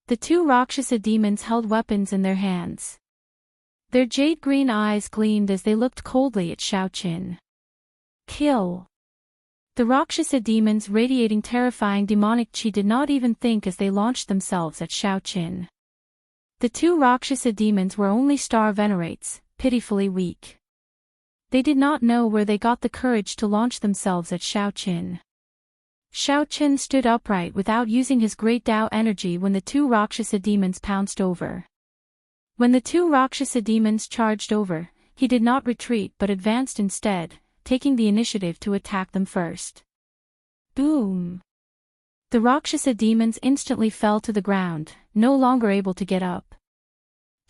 The 2 Rakshasa demons held weapons in their hands. Their jade-green eyes gleamed as they looked coldly at Xiaochen. Kill! The Rakshasa demons radiating terrifying demonic chi did not even think as they launched themselves at Xiaochen. The 2 Rakshasa demons were only star venerates, pitifully weak. They did not know where they got the courage to launch themselves at Xiaochen. Xiaochen stood upright without using his great Tao energy when the 2 Rakshasa demons pounced over. When the 2 Rakshasa demons charged over, he did not retreat but advanced instead, taking the initiative to attack them first. Boom! The Rakshasa demons instantly fell to the ground, no longer able to get up.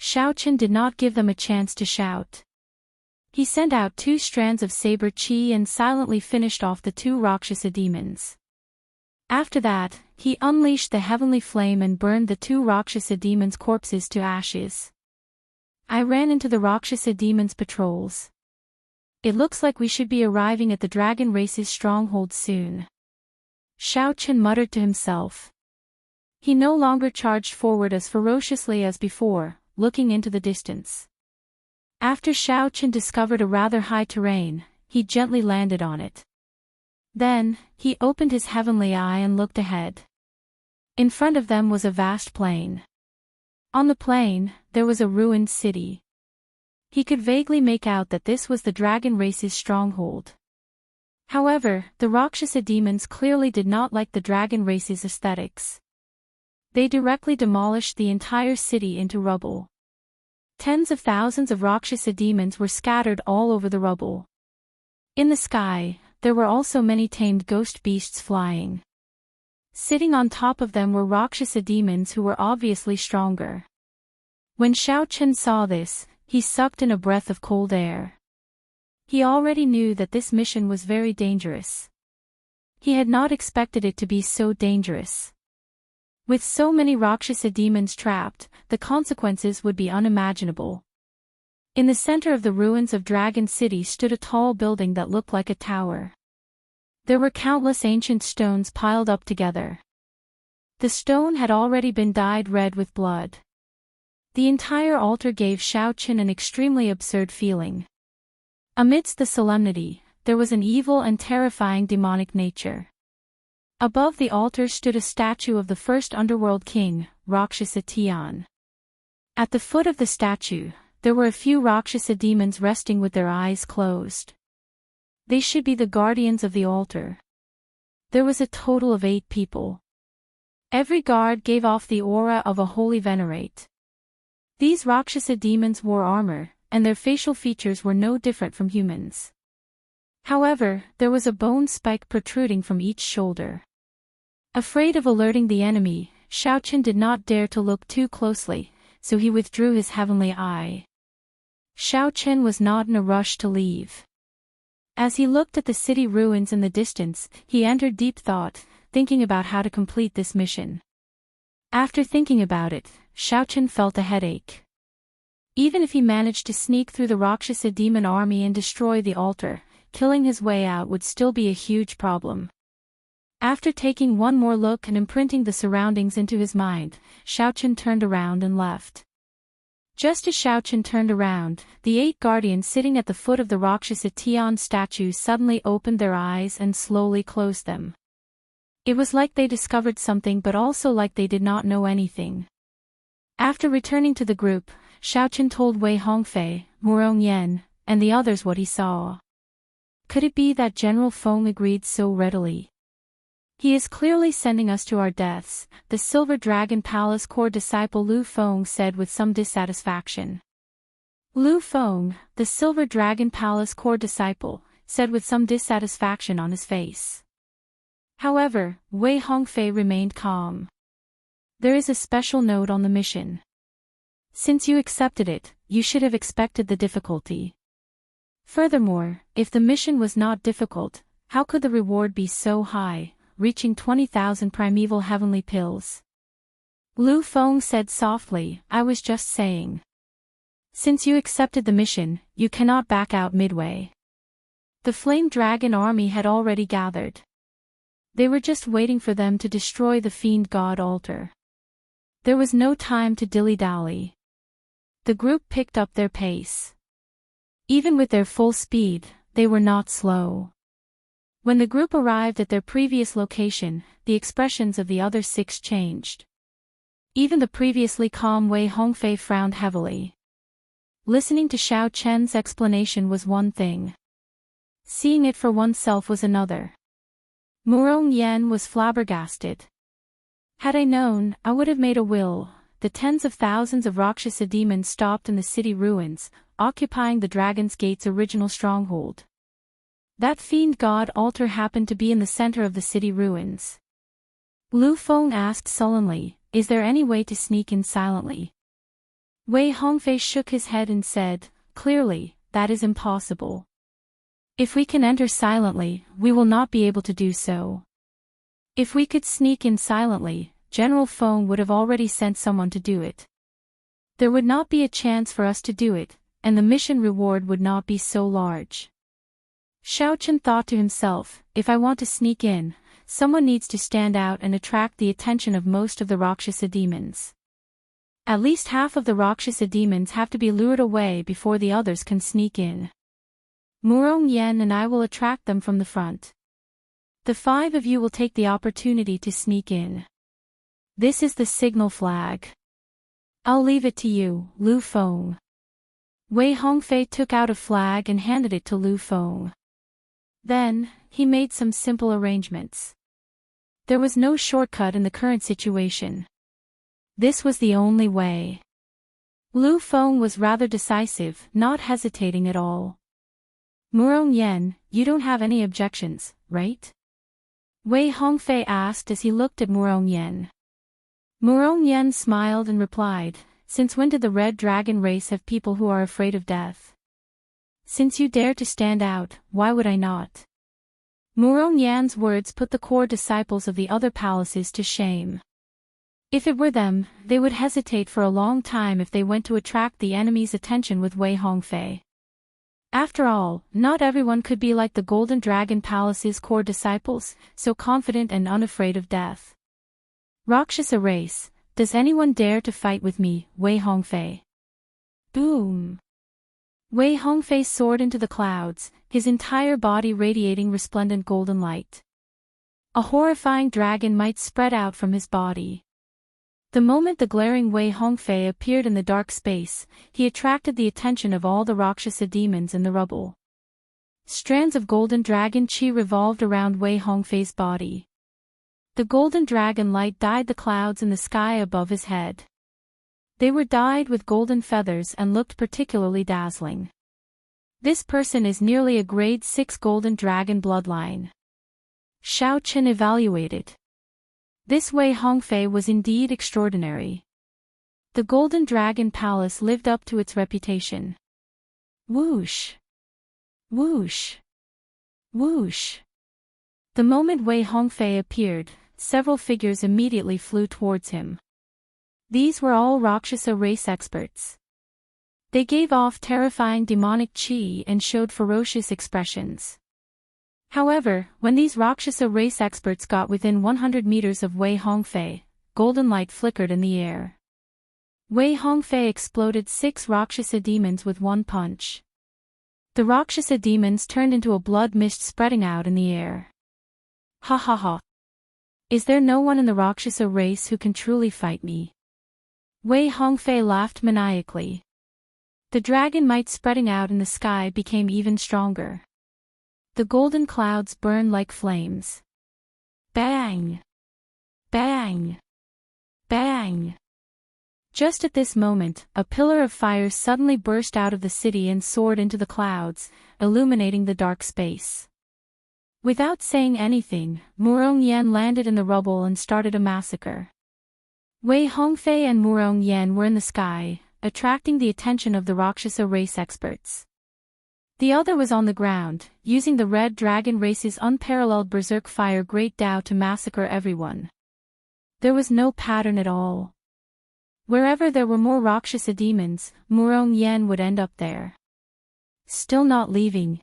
Xiaochen did not give them a chance to shout. He sent out 2 strands of saber chi and silently finished off the 2 Rakshasa demons. After that, he unleashed the heavenly flame and burned the 2 Rakshasa demons' corpses to ashes. I ran into the Rakshasa demons' patrols. It looks like we should be arriving at the dragon race's stronghold soon. Xiaochen muttered to himself. He no longer charged forward as ferociously as before, looking into the distance. After Xiaochen discovered a rather high terrain, he gently landed on it. Then, he opened his heavenly eye and looked ahead. In front of them was a vast plain. On the plain, there was a ruined city. He could vaguely make out that this was the dragon race's stronghold. However, the Rakshasa demons clearly did not like the dragon race's aesthetics. They directly demolished the entire city into rubble. Tens of thousands of Rakshasa demons were scattered all over the rubble. In the sky, there were also many tamed ghost beasts flying. Sitting on top of them were Rakshasa demons who were obviously stronger. When Xiao Chen saw this, he sucked in a breath of cold air. He already knew that this mission was very dangerous. He had not expected it to be so dangerous. With so many Rakshasa demons trapped, the consequences would be unimaginable. In the center of the ruins of Dragon City stood a tall building that looked like a tower. There were countless ancient stones piled up together. The stone had already been dyed red with blood. The entire altar gave Xiao Chen an extremely absurd feeling. Amidst the solemnity, there was an evil and terrifying demonic nature. Above the altar stood a statue of the first underworld king, Rakshasa Tian. At the foot of the statue, there were a few Rakshasa demons resting with their eyes closed. They should be the guardians of the altar. There was a total of 8 people. Every guard gave off the aura of a holy venerate. These Rakshasa demons wore armor, and their facial features were no different from humans. However, there was a bone spike protruding from each shoulder. Afraid of alerting the enemy, Xiao Chen did not dare to look too closely, so he withdrew his heavenly eye. Xiao Chen was not in a rush to leave. As he looked at the city ruins in the distance, he entered deep thought, thinking about how to complete this mission. After thinking about it, Xiao Chen felt a headache. Even if he managed to sneak through the Rakshasa demon army and destroy the altar, killing his way out would still be a huge problem. After taking one more look and imprinting the surroundings into his mind, Xiao Chen turned around and left. Just as Xiao Chen turned around, the 8 guardians sitting at the foot of the Rakshasa Tian statue suddenly opened their eyes and slowly closed them. It was like they discovered something but also like they did not know anything. After returning to the group, Xiao Chen told Wei Hongfei, Murong Yan, and the others what he saw. Could it be that General Feng agreed so readily? He is clearly sending us to our deaths, the Silver Dragon Palace core disciple Lu Feng said with some dissatisfaction. Lu Feng, the Silver Dragon Palace core disciple, said with some dissatisfaction on his face. However, Wei Hongfei remained calm. There is a special note on the mission. Since you accepted it, you should have expected the difficulty. Furthermore, if the mission was not difficult, how could the reward be so high, reaching 20,000 primeval heavenly pills? Lu Feng said softly, I was just saying. Since you accepted the mission, you cannot back out midway. The Flame Dragon army had already gathered. They were just waiting for them to destroy the Fiend God altar. There was no time to dilly-dally. The group picked up their pace. Even with their full speed, they were not slow. When the group arrived at their previous location, the expressions of the other 6 changed. Even the previously calm Wei Hongfei frowned heavily. Listening to Xiao Chen's explanation was one thing. Seeing it for oneself was another. Murong Yan was flabbergasted. Had I known, I would have made a will. The tens of thousands of Rakshasa demons stopped in the city ruins, occupying the Dragon's Gate's original stronghold. That Fiend God altar happened to be in the center of the city ruins. Lu Feng asked sullenly, is there any way to sneak in silently? Wei Hongfei shook his head and said, clearly, that is impossible. If we can enter silently, we will not be able to do so. If we could sneak in silently, General Feng would have already sent someone to do it. There would not be a chance for us to do it, and the mission reward would not be so large. Xiao Chen thought to himself, if I want to sneak in, someone needs to stand out and attract the attention of most of the Rakshasa demons. At least half of the Rakshasa demons have to be lured away before the others can sneak in. Murong Yan and I will attract them from the front. The 5 of you will take the opportunity to sneak in. This is the signal flag. I'll leave it to you, Lu Feng. Wei Hongfei took out a flag and handed it to Lu Feng. Then, he made some simple arrangements. There was no shortcut in the current situation. This was the only way. Lu Feng was rather decisive, not hesitating at all. Murong Yan, you don't have any objections, right? Wei Hongfei asked as he looked at Murong Yen. Murong Yen smiled and replied, since when did the Red Dragon race have people who are afraid of death? Since you dare to stand out, why would I not? Murong Yan's words put the core disciples of the other palaces to shame. If it were them, they would hesitate for a long time if they went to attract the enemy's attention with Wei Hongfei. After all, not everyone could be like the Golden Dragon Palace's core disciples, so confident and unafraid of death. Rakshasa race, does anyone dare to fight with me, Wei Hongfei? Boom! Wei Hongfei soared into the clouds, his entire body radiating resplendent golden light. A horrifying dragon might spread out from his body. The moment the glaring Wei Hongfei appeared in the dark space, he attracted the attention of all the Rakshasa demons in the rubble. Strands of golden dragon chi revolved around Wei Hongfei's body. The golden dragon light dyed the clouds in the sky above his head. They were dyed with golden feathers and looked particularly dazzling. This person is nearly a grade 6 golden dragon bloodline. Xiao Qin evaluated. This Wei Hongfei was indeed extraordinary. The Golden Dragon Palace lived up to its reputation. Whoosh! Whoosh! Whoosh! The moment Wei Hongfei appeared, several figures immediately flew towards him. These were all Rakshasa race experts. They gave off terrifying demonic chi and showed ferocious expressions. However, when these Rakshasa race experts got within 100 meters of Wei Hongfei, golden light flickered in the air. Wei Hongfei exploded 6 Rakshasa demons with one punch. The Rakshasa demons turned into a blood mist spreading out in the air. Ha ha ha! Is there no one in the Rakshasa race who can truly fight me? Wei Hongfei laughed maniacally. The dragon might spreading out in the sky became even stronger. The golden clouds burned like flames. Bang! Bang! Bang! Just at this moment, a pillar of fire suddenly burst out of the city and soared into the clouds, illuminating the dark space. Without saying anything, Murong Yen landed in the rubble and started a massacre. Wei Hongfei and Murong Yen were in the sky, attracting the attention of the Rakshasa race experts. The other was on the ground, using the Red Dragon race's unparalleled berserk fire Great Dao to massacre everyone. There was no pattern at all. Wherever there were more Rakshasa demons, Murong Yen would end up there. Still not leaving?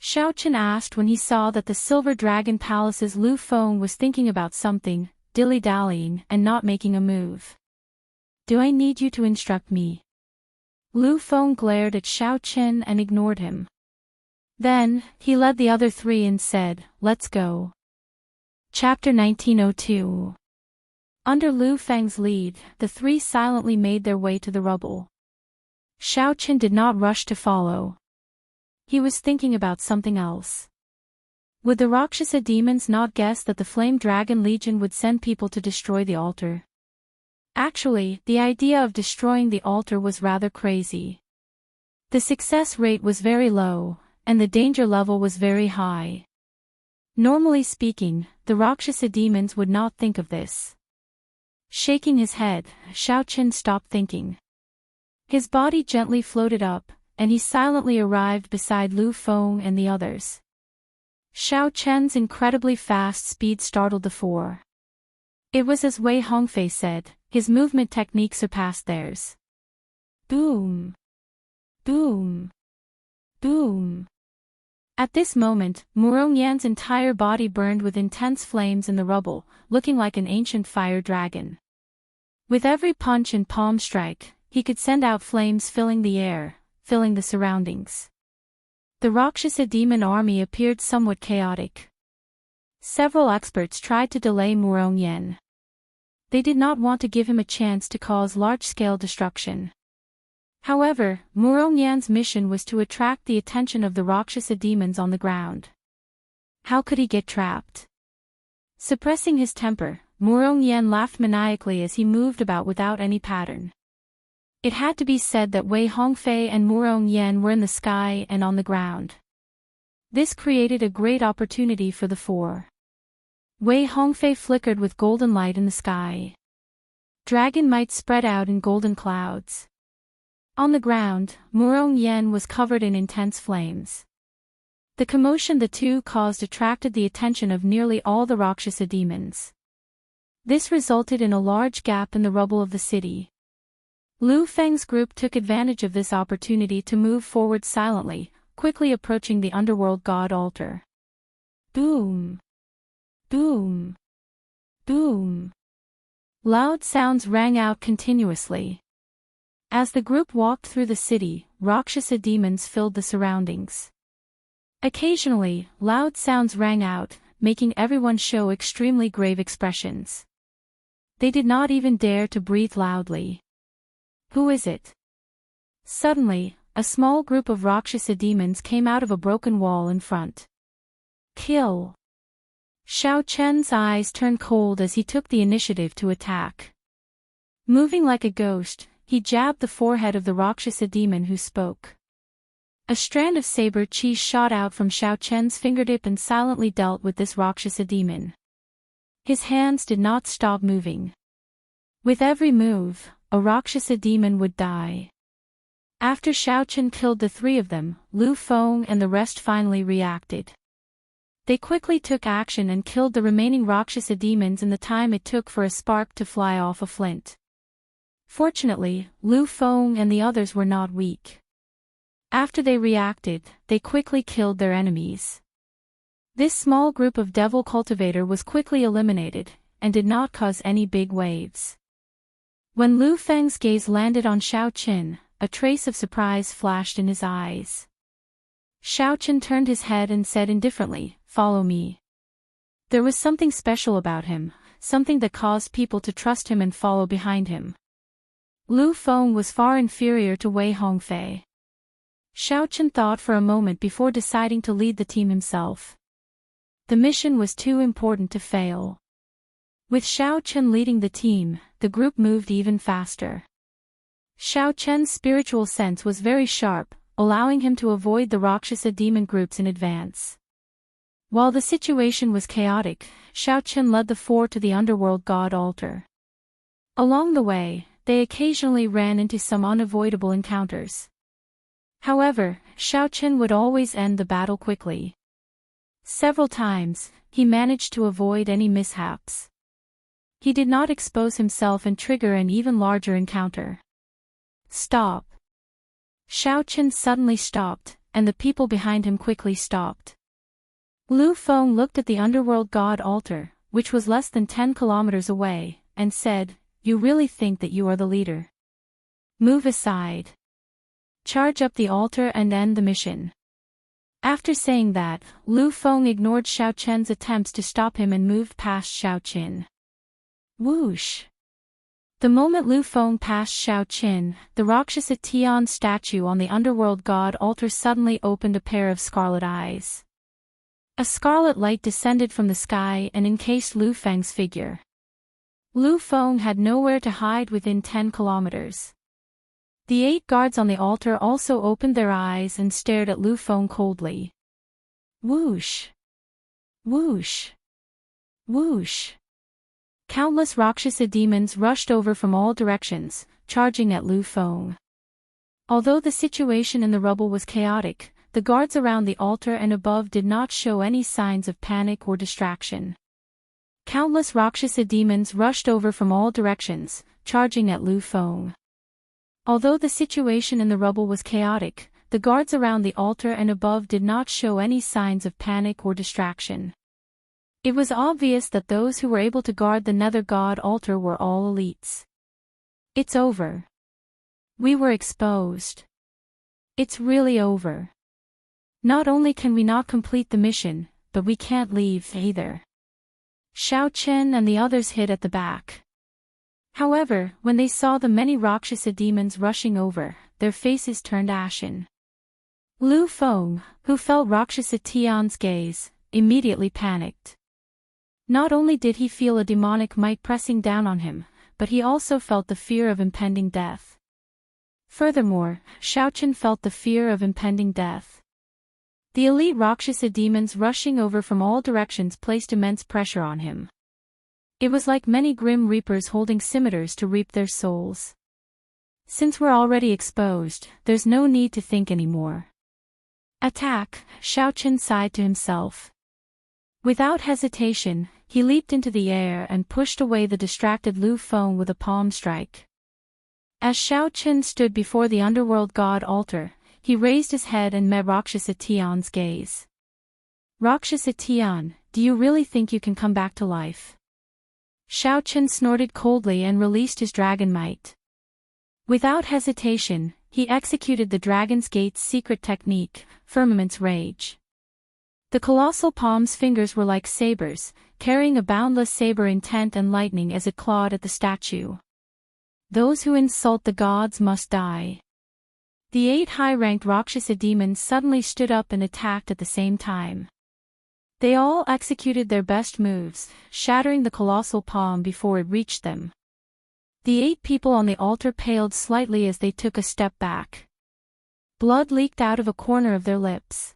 Xiao Qin asked when he saw that the Silver Dragon Palace's Lu Feng was thinking about something, dilly-dallying and not making a move. Do I need you to instruct me? Lu Feng glared at Xiao Qin and ignored him. Then, he led the other 3 and said, let's go. Chapter 1902. Under Lu Feng's lead, the 3 silently made their way to the rubble. Xiao Qin did not rush to follow. He was thinking about something else. Would the Rakshasa demons not guess that the Flame Dragon Legion would send people to destroy the altar? Actually, the idea of destroying the altar was rather crazy. The success rate was very low, and the danger level was very high. Normally speaking, the Rakshasa demons would not think of this. Shaking his head, Xiao Qin stopped thinking. His body gently floated up, and he silently arrived beside Lu Feng and the others. Xiao Qin's incredibly fast speed startled the 4. It was as Wei Hongfei said, his movement technique surpassed theirs. Boom! Boom! Boom! At this moment, Murong Yan's entire body burned with intense flames in the rubble, looking like an ancient fire dragon. With every punch and palm strike, he could send out flames filling the air, filling the surroundings. The Rakshasa demon army appeared somewhat chaotic. Several experts tried to delay Murong Yan. They did not want to give him a chance to cause large-scale destruction. However, Murong Yan's mission was to attract the attention of the Rakshasa demons on the ground. How could he get trapped? Suppressing his temper, Murong Yan laughed maniacally as he moved about without any pattern. It had to be said that Wei Hongfei and Murong Yan were in the sky and on the ground. This created a great opportunity for the four. Wei Hongfei flickered with golden light in the sky. Dragon might spread out in golden clouds. On the ground, Murong Yen was covered in intense flames. The commotion the two caused attracted the attention of nearly all the Rakshasa demons. This resulted in a large gap in the rubble of the city. Lu Feng's group took advantage of this opportunity to move forward silently, quickly approaching the underworld god altar. Boom! Boom! Boom! Loud sounds rang out continuously. As the group walked through the city, Rakshasa demons filled the surroundings. Occasionally, loud sounds rang out, making everyone show extremely grave expressions. They did not even dare to breathe loudly. Who is it? Suddenly, a small group of Rakshasa demons came out of a broken wall in front. Kill! Xiao Chen's eyes turned cold as he took the initiative to attack. Moving like a ghost, he jabbed the forehead of the Rakshasa demon who spoke. A strand of saber chi shot out from Xiao Chen's fingertip and silently dealt with this Rakshasa demon. His hands did not stop moving. With every move, a Rakshasa demon would die. After Xiao Chen killed the three of them, Lu Feng and the rest finally reacted. They quickly took action and killed the remaining Rakshasa demons in the time it took for a spark to fly off a flint. Fortunately, Lu Feng and the others were not weak. After they reacted, they quickly killed their enemies. This small group of devil cultivator was quickly eliminated, and did not cause any big waves. When Lu Feng's gaze landed on Xiao Chen, a trace of surprise flashed in his eyes. Xiao Chen turned his head and said indifferently, "Follow me." There was something special about him, something that caused people to trust him and follow behind him. Lu Feng was far inferior to Wei Hongfei. Xiao Chen thought for a moment before deciding to lead the team himself. The mission was too important to fail. With Xiao Chen leading the team, the group moved even faster. Xiao Chen's spiritual sense was very sharp, allowing him to avoid the Rakshasa demon groups in advance. While the situation was chaotic, Xiao Chen led the four to the underworld god altar. Along the way, they occasionally ran into some unavoidable encounters. However, Xiao Chen would always end the battle quickly. Several times, he managed to avoid any mishaps. He did not expose himself and trigger an even larger encounter. Stop! Xiao Chen suddenly stopped, and the people behind him quickly stopped. Lu Feng looked at the underworld god altar, which was less than 10 kilometers away, and said, "You really think that you are the leader? Move aside. Charge up the altar and end the mission." After saying that, Lu Feng ignored Xiao Chen's attempts to stop him and moved past Xiao Chen. Whoosh! The moment Lu Feng passed Xiao Chen, the Rakshasa Tian statue on the underworld god altar suddenly opened a pair of scarlet eyes. A scarlet light descended from the sky and encased Lu Feng's figure. Lu Feng had nowhere to hide within 10 kilometers. The 8 guards on the altar also opened their eyes and stared at Lu Feng coldly. Whoosh! Whoosh! Whoosh! Countless Rakshasa demons rushed over from all directions, charging at Lu Feng. Although the situation in the rubble was chaotic, the guards around the altar and above did not show any signs of panic or distraction. Countless Rakshasa demons rushed over from all directions, charging at Lu Feng. Although the situation in the rubble was chaotic, the guards around the altar and above did not show any signs of panic or distraction. It was obvious that those who were able to guard the nether god altar were all elites. It's over. We were exposed. It's really over. Not only can we not complete the mission, but we can't leave either. Xiao Chen and the others hid at the back. However, when they saw the many Rakshasa demons rushing over, their faces turned ashen. Lu Feng, who felt Rakshasa Tian's gaze, immediately panicked. Not only did he feel a demonic might pressing down on him, but he also felt the fear of impending death. Furthermore, Xiao Chen felt the fear of impending death. The elite Rakshasa demons rushing over from all directions placed immense pressure on him. It was like many grim reapers holding scimitars to reap their souls. Since we're already exposed, there's no need to think anymore. Attack, Shao Chen sighed to himself. Without hesitation, he leaped into the air and pushed away the distracted Lu Feng with a palm strike. As Shao Chen stood before the underworld god altar, he raised his head and met Rakshasa Tian's gaze. Rakshasa Tian, do you really think you can come back to life? Shao Chen snorted coldly and released his dragon might. Without hesitation, he executed the Dragon's Gate's secret technique, Firmament's Rage. The colossal palm's fingers were like sabers, carrying a boundless saber intent and lightning as it clawed at the statue. Those who insult the gods must die. The 8 high-ranked Rakshasa demons suddenly stood up and attacked at the same time. They all executed their best moves, shattering the colossal palm before it reached them. The 8 people on the altar paled slightly as they took a step back. Blood leaked out of a corner of their lips.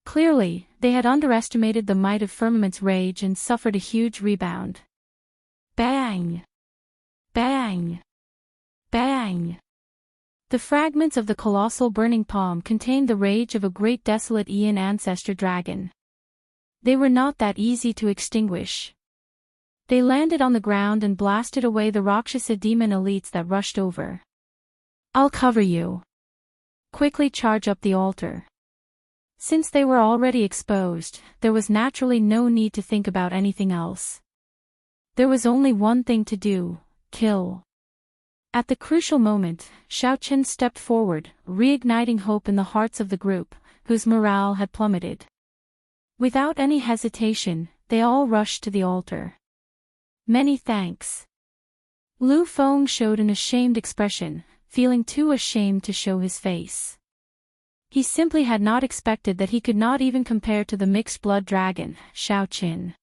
Clearly, they had underestimated the might of Firmament's Rage and suffered a huge rebound. Bang! Bang! Bang! The fragments of the colossal burning palm contained the rage of a great desolate Aeon ancestor dragon. They were not that easy to extinguish. They landed on the ground and blasted away the Rakshasa demon elites that rushed over. I'll cover you. Quickly charge up the altar. Since they were already exposed, there was naturally no need to think about anything else. There was only one thing to do: kill. At the crucial moment, Shao Chen stepped forward, reigniting hope in the hearts of the group, whose morale had plummeted. Without any hesitation, they all rushed to the altar. Many thanks. Lu Feng showed an ashamed expression, feeling too ashamed to show his face. He simply had not expected that he could not even compare to the mixed-blood dragon, Shao Chen.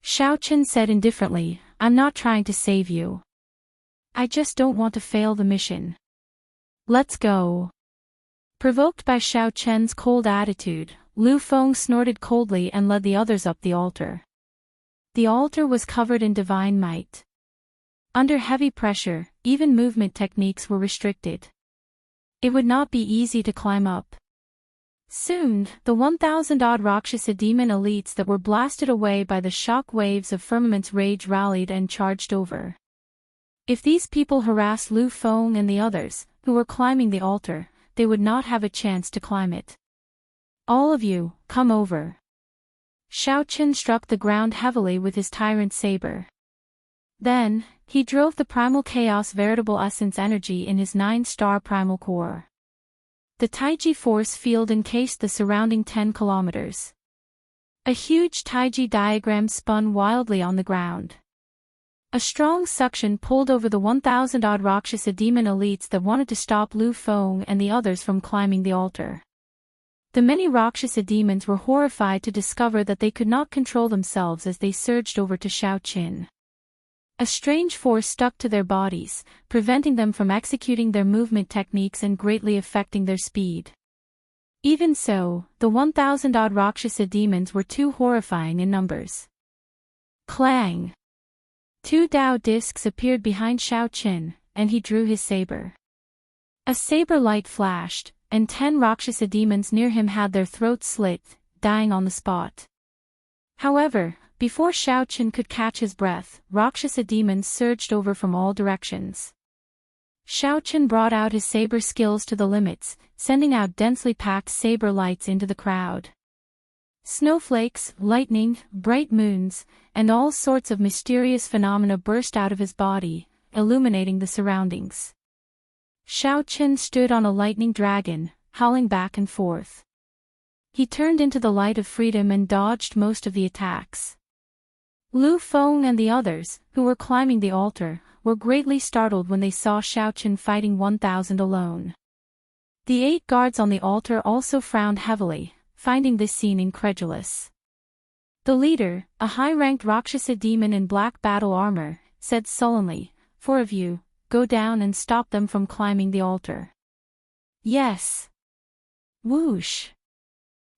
Shao Chen said indifferently, I'm not trying to save you. I just don't want to fail the mission. Let's go. Provoked by Shao Chen's cold attitude, Lu Feng snorted coldly and led the others up the altar. The altar was covered in divine might. Under heavy pressure, even movement techniques were restricted. It would not be easy to climb up. Soon, the 1,000-odd Rakshasa demon elites that were blasted away by the shock waves of Firmament's Rage rallied and charged over. If these people harassed Lu Feng and the others, who were climbing the altar, they would not have a chance to climb it. All of you, come over. Shao Chen struck the ground heavily with his tyrant saber. Then, he drove the primal chaos veritable essence energy in his 9-star primal core. The Taiji force field encased the surrounding 10 kilometers. A huge Taiji diagram spun wildly on the ground. A strong suction pulled over the 1,000-odd Rakshasa demon elites that wanted to stop Lu Feng and the others from climbing the altar. The many Rakshasa demons were horrified to discover that they could not control themselves as they surged over to Shao Chen. A strange force stuck to their bodies, preventing them from executing their movement techniques and greatly affecting their speed. Even so, the 1,000-odd Rakshasa demons were too horrifying in numbers. Clang! 2 Dao discs appeared behind Shao Chen, and he drew his saber. A saber light flashed, and 10 Rakshasa demons near him had their throats slit, dying on the spot. However, before Shao Chen could catch his breath, Rakshasa demons surged over from all directions. Shao Chen brought out his saber skills to the limits, sending out densely packed saber lights into the crowd. Snowflakes, lightning, bright moons, and all sorts of mysterious phenomena burst out of his body, illuminating the surroundings. Shao Chen stood on a lightning dragon, howling back and forth. He turned into the light of freedom and dodged most of the attacks. Lu Feng and the others, who were climbing the altar, were greatly startled when they saw Shao Chen fighting 1,000 alone. The 8 guards on the altar also frowned heavily, finding this scene incredulous. The leader, a high-ranked Rakshasa demon in black battle armor, said sullenly, 4 of you, go down and stop them from climbing the altar. Yes. Whoosh.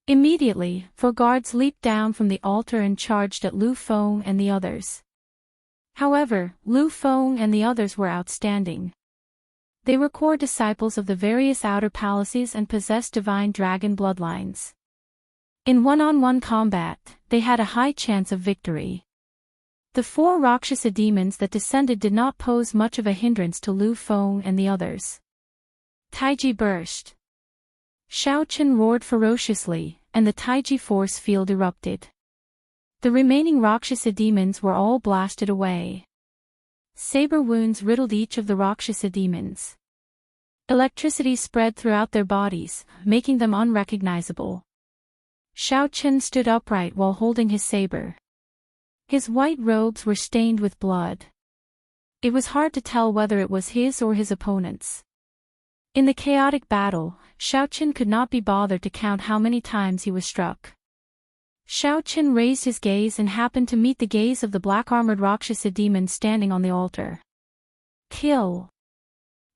Immediately, 4 guards leaped down from the altar and charged at Lu Feng and the others. However, Lu Feng and the others were outstanding. They were core disciples of the various outer palaces and possessed divine dragon bloodlines. In one-on-one combat, they had a high chance of victory. The 4 Rakshasa demons that descended did not pose much of a hindrance to Lu Feng and the others. Taiji burst. Shao Chen roared ferociously, and the Taiji force field erupted. The remaining Rakshasa demons were all blasted away. Saber wounds riddled each of the Rakshasa demons. Electricity spread throughout their bodies, making them unrecognizable. Shao Chen stood upright while holding his saber. His white robes were stained with blood. It was hard to tell whether it was his or his opponent's. In the chaotic battle, Shao Chen could not be bothered to count how many times he was struck. Shao Chen raised his gaze and happened to meet the gaze of the black-armored Rakshasa demon standing on the altar. Kill!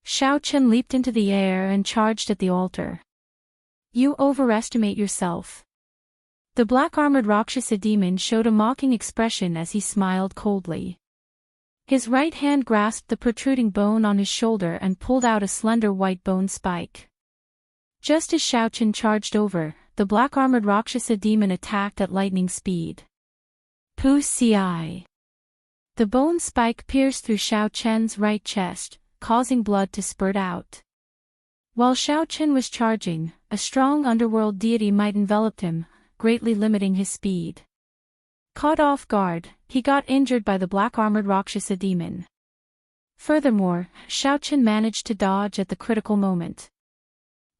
Shao Chen leaped into the air and charged at the altar. You overestimate yourself. The black-armored Rakshasa demon showed a mocking expression as he smiled coldly. His right hand grasped the protruding bone on his shoulder and pulled out a slender white bone spike. Just as Shao Chen charged over, the black-armored Rakshasa demon attacked at lightning speed. Pu Ci. The bone spike pierced through Shao Chen's right chest, causing blood to spurt out. While Shao Chen was charging, a strong underworld deity might envelop him, greatly limiting his speed. Caught off guard, he got injured by the black-armored Rakshasa demon. Furthermore, Shao Chen managed to dodge at the critical moment.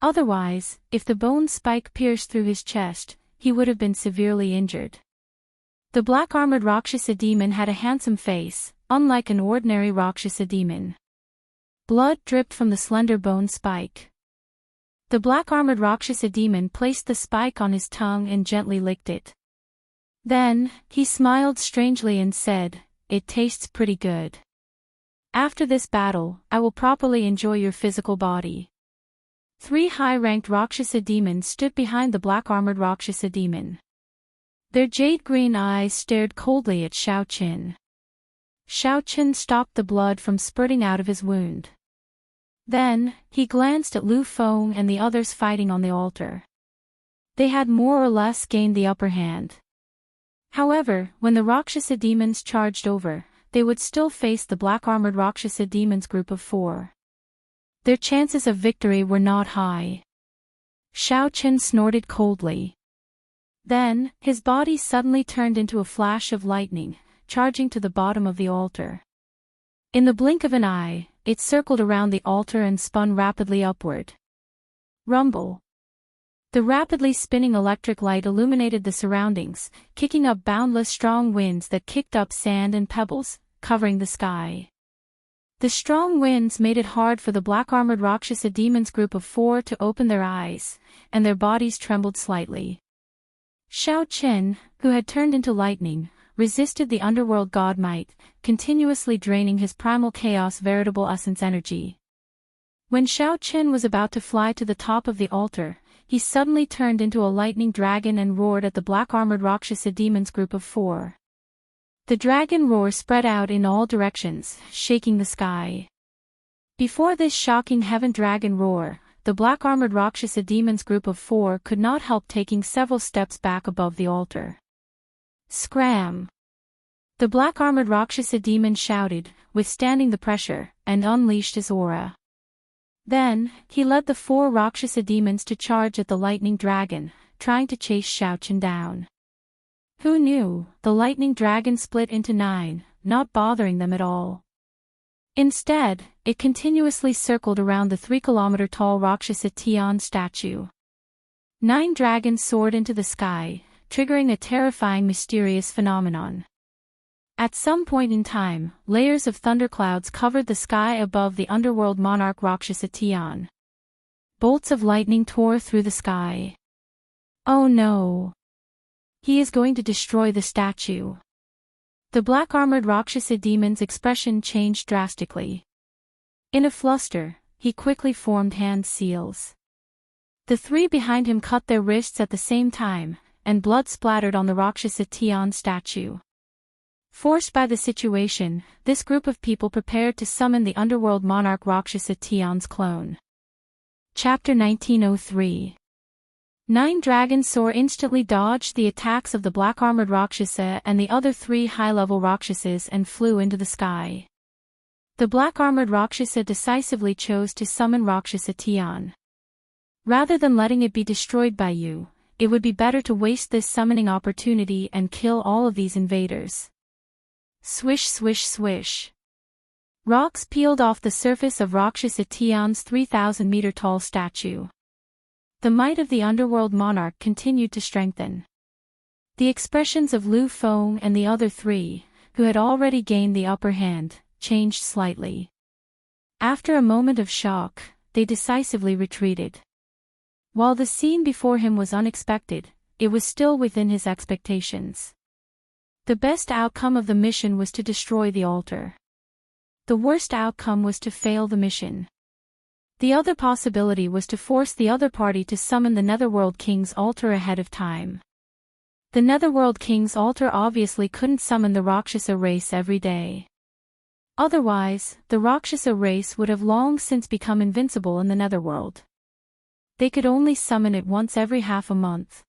Otherwise, if the bone spike pierced through his chest, he would have been severely injured. The black-armored Rakshasa demon had a handsome face, unlike an ordinary Rakshasa demon. Blood dripped from the slender bone spike. The black-armored Rakshasa demon placed the spike on his tongue and gently licked it. Then, he smiled strangely and said, "It tastes pretty good. After this battle, I will properly enjoy your physical body." 3 high-ranked Rakshasa demons stood behind the black-armored Rakshasa demon. Their jade-green eyes stared coldly at Shao Chen. Shao Chen stopped the blood from spurting out of his wound. Then, he glanced at Lu Feng and the others fighting on the altar. They had more or less gained the upper hand. However, when the Rakshasa demons charged over, they would still face the black-armored Rakshasa demons group of 4. Their chances of victory were not high. Shao Chen snorted coldly. Then, his body suddenly turned into a flash of lightning, charging to the bottom of the altar. In the blink of an eye, it circled around the altar and spun rapidly upward. Rumble. The rapidly spinning electric light illuminated the surroundings, kicking up boundless strong winds that kicked up sand and pebbles, covering the sky. The strong winds made it hard for the black-armored Rakshasa demons group of 4 to open their eyes, and their bodies trembled slightly. Shao Chen, who had turned into lightning, resisted the underworld god might, continuously draining his primal chaos veritable essence energy. When Shao Chen was about to fly to the top of the altar, he suddenly turned into a lightning dragon and roared at the black-armored Rakshasa demons group of 4. The dragon roar spread out in all directions, shaking the sky. Before this shocking heaven dragon roar, the black-armored Rakshasa demons group of 4 could not help taking several steps back above the altar. Scram! The black-armored Rakshasa demon shouted, withstanding the pressure, and unleashed his aura. Then, he led the 4 Rakshasa demons to charge at the lightning dragon, trying to chase Shao Chen down. Who knew, the lightning dragon split into 9, not bothering them at all. Instead, it continuously circled around the 3-kilometer-tall Rakshasa Tian statue. 9 dragons soared into the sky, triggering a terrifying mysterious phenomenon. At some point in time, layers of thunderclouds covered the sky above the underworld monarch Rakshasa Tian. Bolts of lightning tore through the sky. Oh no! He is going to destroy the statue. The black-armored Rakshasa demon's expression changed drastically. In a fluster, he quickly formed hand seals. The three behind him cut their wrists at the same time, and blood splattered on the Rakshasa Tian statue. Forced by the situation, this group of people prepared to summon the underworld monarch Rakshasa Tian's clone. Chapter 1903. 9 Dragon-Soar instantly dodged the attacks of the black-armored Rakshasa and the other 3 high-level Rakshasas and flew into the sky. The black-armored Rakshasa decisively chose to summon Rakshasa Tian. Rather than letting it be destroyed by you, it would be better to waste this summoning opportunity and kill all of these invaders. Swish swish swish. Rocks peeled off the surface of Rakshasa Tian's 3,000-meter-tall statue. The might of the underworld monarch continued to strengthen. The expressions of Lu Feng and the other 3, who had already gained the upper hand, changed slightly. After a moment of shock, they decisively retreated. While the scene before him was unexpected, it was still within his expectations. The best outcome of the mission was to destroy the altar. The worst outcome was to fail the mission. The other possibility was to force the other party to summon the Netherworld King's altar ahead of time. The Netherworld King's altar obviously couldn't summon the Rakshasa race every day. Otherwise, the Rakshasa race would have long since become invincible in the Netherworld. They could only summon it once every half a month.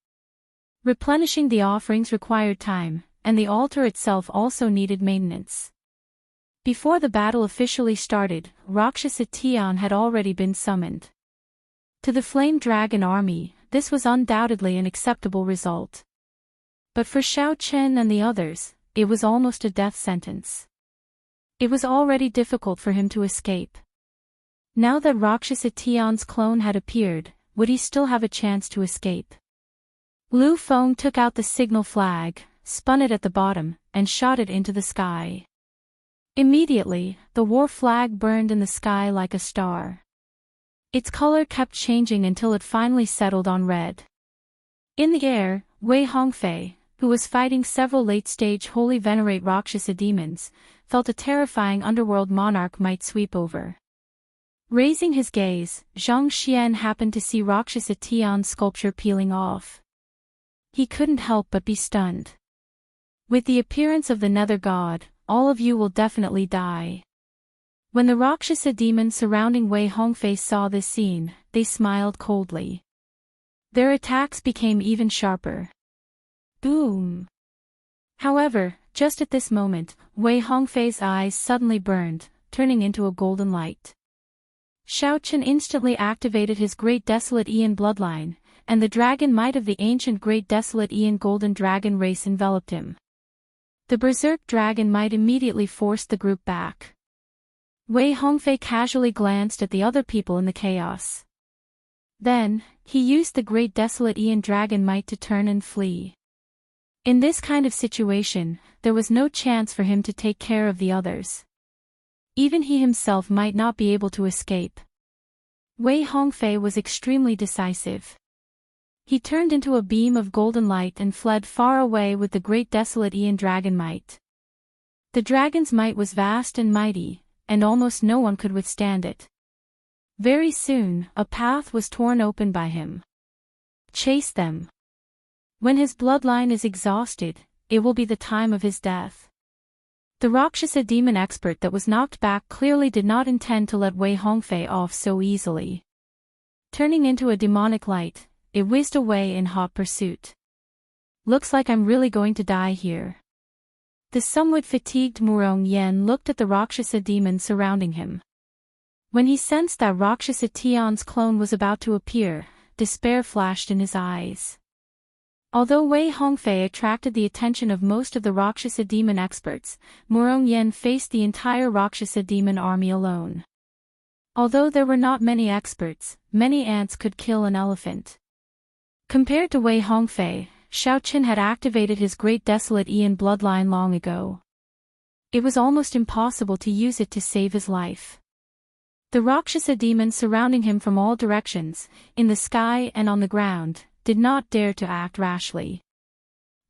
Replenishing the offerings required time, and the altar itself also needed maintenance. Before the battle officially started, Rakshasa Tian had already been summoned. To the Flame Dragon army, this was undoubtedly an acceptable result. But for Xiao Chen and the others, it was almost a death sentence. It was already difficult for him to escape. Now that Rakshasa Tian's clone had appeared, would he still have a chance to escape? Lu Feng took out the signal flag, spun it at the bottom, and shot it into the sky. Immediately, the war flag burned in the sky like a star. Its color kept changing until it finally settled on red. In the air, Wei Hongfei, who was fighting several late-stage holy venerate Rakshasa demons, felt a terrifying underworld monarch might sweep over. Raising his gaze, Zhang Xian happened to see Rakshasa Tian's sculpture peeling off. He couldn't help but be stunned. With the appearance of the Nether God, all of you will definitely die. When the Rakshasa demons surrounding Wei Hongfei saw this scene, they smiled coldly. Their attacks became even sharper. Boom! However, just at this moment, Wei Hongfei's eyes suddenly burned, turning into a golden light. Xiao Chen instantly activated his Great Desolate Aeon bloodline, and the dragon might of the ancient Great Desolate Aeon Golden Dragon race enveloped him. The Berserk Dragon might immediately forced the group back. Wei Hongfei casually glanced at the other people in the chaos. Then, he used the Great Desolate Aeon Dragon might to turn and flee. In this kind of situation, there was no chance for him to take care of the others. Even he himself might not be able to escape. Wei Hongfei was extremely decisive. He turned into a beam of golden light and fled far away with the Great Desolate Aeon Dragon might. The dragon's might was vast and mighty, and almost no one could withstand it. Very soon, a path was torn open by him. Chase them. When his bloodline is exhausted, it will be the time of his death. The Rakshasa demon expert that was knocked back clearly did not intend to let Wei Hongfei off so easily. Turning into a demonic light, it whizzed away in hot pursuit. Looks like I'm really going to die here. The somewhat fatigued Murong Yen looked at the Rakshasa demon surrounding him. When he sensed that Rakshasa Tian's clone was about to appear, despair flashed in his eyes. Although Wei Hongfei attracted the attention of most of the Rakshasa demon experts, Murong Yen faced the entire Rakshasa demon army alone. Although there were not many experts, many ants could kill an elephant. Compared to Wei Hongfei, Xiao Chen had activated his Great Desolate Aeon bloodline long ago. It was almost impossible to use it to save his life. The Rakshasa demons surrounding him from all directions, in the sky and on the ground, did not dare to act rashly.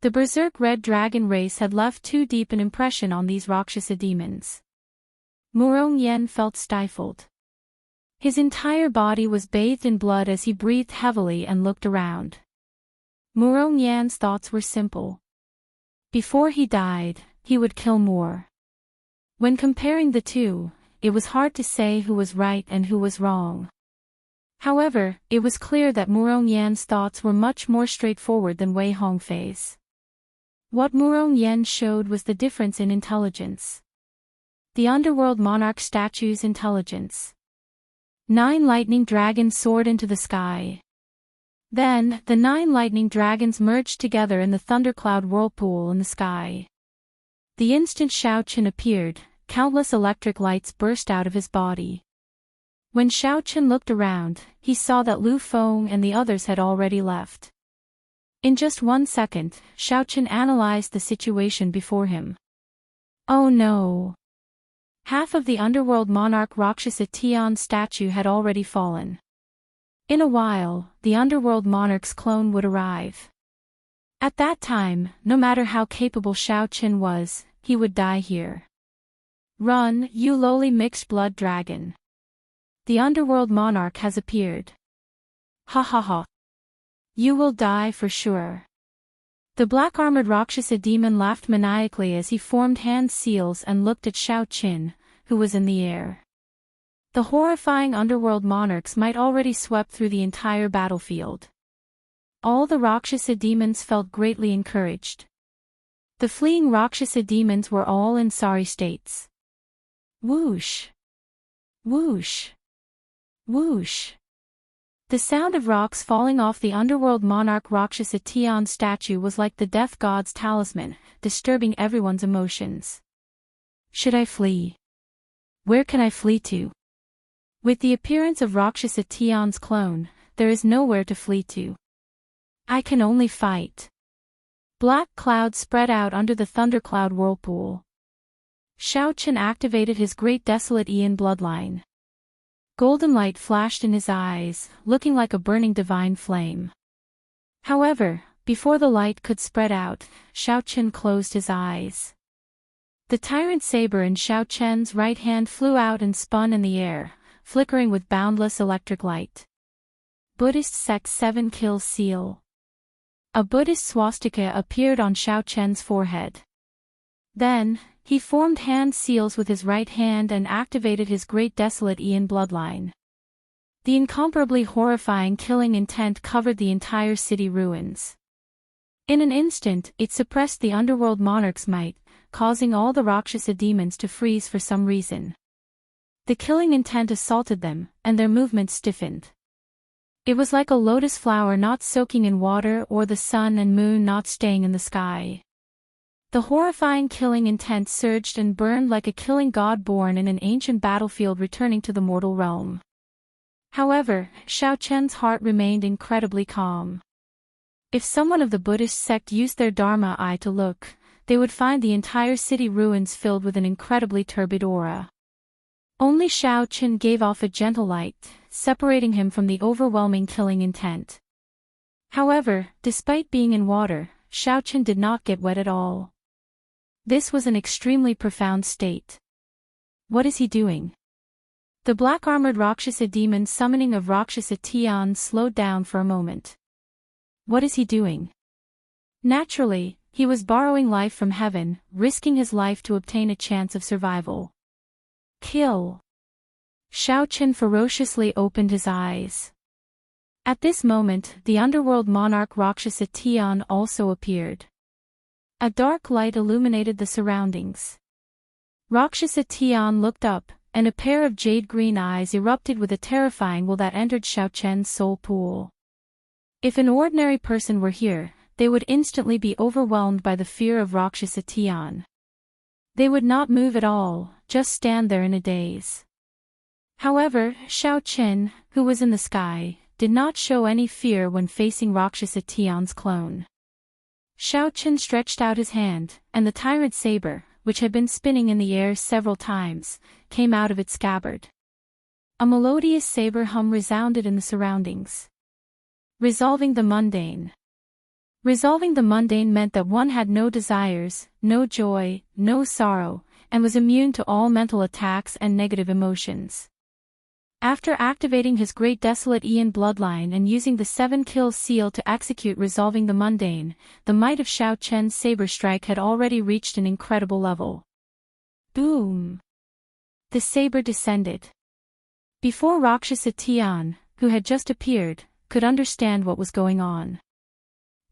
The Berserk Red Dragon race had left too deep an impression on these Rakshasa demons. Murong Yen felt stifled. His entire body was bathed in blood as he breathed heavily and looked around. Murong Yan's thoughts were simple. Before he died, he would kill more. When comparing the two, it was hard to say who was right and who was wrong. However, it was clear that Murong Yan's thoughts were much more straightforward than Wei Hongfei's. What Murong Yan showed was the difference in intelligence. The underworld monarch statue's intelligence. 9 lightning dragons soared into the sky. Then, the 9 lightning dragons merged together in the thundercloud whirlpool in the sky. The instant Xiao Qin appeared, countless electric lights burst out of his body. When Xiao Qin looked around, he saw that Lu Feng and the others had already left. In just 1 second, Xiao Qin analyzed the situation before him. Oh no! Half of the underworld monarch Rakshasa Tian statue had already fallen. In a while, the underworld monarch's clone would arrive. At that time, no matter how capable Xiao Qin was, he would die here. Run, you lowly mixed blood dragon. The underworld monarch has appeared. Ha ha ha. You will die for sure. The black-armored Rakshasa demon laughed maniacally as he formed hand seals and looked at Xiao Qin, who was in the air. The horrifying underworld monarchs might already swept through the entire battlefield. All the Rakshasa demons felt greatly encouraged. The fleeing Rakshasa demons were all in sorry states. Whoosh! Whoosh! Whoosh! The sound of rocks falling off the underworld monarch Rakshasa Tian statue was like the death god's talisman, disturbing everyone's emotions. Should I flee? Where can I flee to? With the appearance of Rakshasa Tian's clone, there is nowhere to flee to. I can only fight. Black clouds spread out under the thundercloud whirlpool. Xiao Qin activated his great desolate Aeon bloodline. Golden light flashed in his eyes, looking like a burning divine flame. However, before the light could spread out, Xiao Qin closed his eyes. The tyrant saber in Xiao Qin's right hand flew out and spun in the air, flickering with boundless electric light. Buddhist sect 7 kills seal. A Buddhist swastika appeared on Xiao Qin's forehead. Then, he formed hand seals with his right hand and activated his great desolate Aeon bloodline. The incomparably horrifying killing intent covered the entire city ruins. In an instant, it suppressed the underworld monarch's might, causing all the Rakshasa demons to freeze for some reason. The killing intent assaulted them, and their movements stiffened. It was like a lotus flower not soaking in water or the sun and moon not staying in the sky. The horrifying killing intent surged and burned like a killing god born in an ancient battlefield returning to the mortal realm. However, Xiao Qin's heart remained incredibly calm. If someone of the Buddhist sect used their Dharma eye to look, they would find the entire city ruins filled with an incredibly turbid aura. Only Xiao Qin gave off a gentle light, separating him from the overwhelming killing intent. However, despite being in water, Xiao Qin did not get wet at all. This was an extremely profound state. What is he doing? The black-armored Rakshasa demon summoning of Rakshasa Tian slowed down for a moment. What is he doing? Naturally, he was borrowing life from heaven, risking his life to obtain a chance of survival. Kill! Xiao Qin ferociously opened his eyes. At this moment, the underworld monarch Rakshasa Tian also appeared. A dark light illuminated the surroundings. Rakshasa Tian looked up, and a pair of jade-green eyes erupted with a terrifying will that entered Xiao Qin's soul pool. If an ordinary person were here, they would instantly be overwhelmed by the fear of Rakshasa Tian. They would not move at all, just stand there in a daze. However, Xiao Qin, who was in the sky, did not show any fear when facing Rakshasa Tian's clone. Xiao Qin stretched out his hand, and the tyrant saber, which had been spinning in the air several times, came out of its scabbard. A melodious saber hum resounded in the surroundings. Resolving the mundane. Resolving the mundane meant that one had no desires, no joy, no sorrow, and was immune to all mental attacks and negative emotions. After activating his great desolate Ian bloodline and using the 7-kill seal to execute resolving the mundane, the might of Xiao Chen's saber strike had already reached an incredible level. Boom! The saber descended. Before Rakshasa Tian, who had just appeared, could understand what was going on.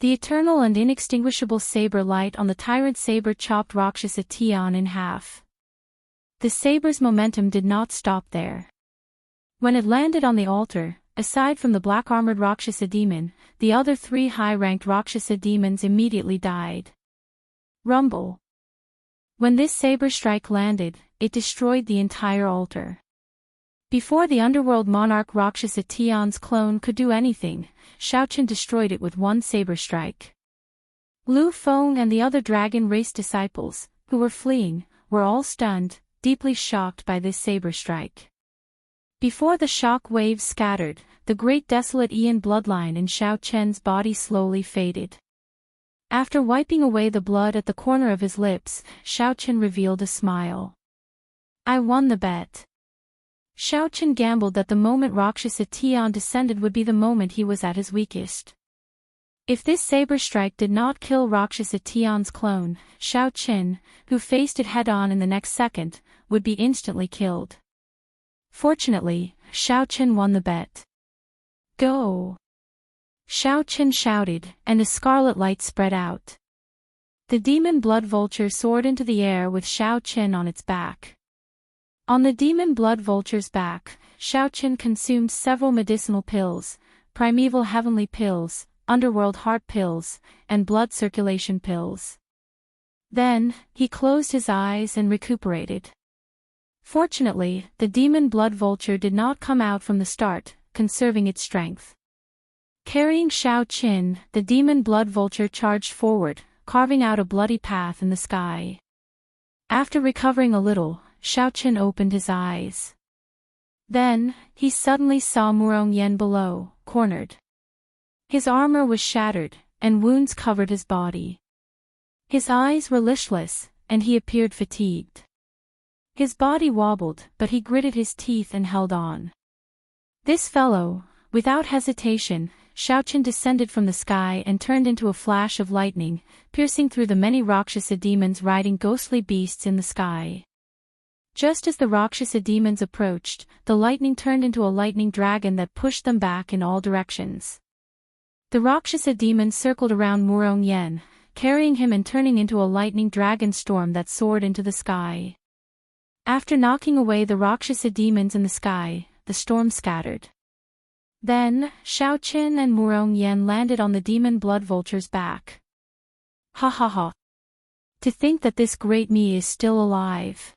The eternal and inextinguishable saber light on the tyrant saber chopped Rakshasa Tian in half. The saber's momentum did not stop there. When it landed on the altar, aside from the black-armored Rakshasa demon, the other 3 high-ranked Rakshasa demons immediately died. Rumble. When this saber strike landed, it destroyed the entire altar. Before the underworld monarch Rakshasa Tian's clone could do anything, Xiaoqian destroyed it with one saber strike. Lu Feng and the other dragon race disciples, who were fleeing, were all stunned, deeply shocked by this saber strike. Before the shock waves scattered, the great desolate Ian bloodline in Xiao Chen's body slowly faded. After wiping away the blood at the corner of his lips, Xiao Chen revealed a smile. I won the bet. Xiao Chen gambled that the moment Rakshasa Tian descended would be the moment he was at his weakest. If this saber strike did not kill Rakshasa Tian's clone, Xiao Chen, who faced it head-on in the next second, would be instantly killed. Fortunately, Xiao Chen won the bet. Go! Xiao Chen shouted, and a scarlet light spread out. The demon blood vulture soared into the air with Xiao Chen on its back. On the demon blood vulture's back, Xiao Chen consumed several medicinal pills, primeval heavenly pills, underworld heart pills, and blood circulation pills. Then, he closed his eyes and recuperated. Fortunately, the demon blood vulture did not come out from the start, conserving its strength. Carrying Xiao Chen, the demon blood vulture charged forward, carving out a bloody path in the sky. After recovering a little, Xiao Chen opened his eyes. Then, he suddenly saw Murong Yen below, cornered. His armor was shattered, and wounds covered his body. His eyes were listless, and he appeared fatigued. His body wobbled, but he gritted his teeth and held on. This fellow, without hesitation, Xiao Chen descended from the sky and turned into a flash of lightning, piercing through the many Rakshasa demons riding ghostly beasts in the sky. Just as the Rakshasa demons approached, the lightning turned into a lightning dragon that pushed them back in all directions. The Rakshasa demons circled around Murong Yen, carrying him and turning into a lightning dragon storm that soared into the sky. After knocking away the Rakshasa demons in the sky, the storm scattered. Then, Xiao Chen and Murong Yen landed on the demon blood vulture's back. Ha ha ha. To think that this great me is still alive.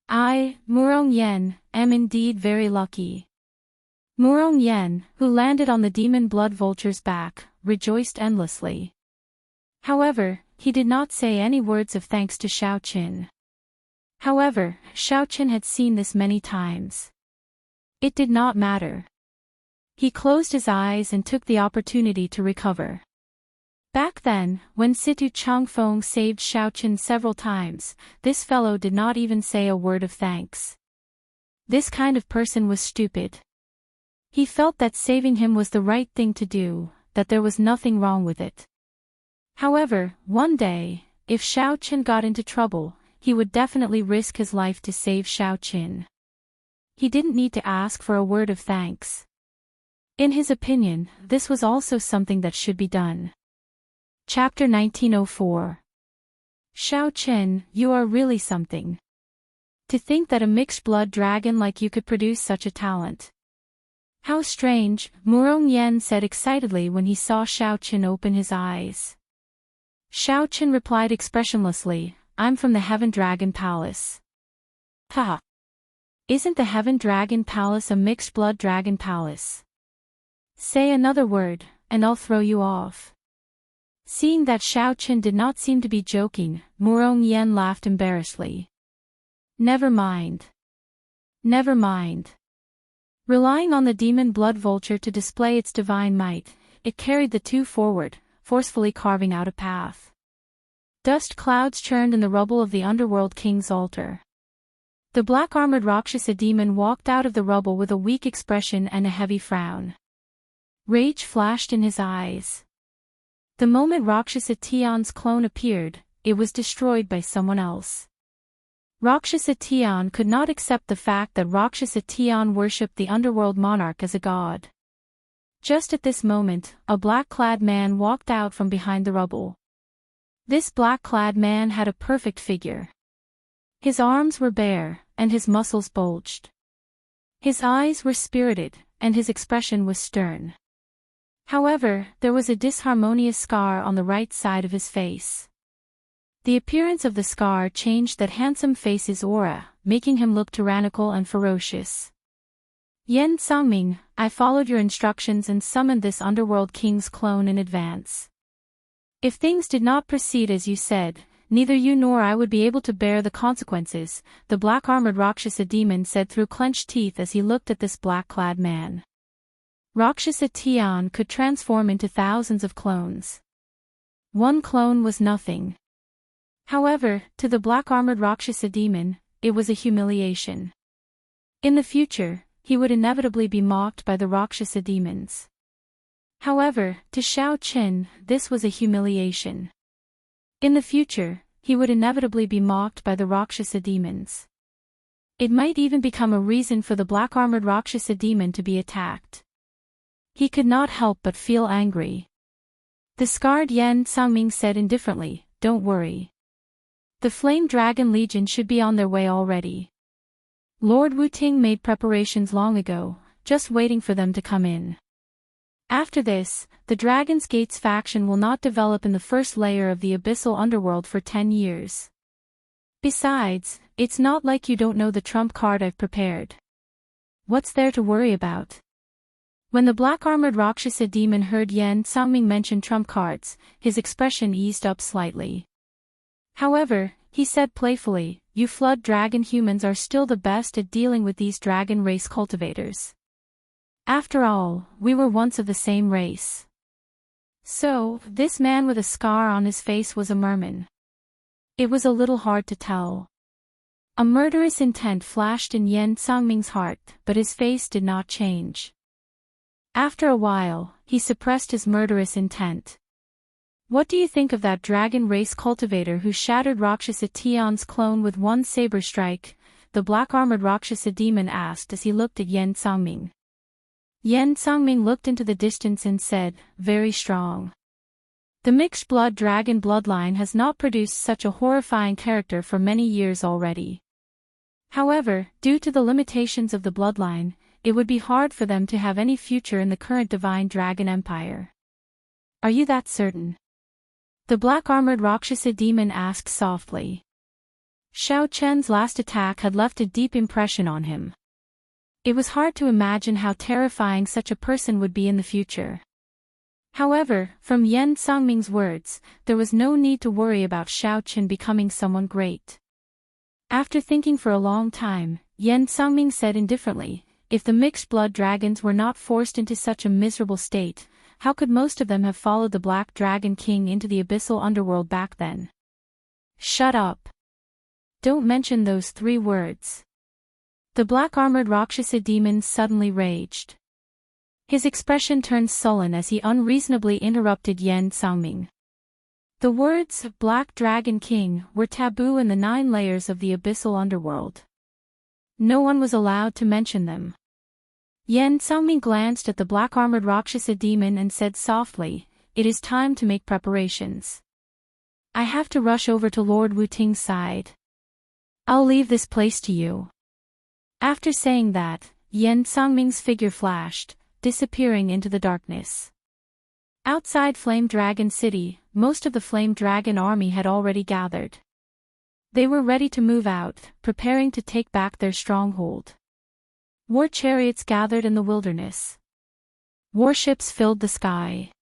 I, Murong Yen, am indeed very lucky. Murong Yen, who landed on the demon blood vulture's back, rejoiced endlessly. However, he did not say any words of thanks to Xiao Chen. However, Xiao Chen had seen this many times. It did not matter. He closed his eyes and took the opportunity to recover. Back then, when Situ Changfeng saved Xiao Chen several times, this fellow did not even say a word of thanks. This kind of person was stupid. He felt that saving him was the right thing to do, that there was nothing wrong with it. However, one day, if Xiao Chen got into trouble, he would definitely risk his life to save Xiao Chen. He didn't need to ask for a word of thanks. In his opinion, this was also something that should be done. Chapter 1904. Xiao Chen, you are really something. To think that a mixed-blood dragon like you could produce such a talent. How strange, Murong Yen said excitedly when he saw Xiao Chen open his eyes. Xiao Chen replied expressionlessly, I'm from the Heaven Dragon Palace. Ha! Isn't the Heaven Dragon Palace a mixed-blood dragon palace? Say another word, and I'll throw you off. Seeing that Xiao Chen did not seem to be joking, Murong Yen laughed embarrassedly. Never mind. Never mind. Relying on the demon blood vulture to display its divine might, it carried the two forward, forcefully carving out a path. Dust clouds churned in the rubble of the underworld king's altar. The black-armored Rakshasa demon walked out of the rubble with a weak expression and a heavy frown. Rage flashed in his eyes. The moment Rakshasa Tion's clone appeared, it was destroyed by someone else. Rakshasa Tion could not accept the fact that Rakshasa Tion worshipped the underworld monarch as a god. Just at this moment, a black-clad man walked out from behind the rubble. This black-clad man had a perfect figure. His arms were bare, and his muscles bulged. His eyes were spirited, and his expression was stern. However, there was a disharmonious scar on the right side of his face. The appearance of the scar changed that handsome face's aura, making him look tyrannical and ferocious. Yen Sangming, I followed your instructions and summoned this underworld king's clone in advance. If things did not proceed as you said, neither you nor I would be able to bear the consequences, the black-armored Rakshasa demon said through clenched teeth as he looked at this black-clad man. Rakshasa Tion could transform into thousands of clones. One clone was nothing. However, to the black-armored Rakshasa demon, it was a humiliation. In the future, he would inevitably be mocked by the Rakshasa demons. However, to Xiao Qin, this was a humiliation. In the future, he would inevitably be mocked by the Rakshasa demons. It might even become a reason for the black-armored Rakshasa demon to be attacked. He could not help but feel angry. The scarred Yen Sangming said indifferently, "Don't worry. The Flame Dragon Legion should be on their way already. Lord Wuting made preparations long ago, just waiting for them to come in. After this, the Dragon's Gates faction will not develop in the first layer of the abyssal underworld for 10 years. Besides, it's not like you don't know the trump card I've prepared. What's there to worry about?" When the black-armored Rakshasa demon heard Yen Sangming mention trump cards, his expression eased up slightly. However, he said playfully, "You flood dragon humans are still the best at dealing with these dragon race cultivators. After all, we were once of the same race." So, this man with a scar on his face was a merman. It was a little hard to tell. A murderous intent flashed in Yen Sangming's heart, but his face did not change. After a while, he suppressed his murderous intent. "What do you think of that dragon race cultivator who shattered Rakshasa Tion's clone with one saber strike?" the black-armored Rakshasa demon asked as he looked at Yen Sangming. Yen Sangming looked into the distance and said, "Very strong. The mixed blood dragon bloodline has not produced such a horrifying character for many years already. However, due to the limitations of the bloodline, it would be hard for them to have any future in the current divine dragon empire." "Are you that certain?" the black-armored Rakshasa demon asked softly. Xiao Chen's last attack had left a deep impression on him. It was hard to imagine how terrifying such a person would be in the future. However, from Yen Sangming's words, there was no need to worry about Xiao Chen becoming someone great. After thinking for a long time, Yen Sangming said indifferently, "If the mixed-blood dragons were not forced into such a miserable state, how could most of them have followed the Black Dragon King into the abyssal underworld back then?" "Shut up. Don't mention those 3 words." The black-armored Rakshasa demon suddenly raged. His expression turned sullen as he unreasonably interrupted Yen Sangming. The words, "Black Dragon King," were taboo in the 9 layers of the abyssal underworld. No one was allowed to mention them. Yen Sangming glanced at the black-armored Rakshasa demon and said softly, "It is time to make preparations. I have to rush over to Lord Wuting's side. I'll leave this place to you." After saying that, Yen Sangming's figure flashed, disappearing into the darkness. Outside Flame Dragon City, most of the Flame Dragon army had already gathered. They were ready to move out, preparing to take back their stronghold. War chariots gathered in the wilderness. Warships filled the sky.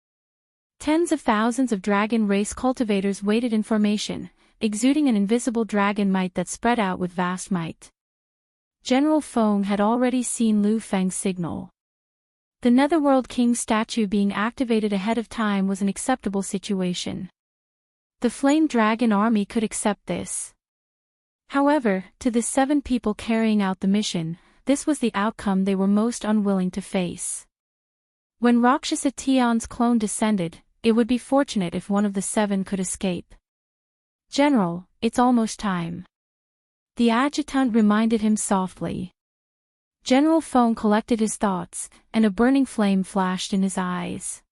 Tens of thousands of dragon race cultivators waited in formation, exuding an invisible dragon might that spread out with vast might. General Feng had already seen Lu Feng's signal. The Netherworld King's statue being activated ahead of time was an acceptable situation. The Flame Dragon army could accept this. However, to the 7 people carrying out the mission, this was the outcome they were most unwilling to face. When Rakshasa Tion's clone descended, it would be fortunate if one of the 7 could escape. "General, it's almost time," the adjutant reminded him softly. General Feng collected his thoughts, and a burning flame flashed in his eyes.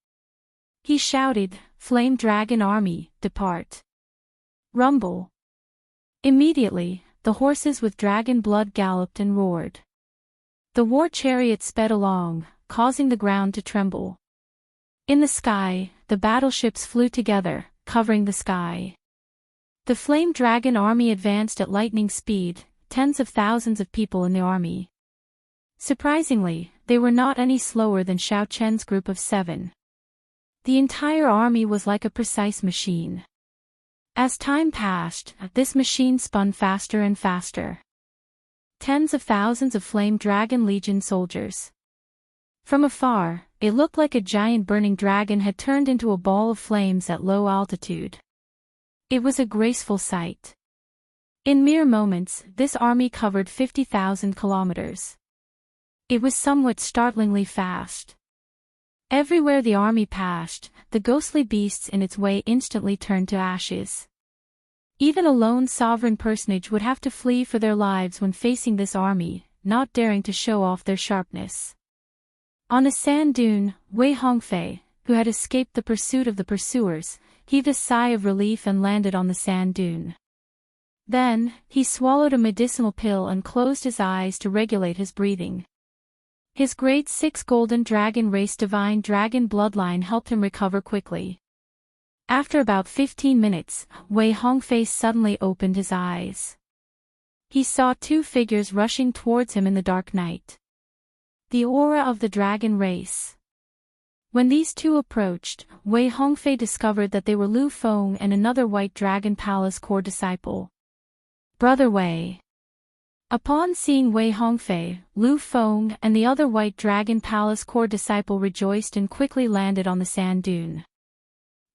He shouted, "Flame Dragon Army, depart!" Rumble. Immediately, the horses with dragon blood galloped and roared. The war chariot sped along, causing the ground to tremble. In the sky, the battleships flew together, covering the sky. The Flame Dragon Army advanced at lightning speed, tens of thousands of people in the army. Surprisingly, they were not any slower than Xiao Chen's group of 7. The entire army was like a precise machine. As time passed, this machine spun faster and faster. Tens of thousands of Flame Dragon Legion soldiers. From afar, it looked like a giant burning dragon had turned into a ball of flames at low altitude. It was a graceful sight. In mere moments, this army covered 50,000 kilometers. It was somewhat startlingly fast. Everywhere the army passed, the ghostly beasts in its way instantly turned to ashes. Even a lone sovereign personage would have to flee for their lives when facing this army, not daring to show off their sharpness. On a sand dune, Wei Hongfei, who had escaped the pursuit of the pursuers, heaved a sigh of relief and landed on the sand dune. Then, he swallowed a medicinal pill and closed his eyes to regulate his breathing. His grade 6 golden dragon race divine dragon bloodline helped him recover quickly. After about 15 minutes, Wei Hongfei suddenly opened his eyes. He saw 2 figures rushing towards him in the dark night. The aura of the dragon race. When these 2 approached, Wei Hongfei discovered that they were Lu Feng and another White Dragon Palace core disciple. Brother Wei. Upon seeing Wei Hongfei, Lu Feng and the other White Dragon Palace core disciple rejoiced and quickly landed on the sand dune.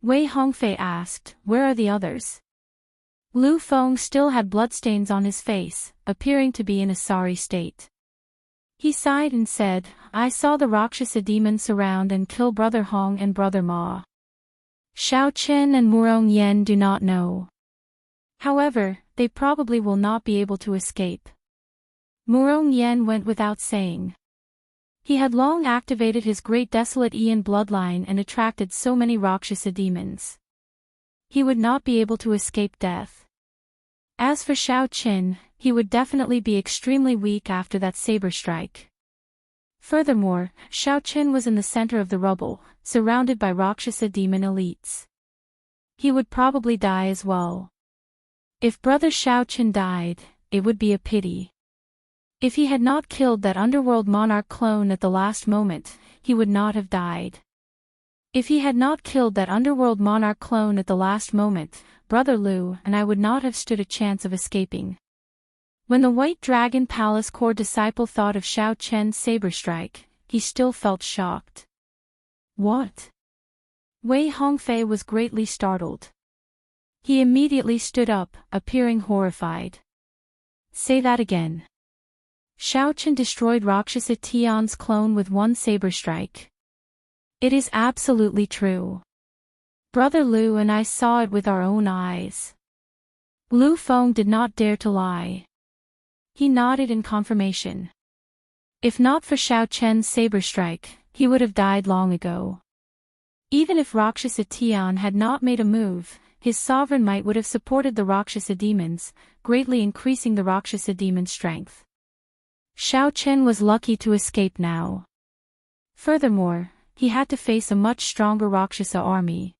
Wei Hongfei asked, "Where are the others?" Lu Feng still had bloodstains on his face, appearing to be in a sorry state. He sighed and said, "I saw the Rakshasa demon surround and kill Brother Hong and Brother Ma. Xiao Chen and Murong Yen do not know. However, they probably will not be able to escape." Murong Yen went without saying. He had long activated his great desolate Ian bloodline and attracted so many Rakshasa demons. He would not be able to escape death. As for Xiao Qin, he would definitely be extremely weak after that saber strike. Furthermore, Xiao Qin was in the center of the rubble, surrounded by Rakshasa demon elites. He would probably die as well. If Brother Xiao Qin died, it would be a pity. If he had not killed that underworld monarch clone at the last moment, he would not have died. If he had not killed that underworld monarch clone at the last moment, Brother Lu and I would not have stood a chance of escaping. When the White Dragon Palace core disciple thought of Xiao Chen's saber strike, he still felt shocked. What? Wei Hongfei was greatly startled. He immediately stood up, appearing horrified. Say that again. Xiao Chen destroyed Rakshasa Tion's clone with one saber strike. It is absolutely true. Brother Lu and I saw it with our own eyes. Lu Feng did not dare to lie. He nodded in confirmation. If not for Xiao Chen's saber strike, he would have died long ago. Even if Rakshasa Tion had not made a move, his sovereign might would have supported the Rakshasa demons, greatly increasing the Rakshasa demon's strength. Xiao Chen was lucky to escape now. Furthermore, he had to face a much stronger Rakshasa army.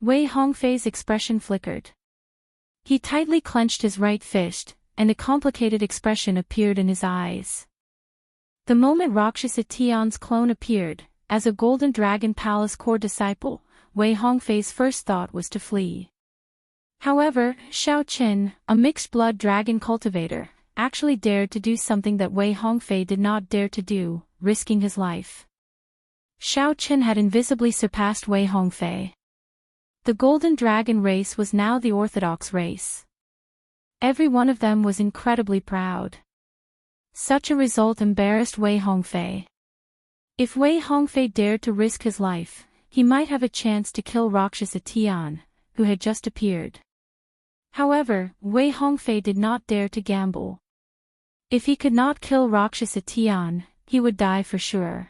Wei Hongfei's expression flickered. He tightly clenched his right fist, and a complicated expression appeared in his eyes. The moment Rakshasa Tion's clone appeared, as a Golden Dragon Palace core disciple, Wei Hongfei's first thought was to flee. However, Xiao Qin, a mixed-blood dragon cultivator, actually dared to do something that Wei Hongfei did not dare to do, risking his life. Xiao Qin had invisibly surpassed Wei Hongfei. The Golden Dragon race was now the orthodox race. Every one of them was incredibly proud. Such a result embarrassed Wei Hongfei. If Wei Hongfei dared to risk his life, he might have a chance to kill Rakshasa Tian, who had just appeared. However, Wei Hongfei did not dare to gamble. If he could not kill Rakshasa Tian, he would die for sure.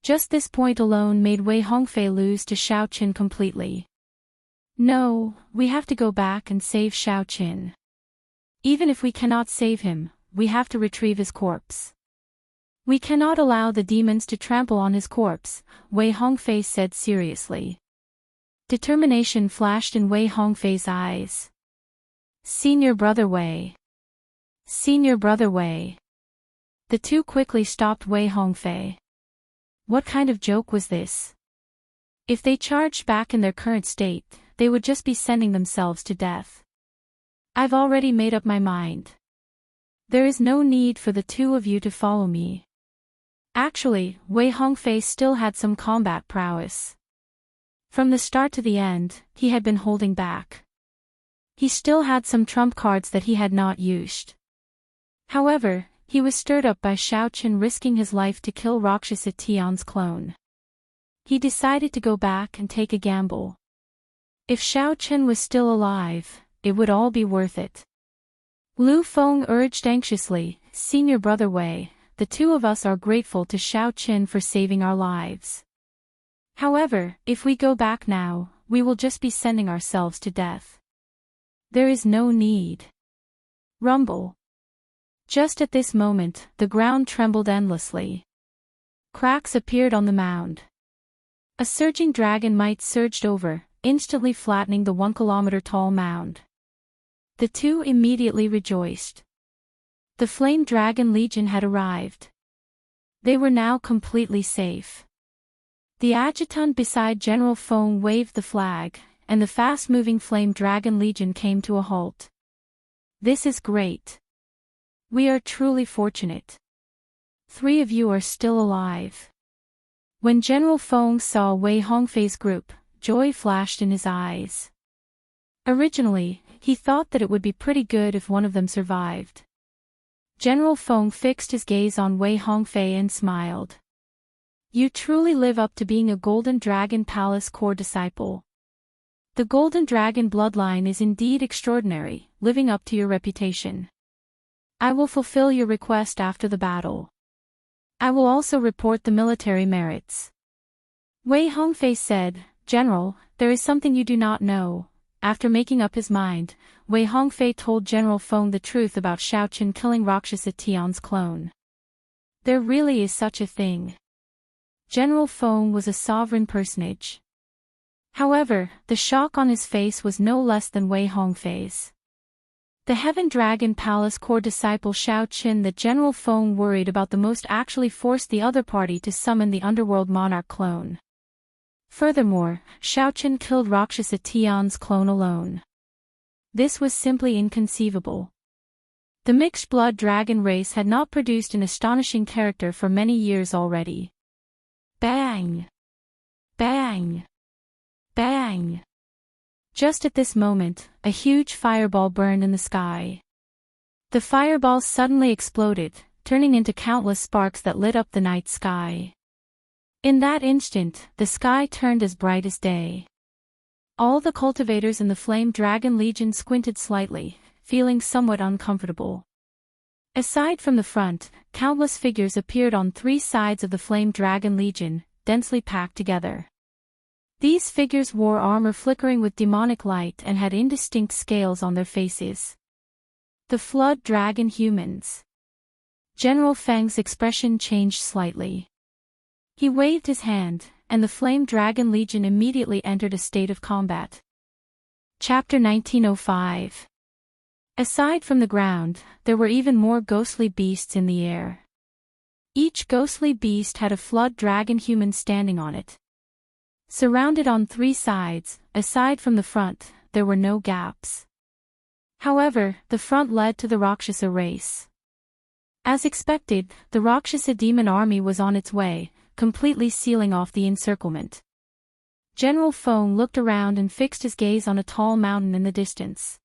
Just this point alone made Wei Hongfei lose to Xiao Qin completely. No, we have to go back and save Xiao Qin. Even if we cannot save him, we have to retrieve his corpse. We cannot allow the demons to trample on his corpse, Wei Hongfei said seriously. Determination flashed in Wei Hongfei's eyes. Senior brother Wei. Senior brother Wei. The two quickly stopped Wei Hongfei. What kind of joke was this? If they charged back in their current state, they would just be sending themselves to death. I've already made up my mind. There is no need for the two of you to follow me. Actually, Wei Hongfei still had some combat prowess. From the start to the end, he had been holding back. He still had some trump cards that he had not used. However, he was stirred up by Xiao Qin risking his life to kill Rakshasa Tian's clone. He decided to go back and take a gamble. If Xiao Qin was still alive, it would all be worth it. Lu Feng urged anxiously, Senior brother Wei, the two of us are grateful to Xiao Qin for saving our lives. However, if we go back now, we will just be sending ourselves to death. There is no need. Rumble. Just at this moment, the ground trembled endlessly. Cracks appeared on the mound. A surging dragon might surged over, instantly flattening the 1-kilometer-tall mound. The two immediately rejoiced. The Flame Dragon Legion had arrived. They were now completely safe. The adjutant beside General Feng waved the flag, and the fast-moving Flame Dragon Legion came to a halt. This is great. We are truly fortunate. 3 of you are still alive. When General Feng saw Wei Hongfei's group, joy flashed in his eyes. Originally, he thought that it would be pretty good if one of them survived. General Feng fixed his gaze on Wei Hongfei and smiled. You truly live up to being a Golden Dragon Palace core disciple. The Golden Dragon bloodline is indeed extraordinary, living up to your reputation. I will fulfill your request after the battle. I will also report the military merits. Wei Hongfei said, General, there is something you do not know. After making up his mind, Wei Hongfei told General Feng the truth about Xiao Qin killing Rakshasa Tian's clone. There really is such a thing. General Feng was a sovereign personage. However, the shock on his face was no less than Wei Hongfei's. The Heaven Dragon Palace core disciple Xiao Qin that General Feng worried about the most actually forced the other party to summon the Underworld Monarch clone. Furthermore, Xiao Qin killed Rakshasa Tian's clone alone. This was simply inconceivable. The mixed blood dragon race had not produced an astonishing character for many years already. Bang! Bang! Bang! Just at this moment, a huge fireball burned in the sky. The fireball suddenly exploded, turning into countless sparks that lit up the night sky. In that instant, the sky turned as bright as day. All the cultivators in the Flame Dragon Legion squinted slightly, feeling somewhat uncomfortable. Aside from the front, countless figures appeared on 3 sides of the Flame Dragon Legion, densely packed together. These figures wore armor flickering with demonic light and had indistinct scales on their faces. The Flood Dragon Humans. General Feng's expression changed slightly. He waved his hand, and the Flame Dragon Legion immediately entered a state of combat. Chapter 1905. Aside from the ground, there were even more ghostly beasts in the air. Each ghostly beast had a Flood Dragon human standing on it. Surrounded on 3 sides, aside from the front, there were no gaps. However, the front led to the Rakshasa race. As expected, the Rakshasa demon army was on its way, completely sealing off the encirclement. General Feng looked around and fixed his gaze on a tall mountain in the distance.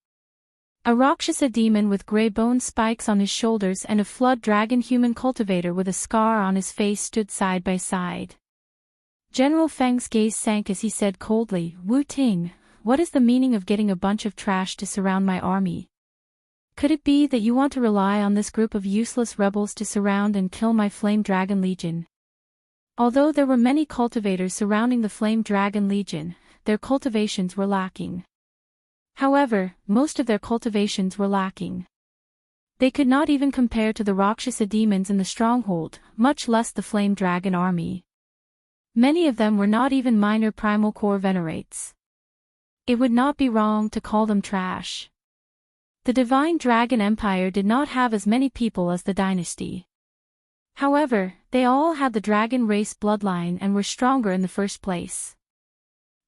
A Rakshasa demon with grey bone spikes on his shoulders and a flood dragon human cultivator with a scar on his face stood side by side. General Feng's gaze sank as he said coldly, "Wu Ting, what is the meaning of getting a bunch of trash to surround my army? Could it be that you want to rely on this group of useless rebels to surround and kill my Flame Dragon Legion?" Although there were many cultivators surrounding the Flame Dragon Legion, their cultivations were lacking. However, most of their cultivations were lacking. They could not even compare to the Rakshasa demons in the stronghold, much less the Flame Dragon army. Many of them were not even minor primal core venerates. It would not be wrong to call them trash. The Divine Dragon Empire did not have as many people as the dynasty. However, they all had the dragon race bloodline and were stronger in the first place.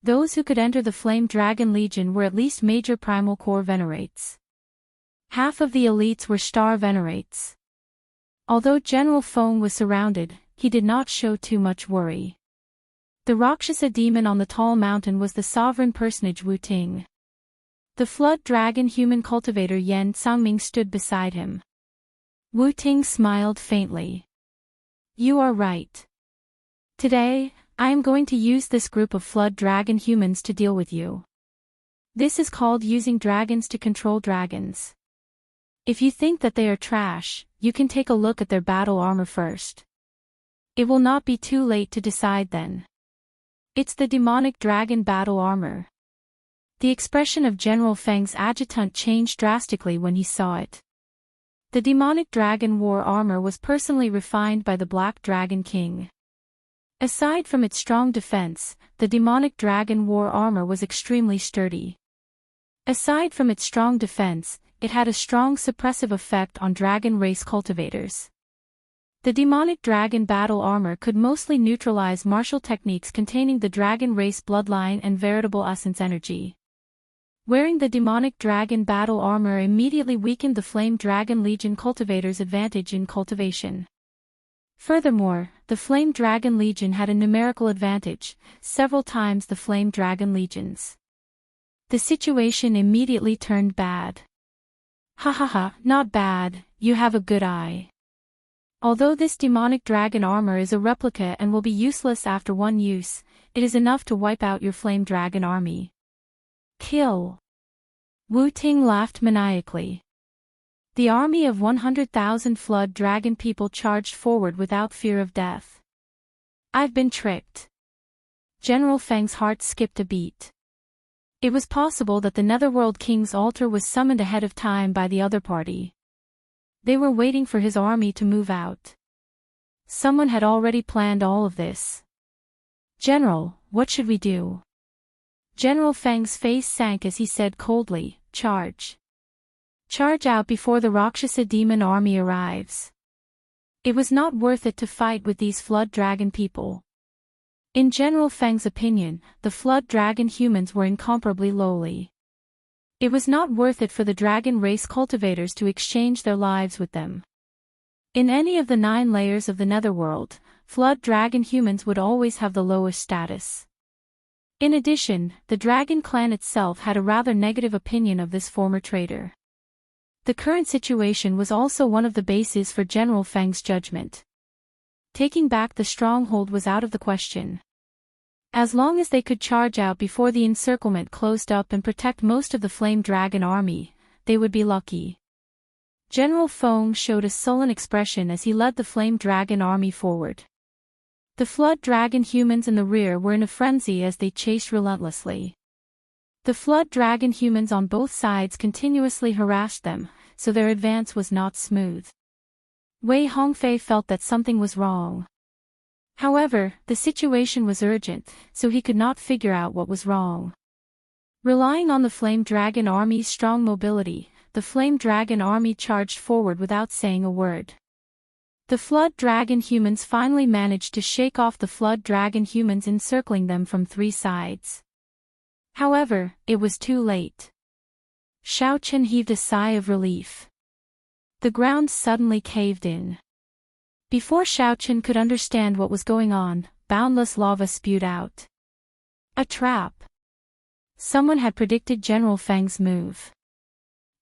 Those who could enter the Flame Dragon Legion were at least major primal core venerates. Half of the elites were star venerates. Although General Feng was surrounded, he did not show too much worry. The Rakshasa demon on the tall mountain was the sovereign personage Wu Ting. The flood dragon human cultivator Yan Sangming stood beside him. Wu Ting smiled faintly. "You are right. Today, I am going to use this group of flood dragon humans to deal with you. This is called using dragons to control dragons. If you think that they are trash, you can take a look at their battle armor first. It will not be too late to decide then. It's the demonic dragon battle armor." The expression of General Feng's adjutant changed drastically when he saw it. The demonic dragon war armor was personally refined by the Black Dragon King. Aside from its strong defense, the demonic dragon war armor was extremely sturdy. Aside from its strong defense, it had a strong suppressive effect on dragon race cultivators. The demonic dragon battle armor could mostly neutralize martial techniques containing the dragon race bloodline and veritable essence energy. Wearing the demonic dragon battle armor immediately weakened the Flame Dragon Legion cultivators' advantage in cultivation. Furthermore, the Flame Dragon Legion had a numerical advantage, several times the Flame Dragon Legions. The situation immediately turned bad. "Ha ha ha, not bad, you have a good eye. Although this demonic dragon armor is a replica and will be useless after one use, it is enough to wipe out your Flame Dragon army. Kill." Wu Ting laughed maniacally. The army of 100,000 flood dragon people charged forward without fear of death. "I've been tricked." General Feng's heart skipped a beat. It was possible that the Netherworld King's altar was summoned ahead of time by the other party. They were waiting for his army to move out. Someone had already planned all of this. "General, what should we do?" General Feng's face sank as he said coldly, "Charge. Charge out before the Rakshasa demon army arrives." It was not worth it to fight with these flood dragon people. In General Feng's opinion, the flood dragon humans were incomparably lowly. It was not worth it for the dragon race cultivators to exchange their lives with them. In any of the 9 layers of the Netherworld, flood dragon humans would always have the lowest status. In addition, the dragon clan itself had a rather negative opinion of this former traitor. The current situation was also one of the bases for General Feng's judgment. Taking back the stronghold was out of the question. As long as they could charge out before the encirclement closed up and protect most of the Flame Dragon army, they would be lucky. General Feng showed a sullen expression as he led the Flame Dragon army forward. The Flood Dragon humans in the rear were in a frenzy as they chased relentlessly. The Flood Dragon humans on both sides continuously harassed them, so their advance was not smooth. Wei Hongfei felt that something was wrong. However, the situation was urgent, so he could not figure out what was wrong. Relying on the Flame Dragon army's strong mobility, the Flame Dragon army charged forward without saying a word. The Flood Dragon humans finally managed to shake off the Flood Dragon humans encircling them from 3 sides. However, it was too late. Xiao Chen heaved a sigh of relief. The ground suddenly caved in. Before Xiao Chen could understand what was going on, boundless lava spewed out. A trap. Someone had predicted General Feng's move.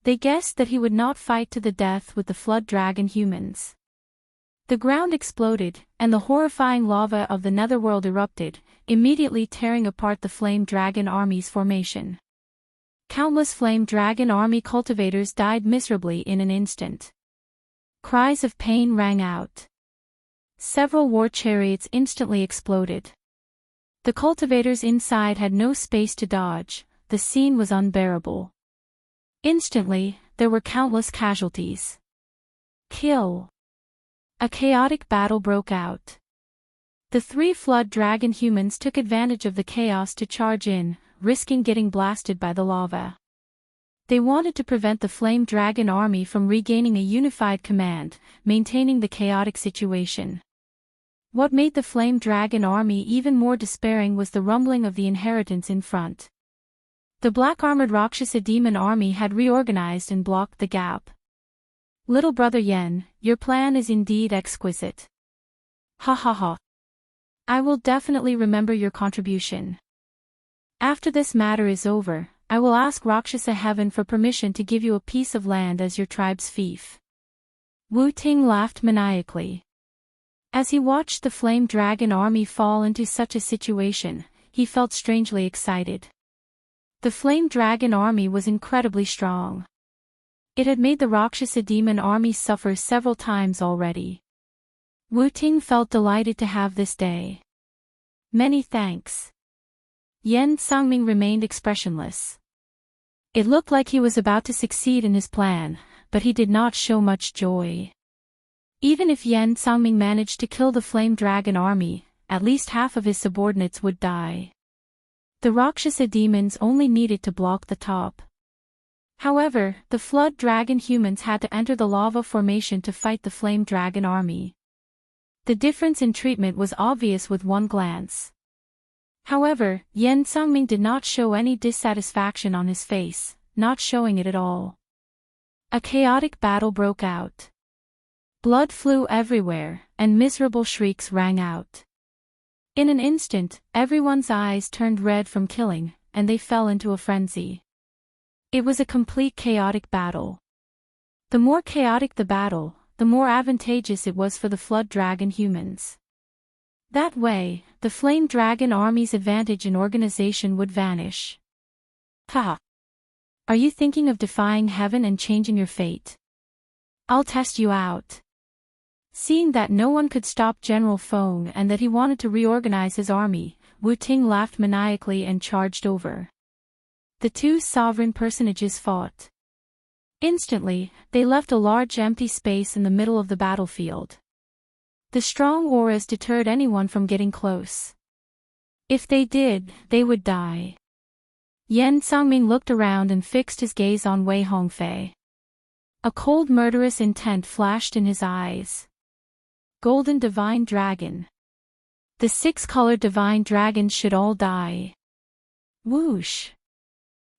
They guessed that he would not fight to the death with the flood dragon humans. The ground exploded, and the horrifying lava of the netherworld erupted, immediately tearing apart the flame dragon army's formation. Countless flame dragon army cultivators died miserably in an instant. Cries of pain rang out. Several war chariots instantly exploded. The cultivators inside had no space to dodge. The scene was unbearable. Instantly, there were countless casualties. Kill. A chaotic battle broke out. The three flood dragon humans took advantage of the chaos to charge in, risking getting blasted by the lava. They wanted to prevent the flame dragon army from regaining a unified command, maintaining the chaotic situation. What made the flame dragon army even more despairing was the rumbling of the inheritance in front. The black-armored Rakshasa demon army had reorganized and blocked the gap. Little brother Yen, your plan is indeed exquisite. Ha ha ha. I will definitely remember your contribution. After this matter is over, I will ask Rakshasa Heaven for permission to give you a piece of land as your tribe's fief. Wu Ting laughed maniacally. As he watched the flame dragon army fall into such a situation, he felt strangely excited. The flame dragon army was incredibly strong. It had made the Rakshasa demon army suffer several times already. Wu Ting felt delighted to have this day. Many thanks. Yen Sangming remained expressionless. It looked like he was about to succeed in his plan, but he did not show much joy. Even if Yen Sangming managed to kill the flame dragon army, at least half of his subordinates would die. The Rakshasa demons only needed to block the top. However, the flood dragon humans had to enter the lava formation to fight the flame dragon army. The difference in treatment was obvious with one glance. However, Yen Sangming did not show any dissatisfaction on his face, not showing it at all. A chaotic battle broke out. Blood flew everywhere, and miserable shrieks rang out. In an instant, everyone's eyes turned red from killing, and they fell into a frenzy. It was a complete chaotic battle. The more chaotic the battle, the more advantageous it was for the flood dragon humans. That way, the flame dragon army's advantage in organization would vanish. Haha. Are you thinking of defying heaven and changing your fate? I'll test you out. Seeing that no one could stop General Feng and that he wanted to reorganize his army, Wu Ting laughed maniacally and charged over. The two sovereign personages fought. Instantly, they left a large empty space in the middle of the battlefield. The strong auras deterred anyone from getting close. If they did, they would die. Yen Sangming looked around and fixed his gaze on Wei Hongfei. A cold murderous intent flashed in his eyes. Golden Divine Dragon. The 6-colored Divine Dragons should all die. Whoosh!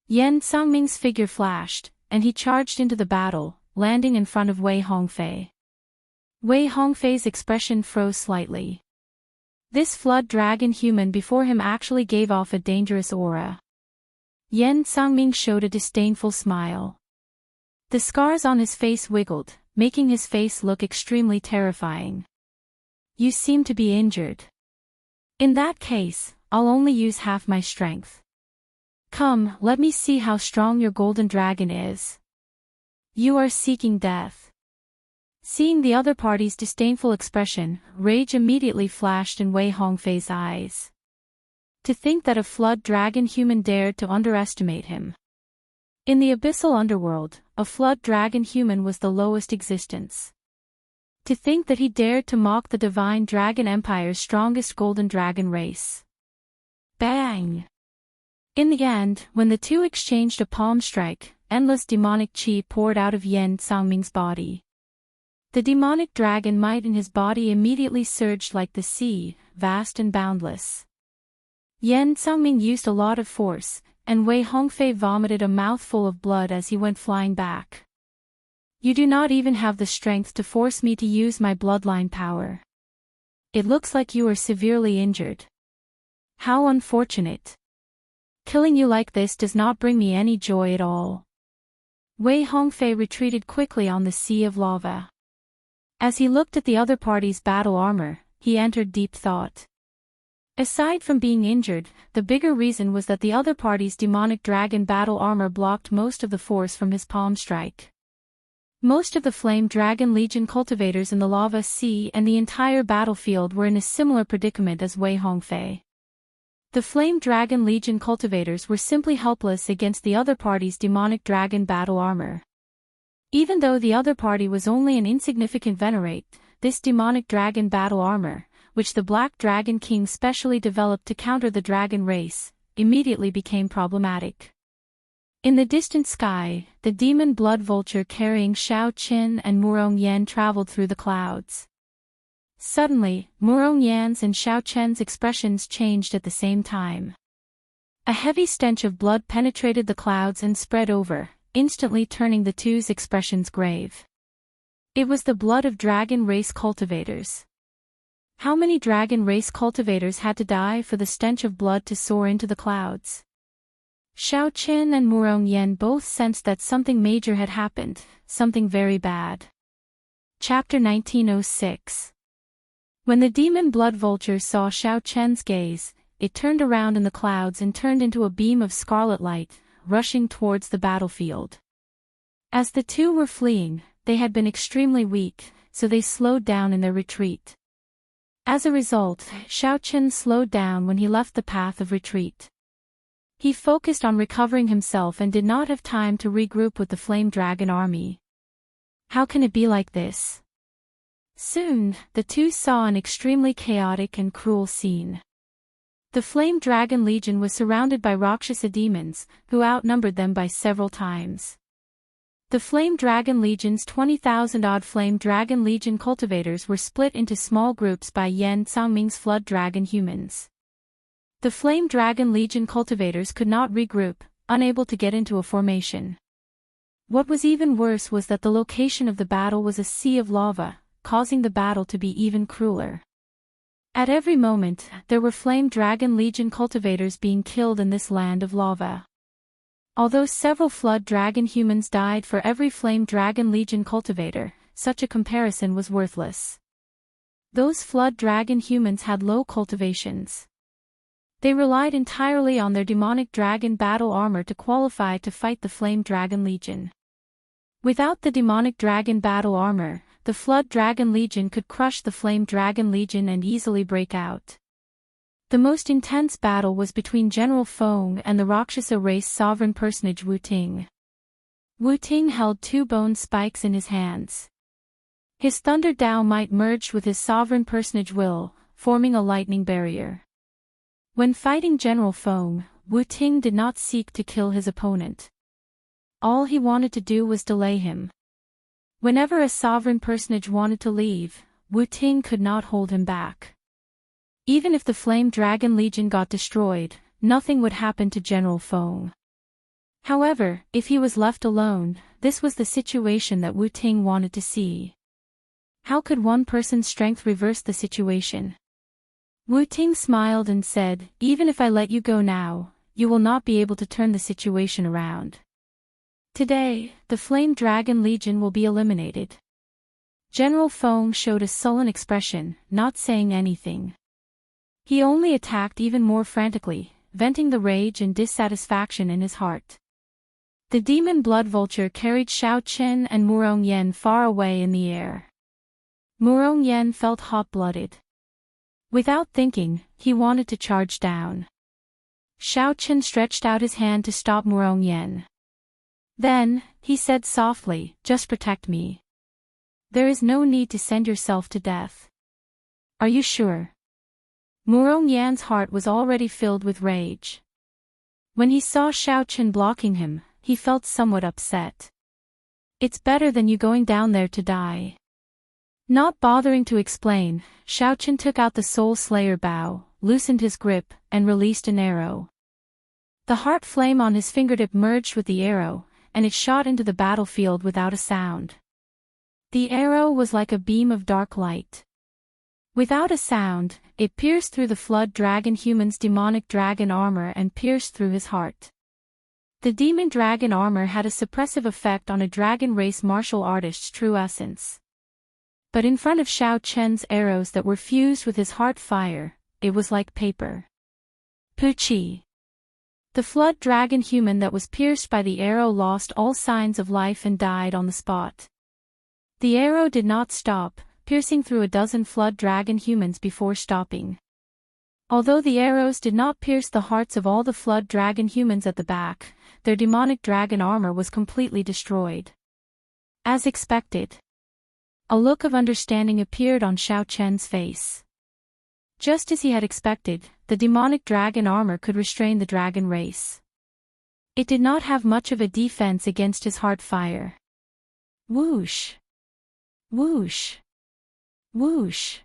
Yen Sangming's figure flashed, and he charged into the battle, landing in front of Wei Hongfei. Wei Hongfei's expression froze slightly. This flood dragon human before him actually gave off a dangerous aura. Yen Sangming showed a disdainful smile. The scars on his face wiggled, making his face look extremely terrifying. You seem to be injured. In that case, I'll only use half my strength. Come, let me see how strong your golden dragon is. You are seeking death. Seeing the other party's disdainful expression, rage immediately flashed in Wei Hongfei's eyes. To think that a flood dragon human dared to underestimate him. In the abyssal underworld, a flood dragon human was the lowest existence. To think that he dared to mock the divine dragon empire's strongest golden dragon race. Bang! In the end, when the two exchanged a palm strike, endless demonic chi poured out of Yen Sangming's body. The demonic dragon might in his body immediately surged like the sea, vast and boundless. Yen Sangming used a lot of force, and Wei Hongfei vomited a mouthful of blood as he went flying back. You do not even have the strength to force me to use my bloodline power. It looks like you are severely injured. How unfortunate. Killing you like this does not bring me any joy at all. Wei Hongfei retreated quickly on the sea of lava. As he looked at the other party's battle armor, he entered deep thought. Aside from being injured, the bigger reason was that the other party's demonic dragon battle armor blocked most of the force from his palm strike. Most of the Flame Dragon Legion cultivators in the lava sea and the entire battlefield were in a similar predicament as Wei Hongfei. The Flame Dragon Legion cultivators were simply helpless against the other party's demonic dragon battle armor. Even though the other party was only an insignificant venerate, this demonic dragon battle armor, which the Black Dragon King specially developed to counter the dragon race, immediately became problematic. In the distant sky, the demon blood vulture carrying Shao Qin and Murong Yan traveled through the clouds. Suddenly, Murong Yan's and Shao Chen's expressions changed at the same time. A heavy stench of blood penetrated the clouds and spread over, instantly turning the two's expressions grave. It was the blood of dragon race cultivators. How many dragon race cultivators had to die for the stench of blood to soar into the clouds? Shao Qin and Murong Yan both sensed that something major had happened, something very bad. Chapter 1906. When the demon blood vulture saw Shao Chen's gaze, it turned around in the clouds and turned into a beam of scarlet light, rushing towards the battlefield. As the two were fleeing, they had been extremely weak, so they slowed down in their retreat. As a result, Shao Qin slowed down when he left the path of retreat. He focused on recovering himself and did not have time to regroup with the Flame Dragon army. How can it be like this? Soon, the two saw an extremely chaotic and cruel scene. The Flame Dragon Legion was surrounded by Rakshasa demons, who outnumbered them by several times. The Flame Dragon Legion's 20,000-odd Flame Dragon Legion cultivators were split into small groups by Yan Cangming's Flood Dragon humans. The Flame Dragon Legion cultivators could not regroup, unable to get into a formation. What was even worse was that the location of the battle was a sea of lava, causing the battle to be even crueler. At every moment, there were Flame Dragon Legion cultivators being killed in this land of lava. Although several Flood Dragon humans died for every Flame Dragon Legion cultivator, such a comparison was worthless. Those Flood Dragon humans had low cultivations. They relied entirely on their demonic dragon battle armor to qualify to fight the Flame Dragon Legion. Without the demonic dragon battle armor, the Flood Dragon Legion could crush the Flame Dragon Legion and easily break out. The most intense battle was between General Feng and the Rakshasa race sovereign personage Wu Ting. Wu Ting held two bone spikes in his hands. His Thunder Dao might merged with his sovereign personage will, forming a lightning barrier. When fighting General Feng, Wu Ting did not seek to kill his opponent. All he wanted to do was delay him. Whenever a sovereign personage wanted to leave, Wu Ting could not hold him back. Even if the Flame Dragon Legion got destroyed, nothing would happen to General Feng. However, if he was left alone, this was the situation that Wu Ting wanted to see. How could one person's strength reverse the situation? Wu Ting smiled and said, "Even if I let you go now, you will not be able to turn the situation around. Today, the Flame Dragon Legion will be eliminated." General Feng showed a sullen expression, not saying anything. He only attacked even more frantically, venting the rage and dissatisfaction in his heart. The demon blood vulture carried Shao Qin and Murong Yan far away in the air. Murong Yan felt hot-blooded. Without thinking, he wanted to charge down. Shao Qin stretched out his hand to stop Murong Yan. Then, he said softly, "Just protect me. There is no need to send yourself to death." "Are you sure?" Murong Yan's heart was already filled with rage. When he saw Shao Qin blocking him, he felt somewhat upset. "It's better than you going down there to die." Not bothering to explain, Shao Qin took out the Soul Slayer bow, loosened his grip, and released an arrow. The heart flame on his fingertip merged with the arrow, and it shot into the battlefield without a sound. The arrow was like a beam of dark light. Without a sound, it pierced through the Flood Dragon human's demonic dragon armor and pierced through his heart. The demon dragon armor had a suppressive effect on a dragon race martial artist's true essence. But in front of Xiao Chen's arrows that were fused with his heart fire, it was like paper. Puchi. The flood dragon human that was pierced by the arrow lost all signs of life and died on the spot. The arrow did not stop, piercing through a dozen flood dragon humans before stopping. Although the arrows did not pierce the hearts of all the flood dragon humans at the back, their demonic dragon armor was completely destroyed. As expected. A look of understanding appeared on Xiao Chen's face. Just as he had expected, the demonic dragon armor could restrain the dragon race. It did not have much of a defense against his heart fire. Whoosh! Whoosh! Whoosh!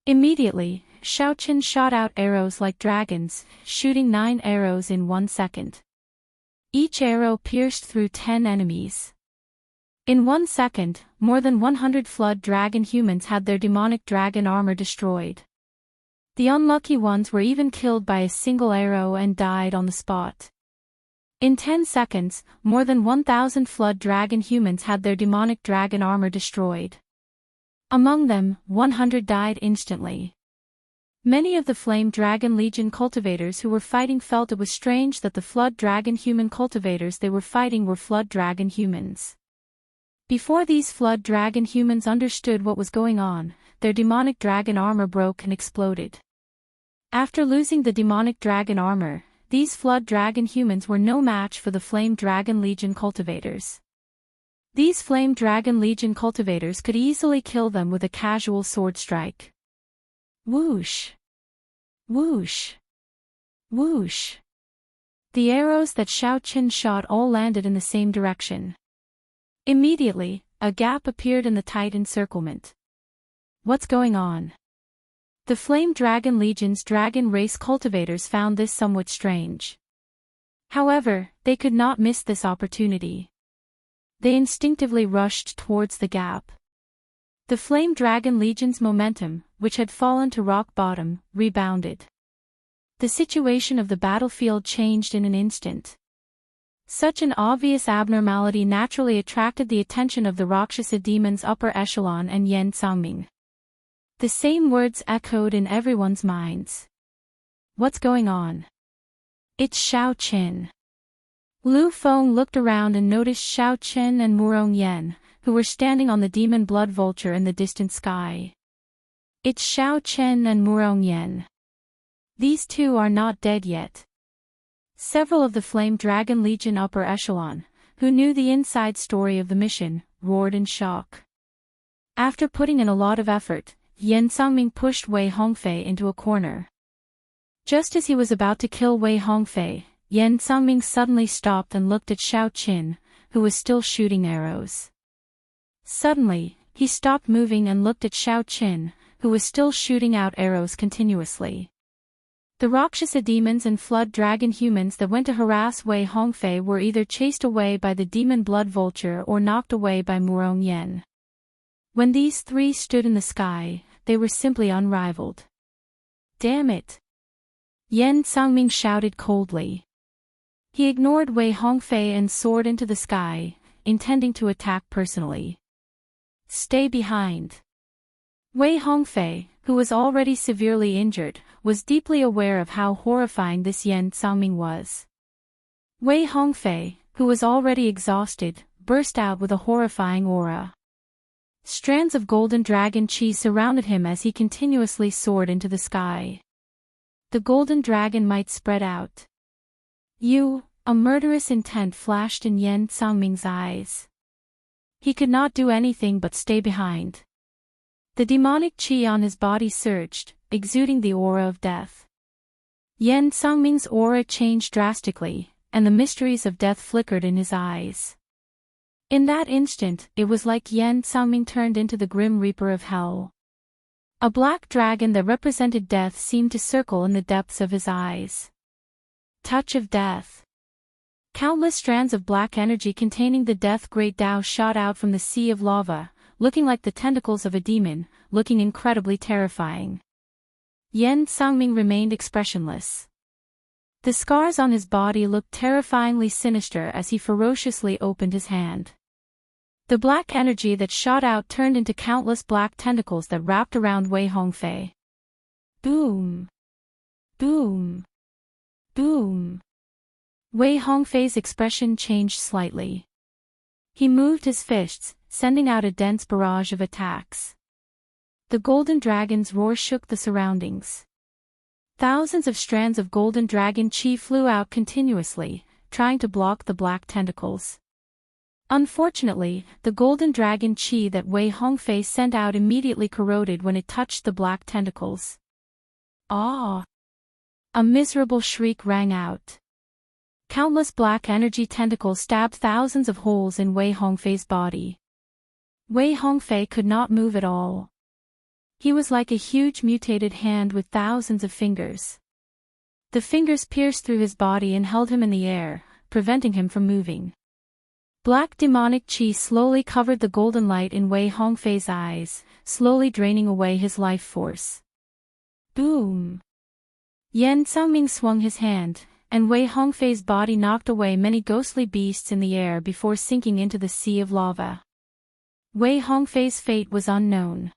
Immediately, Xiao Chen shot out arrows like dragons, shooting 9 arrows in 1 second. Each arrow pierced through 10 enemies. In 1 second, more than 100 flood dragon humans had their demonic dragon armor destroyed. The unlucky ones were even killed by a single arrow and died on the spot. In 10 seconds, more than 1,000 flood dragon humans had their demonic dragon armor destroyed. Among them, 100 died instantly. Many of the Flame Dragon Legion cultivators who were fighting felt it was strange that the Flood Dragon human cultivators they were fighting were Flood Dragon humans. Before these Flood Dragon humans understood what was going on, their demonic dragon armor broke and exploded. After losing the demonic dragon armor, these Flood Dragon humans were no match for the Flame Dragon Legion cultivators. These Flame Dragon Legion cultivators could easily kill them with a casual sword strike. Whoosh! Whoosh! Whoosh! The arrows that Xiao Chen shot all landed in the same direction. Immediately, a gap appeared in the tight encirclement. What's going on? The Flame Dragon Legion's dragon race cultivators found this somewhat strange. However, they could not miss this opportunity. They instinctively rushed towards the gap. The Flame Dragon Legion's momentum, which had fallen to rock bottom, rebounded. The situation of the battlefield changed in an instant. Such an obvious abnormality naturally attracted the attention of the Rakshasa demon's upper echelon and Yan Sangming. The same words echoed in everyone's minds. What's going on? It's Xiao Chen. Lu Feng looked around and noticed Xiao Chen and Murong Yan, who were standing on the demon blood vulture in the distant sky. It's Xiao Chen and Murong Yan. These two are not dead yet. Several of the Flame Dragon Legion upper echelon, who knew the inside story of the mission, roared in shock. After putting in a lot of effort, Yan Sangming pushed Wei Hongfei into a corner. Just as he was about to kill Wei Hongfei, Yan Sangming suddenly stopped and looked at Xiao Chen, who was still shooting arrows. Suddenly, he stopped moving and looked at Xiao Chen, who was still shooting out arrows continuously. The Rakshasa demons and flood dragon humans that went to harass Wei Hongfei were either chased away by the demon blood vulture or knocked away by Murong Yan. When these three stood in the sky, they were simply unrivaled. Damn it! Yan Sangming shouted coldly. He ignored Wei Hongfei and soared into the sky, intending to attack personally. Stay behind. Wei Hongfei, who was already severely injured, was deeply aware of how horrifying this Yan Sangming was. Wei Hongfei, who was already exhausted, burst out with a horrifying aura. Strands of golden dragon chi surrounded him as he continuously soared into the sky. The golden dragon might spread out. A murderous intent flashed in Yan Sangming's eyes. He could not do anything but stay behind. The demonic chi on his body surged, exuding the aura of death. Yan Sangming's aura changed drastically, and the mysteries of death flickered in his eyes. In that instant, it was like Yan Sangming turned into the Grim Reaper of Hell. A black dragon that represented death seemed to circle in the depths of his eyes. Touch of death. Countless strands of black energy containing the Death Great Tao shot out from the sea of lava, looking like the tentacles of a demon, looking incredibly terrifying. Yan Sangming remained expressionless. The scars on his body looked terrifyingly sinister as he ferociously opened his hand. The black energy that shot out turned into countless black tentacles that wrapped around Wei Hongfei. Boom! Boom! Boom! Wei Hongfei's expression changed slightly. He moved his fists, sending out a dense barrage of attacks. The golden dragon's roar shook the surroundings. Thousands of strands of golden dragon chi flew out continuously, trying to block the black tentacles. Unfortunately, the golden dragon chi that Wei Hongfei sent out immediately corroded when it touched the black tentacles. Ah! A miserable shriek rang out. Countless black energy tentacles stabbed thousands of holes in Wei Hongfei's body. Wei Hongfei could not move at all. He was like a huge mutated hand with thousands of fingers. The fingers pierced through his body and held him in the air, preventing him from moving. Black demonic chi slowly covered the golden light in Wei Hongfei's eyes, slowly draining away his life force. Boom! Yan Zhengming swung his hand, and Wei Hongfei's body knocked away many ghostly beasts in the air before sinking into the sea of lava. Wei Hongfei's fate was unknown.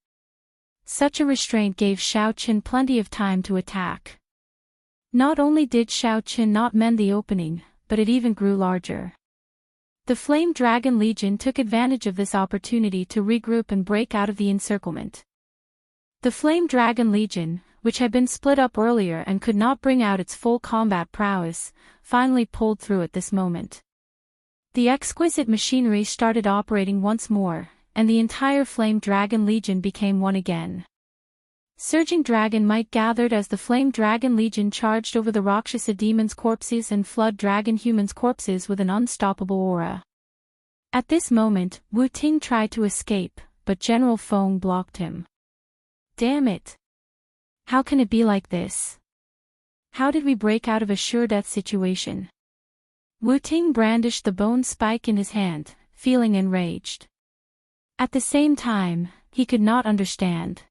Such a restraint gave Shao Qin plenty of time to attack. Not only did Shao Qin not mend the opening, but it even grew larger. The Flame Dragon Legion took advantage of this opportunity to regroup and break out of the encirclement. The Flame Dragon Legion, which had been split up earlier and could not bring out its full combat prowess, finally pulled through at this moment. The exquisite machinery started operating once more, and the entire Flame Dragon Legion became one again. Surging dragon might gathered as the Flame Dragon Legion charged over the Rakshasa demons' corpses and flood dragon humans' corpses with an unstoppable aura. At this moment, Wu Ting tried to escape, but General Feng blocked him. Damn it! How can it be like this? How did we break out of a sure-death situation? Wu Ting brandished the bone spike in his hand, feeling enraged. At the same time, he could not understand.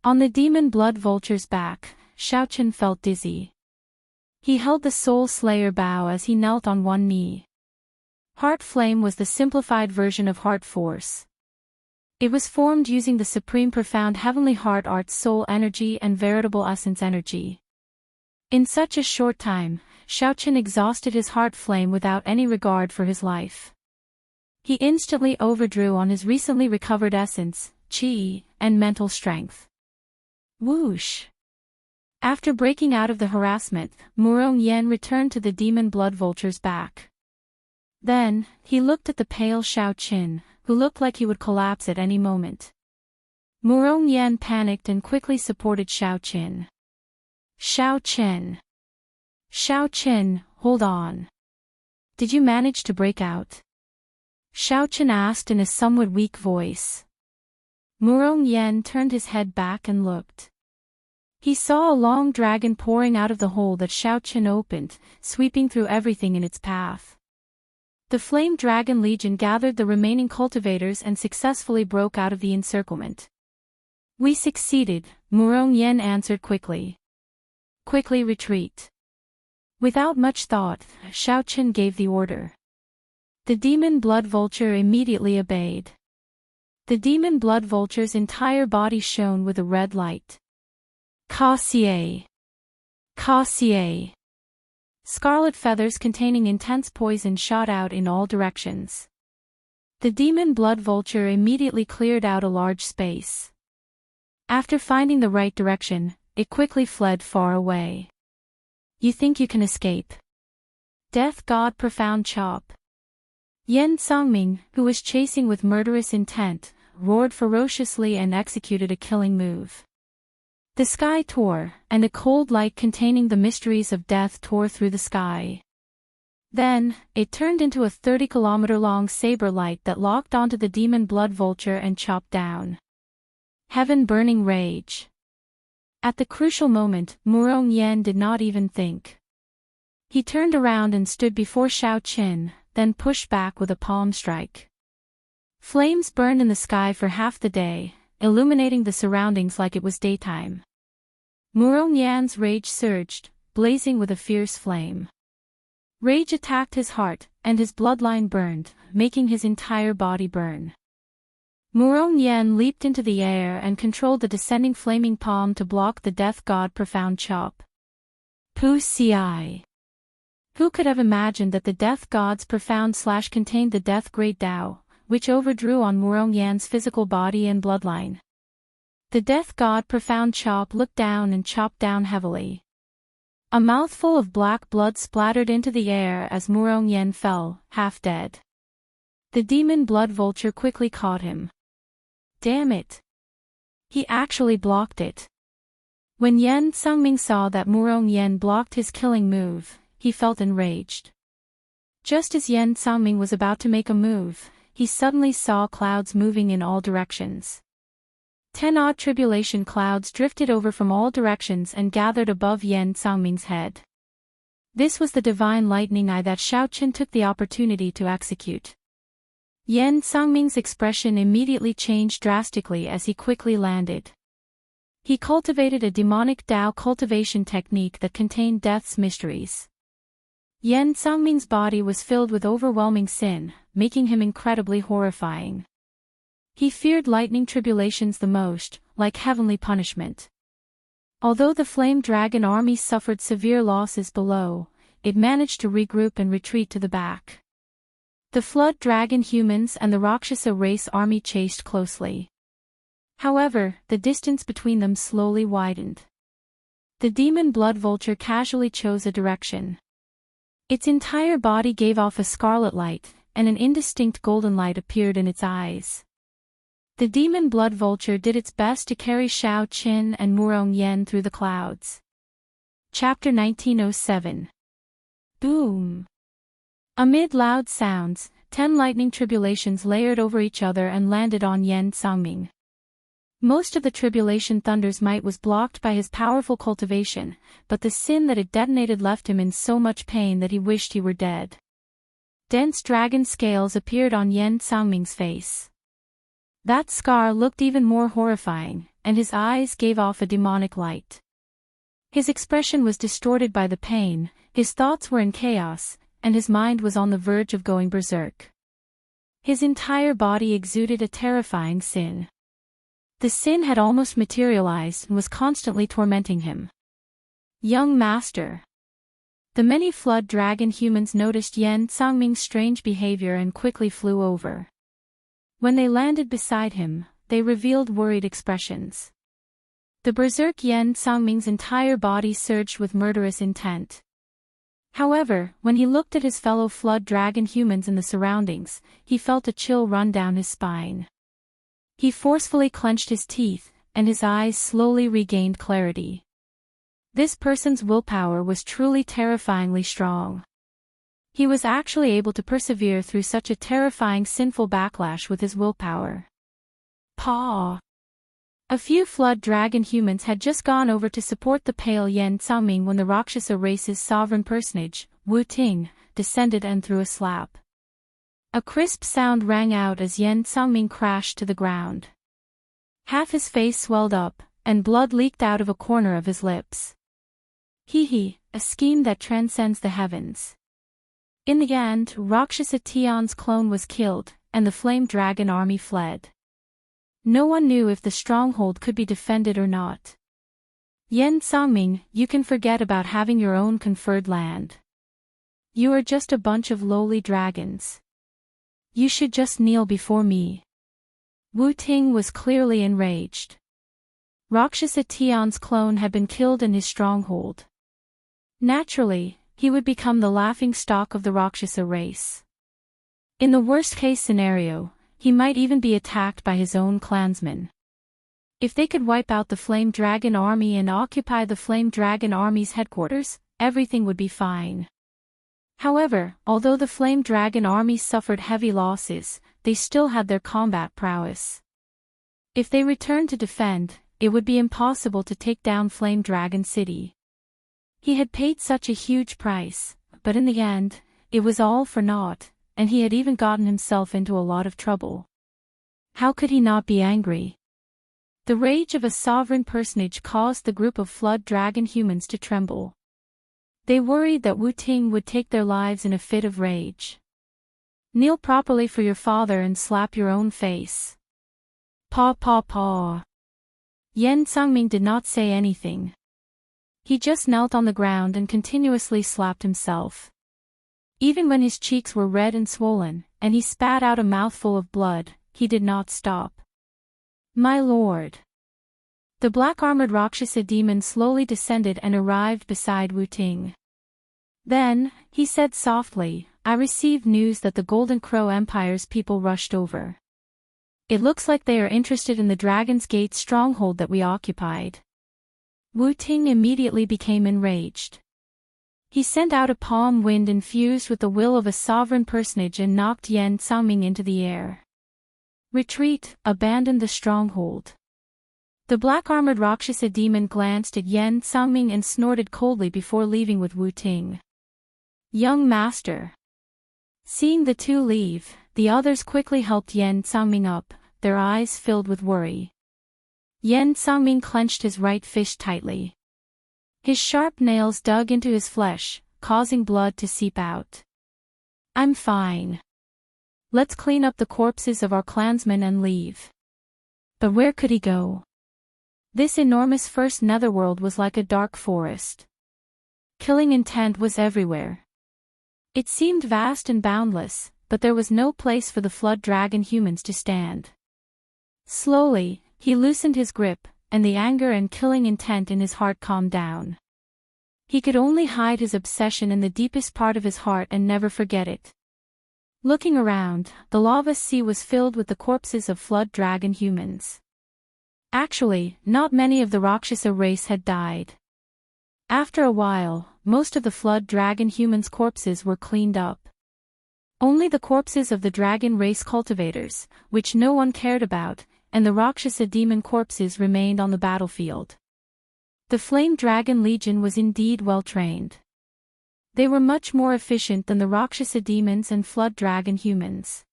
On the demon blood vulture's back, Shao Qin felt dizzy. He held the Soul Slayer bow as he knelt on one knee. Heart Flame was the simplified version of Heart Force. It was formed using the Supreme Profound Heavenly Heart Art's soul energy and veritable essence energy. In such a short time, Shao Qin exhausted his Heart Flame without any regard for his life. He instantly overdrew on his recently recovered essence, chi, and mental strength. Whoosh! After breaking out of the harassment, Murong Yen returned to the demon blood vulture's back. Then, he looked at the pale Shao Qin, who looked like he would collapse at any moment. Murong Yen panicked and quickly supported Shao Qin. Shao Qin! Shao Qin, hold on. Did you manage to break out? Shao Qin asked in a somewhat weak voice. Murong Yen turned his head back and looked. He saw a long dragon pouring out of the hole that Shao Qin opened, sweeping through everything in its path. The Flame Dragon Legion gathered the remaining cultivators and successfully broke out of the encirclement. We succeeded, Murong Yen answered quickly. Quickly retreat. Without much thought, Shao Qin gave the order. The demon blood vulture immediately obeyed. The demon blood vulture's entire body shone with a red light. Cassier! Cassier! Scarlet feathers containing intense poison shot out in all directions. The demon blood vulture immediately cleared out a large space. After finding the right direction, it quickly fled far away. You think you can escape? Death God Profound Chop. Yan Zhengming, who was chasing with murderous intent, roared ferociously and executed a killing move. The sky tore, and a cold light containing the mysteries of death tore through the sky. Then, it turned into a 30-kilometer-long saber light that locked onto the demon blood vulture and chopped down. Heaven-burning rage. At the crucial moment, Murong Yen did not even think. He turned around and stood before Shao Qin, then pushed back with a palm strike. Flames burned in the sky for half the day, illuminating the surroundings like it was daytime. Murong Yan's rage surged, blazing with a fierce flame. Rage attacked his heart, and his bloodline burned, making his entire body burn. Murong Yen leaped into the air and controlled the descending flaming palm to block the death god profound chop. Pu Ci. Who could have imagined that the death god's profound slash contained the death great Tao, which overdrew on Murong Yan's physical body and bloodline? The death god profound chop looked down and chopped down heavily. A mouthful of black blood splattered into the air as Murong Yen fell, half dead. The demon blood vulture quickly caught him. Damn it! He actually blocked it. When Yen Sangming saw that Murong Yen blocked his killing move, he felt enraged. Just as Yen Sangming was about to make a move, he suddenly saw clouds moving in all directions. 10-odd tribulation clouds drifted over from all directions and gathered above Yen Sangming's head. This was the divine lightning eye that Xiaoqin took the opportunity to execute. Yen Sangming's expression immediately changed drastically as he quickly landed. He cultivated a demonic Tao cultivation technique that contained death's mysteries. Yen Sangming's body was filled with overwhelming sin, making him incredibly horrifying. He feared lightning tribulations the most, like heavenly punishment. Although the Flame Dragon army suffered severe losses below, it managed to regroup and retreat to the back. The Flood Dragon humans and the Rakshasa race army chased closely. However, the distance between them slowly widened. The demon blood vulture casually chose a direction. Its entire body gave off a scarlet light, and an indistinct golden light appeared in its eyes. The demon blood vulture did its best to carry Xiaoqin and Murong Yen through the clouds. Chapter 1907. Boom! Amid loud sounds, 10 lightning tribulations layered over each other and landed on Yen Sangming. Most of the tribulation thunder's might was blocked by his powerful cultivation, but the sin that it detonated left him in so much pain that he wished he were dead. Dense dragon scales appeared on Yen Sangming's face. That scar looked even more horrifying, and his eyes gave off a demonic light. His expression was distorted by the pain, his thoughts were in chaos, and his mind was on the verge of going berserk. His entire body exuded a terrifying sin. The sin had almost materialized and was constantly tormenting him. Young Master. The many Flood Dragon humans noticed Yen Sangming's strange behavior and quickly flew over. When they landed beside him, they revealed worried expressions. The berserk Yen Sangming's entire body surged with murderous intent. However, when he looked at his fellow Flood Dragon humans in the surroundings, he felt a chill run down his spine. He forcefully clenched his teeth, and his eyes slowly regained clarity. This person's willpower was truly terrifyingly strong. He was actually able to persevere through such a terrifying sinful backlash with his willpower. Paw! A few Flood Dragon humans had just gone over to support the pale Yen Sangming when the Rakshasa race's sovereign personage, Wu Ting, descended and threw a slap. A crisp sound rang out as Yen Sangming crashed to the ground. Half his face swelled up, and blood leaked out of a corner of his lips. Hee, a scheme that transcends the heavens. In the end, Rakshasa Tian's clone was killed, and the Flame Dragon army fled. No one knew if the stronghold could be defended or not. Yen Sangming, you can forget about having your own conferred land. You are just a bunch of lowly dragons. You should just kneel before me. Wu Ting was clearly enraged. Rakshasa Tian's clone had been killed in his stronghold. Naturally, he would become the laughing stock of the Rakshasa race. In the worst-case scenario, he might even be attacked by his own clansmen. If they could wipe out the Flame Dragon army and occupy the Flame Dragon army's headquarters, everything would be fine. However, although the Flame Dragon army suffered heavy losses, they still had their combat prowess. If they returned to defend, it would be impossible to take down Flame Dragon City. He had paid such a huge price, but in the end, it was all for naught, and he had even gotten himself into a lot of trouble. How could he not be angry? The rage of a sovereign personage caused the group of Flood Dragon humans to tremble. They worried that Wu Ting would take their lives in a fit of rage. Kneel properly for your father and slap your own face. Paw paw paw. Yan Sangming did not say anything. He just knelt on the ground and continuously slapped himself. Even when his cheeks were red and swollen, and he spat out a mouthful of blood, he did not stop. My lord. The black-armored Rakshasa demon slowly descended and arrived beside Wu Ting. Then, he said softly, I received news that the Golden Crow Empire's people rushed over. It looks like they are interested in the Dragon's Gate stronghold that we occupied. Wu Ting immediately became enraged. He sent out a palm wind infused with the will of a sovereign personage and knocked Yan Sangming into the air. Retreat, abandon the stronghold. The black-armored Rakshasa demon glanced at Yan Sangming and snorted coldly before leaving with Wu Ting. Young master. Seeing the two leave, the others quickly helped Yan Sangming up, their eyes filled with worry. Yan Sangming clenched his right fist tightly. His sharp nails dug into his flesh, causing blood to seep out. I'm fine. Let's clean up the corpses of our clansmen and leave. But where could he go? This enormous first netherworld was like a dark forest. Killing intent was everywhere. It seemed vast and boundless, but there was no place for the flood dragon humans to stand. Slowly, he loosened his grip, and the anger and killing intent in his heart calmed down. He could only hide his obsession in the deepest part of his heart and never forget it. Looking around, the lava sea was filled with the corpses of flood dragon humans. Actually, not many of the Rakshasa race had died. After a while, most of the flood dragon humans' corpses were cleaned up. Only the corpses of the dragon race cultivators, which no one cared about, and the Rakshasa demon corpses remained on the battlefield. The Flame Dragon Legion was indeed well trained. They were much more efficient than the Rakshasa demons and flood dragon humans.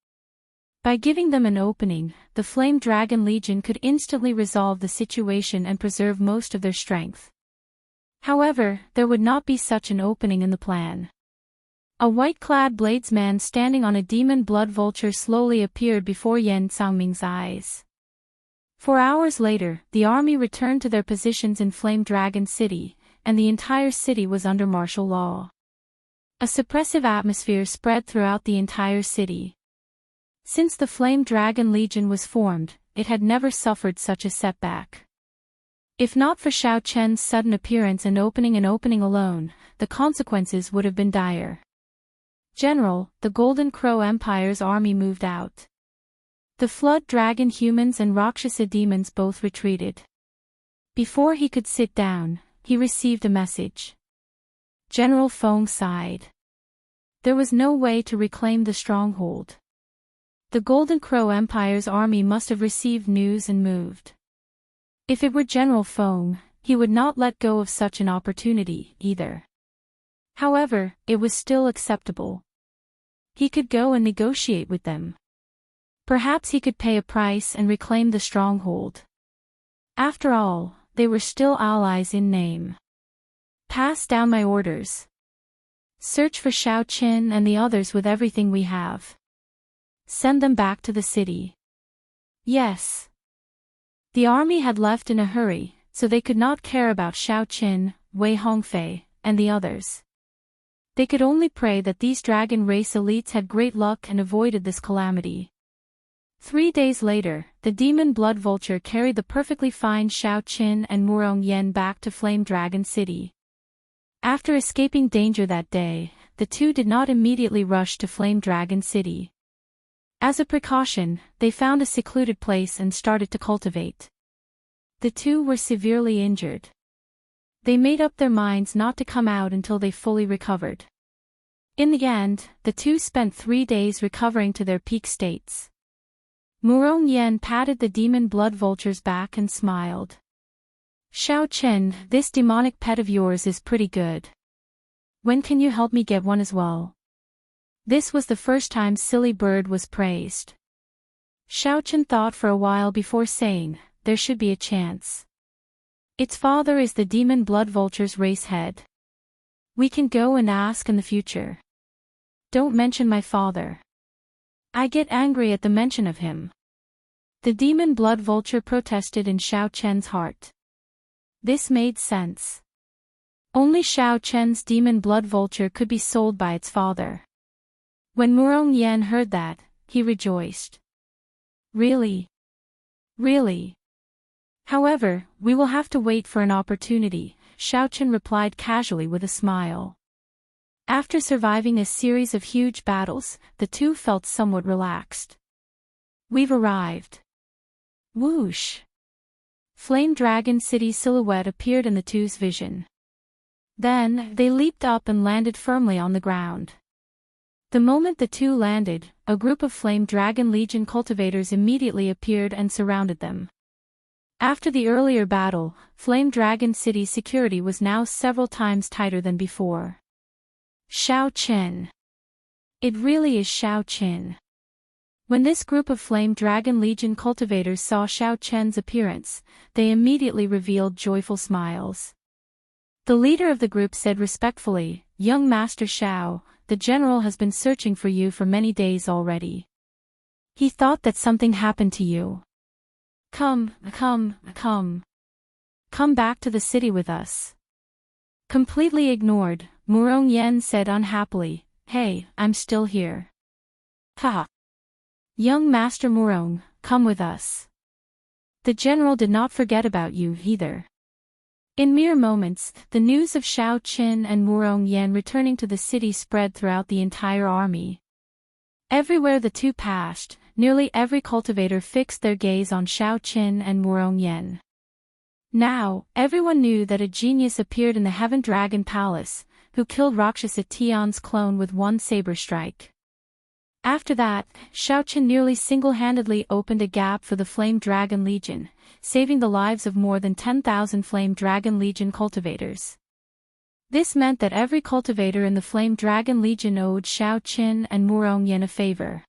By giving them an opening, the Flame Dragon Legion could instantly resolve the situation and preserve most of their strength. However, there would not be such an opening in the plan. A white-clad bladesman standing on a demon blood vulture slowly appeared before Yan Sangming's eyes. 4 hours later, the army returned to their positions in Flame Dragon City, and the entire city was under martial law. A suppressive atmosphere spread throughout the entire city. Since the Flame Dragon Legion was formed, it had never suffered such a setback. If not for Xiao Chen's sudden appearance and opening alone, the consequences would have been dire. General, the Golden Crow Empire's army moved out. The Flood Dragon humans and Rakshasa demons both retreated. Before he could sit down, he received a message. General Feng sighed. There was no way to reclaim the stronghold. The Golden Crow Empire's army must have received news and moved. If it were General Feng, he would not let go of such an opportunity, either. However, it was still acceptable. He could go and negotiate with them. Perhaps he could pay a price and reclaim the stronghold. After all, they were still allies in name. Pass down my orders. Search for Xiao Qin and the others with everything we have. Send them back to the city. Yes. The army had left in a hurry, so they could not care about Xiao Qin, Wei Hongfei, and the others. They could only pray that these dragon race elites had great luck and avoided this calamity. 3 days later, the demon blood vulture carried the perfectly fine Xiao Qin and Murong Yen back to Flame Dragon City. After escaping danger that day, the two did not immediately rush to Flame Dragon City. As a precaution, they found a secluded place and started to cultivate. The two were severely injured. They made up their minds not to come out until they fully recovered. In the end, the two spent 3 days recovering to their peak states. Murong Yen patted the demon blood vulture's back and smiled. Xiao Chen, this demonic pet of yours is pretty good. When can you help me get one as well? This was the first time Silly Bird was praised. Xiao Chen thought for a while before saying, there should be a chance. Its father is the demon blood vulture's race head. We can go and ask in the future. Don't mention my father. I get angry at the mention of him. The demon blood vulture protested in Xiao Chen's heart. This made sense. Only Xiao Chen's demon blood vulture could be sold by its father. When Murong Yan heard that, he rejoiced. Really? Really? However, we will have to wait for an opportunity, Xiao Chen replied casually with a smile. After surviving a series of huge battles, the two felt somewhat relaxed. We've arrived. Whoosh! Flame Dragon City silhouette appeared in the two's vision. Then, they leaped up and landed firmly on the ground. The moment the two landed, a group of Flame Dragon Legion cultivators immediately appeared and surrounded them. After the earlier battle, Flame Dragon City's security was now several times tighter than before. Xiao Chen. It really is Xiao Chen. When this group of Flame Dragon Legion cultivators saw Xiao Chen's appearance, they immediately revealed joyful smiles. The leader of the group said respectfully, "Young Master Xiao, the general has been searching for you for many days already. He thought that something happened to you. Come back to the city with us." Completely ignored, Murong Yan said unhappily, "Hey, I'm still here." Haha. Young Master Murong, come with us. The general did not forget about you either. In mere moments, the news of Xiao Chen and Murong Yan returning to the city spread throughout the entire army. Everywhere the two passed, nearly every cultivator fixed their gaze on Xiao Chen and Murong Yan. Now, everyone knew that a genius appeared in the Heaven Dragon Palace, who killed Rakshasa Tian's clone with one saber strike. After that, Xiao Chen nearly single-handedly opened a gap for the Flame Dragon Legion, saving the lives of more than 10,000 Flame Dragon Legion cultivators. This meant that every cultivator in the Flame Dragon Legion owed Xiao Chen and Murong Yan a favor.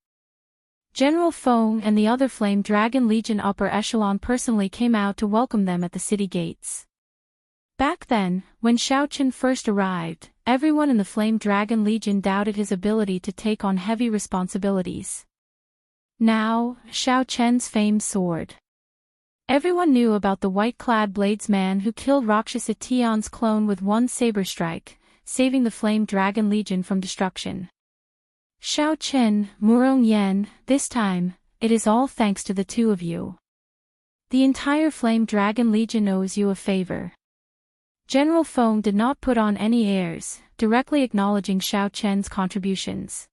General Feng and the other Flame Dragon Legion upper echelon personally came out to welcome them at the city gates. Back then, when Xiao Chen first arrived, everyone in the Flame Dragon Legion doubted his ability to take on heavy responsibilities. Now, Xiao Chen's fame soared. Everyone knew about the white-clad bladesman who killed Rakshasa Tian's clone with one saber strike, saving the Flame Dragon Legion from destruction. Xiao Chen, Murong Yan, this time, it is all thanks to the two of you. The entire Flame Dragon Legion owes you a favor. General Feng did not put on any airs, directly acknowledging Xiao Chen's contributions.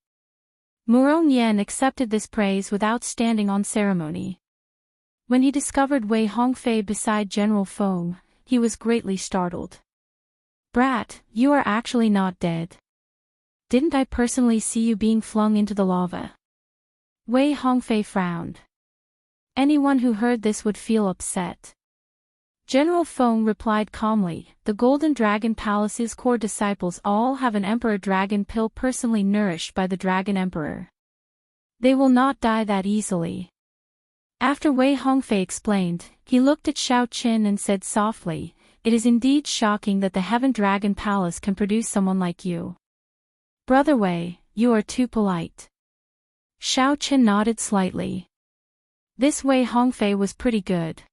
Murong Yan accepted this praise without standing on ceremony. When he discovered Wei Hongfei beside General Feng, he was greatly startled. "Brat, you are actually not dead. Didn't I personally see you being flung into the lava?" Wei Hongfei frowned. Anyone who heard this would feel upset. General Feng replied calmly, "The Golden Dragon Palace's core disciples all have an Emperor Dragon pill personally nourished by the Dragon Emperor. They will not die that easily." After Wei Hongfei explained, he looked at Xiao Chen and said softly, "It is indeed shocking that the Heaven Dragon Palace can produce someone like you. Brother Wei, you are too polite." Xiao Chen nodded slightly. This Wei Hongfei was pretty good.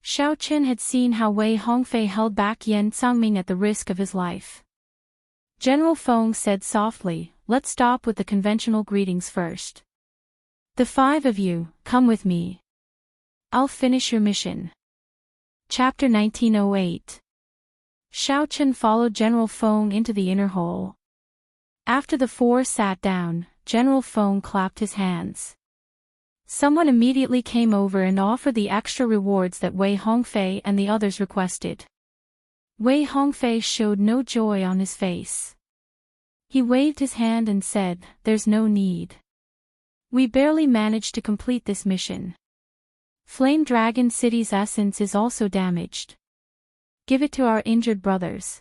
Xiao Chen had seen how Wei Hongfei held back Yan Cangming at the risk of his life. General Feng said softly, "Let's stop with the conventional greetings first. The five of you, come with me. I'll finish your mission." Chapter 1908. Xiao Chen followed General Feng into the inner hall. After the four sat down, General Feng clapped his hands. Someone immediately came over and offered the extra rewards that Wei Hongfei and the others requested. Wei Hongfei showed no joy on his face. He waved his hand and said, "There's no need. We barely managed to complete this mission. Flame Dragon City's essence is also damaged. Give it to our injured brothers.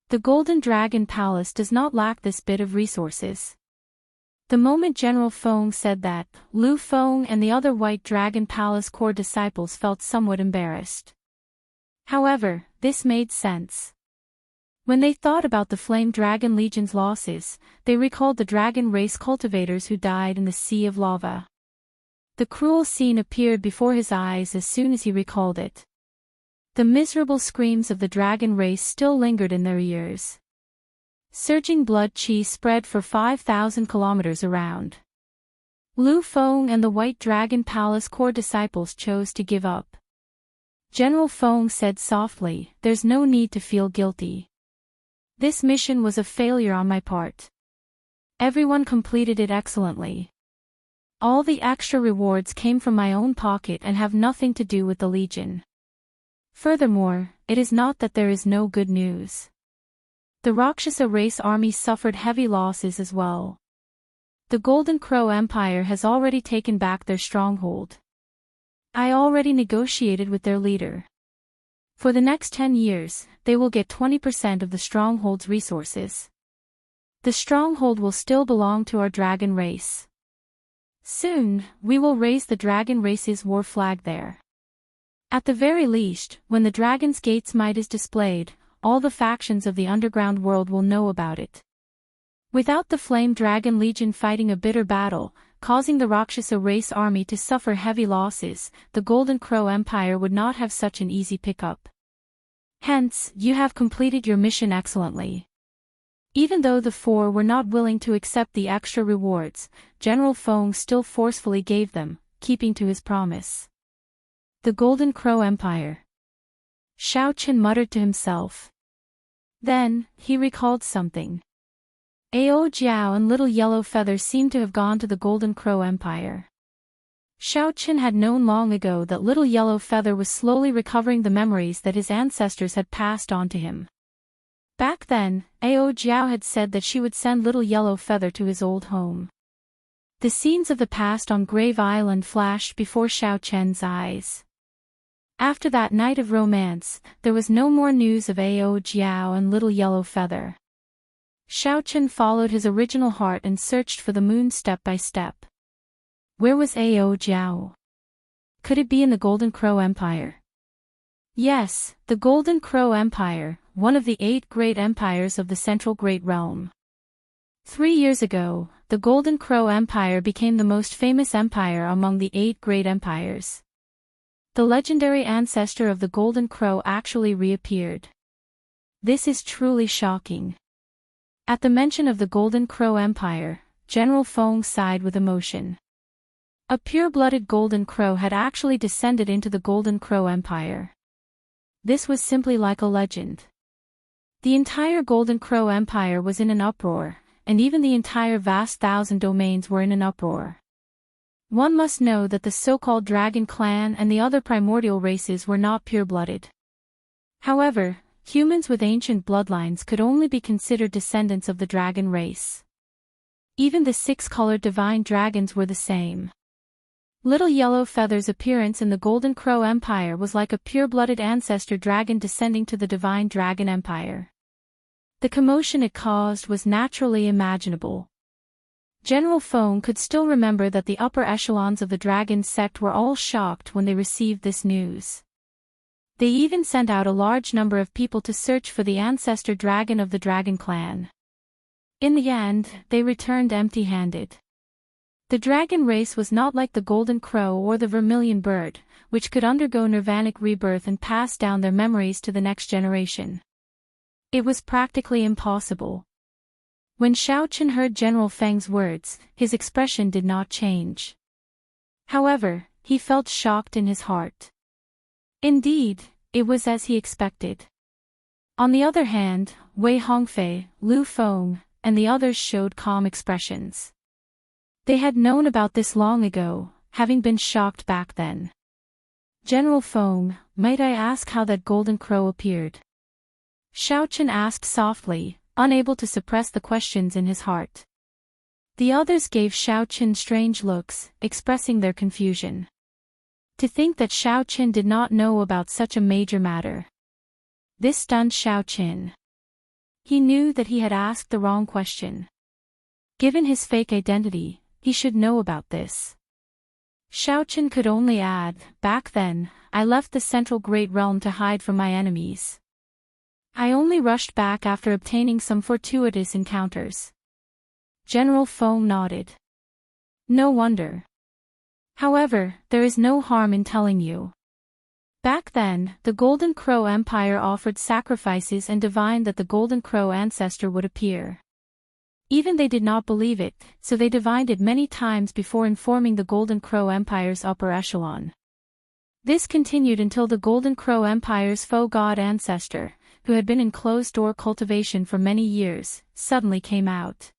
The Golden Dragon Palace does not lack this bit of resources." The moment General Feng said that, Lu Feng and the other White Dragon Palace core disciples felt somewhat embarrassed. However, this made sense. When they thought about the Flame Dragon Legion's losses, they recalled the dragon race cultivators who died in the sea of lava. The cruel scene appeared before his eyes as soon as he recalled it. The miserable screams of the dragon race still lingered in their ears. Surging blood chi spread for 5,000 kilometers around. Lu Feng and the White Dragon Palace core disciples chose to give up. General Feng said softly, "There's no need to feel guilty. This mission was a failure on my part. Everyone completed it excellently. All the extra rewards came from my own pocket and have nothing to do with the Legion. Furthermore, it is not that there is no good news. The Rakshasa race army suffered heavy losses as well. The Golden Crow Empire has already taken back their stronghold. I already negotiated with their leader. For the next 10 years, they will get 20% of the stronghold's resources. The stronghold will still belong to our dragon race. Soon, we will raise the dragon race's war flag there. At the very least, when the Dragon's Gate's might is displayed, all the factions of the underground world will know about it. Without the Flame Dragon Legion fighting a bitter battle, causing the Rakshasa race army to suffer heavy losses, the Golden Crow Empire would not have such an easy pickup. Hence, you have completed your mission excellently." Even though the four were not willing to accept the extra rewards, General Feng still forcefully gave them, keeping to his promise. The Golden Crow Empire. Xiao Qin muttered to himself. Then, he recalled something. Ao Jiao and Little Yellow Feather seemed to have gone to the Golden Crow Empire. Xiao Qin had known long ago that Little Yellow Feather was slowly recovering the memories that his ancestors had passed on to him. Back then, Ao Jiao had said that she would send Little Yellow Feather to his old home. The scenes of the past on Grave Island flashed before Xiao Qin's eyes. After that night of romance, there was no more news of Ao Jiao and Little Yellow Feather. Xiao Qin followed his original heart and searched for the moon step by step. Where was Ao Jiao? Could it be in the Golden Crow Empire? Yes, the Golden Crow Empire, one of the 8 great empires of the Central Great Realm. 3 years ago, the Golden Crow Empire became the most famous empire among the 8 great empires. The legendary ancestor of the Golden Crow actually reappeared. This is truly shocking. At the mention of the Golden Crow Empire, General Feng sighed with emotion. A pure-blooded Golden Crow had actually descended into the Golden Crow Empire. This was simply like a legend. The entire Golden Crow Empire was in an uproar, and even the entire vast 1,000 domains were in an uproar. One must know that the so-called Dragon Clan and the other primordial races were not pure-blooded. However, humans with ancient bloodlines could only be considered descendants of the dragon race. Even the 6-colored divine dragons were the same. Little Yellow Feather's appearance in the Golden Crow Empire was like a pure-blooded ancestor dragon descending to the divine dragon empire. The commotion it caused was naturally imaginable. General Feng could still remember that the upper echelons of the dragon sect were all shocked when they received this news. They even sent out a large number of people to search for the ancestor dragon of the Dragon Clan. In the end, they returned empty-handed. The dragon race was not like the Golden Crow or the Vermilion Bird, which could undergo nirvanic rebirth and pass down their memories to the next generation. It was practically impossible. When Xiao Qin heard General Feng's words, his expression did not change. However, he felt shocked in his heart. Indeed, it was as he expected. On the other hand, Wei Hongfei, Lu Feng, and the others showed calm expressions. They had known about this long ago, having been shocked back then. General Feng, might I ask how that Golden Crow appeared? Xiao Qin asked softly, unable to suppress the questions in his heart. The others gave Xiao Qin strange looks, expressing their confusion. To think that Xiao Qin did not know about such a major matter. This stunned Xiao Qin. He knew that he had asked the wrong question. Given his fake identity, he should know about this. Xiao Qin could only add, back then, I left the Central Great Realm to hide from my enemies. I only rushed back after obtaining some fortuitous encounters. General Feng nodded. No wonder. However, there is no harm in telling you. Back then, the Golden Crow Empire offered sacrifices and divined that the Golden Crow ancestor would appear. Even they did not believe it, so they divined it many times before informing the Golden Crow Empire's upper echelon. This continued until the Golden Crow Empire's faux god ancestor, who had been in closed-door cultivation for many years, suddenly came out.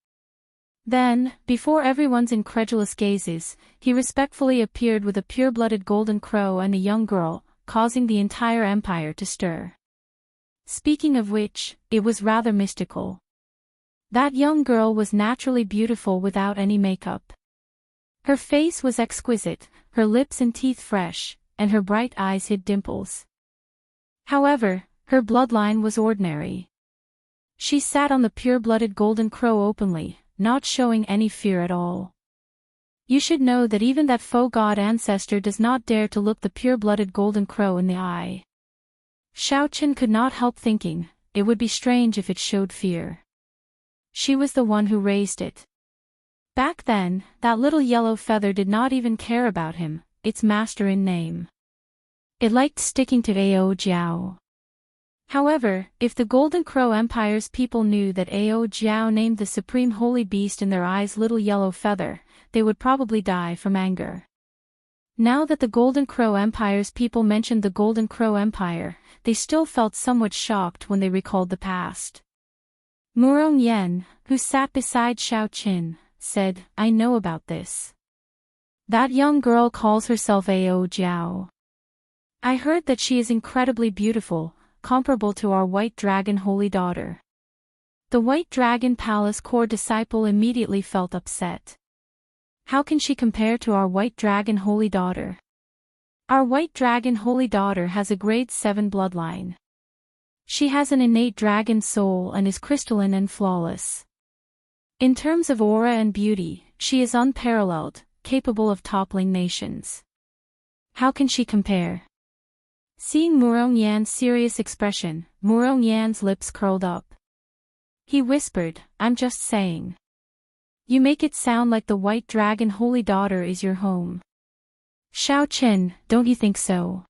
Then, before everyone's incredulous gazes, he respectfully appeared with a pure-blooded golden crow and a young girl, causing the entire empire to stir. Speaking of which, it was rather mystical. That young girl was naturally beautiful without any makeup. Her face was exquisite, her lips and teeth fresh, and her bright eyes hid dimples. However, her bloodline was ordinary. She sat on the pure-blooded golden crow openly, not showing any fear at all. You should know that even that faux god ancestor does not dare to look the pure-blooded golden crow in the eye. Xiaochen could not help thinking, it would be strange if it showed fear. She was the one who raised it. Back then, that little yellow feather did not even care about him, its master in name. It liked sticking to Ao Jiao. However, if the Golden Crow Empire's people knew that Ao Jiao named the supreme holy beast in their eyes little yellow feather, they would probably die from anger. Now that the Golden Crow Empire's people mentioned the Golden Crow Empire, they still felt somewhat shocked when they recalled the past. Murong Yan, who sat beside Xiaochen, said, I know about this. That young girl calls herself Ao Jiao. I heard that she is incredibly beautiful, comparable to our White Dragon Holy Daughter. The White Dragon Palace core disciple immediately felt upset. How can she compare to our White Dragon Holy Daughter? Our White Dragon Holy Daughter has a grade 7 bloodline. She has an innate dragon soul and is crystalline and flawless. In terms of aura and beauty, she is unparalleled, capable of toppling nations. How can she compare? Seeing Murong Yan's serious expression, Murong Yan's lips curled up. He whispered, I'm just saying. You make it sound like the White Dragon Holy Daughter is your home. Xiaochen, don't you think so?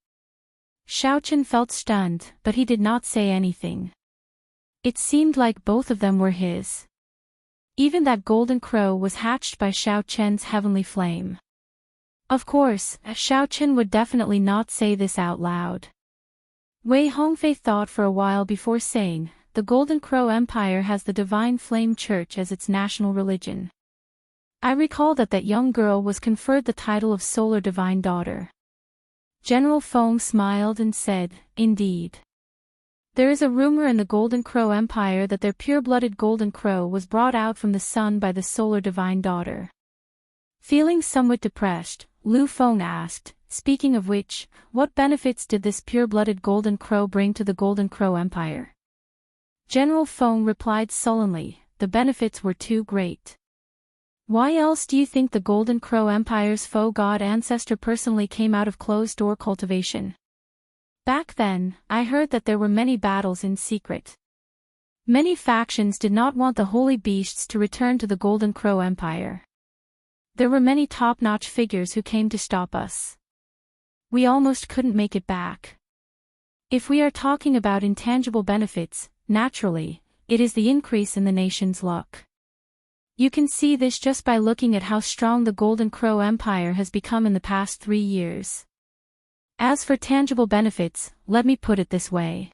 Xiaochen felt stunned, but he did not say anything. It seemed like both of them were his. Even that golden crow was hatched by Xiaochen's heavenly flame. Of course, Xiaochen would definitely not say this out loud. Wei Hongfei thought for a while before saying, the Golden Crow Empire has the Divine Flame Church as its national religion. I recall that young girl was conferred the title of Solar Divine Daughter. General Feng smiled and said, indeed. There is a rumor in the Golden Crow Empire that their pure-blooded golden crow was brought out from the sun by the Solar Divine Daughter. Feeling somewhat depressed, Lu Feng asked, speaking of which, what benefits did this pure-blooded golden crow bring to the Golden Crow Empire? General Feng replied sullenly, the benefits were too great. Why else do you think the Golden Crow Empire's faux god ancestor personally came out of closed-door cultivation? Back then, I heard that there were many battles in secret. Many factions did not want the holy beasts to return to the Golden Crow Empire. There were many top-notch figures who came to stop us. We almost couldn't make it back. If we are talking about intangible benefits, naturally, it is the increase in the nation's luck. You can see this just by looking at how strong the Golden Crow Empire has become in the past 3 years. As for tangible benefits, let me put it this way.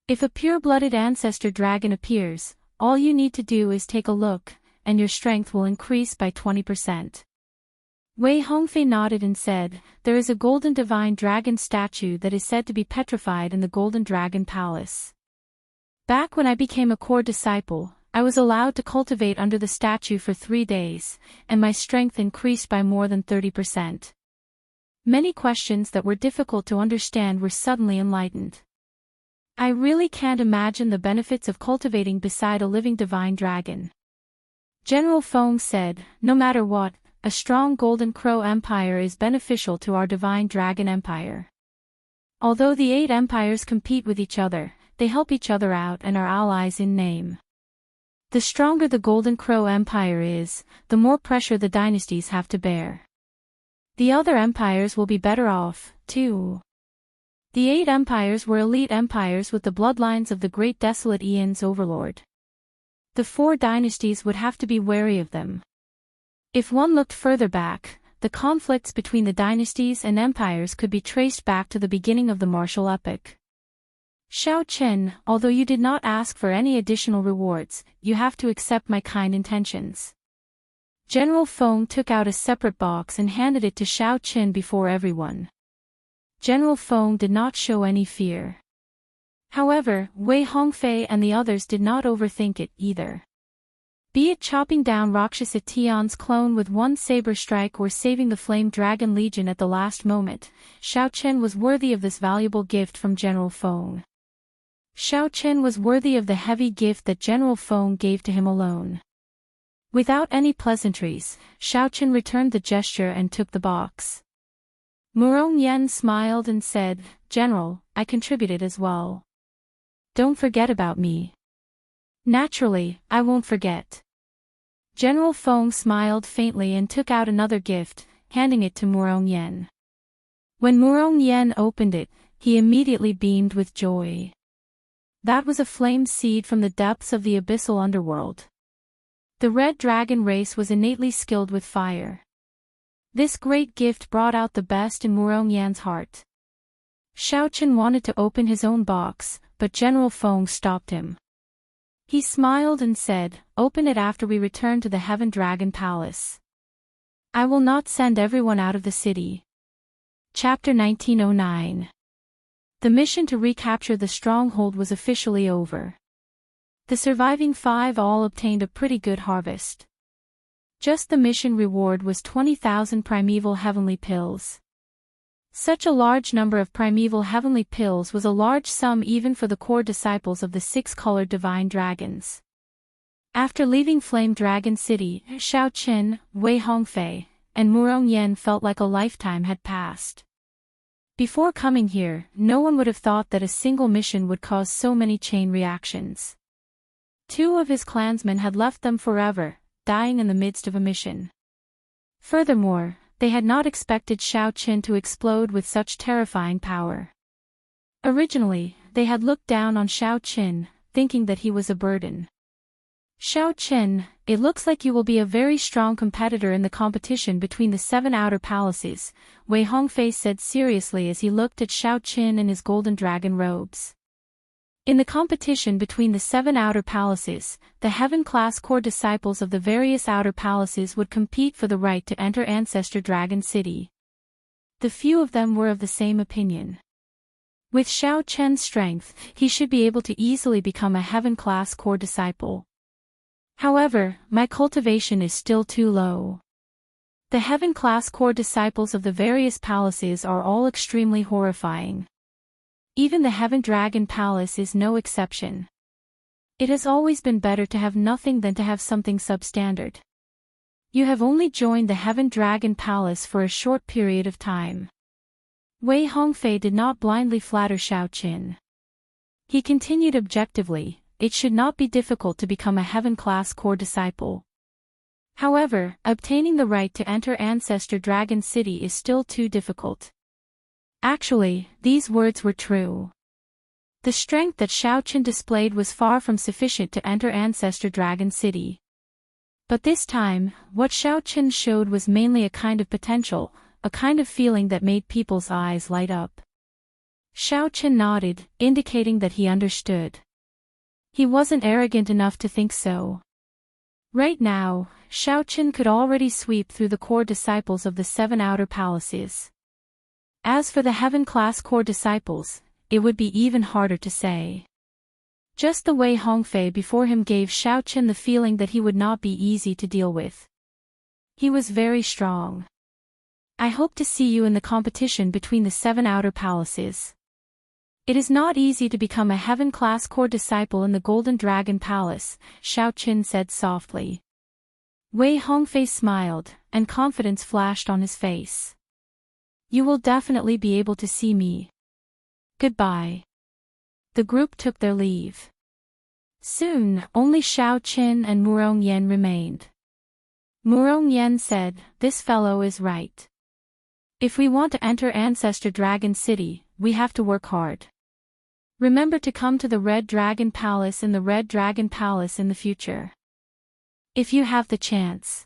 If a pure-blooded ancestor dragon appears, all you need to do is take a look, and your strength will increase by 20%. Wei Hongfei nodded and said, there is a golden divine dragon statue that is said to be petrified in the Golden Dragon Palace. Back when I became a core disciple, I was allowed to cultivate under the statue for 3 days, and my strength increased by more than 30%. Many questions that were difficult to understand were suddenly enlightened. I really can't imagine the benefits of cultivating beside a living divine dragon. General Feng said, no matter what, a strong Golden Crow Empire is beneficial to our divine dragon empire. Although the 8 empires compete with each other, they help each other out and are allies in name. The stronger the Golden Crow Empire is, the more pressure the dynasties have to bear. The other empires will be better off, too. The 8 empires were elite empires with the bloodlines of the great desolate Aeon's overlord. The 4 dynasties would have to be wary of them. If one looked further back, the conflicts between the dynasties and empires could be traced back to the beginning of the martial epoch. Shao Chen, although you did not ask for any additional rewards, you have to accept my kind intentions. General Feng took out a separate box and handed it to Shao Chen before everyone. General Feng did not show any fear. However, Wei Hongfei and the others did not overthink it either. Be it chopping down Rakshasa Tian's clone with one saber strike or saving the Flame Dragon Legion at the last moment, Shao Chen was worthy of this valuable gift from General Feng. Shao Chen was worthy of the heavy gift that General Feng gave to him alone. Without any pleasantries, Shao Chen returned the gesture and took the box. Murong Yen smiled and said, "General, I contributed as well. Don't forget about me." "Naturally, I won't forget." General Feng smiled faintly and took out another gift, handing it to Murong Yen. When Murong Yen opened it, he immediately beamed with joy. That was a flame seed from the depths of the abyssal underworld. The red dragon race was innately skilled with fire. This great gift brought out the best in Murong Yan's heart. Shao Chen wanted to open his own box, but General Feng stopped him. He smiled and said, "Open it after we return to the Heaven Dragon Palace. I will not send everyone out of the city." Chapter 1909. The mission to recapture the stronghold was officially over. The surviving 5 all obtained a pretty good harvest. Just the mission reward was 20,000 primeval heavenly pills. Such a large number of primeval heavenly pills was a large sum even for the core disciples of the 6-colored divine dragons. After leaving Flame Dragon City, Shao Chen, Wei Hongfei, and Murong Yen felt like a lifetime had passed. Before coming here, no one would have thought that a single mission would cause so many chain reactions. 2 of his clansmen had left them forever, dying in the midst of a mission. Furthermore, they had not expected Shao Chen to explode with such terrifying power. Originally, they had looked down on Shao Chen, thinking that he was a burden. "Shao Chen, it looks like you will be a very strong competitor in the competition between the 7 outer palaces," Wei Hongfei said seriously as he looked at Shao Chen in his golden dragon robes. In the competition between the 7 outer palaces, the heaven-class core disciples of the various outer palaces would compete for the right to enter Ancestor Dragon City. The few of them were of the same opinion. With Shao Chen's strength, he should be able to easily become a heaven-class core disciple. However, my cultivation is still too low. The heaven-class core disciples of the various palaces are all extremely horrifying. Even the Heaven Dragon Palace is no exception. It has always been better to have nothing than to have something substandard. You have only joined the Heaven Dragon Palace for a short period of time. Wei Hongfei did not blindly flatter Shao Chen. He continued objectively, "It should not be difficult to become a heaven-class core disciple. However, obtaining the right to enter Ancestor Dragon City is still too difficult." Actually, these words were true. The strength that Shao Chen displayed was far from sufficient to enter Ancestor Dragon City. But this time, what Shao Chen showed was mainly a kind of potential, a kind of feeling that made people's eyes light up. Shao Chen nodded, indicating that he understood. He wasn't arrogant enough to think so. Right now, Shao Chen could already sweep through the core disciples of the 7 outer palaces. As for the heaven-class core disciples, it would be even harder to say. Just the way Hongfei before him gave Shao Chen the feeling that he would not be easy to deal with. He was very strong. "I hope to see you in the competition between the 7 outer palaces." It is not easy to become a heaven-class core disciple in the Golden Dragon Palace, Shao Chen said softly. Wei Hongfei smiled, and confidence flashed on his face. "You will definitely be able to see me. Goodbye." The group took their leave. Soon, only Xiao Qin and Murong Yen remained. Murong Yen said, "This fellow is right. If we want to enter Ancestor Dragon City, we have to work hard. Remember to come to the Red Dragon Palace in the future. If you have the chance."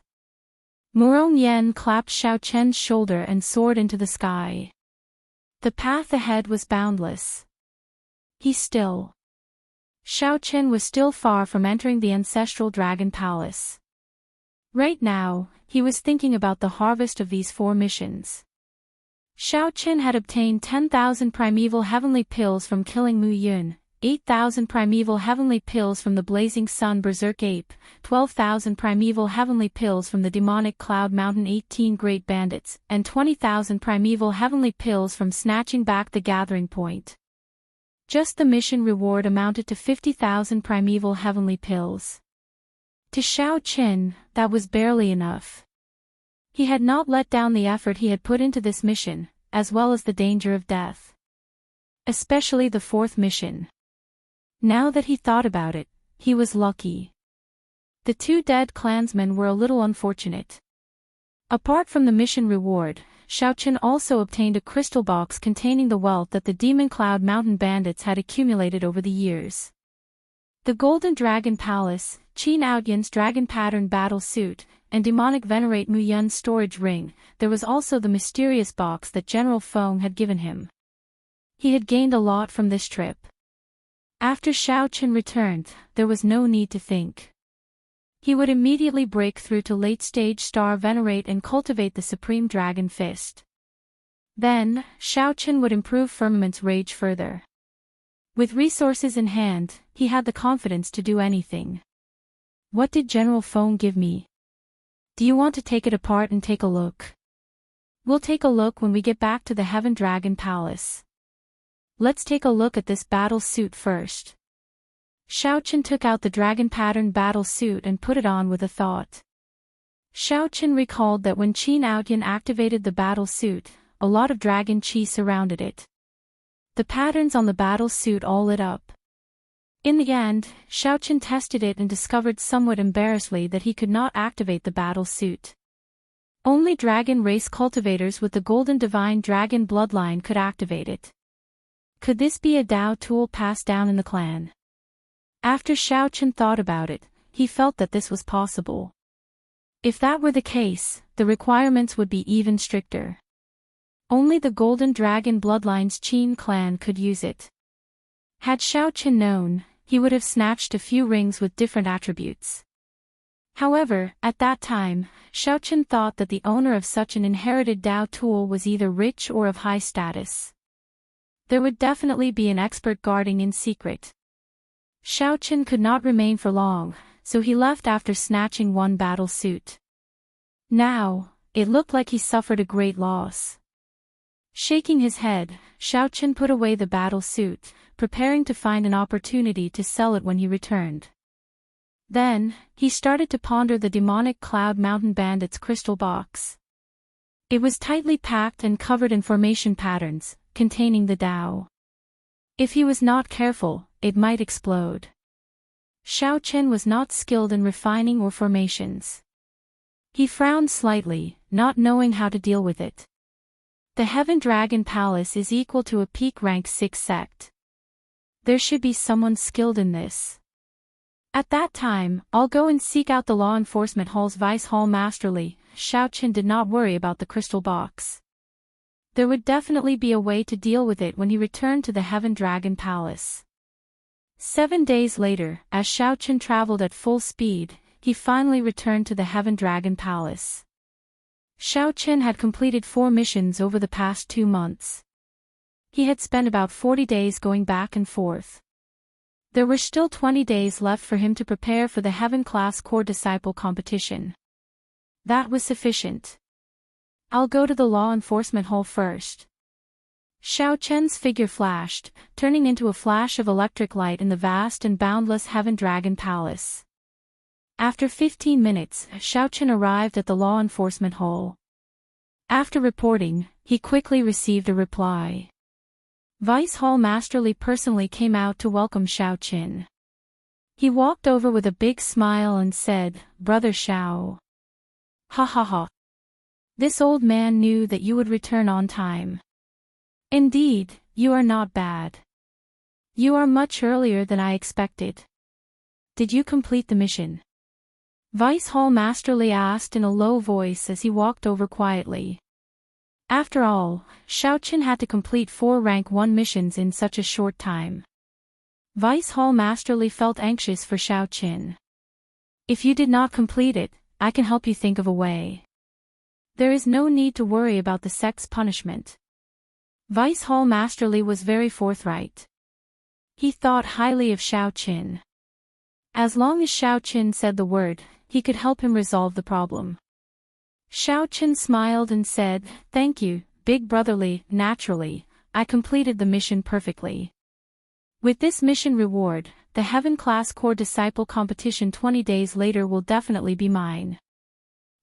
Murong Yen clapped Xiao Chen's shoulder and soared into the sky. The path ahead was boundless. Xiao Chen was still far from entering the Ancestral Dragon Palace. Right now, he was thinking about the harvest of these 4 missions. Xiao Chen had obtained 10,000 primeval heavenly pills from killing Mu Yun, 8,000 primeval heavenly pills from the Blazing Sun Berserk Ape, 12,000 primeval heavenly pills from the demonic Cloud Mountain 18 Great Bandits, and 20,000 primeval heavenly pills from snatching back the Gathering Point. Just the mission reward amounted to 50,000 primeval heavenly pills. To Xiao Chen, that was barely enough. He had not let down the effort he had put into this mission, as well as the danger of death. Especially the 4th mission. Now that he thought about it, he was lucky. The 2 dead clansmen were a little unfortunate. Apart from the mission reward, Xiao Chen also obtained a crystal box containing the wealth that the Demon Cloud Mountain bandits had accumulated over the years. The Golden Dragon Palace, Qin Outyan's Dragon Pattern Battle Suit, and Demonic Venerate Mu Yun's storage ring. There was also the mysterious box that General Feng had given him. He had gained a lot from this trip. After Xiao Chen returned, there was no need to think. He would immediately break through to late-stage Star Venerate and cultivate the Supreme Dragon Fist. Then, Xiao Chen would improve Firmament's rage further. With resources in hand, he had the confidence to do anything. What did General Feng give me? Do you want to take it apart and take a look? We'll take a look when we get back to the Heaven Dragon Palace. Let's take a look at this battle suit first. Xiao Chen took out the Dragon Pattern battle suit and put it on with a thought. Xiao Chen recalled that when Qin Outyan activated the battle suit, a lot of dragon chi surrounded it. The patterns on the battle suit all lit up. In the end, Xiao Chen tested it and discovered somewhat embarrassedly that he could not activate the battle suit. Only dragon race cultivators with the Golden Divine Dragon bloodline could activate it. Could this be a Dao tool passed down in the clan? After Xiao Chen thought about it, he felt that this was possible. If that were the case, the requirements would be even stricter. Only the Golden Dragon bloodline's Qin clan could use it. Had Xiao Chen known, he would have snatched a few rings with different attributes. However, at that time, Xiao Chen thought that the owner of such an inherited Dao tool was either rich or of high status. There would definitely be an expert guarding in secret. Xiao Chen could not remain for long, so he left after snatching one battle suit. Now, it looked like he suffered a great loss. Shaking his head, Xiao Chen put away the battle suit, preparing to find an opportunity to sell it when he returned. Then, he started to ponder the demonic Cloud Mountain bandit's crystal box. It was tightly packed and covered in formation patterns, containing the Dao. If he was not careful, it might explode. Xiao Chen was not skilled in refining or formations. He frowned slightly, not knowing how to deal with it. The Heaven Dragon Palace is equal to a peak rank 6 sect. There should be someone skilled in this. At that time, I'll go and seek out the Law Enforcement Hall's Vice Hall Masterly. Xiao Chen did not worry about the crystal box. There would definitely be a way to deal with it when he returned to the Heaven Dragon Palace. 7 days later, as Xiao Chen traveled at full speed, he finally returned to the Heaven Dragon Palace. Xiao Chen had completed 4 missions over the past 2 months. He had spent about 40 days going back and forth. There were still 20 days left for him to prepare for the Heaven Class Core Disciple competition. That was sufficient. I'll go to the Law Enforcement Hall first. Xiao Chen's figure flashed, turning into a flash of electric light in the vast and boundless Heaven Dragon Palace. After 15 minutes, Xiao Chen arrived at the Law Enforcement Hall. After reporting, he quickly received a reply. Vice Hall Master Li personally came out to welcome Xiao Qin. He walked over with a big smile and said, "Brother Xiao. Ha ha ha. This old man knew that you would return on time. Indeed, you are not bad. You are much earlier than I expected. Did you complete the mission?" Vice Hall Master Li asked in a low voice as he walked over quietly. After all, Xiao Qin had to complete 4 rank 1 missions in such a short time. Vice Hall Master Li felt anxious for Xiao Qin. "If you did not complete it, I can help you think of a way. There is no need to worry about the sect's punishment." Vice Hall Master Li was very forthright. He thought highly of Xiao Qin. As long as Xiao Qin said the word, he could help him resolve the problem. Xiao Qin smiled and said, "Thank you, Big Brother Li. Naturally, I completed the mission perfectly. With this mission reward, the Heaven Class Core Disciple competition 20 days later will definitely be mine."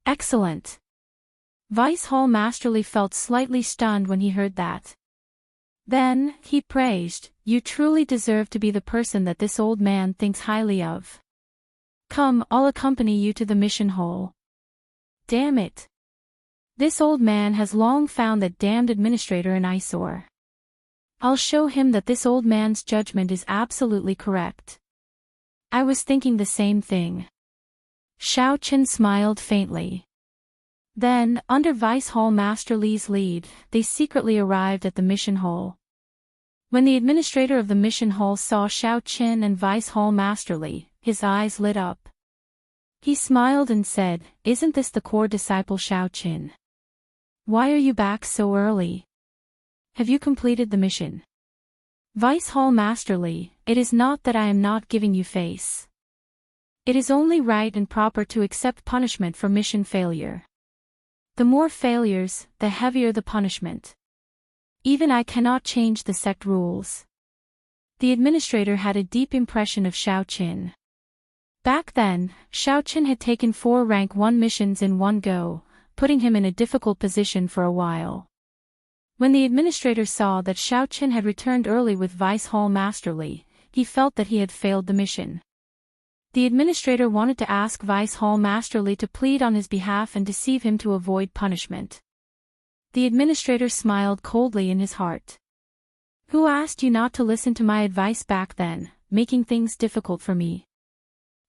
"Excellent." Vice Hall Master Li felt slightly stunned when he heard that. Then, he praised, "You truly deserve to be the person that this old man thinks highly of. Come, I'll accompany you to the mission hall." Damn it. This old man has long found that damned administrator an eyesore. I'll show him that this old man's judgment is absolutely correct. I was thinking the same thing. Xiao Qin smiled faintly. Then, under Vice Hall Master Li's lead, they secretly arrived at the mission hall. When the administrator of the mission hall saw Xiao Qin and Vice Hall Master Li, his eyes lit up. He smiled and said, "Isn't this the core disciple Xiao Qin? Why are you back so early? Have you completed the mission?" Vice Hall Master Li, "It is not that I am not giving you face. It is only right and proper to accept punishment for mission failure. The more failures, the heavier the punishment. Even I cannot change the sect rules." The administrator had a deep impression of Xiao Qin. Back then, Xiao Qin had taken 4 rank 1 missions in one go, putting him in a difficult position for a while. When the administrator saw that Xiao Qin had returned early with Vice Hall Master Li, he felt that he had failed the mission. The administrator wanted to ask Vice Hall Master Li to plead on his behalf and deceive him to avoid punishment. The administrator smiled coldly in his heart. "Who asked you not to listen to my advice back then, making things difficult for me?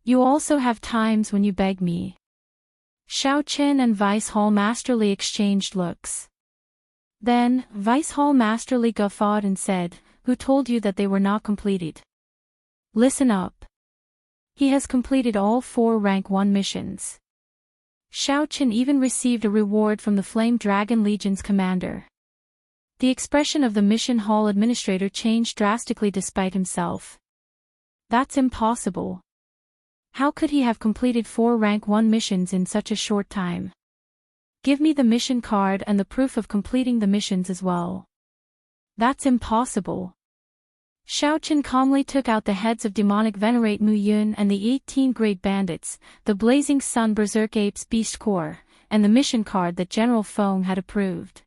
You also have times when you beg me." Xiao Qin and Vice Hall Master Li exchanged looks. Then, Vice Hall Master Li guffawed and said, "Who told you that they were not completed? Listen up. He has completed all 4 rank 1 missions. Xiao Qin even received a reward from the Flame Dragon Legion's commander." The expression of the mission hall administrator changed drastically despite himself. "That's impossible. How could he have completed 4 rank 1 missions in such a short time? Give me the mission card and the proof of completing the missions as well." "That's impossible." Xiao Qin calmly took out the heads of demonic Venerate Mu Yun and the 18 Great Bandits, the Blazing Sun Berserk Apes Beast Core, and the mission card that General Feng had approved.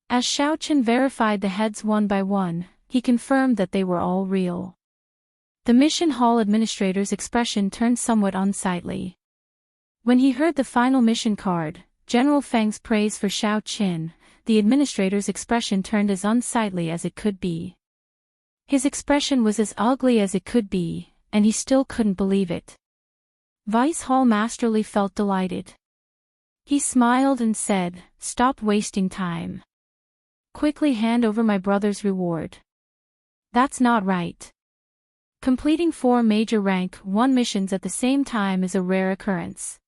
As Xiao Qin verified the heads one by one, he confirmed that they were all real. The mission hall administrator's expression turned somewhat unsightly. When he heard the final mission card, General Feng's praise for Xiao Qin, the administrator's expression turned as unsightly as it could be. His expression was as ugly as it could be, and he still couldn't believe it. Vice Hall Master Li felt delighted. He smiled and said, "Stop wasting time. Quickly hand over my brother's reward." "That's not right. Completing 4 major rank 1 missions at the same time is a rare occurrence.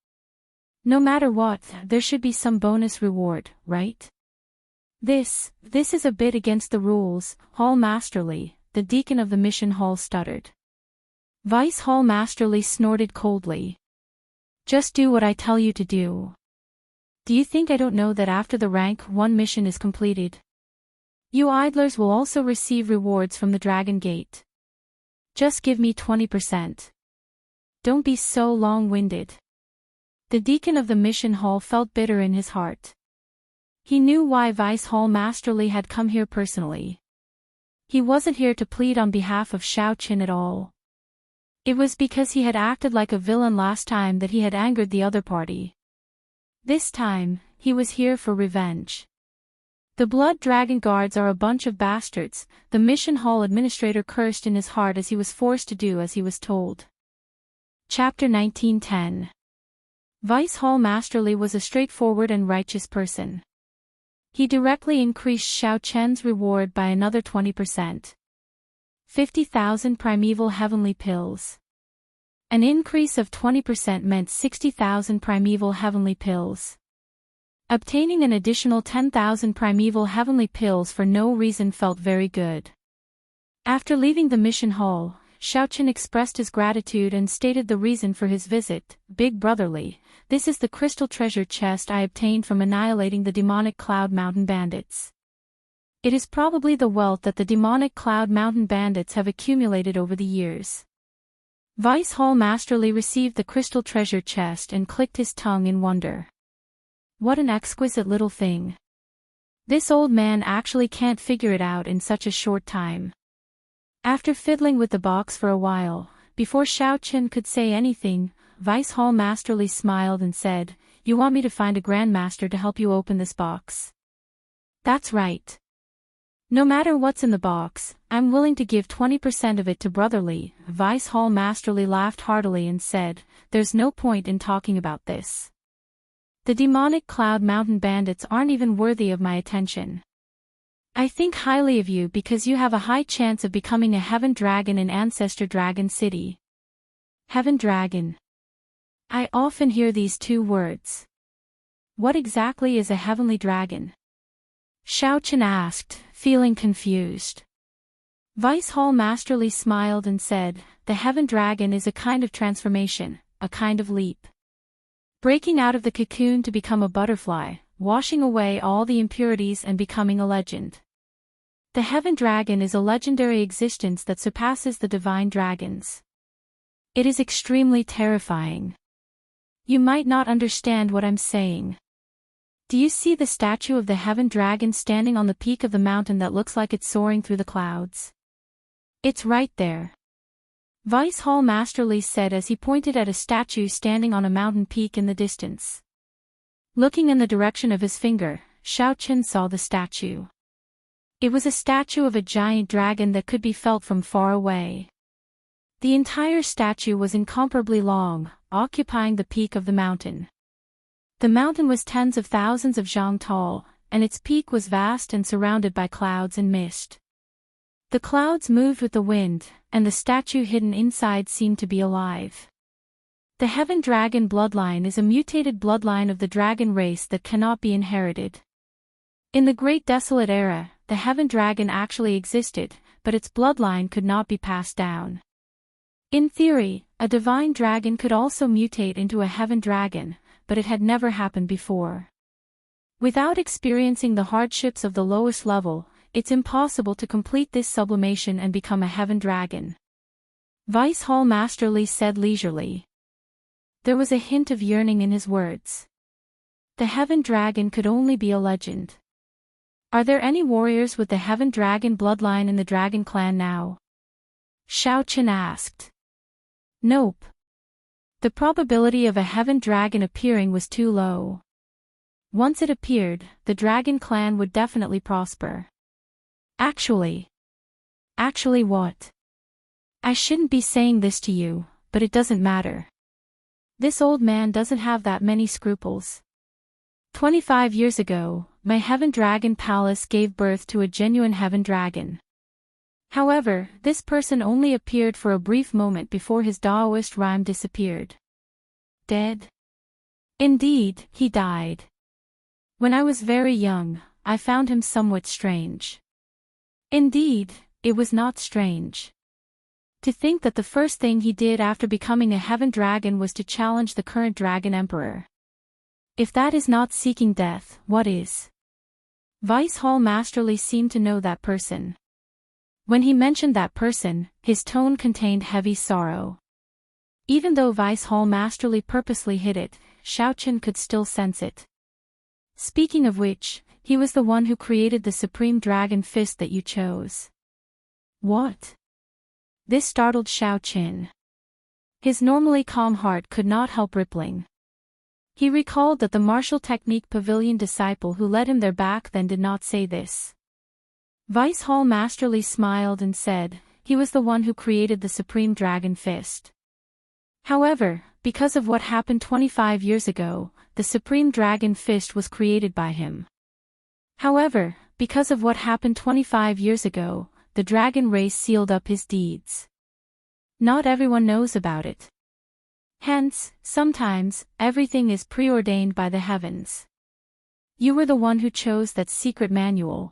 No matter what, there should be some bonus reward, right? This is a bit against the rules." Hall Master Li, the deacon of the mission hall, stuttered. Vice Hall Master Li snorted coldly. "Just do what I tell you to do. Do you think I don't know that after the rank 1 mission is completed, you idlers will also receive rewards from the Dragon Gate? Just give me 20%. Don't be so long-winded." The deacon of the mission hall felt bitter in his heart. He knew why Vice Hall Master Li had come here personally. He wasn't here to plead on behalf of Xiao Qin at all. It was because he had acted like a villain last time that he had angered the other party. This time, he was here for revenge. The Blood Dragon Guards are a bunch of bastards, the mission hall administrator cursed in his heart as he was forced to do as he was told. Chapter 1910. Vice Hall Master Li was a straightforward and righteous person. He directly increased Xiao Chen's reward by another 20%. 50,000 primeval heavenly pills. An increase of 20% meant 60,000 primeval heavenly pills. Obtaining an additional 10,000 primeval heavenly pills for no reason felt very good. After leaving the mission hall, Xiao Chen expressed his gratitude and stated the reason for his visit. Big brotherly, this is the crystal treasure chest I obtained from annihilating the demonic Cloud Mountain bandits. It is probably the wealth that the demonic Cloud Mountain bandits have accumulated over the years. Vice Hall Master Li received the crystal treasure chest and clicked his tongue in wonder. What an exquisite little thing. This old man actually can't figure it out in such a short time. After fiddling with the box for a while, before Xiao Chen could say anything, Vice Hall Master Li smiled and said, "You want me to find a grandmaster to help you open this box?" "That's right. No matter what's in the box, I'm willing to give 20% of it to Brotherly." Vice Hall Master Li laughed heartily and said, "There's no point in talking about this. The demonic Cloud Mountain bandits aren't even worthy of my attention. I think highly of you because you have a high chance of becoming a Heaven Dragon in Ancestor Dragon City." Heaven Dragon. I often hear these two words. What exactly is a heavenly dragon? Xiao Chen asked, feeling confused. Vice Hall Master Li smiled and said, "The Heaven Dragon is a kind of transformation, a kind of leap. Breaking out of the cocoon to become a butterfly, washing away all the impurities and becoming a legend. The Heaven Dragon is a legendary existence that surpasses the divine dragons. It is extremely terrifying. You might not understand what I'm saying. Do you see the statue of the Heaven Dragon standing on the peak of the mountain that looks like it's soaring through the clouds? It's right there." Vice Hall Master Li said as he pointed at a statue standing on a mountain peak in the distance. Looking in the direction of his finger, Xiao Chen saw the statue. It was a statue of a giant dragon that could be felt from far away. The entire statue was incomparably long, occupying the peak of the mountain. The mountain was tens of thousands of zhang tall, and its peak was vast and surrounded by clouds and mist. The clouds moved with the wind, and the statue hidden inside seemed to be alive. The Heaven Dragon bloodline is a mutated bloodline of the dragon race that cannot be inherited. In the Great Desolate Era, the Heaven Dragon actually existed, but its bloodline could not be passed down. In theory, a divine dragon could also mutate into a Heaven Dragon, but it had never happened before. Without experiencing the hardships of the lowest level, it's impossible to complete this sublimation and become a Heaven Dragon. Vice Hall Master Li said leisurely. There was a hint of yearning in his words. The Heaven Dragon could only be a legend. Are there any warriors with the Heaven Dragon bloodline in the Dragon Clan now? Xiao Chen asked. Nope. The probability of a Heaven Dragon appearing was too low. Once it appeared, the Dragon Clan would definitely prosper. Actually what? I shouldn't be saying this to you, but it doesn't matter. This old man doesn't have that many scruples. 25 years ago, my Heaven Dragon Palace gave birth to a genuine Heaven Dragon. However, this person only appeared for a brief moment before his Daoist rhyme disappeared. Dead? Indeed, he died. When I was very young, I found him somewhat strange. Indeed, it was not strange. To think that the first thing he did after becoming a Heaven Dragon was to challenge the current Dragon Emperor. If that is not seeking death, what is? Vice Hall Master Li seemed to know that person. When he mentioned that person, his tone contained heavy sorrow. Even though Vice Hall Master Li purposely hid it, Xiao Chen could still sense it. Speaking of which, he was the one who created the Supreme Dragon Fist that you chose. What? This startled Xiao Qin. His normally calm heart could not help rippling. He recalled that the martial technique pavilion disciple who led him there back then did not say this. Vice Hall masterly smiled and said, he was the one who created the Supreme Dragon Fist. However, because of what happened 25 years ago, the Supreme Dragon Fist was created by him. However, because of what happened 25 years ago, the dragon race sealed up his deeds. Not everyone knows about it. Hence, sometimes, everything is preordained by the heavens. You were the one who chose that secret manual.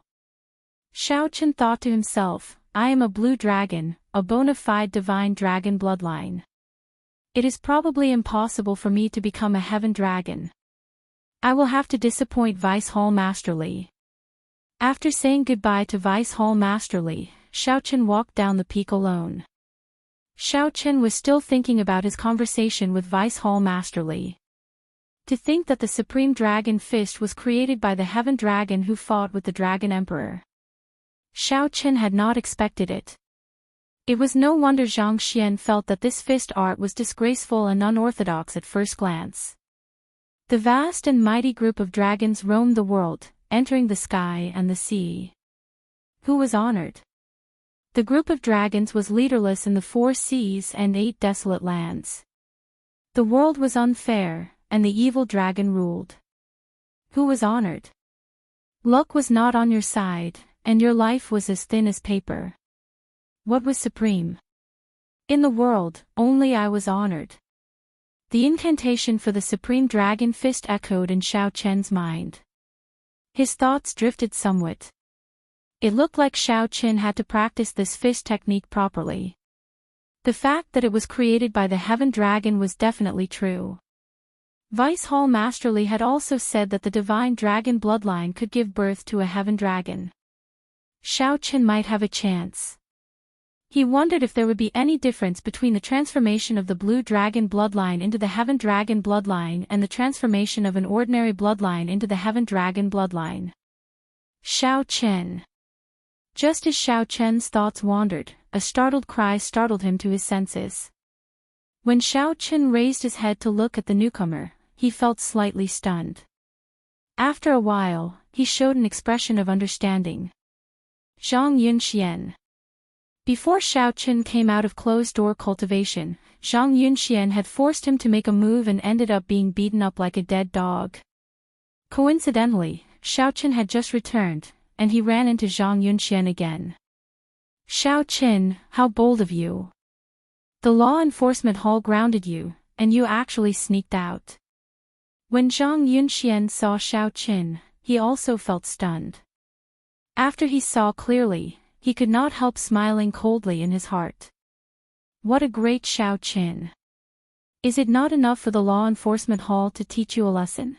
Xiao Qin thought to himself, I am a blue dragon, a bona fide divine dragon bloodline. It is probably impossible for me to become a heaven dragon. I will have to disappoint Vice Hall Masterly. After saying goodbye to Vice Hall Masterly, Xiao Qin walked down the peak alone. Xiao Qin was still thinking about his conversation with Vice Hall Masterly. To think that the Supreme Dragon Fist was created by the Heaven Dragon who fought with the Dragon Emperor. Xiao Qin had not expected it. It was no wonder Zhang Xian felt that this fist art was disgraceful and unorthodox at first glance. The vast and mighty group of dragons roamed the world, entering the sky and the sea. Who was honored? The group of dragons was leaderless in the 4 seas and 8 desolate lands. The world was unfair, and the evil dragon ruled. Who was honored? Luck was not on your side, and your life was as thin as paper. What was supreme? In the world, only I was honored. The incantation for the Supreme Dragon Fist echoed in Xiao Qian's mind. His thoughts drifted somewhat. It looked like Xiao Qin had to practice this fist technique properly. The fact that it was created by the Heaven Dragon was definitely true. Vice Hall Masterly had also said that the Divine Dragon bloodline could give birth to a Heaven Dragon. Xiao Qin might have a chance. He wondered if there would be any difference between the transformation of the Blue Dragon bloodline into the Heaven Dragon bloodline and the transformation of an ordinary bloodline into the Heaven Dragon bloodline. Xiao Qin. Just as Xiao Qian's thoughts wandered, a startled cry startled him to his senses. When Xiao Qin raised his head to look at the newcomer, he felt slightly stunned. After a while, he showed an expression of understanding. Zhang Yunxian. Before Xiao Qin came out of closed-door cultivation, Zhang Yunxian had forced him to make a move and ended up being beaten up like a dead dog. Coincidentally, Xiao Qin had just returned, and he ran into Zhang Yunxian again. Xiao Qin, how bold of you! The law enforcement hall grounded you, and you actually sneaked out. When Zhang Yunxian saw Xiao Qin, he also felt stunned. After he saw clearly, he could not help smiling coldly in his heart. What a great Xiao Qin! Is it not enough for the law enforcement hall to teach you a lesson?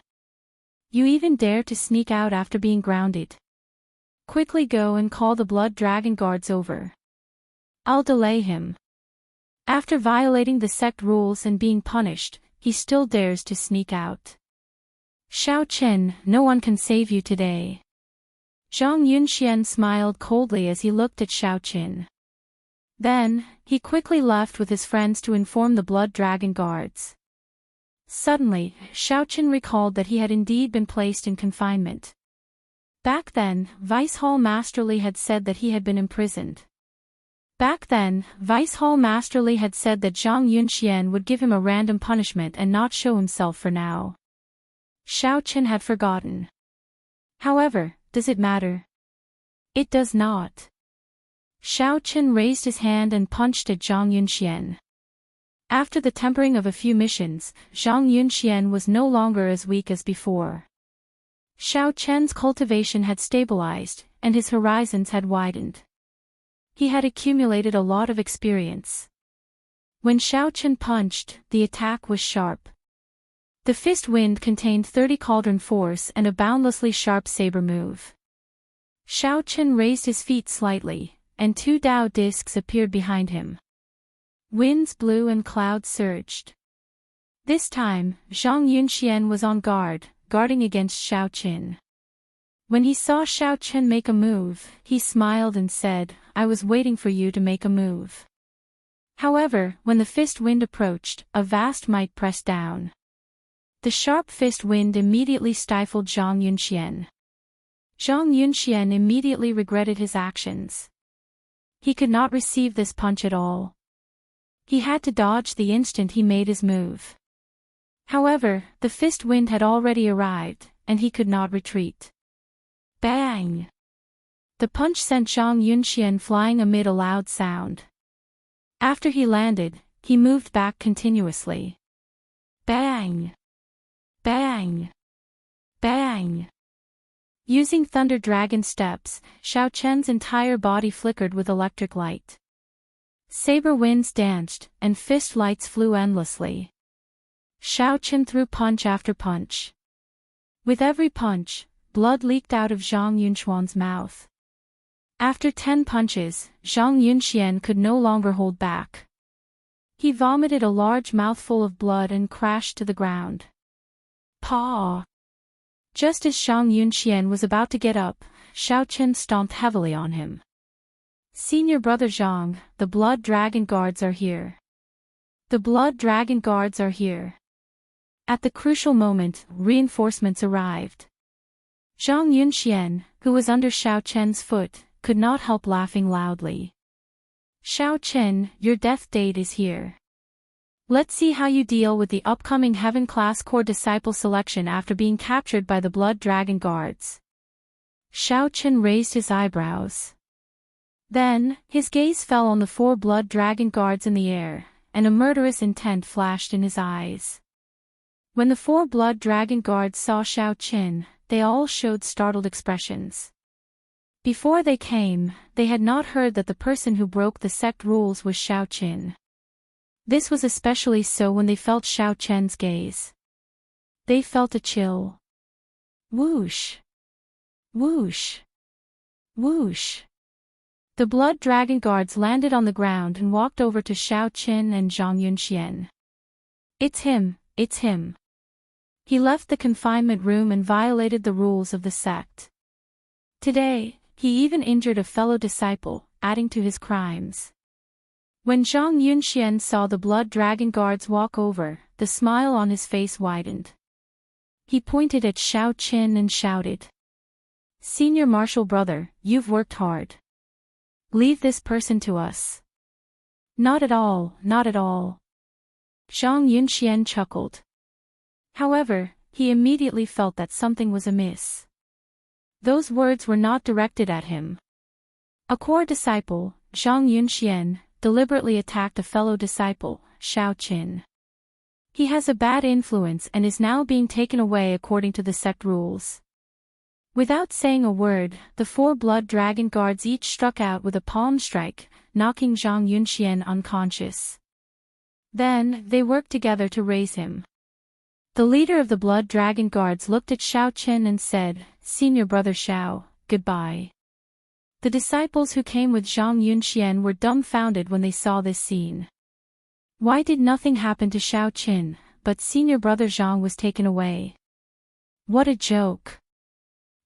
You even dare to sneak out after being grounded. Quickly go and call the Blood Dragon guards over. I'll delay him. After violating the sect rules and being punished, he still dares to sneak out. Xiao Qin, no one can save you today. Zhang Yunxian smiled coldly as he looked at Xiao Qin. Then, he quickly left with his friends to inform the Blood Dragon guards. Suddenly, Xiao Qin recalled that he had indeed been placed in confinement. Back then, Vice Hall Masterly had said that he had been imprisoned. Back then, Vice Hall Masterly had said that Zhang Yunxian would give him a random punishment and not show himself for now. Xiao Qin had forgotten. However, does it matter? It does not. Xiao Qin raised his hand and punched at Zhang Yunxian. After the tempering of a few missions, Zhang Yunxian was no longer as weak as before. Xiao Qian's cultivation had stabilized, and his horizons had widened. He had accumulated a lot of experience. When Xiao Qin punched, the attack was sharp. The fist wind contained 30 cauldron force and a boundlessly sharp saber move. Xiao Qin raised his feet slightly, and 2 Dao discs appeared behind him. Winds blew and clouds surged. This time, Zhang Yunxian was on guard, guarding against Xiao Qin. When he saw Xiao Chen make a move, he smiled and said, "I was waiting for you to make a move." However, when the fist wind approached, a vast might pressed down. The sharp fist wind immediately stifled Zhang Yunxian. Zhang Yunxian immediately regretted his actions. He could not receive this punch at all. He had to dodge the instant he made his move. However, the fist wind had already arrived, and he could not retreat. Bang! The punch sent Zhang Yunxian flying amid a loud sound. After he landed, he moved back continuously. Bang! Bang! Bang! Using Thunder Dragon steps, Xiao Chen's entire body flickered with electric light. Saber winds danced, and fist lights flew endlessly. Xiao Chen threw punch after punch. With every punch, blood leaked out of Zhang Yunxuan's mouth. After 10 punches, Zhang Yunxian could no longer hold back. He vomited a large mouthful of blood and crashed to the ground. Paw! Just as Zhang Yunxian was about to get up, Xiao Chen stomped heavily on him. "Senior brother Zhang, the Blood Dragon Guards are here. The Blood Dragon Guards are here." At the crucial moment, reinforcements arrived. Zhang Yunxian, who was under Xiao Chen's foot, could not help laughing loudly. "Xiao Chen, your death date is here. Let's see how you deal with the upcoming Heaven Class Core Disciple selection after being captured by the Blood Dragon Guards." Xiao Chen raised his eyebrows. Then, his gaze fell on the 4 Blood Dragon Guards in the air, and a murderous intent flashed in his eyes. When the 4 Blood Dragon Guards saw Xiao Chen, they all showed startled expressions. Before they came, they had not heard that the person who broke the sect rules was Xiao Chen. This was especially so when they felt Xiao Chen's gaze. They felt a chill. Whoosh! Whoosh! Whoosh! The Blood Dragon Guards landed on the ground and walked over to Xiao Chen and Zhang Yunxian. "It's him, it's him. He left the confinement room and violated the rules of the sect. Today, he even injured a fellow disciple, adding to his crimes." When Zhang Yunxian saw the Blood Dragon Guards walk over, the smile on his face widened. He pointed at Xiao Chen and shouted, "Senior Martial Brother, you've worked hard. Leave this person to us." "Not at all, not at all." Zhang Yunxian chuckled. However, he immediately felt that something was amiss. Those words were not directed at him. A core disciple, Zhang Yunxian, deliberately attacked a fellow disciple, Xiao Chen. He has a bad influence and is now being taken away according to the sect rules. Without saying a word, the 4 Blood Dragon Guards each struck out with a palm strike, knocking Zhang Yunxian unconscious. Then, they worked together to raise him. The leader of the Blood Dragon Guards looked at Xiao Chen and said, "Senior brother Xiao, goodbye." The disciples who came with Zhang Yunxian were dumbfounded when they saw this scene. Why did nothing happen to Xiao Chen, but senior brother Zhang was taken away? What a joke!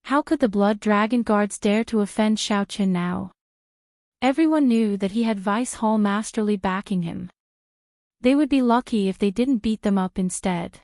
How could the Blood Dragon Guards dare to offend Xiao Chen now? Everyone knew that he had Vice Hall Masterly backing him. They would be lucky if they didn't beat them up instead.